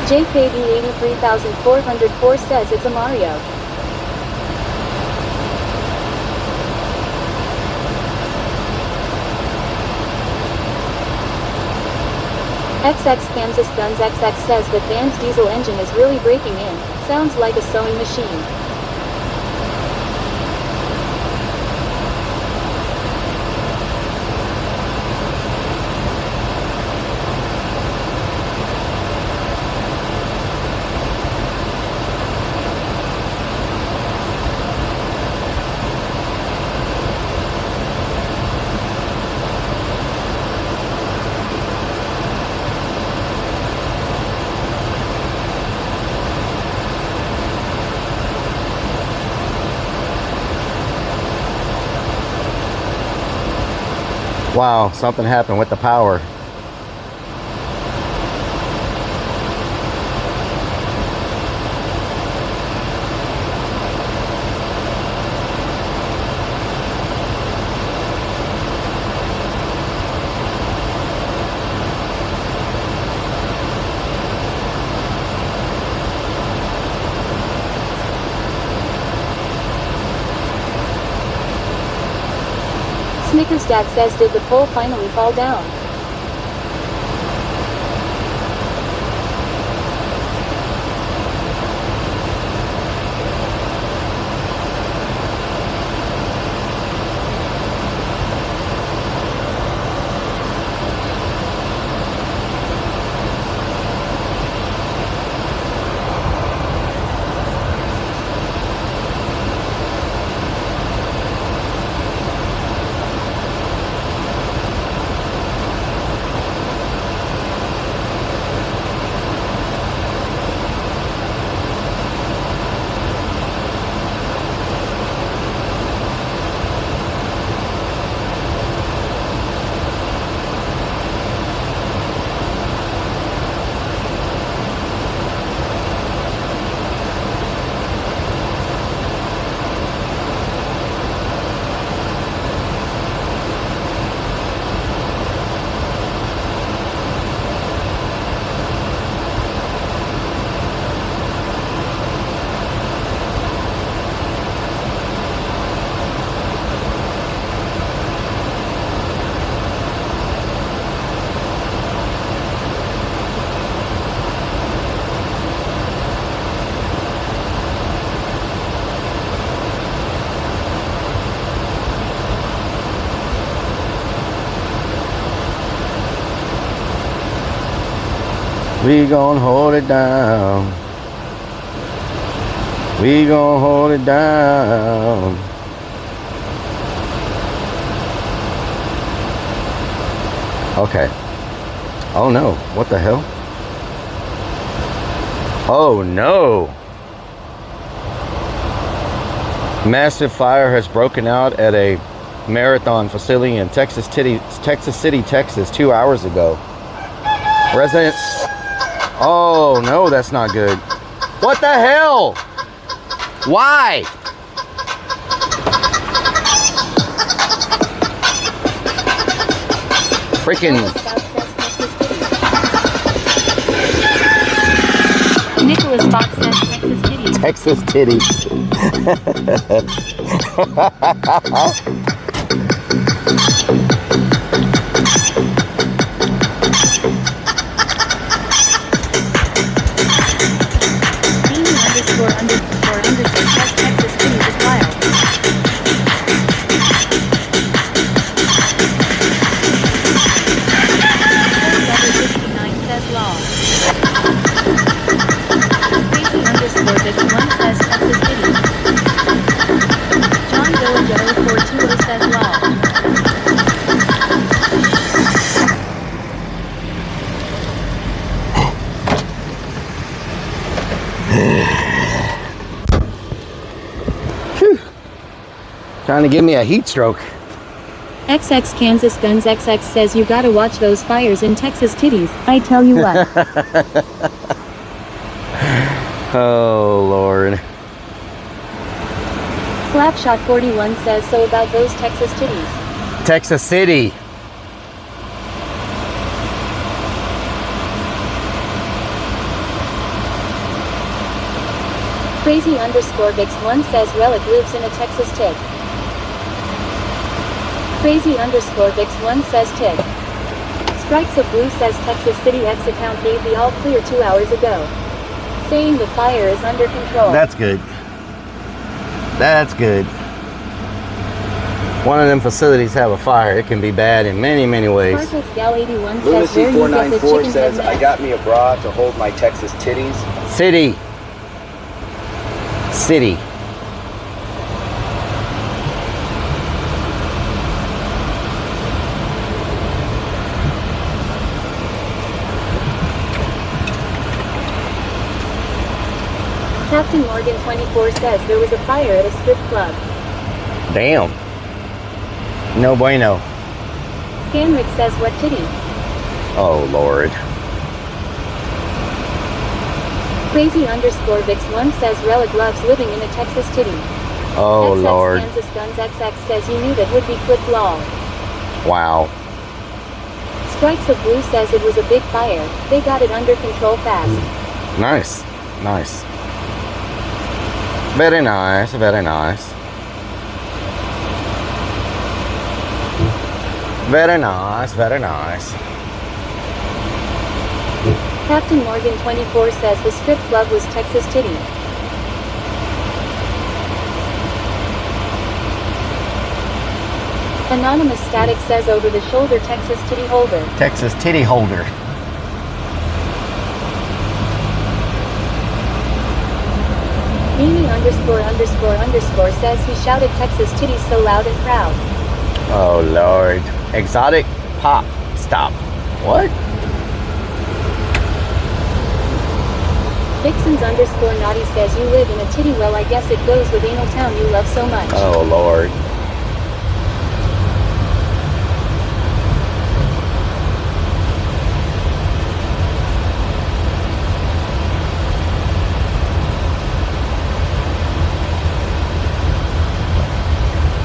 Speaker 3: JKB 83404 says it's a Mario. XX Kansas Guns XX says that Van's diesel engine is really breaking in. Sounds like a sewing machine.
Speaker 2: Wow, something happened with the power.
Speaker 3: Snickers Dad says did the pole finally fall down?
Speaker 7: We gonna hold it down. We gonna hold it down. Okay. Oh no, what the hell? Oh no. Massive fire has broken out at a marathon facility in Texas City, Texas 2 hours ago. Residents. Oh no, that's not good. What the hell? Why? Freaking.
Speaker 3: Nicholas Fox says Texas titties.
Speaker 7: Texas titties. Trying to give me a heat stroke.
Speaker 3: XX Kansas Guns XX says you gotta watch those fires in Texas titties. I tell you what.
Speaker 7: Oh Lord.
Speaker 3: Slapshot 41 says so about those Texas titties.
Speaker 7: Texas City.
Speaker 3: Crazy_Vix1 says Rellik lives in a Texas tit. Crazy_Vix1 says tit. Strikes of Blue says Texas City X account gave the all clear 2 hours ago, saying the fire is under control.
Speaker 7: That's good. That's good. One of them facilities have a fire. It can be bad in many, many ways.
Speaker 3: Sparkles Gal 81 says
Speaker 11: Lunacy
Speaker 3: where you get the
Speaker 11: 494
Speaker 3: chicken
Speaker 11: says,
Speaker 3: head
Speaker 11: I
Speaker 3: mess.
Speaker 11: got me a bra to hold my Texas titties.
Speaker 7: City. City.
Speaker 3: Captain Morgan 24 says there was a fire at a strip club.
Speaker 7: Damn. No bueno.
Speaker 3: Scanrick says what titty?
Speaker 7: Oh Lord.
Speaker 3: Crazy_Vix1 says Rellik loves living in a Texas titty.
Speaker 7: Oh
Speaker 3: XX
Speaker 7: Lord.
Speaker 3: Kansas Guns XX says you knew that would be quick lol.
Speaker 7: Wow.
Speaker 3: Strikes of Blue says it was a big fire. They got it under control fast.
Speaker 7: Nice. Nice. Very nice. Very nice. Very nice. Very nice.
Speaker 3: Captain Morgan 24 says the strip club was Texas titty. Anonymous Static says over the shoulder Texas titty holder.
Speaker 7: Texas titty holder.
Speaker 3: Mimi___ says he shouted Texas titties so loud and proud.
Speaker 7: Oh Lord. Exotic pop. Stop. What?
Speaker 3: Vixens_naughty says you live in a titty. Well, I guess it goes with anal town you love so much.
Speaker 7: Oh Lord.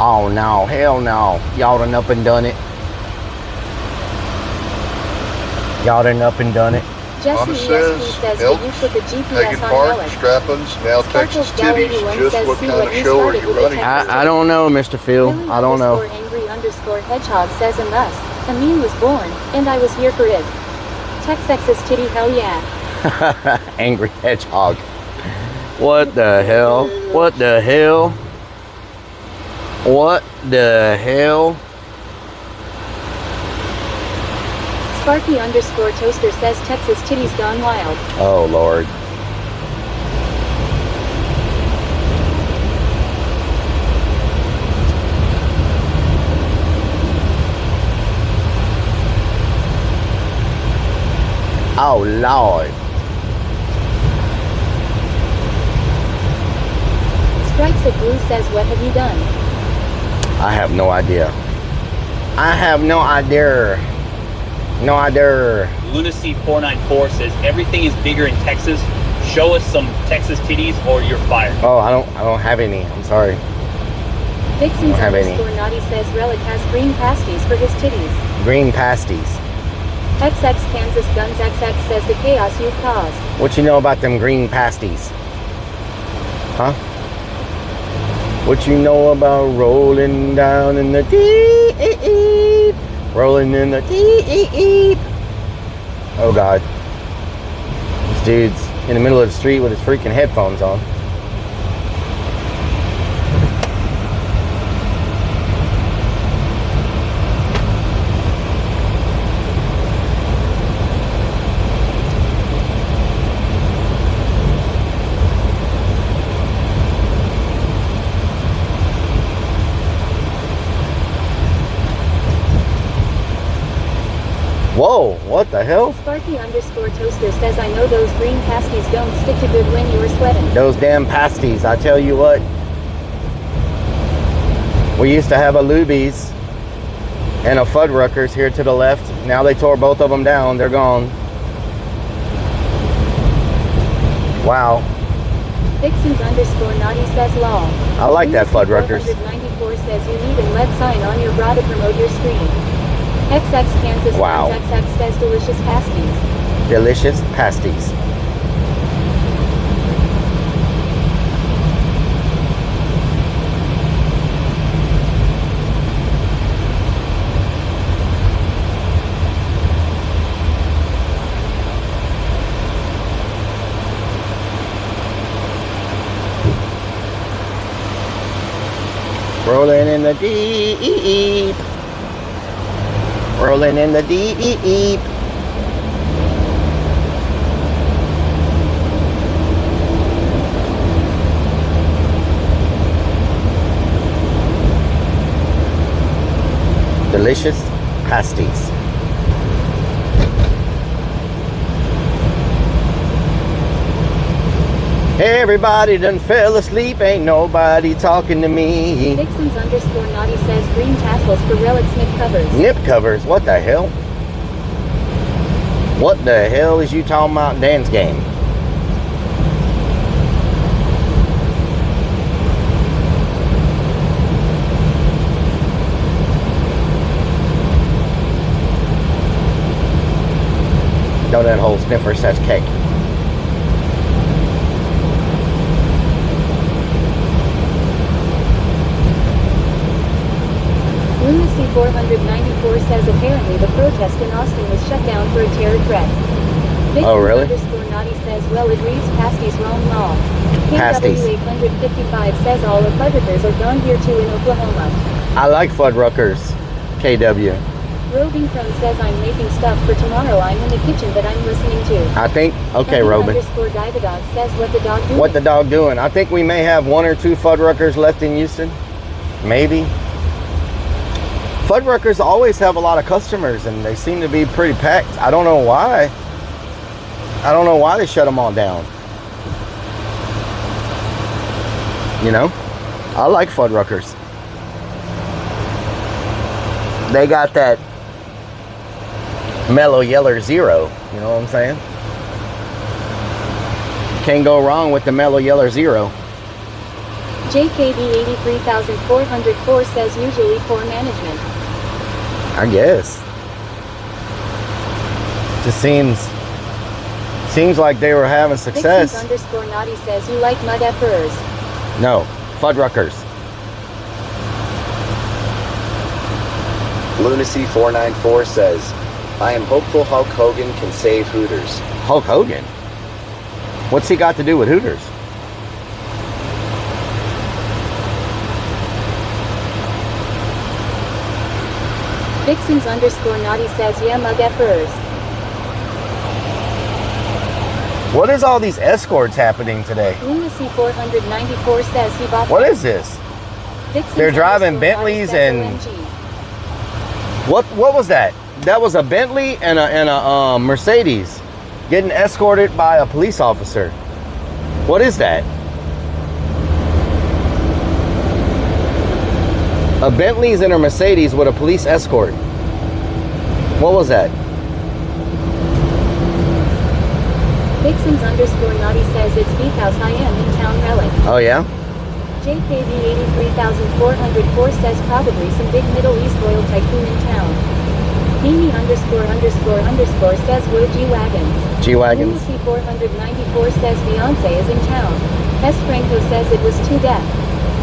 Speaker 7: Oh no, hell no. Y'all done up and done it. Y'all done up and done it.
Speaker 3: Jesse ESP says that you put the GPS on Rellik.
Speaker 14: Strap-ons, now Texas
Speaker 3: Sparkles Gal
Speaker 14: titties.
Speaker 3: 81
Speaker 14: Just
Speaker 3: says
Speaker 14: what
Speaker 3: see
Speaker 14: kind
Speaker 3: what
Speaker 14: of
Speaker 3: you
Speaker 14: show are
Speaker 3: started
Speaker 14: you
Speaker 3: with a
Speaker 14: running?
Speaker 3: Texas
Speaker 7: I don't know, Mr. Phil. I don't know.
Speaker 3: Angry_Hedgehog says and thus, Amin was born, and I was here for it. Texas titty, hell yeah.
Speaker 7: Angry Hedgehog. What the hell? What the hell? What the hell?
Speaker 3: Sparky _ Toaster says Texas titties gone wild.
Speaker 2: Oh, Lord. Oh, Lord.
Speaker 3: Strikes at Blue says, what have you done?
Speaker 2: I have no idea. I have no idea. No idea.
Speaker 20: Lunacy 494 says everything is bigger in Texas. Show us some Texas titties or you're fired.
Speaker 2: Oh, I don't have any. I'm sorry.
Speaker 3: Vixens
Speaker 2: have any.
Speaker 3: _ Naughty says Rellik has green pasties for his titties.
Speaker 2: Green pasties.
Speaker 3: XX Kansas Guns XX says the chaos you've caused.
Speaker 2: What you know about them green pasties? Huh? What you know about rolling down in the deep? Rolling in the deep. Oh, God. This dude's in the middle of the street with his freaking headphones on. Whoa, what the hell?
Speaker 3: Sparky _ Toaster says I know those green pasties don't stick to good when you were sweating.
Speaker 2: Those damn pasties, I tell you what. We used to have a Luby's and a Fuddruckers here to the left. Now they tore both of them down. They're gone. Wow.
Speaker 3: Vixens _ Naughty says lol.
Speaker 2: I like that Fuddruckers.
Speaker 3: 494 says you need a lead sign on your bra to promote your screen. XX Kansas
Speaker 2: Wow.
Speaker 3: XX says delicious pasties.
Speaker 2: Delicious pasties. Rolling in the deep. Rolling in the deep. Delicious pasties. Everybody done fell asleep, ain't nobody talking to me.
Speaker 3: Vixens _ Naughty says green tassels for Rellik's nip covers.
Speaker 2: Nip covers? What the hell? What the hell is you talking about, dance game? Donut hole sniffer says cake.
Speaker 3: Lunacy 494 says apparently the protest in Austin was shut down for a terror threat. Vixens
Speaker 2: Oh, really?
Speaker 3: _ Naughty says well agrees pasties wrong law.
Speaker 2: Pasties.
Speaker 3: KW855 says all the Fuddruckers are gone here too in Oklahoma.
Speaker 2: I like Fuddruckers. KW.
Speaker 3: Robin Crone says I'm making stuff for tomorrow. I'm in the kitchen but I'm listening to.
Speaker 2: I think, okay, Robin.
Speaker 3: _Divadog says what the dog doing?
Speaker 2: What the dog doing? I think we may have 1 or 2 Fuddruckers left in Houston. Maybe. Fuddruckers always have a lot of customers and they seem to be pretty packed. I don't know why. I don't know why they shut them all down. You know? I like Fuddruckers. They got that Mellow Yeller Zero. You know what I'm saying? Can't go wrong with the Mellow Yeller Zero.
Speaker 3: JKB 83404 says usually poor management.
Speaker 2: I guess. Just seems like they were having success.
Speaker 3: Vixens _ Naughty says you like mud effers.
Speaker 2: No, Fuddruckers.
Speaker 11: Lunacy 494 says, I am hopeful Hulk Hogan can save Hooters.
Speaker 2: Hulk Hogan? What's he got to do with Hooters?
Speaker 3: Vixens underscore naughty says yeah mug effers.
Speaker 2: What is all these escorts happening today?
Speaker 3: Lunacy 494 says he bought.
Speaker 2: What is this?
Speaker 3: Vixens
Speaker 2: They're driving
Speaker 3: underscore naughty
Speaker 2: Bentleys
Speaker 3: says
Speaker 2: and
Speaker 3: OMG.
Speaker 2: what was that? That was a Bentley and a Mercedes getting escorted by a police officer. What is that? A Bentley's and a Mercedes with a police escort. What was that?
Speaker 3: Vixens underscore naughty says it's Beef House I am in town Rellik.
Speaker 2: Oh yeah?
Speaker 3: JKB 83404 says probably some big Middle East oil tycoon in town. Amy underscore says we're G-Wagons.
Speaker 2: G-Wagons.
Speaker 3: Lunacy 494 says Beyonce is in town. S. Franco says it was too deaf.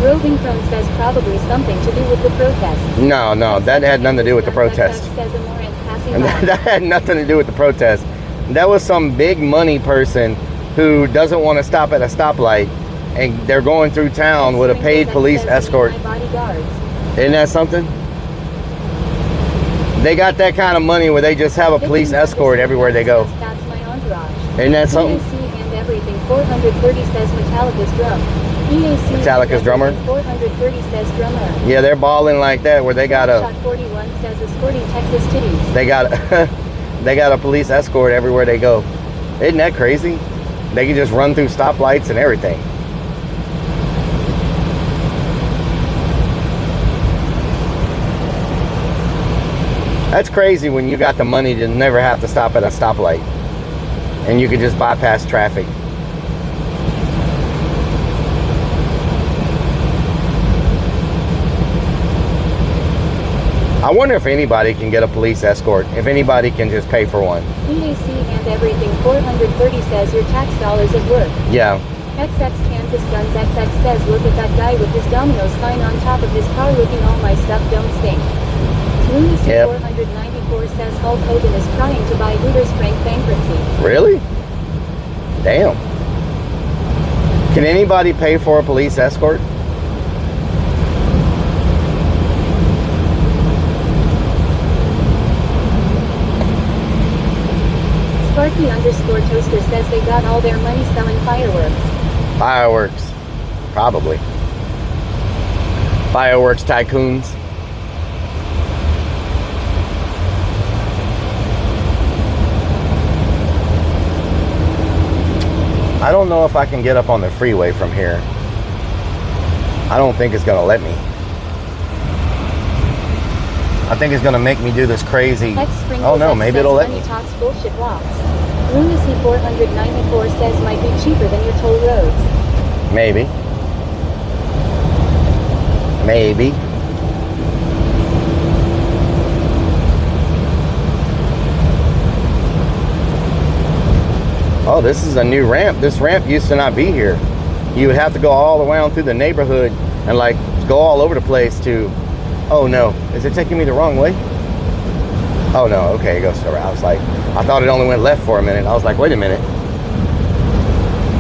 Speaker 3: Roving Chrome says probably something to do with the protests.
Speaker 2: No, that had nothing to do with the protest.
Speaker 3: Says Amorant passing
Speaker 2: And
Speaker 3: by.
Speaker 2: that had nothing to do with the protest. That was some big money person who doesn't want to stop at a stoplight, and they're going through town with a paid police escort. Isn't that something? They got that kind of money where they just have a police escort everywhere they go.
Speaker 3: That's my entourage.
Speaker 2: Isn't that something?
Speaker 3: EAC and everything 430 says Metallica's drum. EAC
Speaker 2: Metallica's drummer?
Speaker 3: 430 says drummer.
Speaker 2: Yeah, they're balling like that where they got a...
Speaker 3: Shot 41 says escorting Texas titties.
Speaker 2: They got a... They got a police escort everywhere they go. Isn't that crazy? They can just run through stoplights and everything. That's crazy when you got the money to never have to stop at a stoplight. And you could just bypass traffic. I wonder if anybody can get a police escort, if anybody can just pay for one.
Speaker 3: EAC and everything 430 says your tax dollars at work.
Speaker 2: Yeah.
Speaker 3: XX Kansas Guns XX says look at that guy with his Domino's sign on top of his car looking all my stuff don't stink. Lunacy 494 says Hulk Hogan is trying to buy Hooters Frank bankruptcy.
Speaker 2: Really? Damn. Can anybody pay for a police escort?
Speaker 3: Sparky underscore toaster says they got all their money selling fireworks.
Speaker 2: Fireworks. Probably. Fireworks tycoons. I don't know if I can get up on the freeway from here. I don't think it's gonna let me. I think it's gonna make me do this crazy. Oh no, maybe it'll let me.
Speaker 3: Talks bullshit walks. Lunacy 494 says might be cheaper than your toll roads.
Speaker 2: Maybe. Maybe. Oh, this is a new ramp. This ramp used to not be here. You would have to go all around through the neighborhood and like go all over the place to... Oh no, is it taking me the wrong way? Oh no, okay, it goes around. I was like, I thought it only went left for a minute. I was like, wait a minute.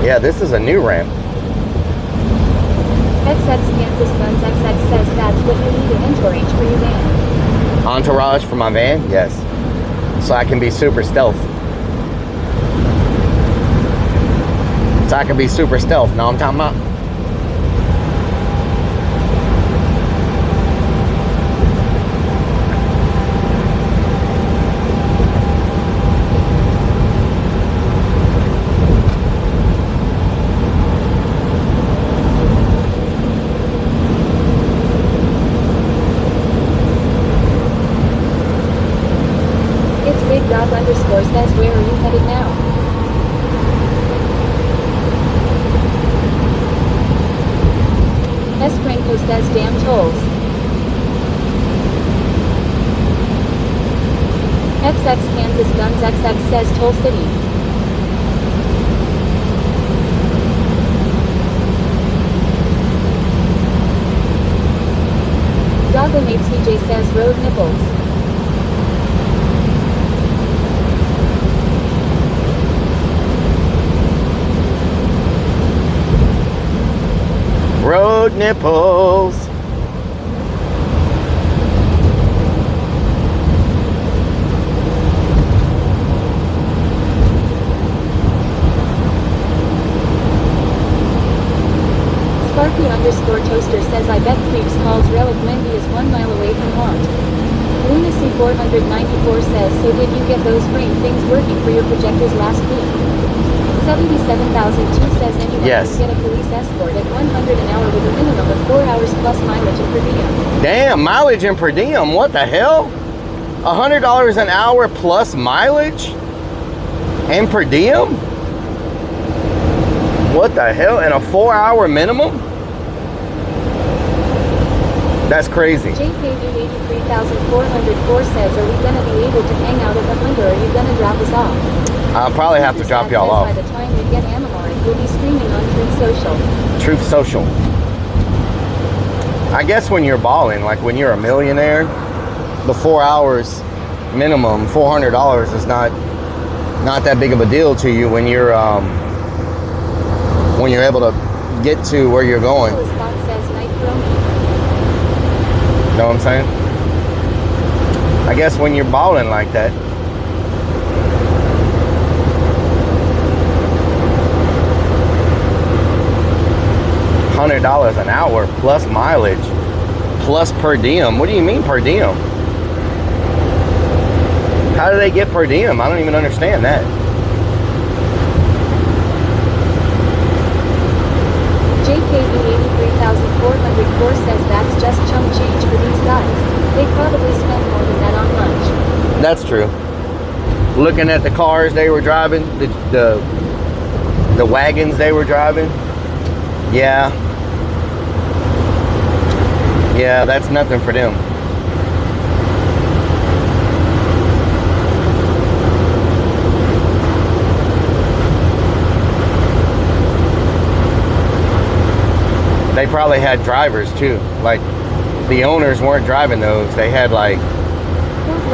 Speaker 2: Yeah, this is a new ramp.
Speaker 3: XX Kansas Guns XX says that's what you need an entourage for your van.
Speaker 2: Entourage for my van? Yes. So I can be super stealth. So I can be super stealth. Know what I'm talking about?
Speaker 3: Says where are you headed now? S. Franco says damn tolls. XX Kansas Guns XX says Toll City. Doggo Mates CJ says road nipples.
Speaker 2: Road nipples.
Speaker 3: Wendy is 1 mile away from want. Lunacy 494 says, so did you get those frame things working for your projectors last week? 77,002 says anyone
Speaker 2: Yes.
Speaker 3: can get a police escort at 100 an hour with a minimum of 4 hours plus mileage and per diem.
Speaker 2: Damn, mileage and per diem. What the hell? $100 an hour plus mileage and per diem? What the hell? And a 4-hour minimum? That's crazy.
Speaker 3: JKV 83,404 says, are we gonna be able to hang out at the hunt, or are you gonna drop us off?
Speaker 2: I'll probably have to drop y'all off.
Speaker 3: By the time we get Amamar, we'll be streaming on Truth Social.
Speaker 2: Truth Social. I guess when you're balling, like when you're a millionaire, the 4 hours minimum, $400 is not that big of a deal to you when you're able to get to where you're going. Know what I'm saying? I guess when you're balling like that. $100 an hour plus mileage plus per diem. What do you mean per diem? How do they get per diem? I don't even understand that.
Speaker 3: JKV 83,404 says that's just chump change for these guys. They probably spend more than that on lunch.
Speaker 2: That's true. Looking at the cars they were driving, the wagons they were driving. Yeah. Yeah, that's nothing for them. They probably had drivers too. Like the owners weren't driving those. They had like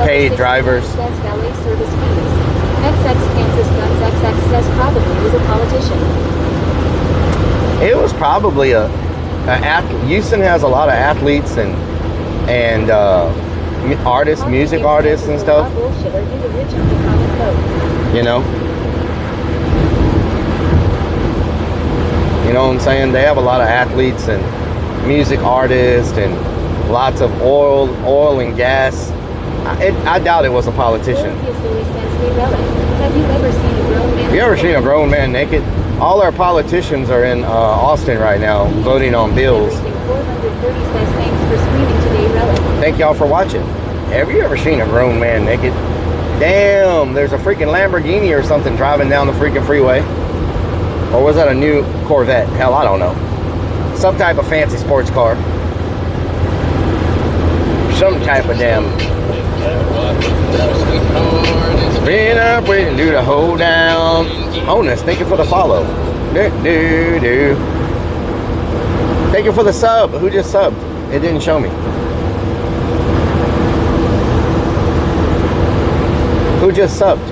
Speaker 2: paid drivers.
Speaker 3: Says valet service fees. XX Kansas Guns XX says probably was a politician.
Speaker 2: It was probably Houston has a lot of athletes and artists, music artists and stuff. You know. You know what I'm saying? They have a lot of athletes and music artists and lots of oil and gas. I doubt it was a politician.
Speaker 3: Have
Speaker 2: you ever seen a grown man naked? All our politicians are in Austin right now voting on bills.
Speaker 3: 430 says thanks for streaming today, Rellik.
Speaker 2: Thank y'all for watching. Have you ever seen a grown man naked? Damn, there's a freaking Lamborghini or something driving down the freaking freeway. Or was that a new Corvette? Hell, I don't know. Some type of fancy sports car. Some type of damn. Spin up, we can do the hold down. Honus, thank you for the follow. Do. Thank you for the sub. Who just subbed? It didn't show me. Who just subbed?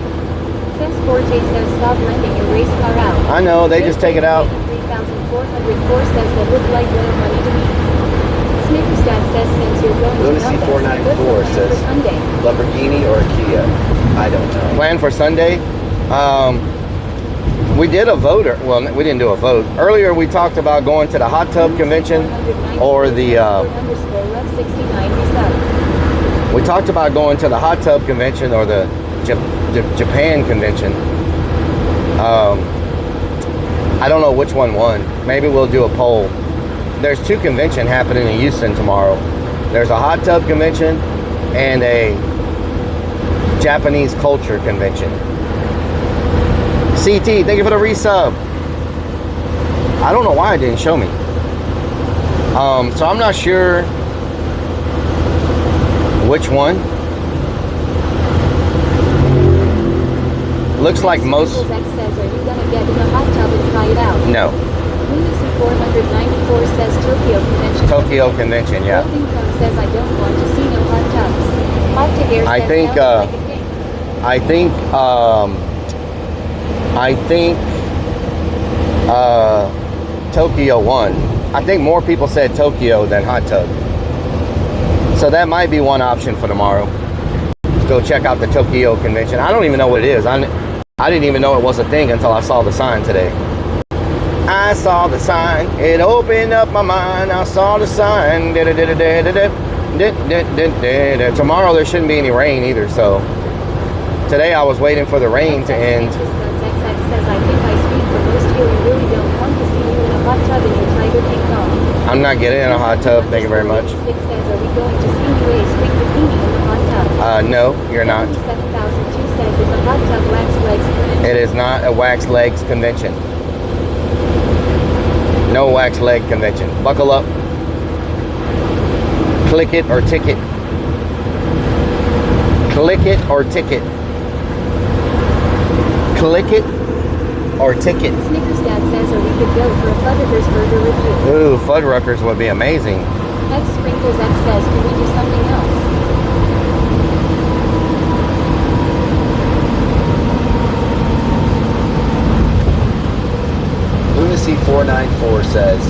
Speaker 3: Forte says stop lending your race car out.
Speaker 2: I know, they just take it out.
Speaker 3: 3,404 says that look like little money to me. Snickers Dad says since you're going
Speaker 11: Lunacy
Speaker 3: to
Speaker 11: 494 says Lamborghini or a Kia. I don't know.
Speaker 2: Plan for Sunday? We did a vote. Well, we didn't do a vote. Earlier we talked about going to the hot tub convention or the we talked about going to the hot tub convention or the Japan convention. I don't know which one won. Maybe we'll do a poll. There's two conventions happening in Houston tomorrow. There's a hot tub convention and a Japanese culture convention. CT, thank you for the resub. I don't know why it didn't show me. So I'm not sure which one. Looks like most.
Speaker 3: Says, are you gonna get in the hot tub and try it out?
Speaker 2: No.
Speaker 3: Lunacy 494 says Tokyo Convention.
Speaker 2: Tokyo Convention, yeah.
Speaker 3: Golden says I don't want to see no hot tubs. Hot to air
Speaker 2: I think Tokyo won. I think more people said Tokyo than hot tub. So that might be one option for tomorrow. Go check out the Tokyo Convention. I don't even know what it is. I didn't even know it was a thing until I saw the sign today. I saw the sign. It opened up my mind. I saw the sign. Tomorrow there shouldn't be any rain either, so today I was waiting for the rain to end.
Speaker 3: XX says, I think I speak for most here. We really don't want to see you in a hot tub in your Tiger King car.
Speaker 2: I'm not getting in a hot tub, thank you very much.
Speaker 3: 86 says, are we going to see you a swing bikini in the hot tub?
Speaker 2: No, you're not.
Speaker 3: 7002 says it's a hot tub wax legs convention.
Speaker 2: It is not a wax legs convention. No wax leg convention. Buckle up. Click it or ticket. Click it or ticket. Click it or ticket.
Speaker 3: Snickers Dad says, or we could go for a Fuddruckers burger review.
Speaker 2: Ooh, Fuddruckers would be amazing.
Speaker 3: X Sprinkles X says, can we do something else?
Speaker 11: Lunacy 494 says,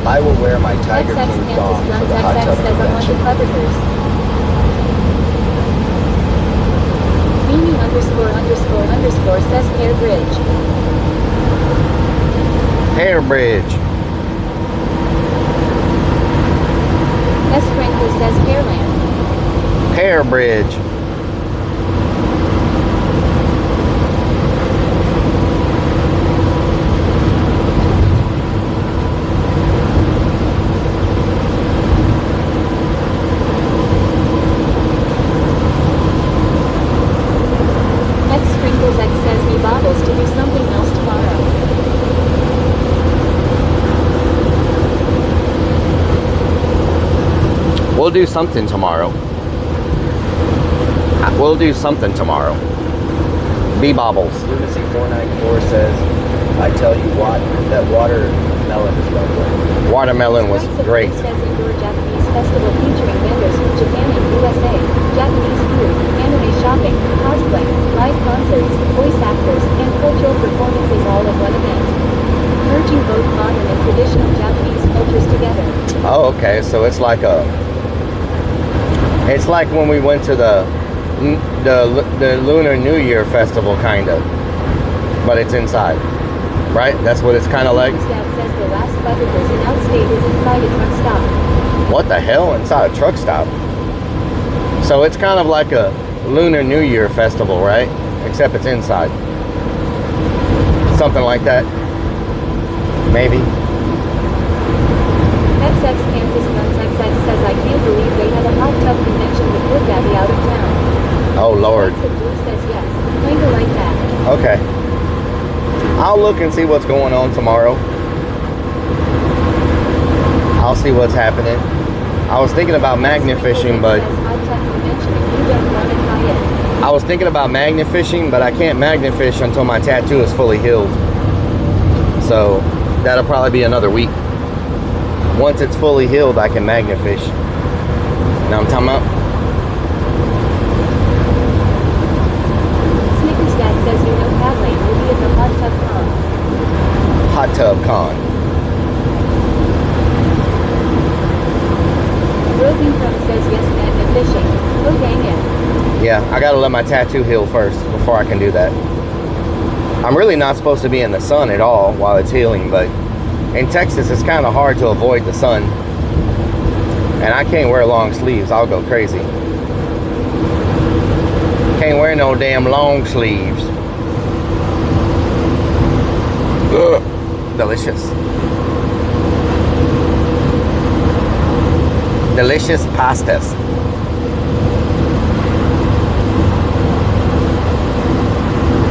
Speaker 11: I will wear my Tiger
Speaker 3: XX
Speaker 11: King thong for the hot
Speaker 3: XX
Speaker 11: tub
Speaker 3: says, I want the
Speaker 11: convention.
Speaker 3: Fuddruckers. Beanie ___ says Pear Bridge.
Speaker 2: Pear Bridge.
Speaker 3: S Sprinkles says Pearland.
Speaker 2: Pear Bridge.
Speaker 3: X Sprinkles X says me bobbles to do something else tomorrow.
Speaker 2: We'll do something tomorrow. We'll do something tomorrow. Bee bobbles.
Speaker 11: Lunacy 494 says, I tell you what, that watermelon is lovely.
Speaker 2: Watermelon was great.
Speaker 3: Says indoor Japanese festival featuring vendors from Japan and USA, Japanese food, anime shopping, cosplay, live concerts, voice actors, and cultural performances all at one event. Merging both modern and traditional Japanese cultures together.
Speaker 2: Oh, okay. So it's like when we went to the Lunar New Year festival, kind of, but it's inside, right? That's what it's kind of like.
Speaker 3: Dad says the last Fuddruckers in Outstate is inside a truck stop.
Speaker 2: What the hell? Inside a truck stop? So it's kind of like a Lunar New Year festival, right? Except it's inside. Something like that. Maybe.
Speaker 3: XX Kansas Nuns XX says I can't believe they had a hot tub convention with Good Daddy out of town.
Speaker 2: Oh Lord.
Speaker 3: Blue says yes. Kinda like that.
Speaker 2: Okay. I'll look and see what's going on tomorrow. I'll see what's happening. I was thinking about magnet fishing, but I was thinking about magnet fishing, but I can't magnet fish until my tattoo is fully healed. So that'll probably be another week. Once it's fully healed, I can magnet fish. You know what I'm talking about?
Speaker 3: Snickers Dad says you know Padlane will be at the Hot Tub Con.
Speaker 2: Hot Tub Con.
Speaker 3: Roving From says yes magnet fishing. Oh dang it.
Speaker 2: Yeah, I gotta let my tattoo heal first before I can do that. I'm really not supposed to be in the sun at all while it's healing, but in Texas it's kind of hard to avoid the sun. And I can't wear long sleeves, I'll go crazy. Can't wear no damn long sleeves. Ugh, delicious. Delicious pastas.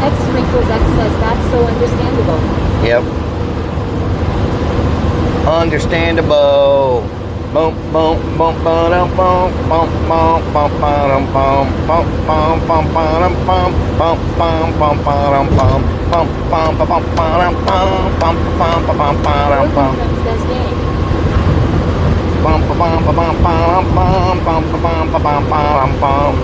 Speaker 3: X Sprinkles X says that's so understandable.
Speaker 2: Yep. Understandable. Bump bump bump ba-dum bump bump bump bump ba-dum bump bump bump bump ba-dum bump bump bump bump ba-dum bump bump bump bump ba-dum bump bump bump bump ba-dum bump.
Speaker 3: Says gang.
Speaker 2: Bump bump bump bump bump bump bump bump bump bump.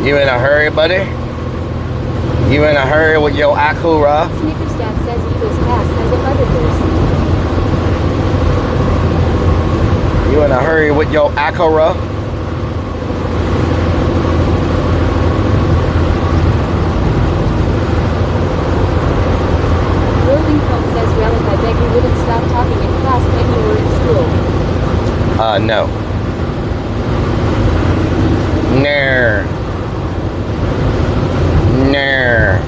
Speaker 2: You in a hurry, buddy? You in a hurry with your Acura?
Speaker 3: Snickers Dad says he was cast as a Fuddruckers.
Speaker 2: You in a hurry with your Acura? No. No. No.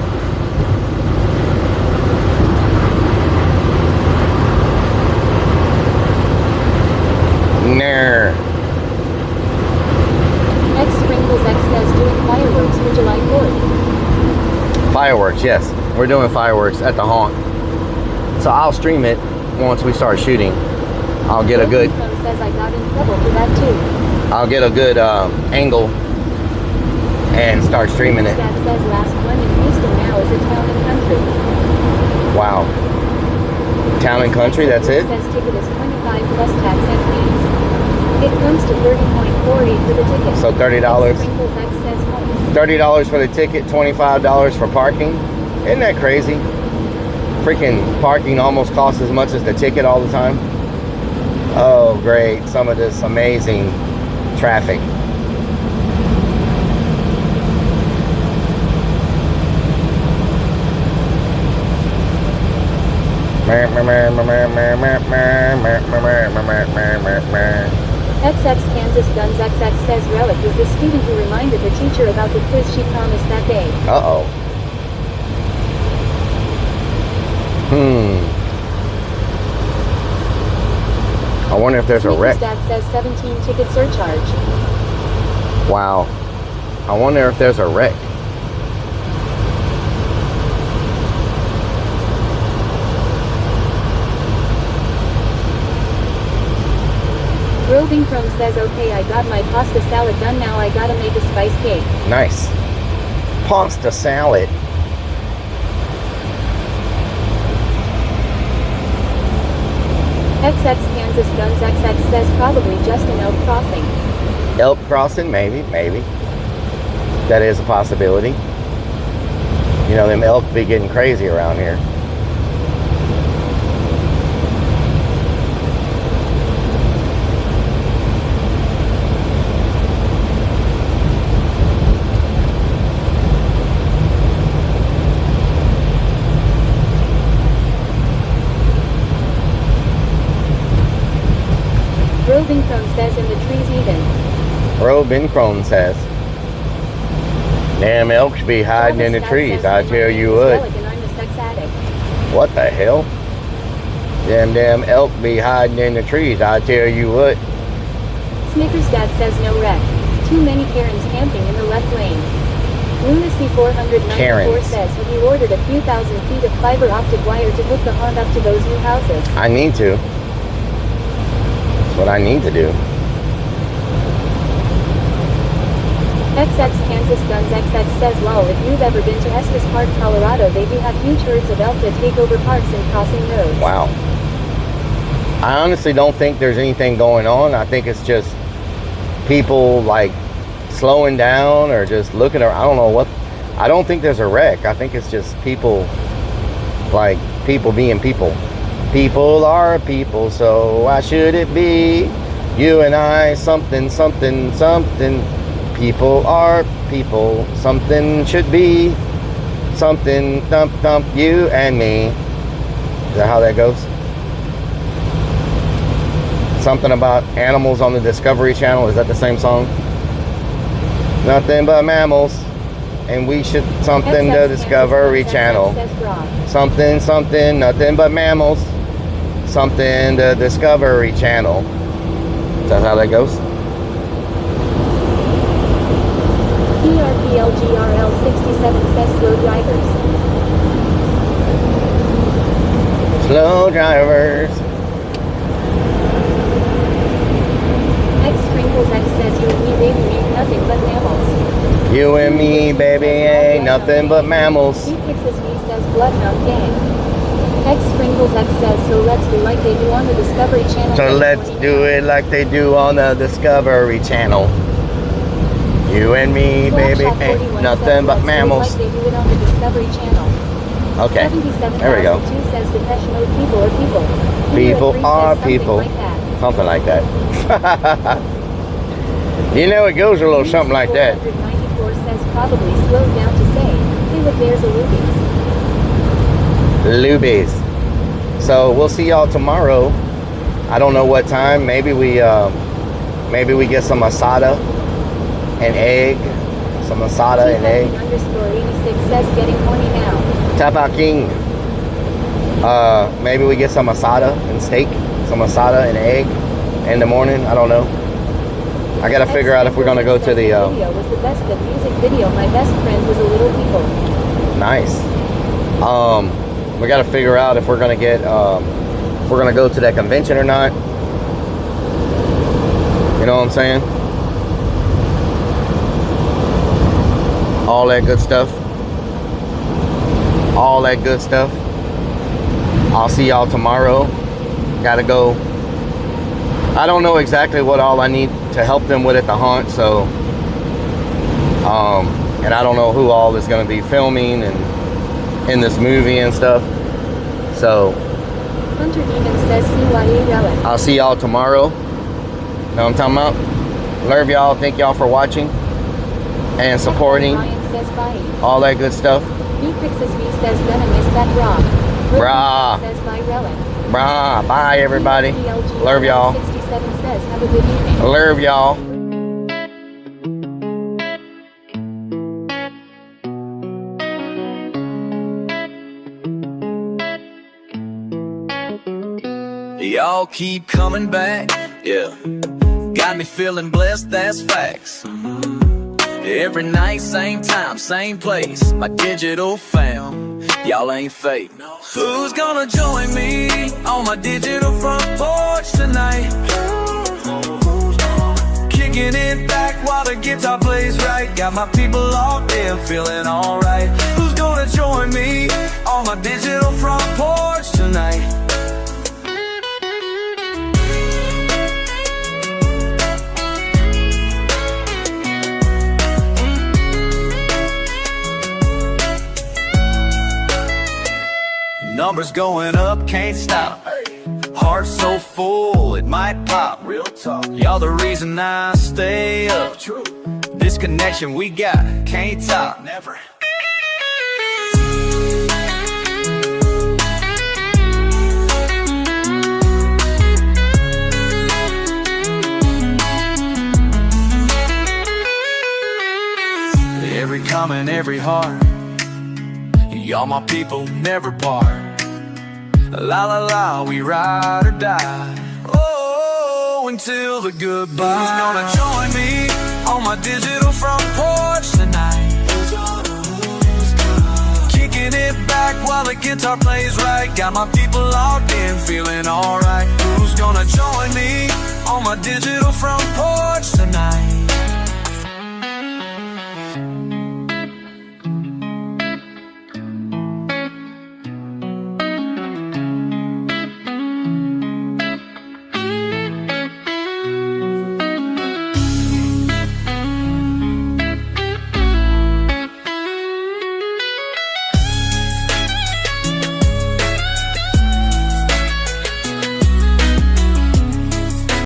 Speaker 2: No.
Speaker 3: X Sprinkles X says doing fireworks for July 4th.
Speaker 2: Fireworks, yes. We're doing fireworks at the haunt. So I'll stream it once we start shooting. I'll get a good...
Speaker 3: says I got in trouble for that too.
Speaker 2: I'll get a good angle and start streaming it.
Speaker 3: That says last one in Houston now is a town and country.
Speaker 2: Wow. Town and country, that's it?
Speaker 3: Says ticket is 25 plus tax and fees. It comes to 30.48 for the ticket.
Speaker 2: So $30.
Speaker 3: Sprinkles X says
Speaker 2: $30 for the ticket, $25 for parking. Isn't that crazy? Freaking parking almost costs as much as the ticket all the time. Oh, great. Some of this amazing traffic.
Speaker 3: XX Kansas Guns XX says Rellik was the student who reminded the teacher about the quiz she promised that day.
Speaker 2: Uh-oh. I wonder if there's a wreck.
Speaker 3: Dad says 17 ticket surcharge.
Speaker 2: Wow. I wonder if there's a wreck.
Speaker 3: Roving Chrome says, okay, I got my pasta salad done, now I gotta make a spice cake.
Speaker 2: Nice. Pasta salad.
Speaker 3: XX Kansas Guns XX says probably just an Elk Crossing.
Speaker 2: Elk Crossing, maybe. That is a possibility. You know, them elk be getting crazy around here.
Speaker 3: Roving Chrome says in the trees even.
Speaker 2: Robin Crone says. Damn elks be hiding in the trees, I tell you what.
Speaker 3: And I'm a sex addict.
Speaker 2: What the hell? Damn elk be hiding in the trees, I tell you what.
Speaker 3: Snickers Dad says no wreck. Too many Karens camping in the left lane. Lunacy 494 says, have you ordered a few thousand feet of fiber optic wire to hook the Honda up to those new houses?
Speaker 2: I need to. That's what I need to do.
Speaker 3: XX Kansas Guns XX says, lol, if you've ever been to Estes Park, Colorado, they do have huge herds of elk that take over parks and crossing roads.
Speaker 2: Wow. I honestly don't think there's anything going on. I think it's just people like slowing down or just looking around. I don't know what. I don't think there's a wreck. I think it's just people, like people being people. People are people, so why should it be you and I, something. People are people, something should be something, thump, you and me. Is that how that goes? Something about animals on the Discovery Channel. Is that the same song? Nothing but mammals, and we should something the Discovery Channel. Something, nothing but mammals. Something the Discovery Channel. Is that how that goes?
Speaker 3: PRPLGRL 67 says slow drivers.
Speaker 2: Slow drivers.
Speaker 3: X Sprinkles X says you and me baby ain't nothing but mammals.
Speaker 2: You and me baby ain't nothing but mammals.
Speaker 3: He fixes me says Bloodhound Gang. X Sprinkles X says so let's do like they do on the Discovery Channel.
Speaker 2: So let's do it like they do on the Discovery Channel. You and me, baby, ain't nothing but mammals.
Speaker 3: Like they do it on the Discovery Channel.
Speaker 2: Okay, there we go.
Speaker 3: Says Depeche Mode, people are people.
Speaker 2: People are people. Something like that. You know, it goes a little something like that.
Speaker 3: 494 says probably slowed down to say, hey look, there's a Lubies.
Speaker 2: So we'll see y'all tomorrow. I don't know what time. Maybe we
Speaker 11: Maybe we get some asada and egg. Some asada and egg.
Speaker 3: _86 says getting horny now.
Speaker 11: Tap out King. Maybe we get some asada and steak. Some asada and egg in the morning. I don't know. I gotta figure out if we're gonna go to the
Speaker 3: video was the best the music video. My best friend was a little people.
Speaker 11: Nice. We gotta figure out if we're gonna get if we're gonna go to that convention or not. You know what I'm saying? All that good stuff. All that good stuff. I'll see y'all tomorrow. Gotta go. I don't know exactly what all I need to help them with at the hunt, so and I don't know who all is going to be filming and in this movie and stuff, so
Speaker 3: Hunter Demon says CYA Relic.
Speaker 11: I'll see y'all tomorrow. Know what I'm talking about? Love y'all. Thank y'all for watching and supporting.
Speaker 3: Ryan says bye.
Speaker 11: All that good stuff.
Speaker 3: Bpixis V says gonna miss that rock.
Speaker 11: Brah.
Speaker 3: Says bye Relic.
Speaker 11: Brah. Bye everybody. Love y'all.
Speaker 3: 67 says have a good evening.
Speaker 11: Love y'all.
Speaker 1: Y'all keep coming back, yeah. Got me feeling blessed, that's facts. Every night, same time, same place. My digital fam, y'all ain't fake. Who's gonna join me on my digital front porch tonight? Kicking it back while the guitar plays right. Got my people locked in, feeling alright. Who's gonna join me on my digital front porch tonight? Numbers going up, can't stop. Heart so full, it might pop. Real talk, y'all the reason I stay up. True. This connection we got, can't top. Never. Every comment, every heart. Y'all my people, never part. La la la, we ride or die. Oh, until the goodbye. Who's gonna join me on my digital front porch tonight? Kicking it back while the guitar plays right. Got my people locked in, feeling alright. Who's gonna join me on my digital front porch tonight?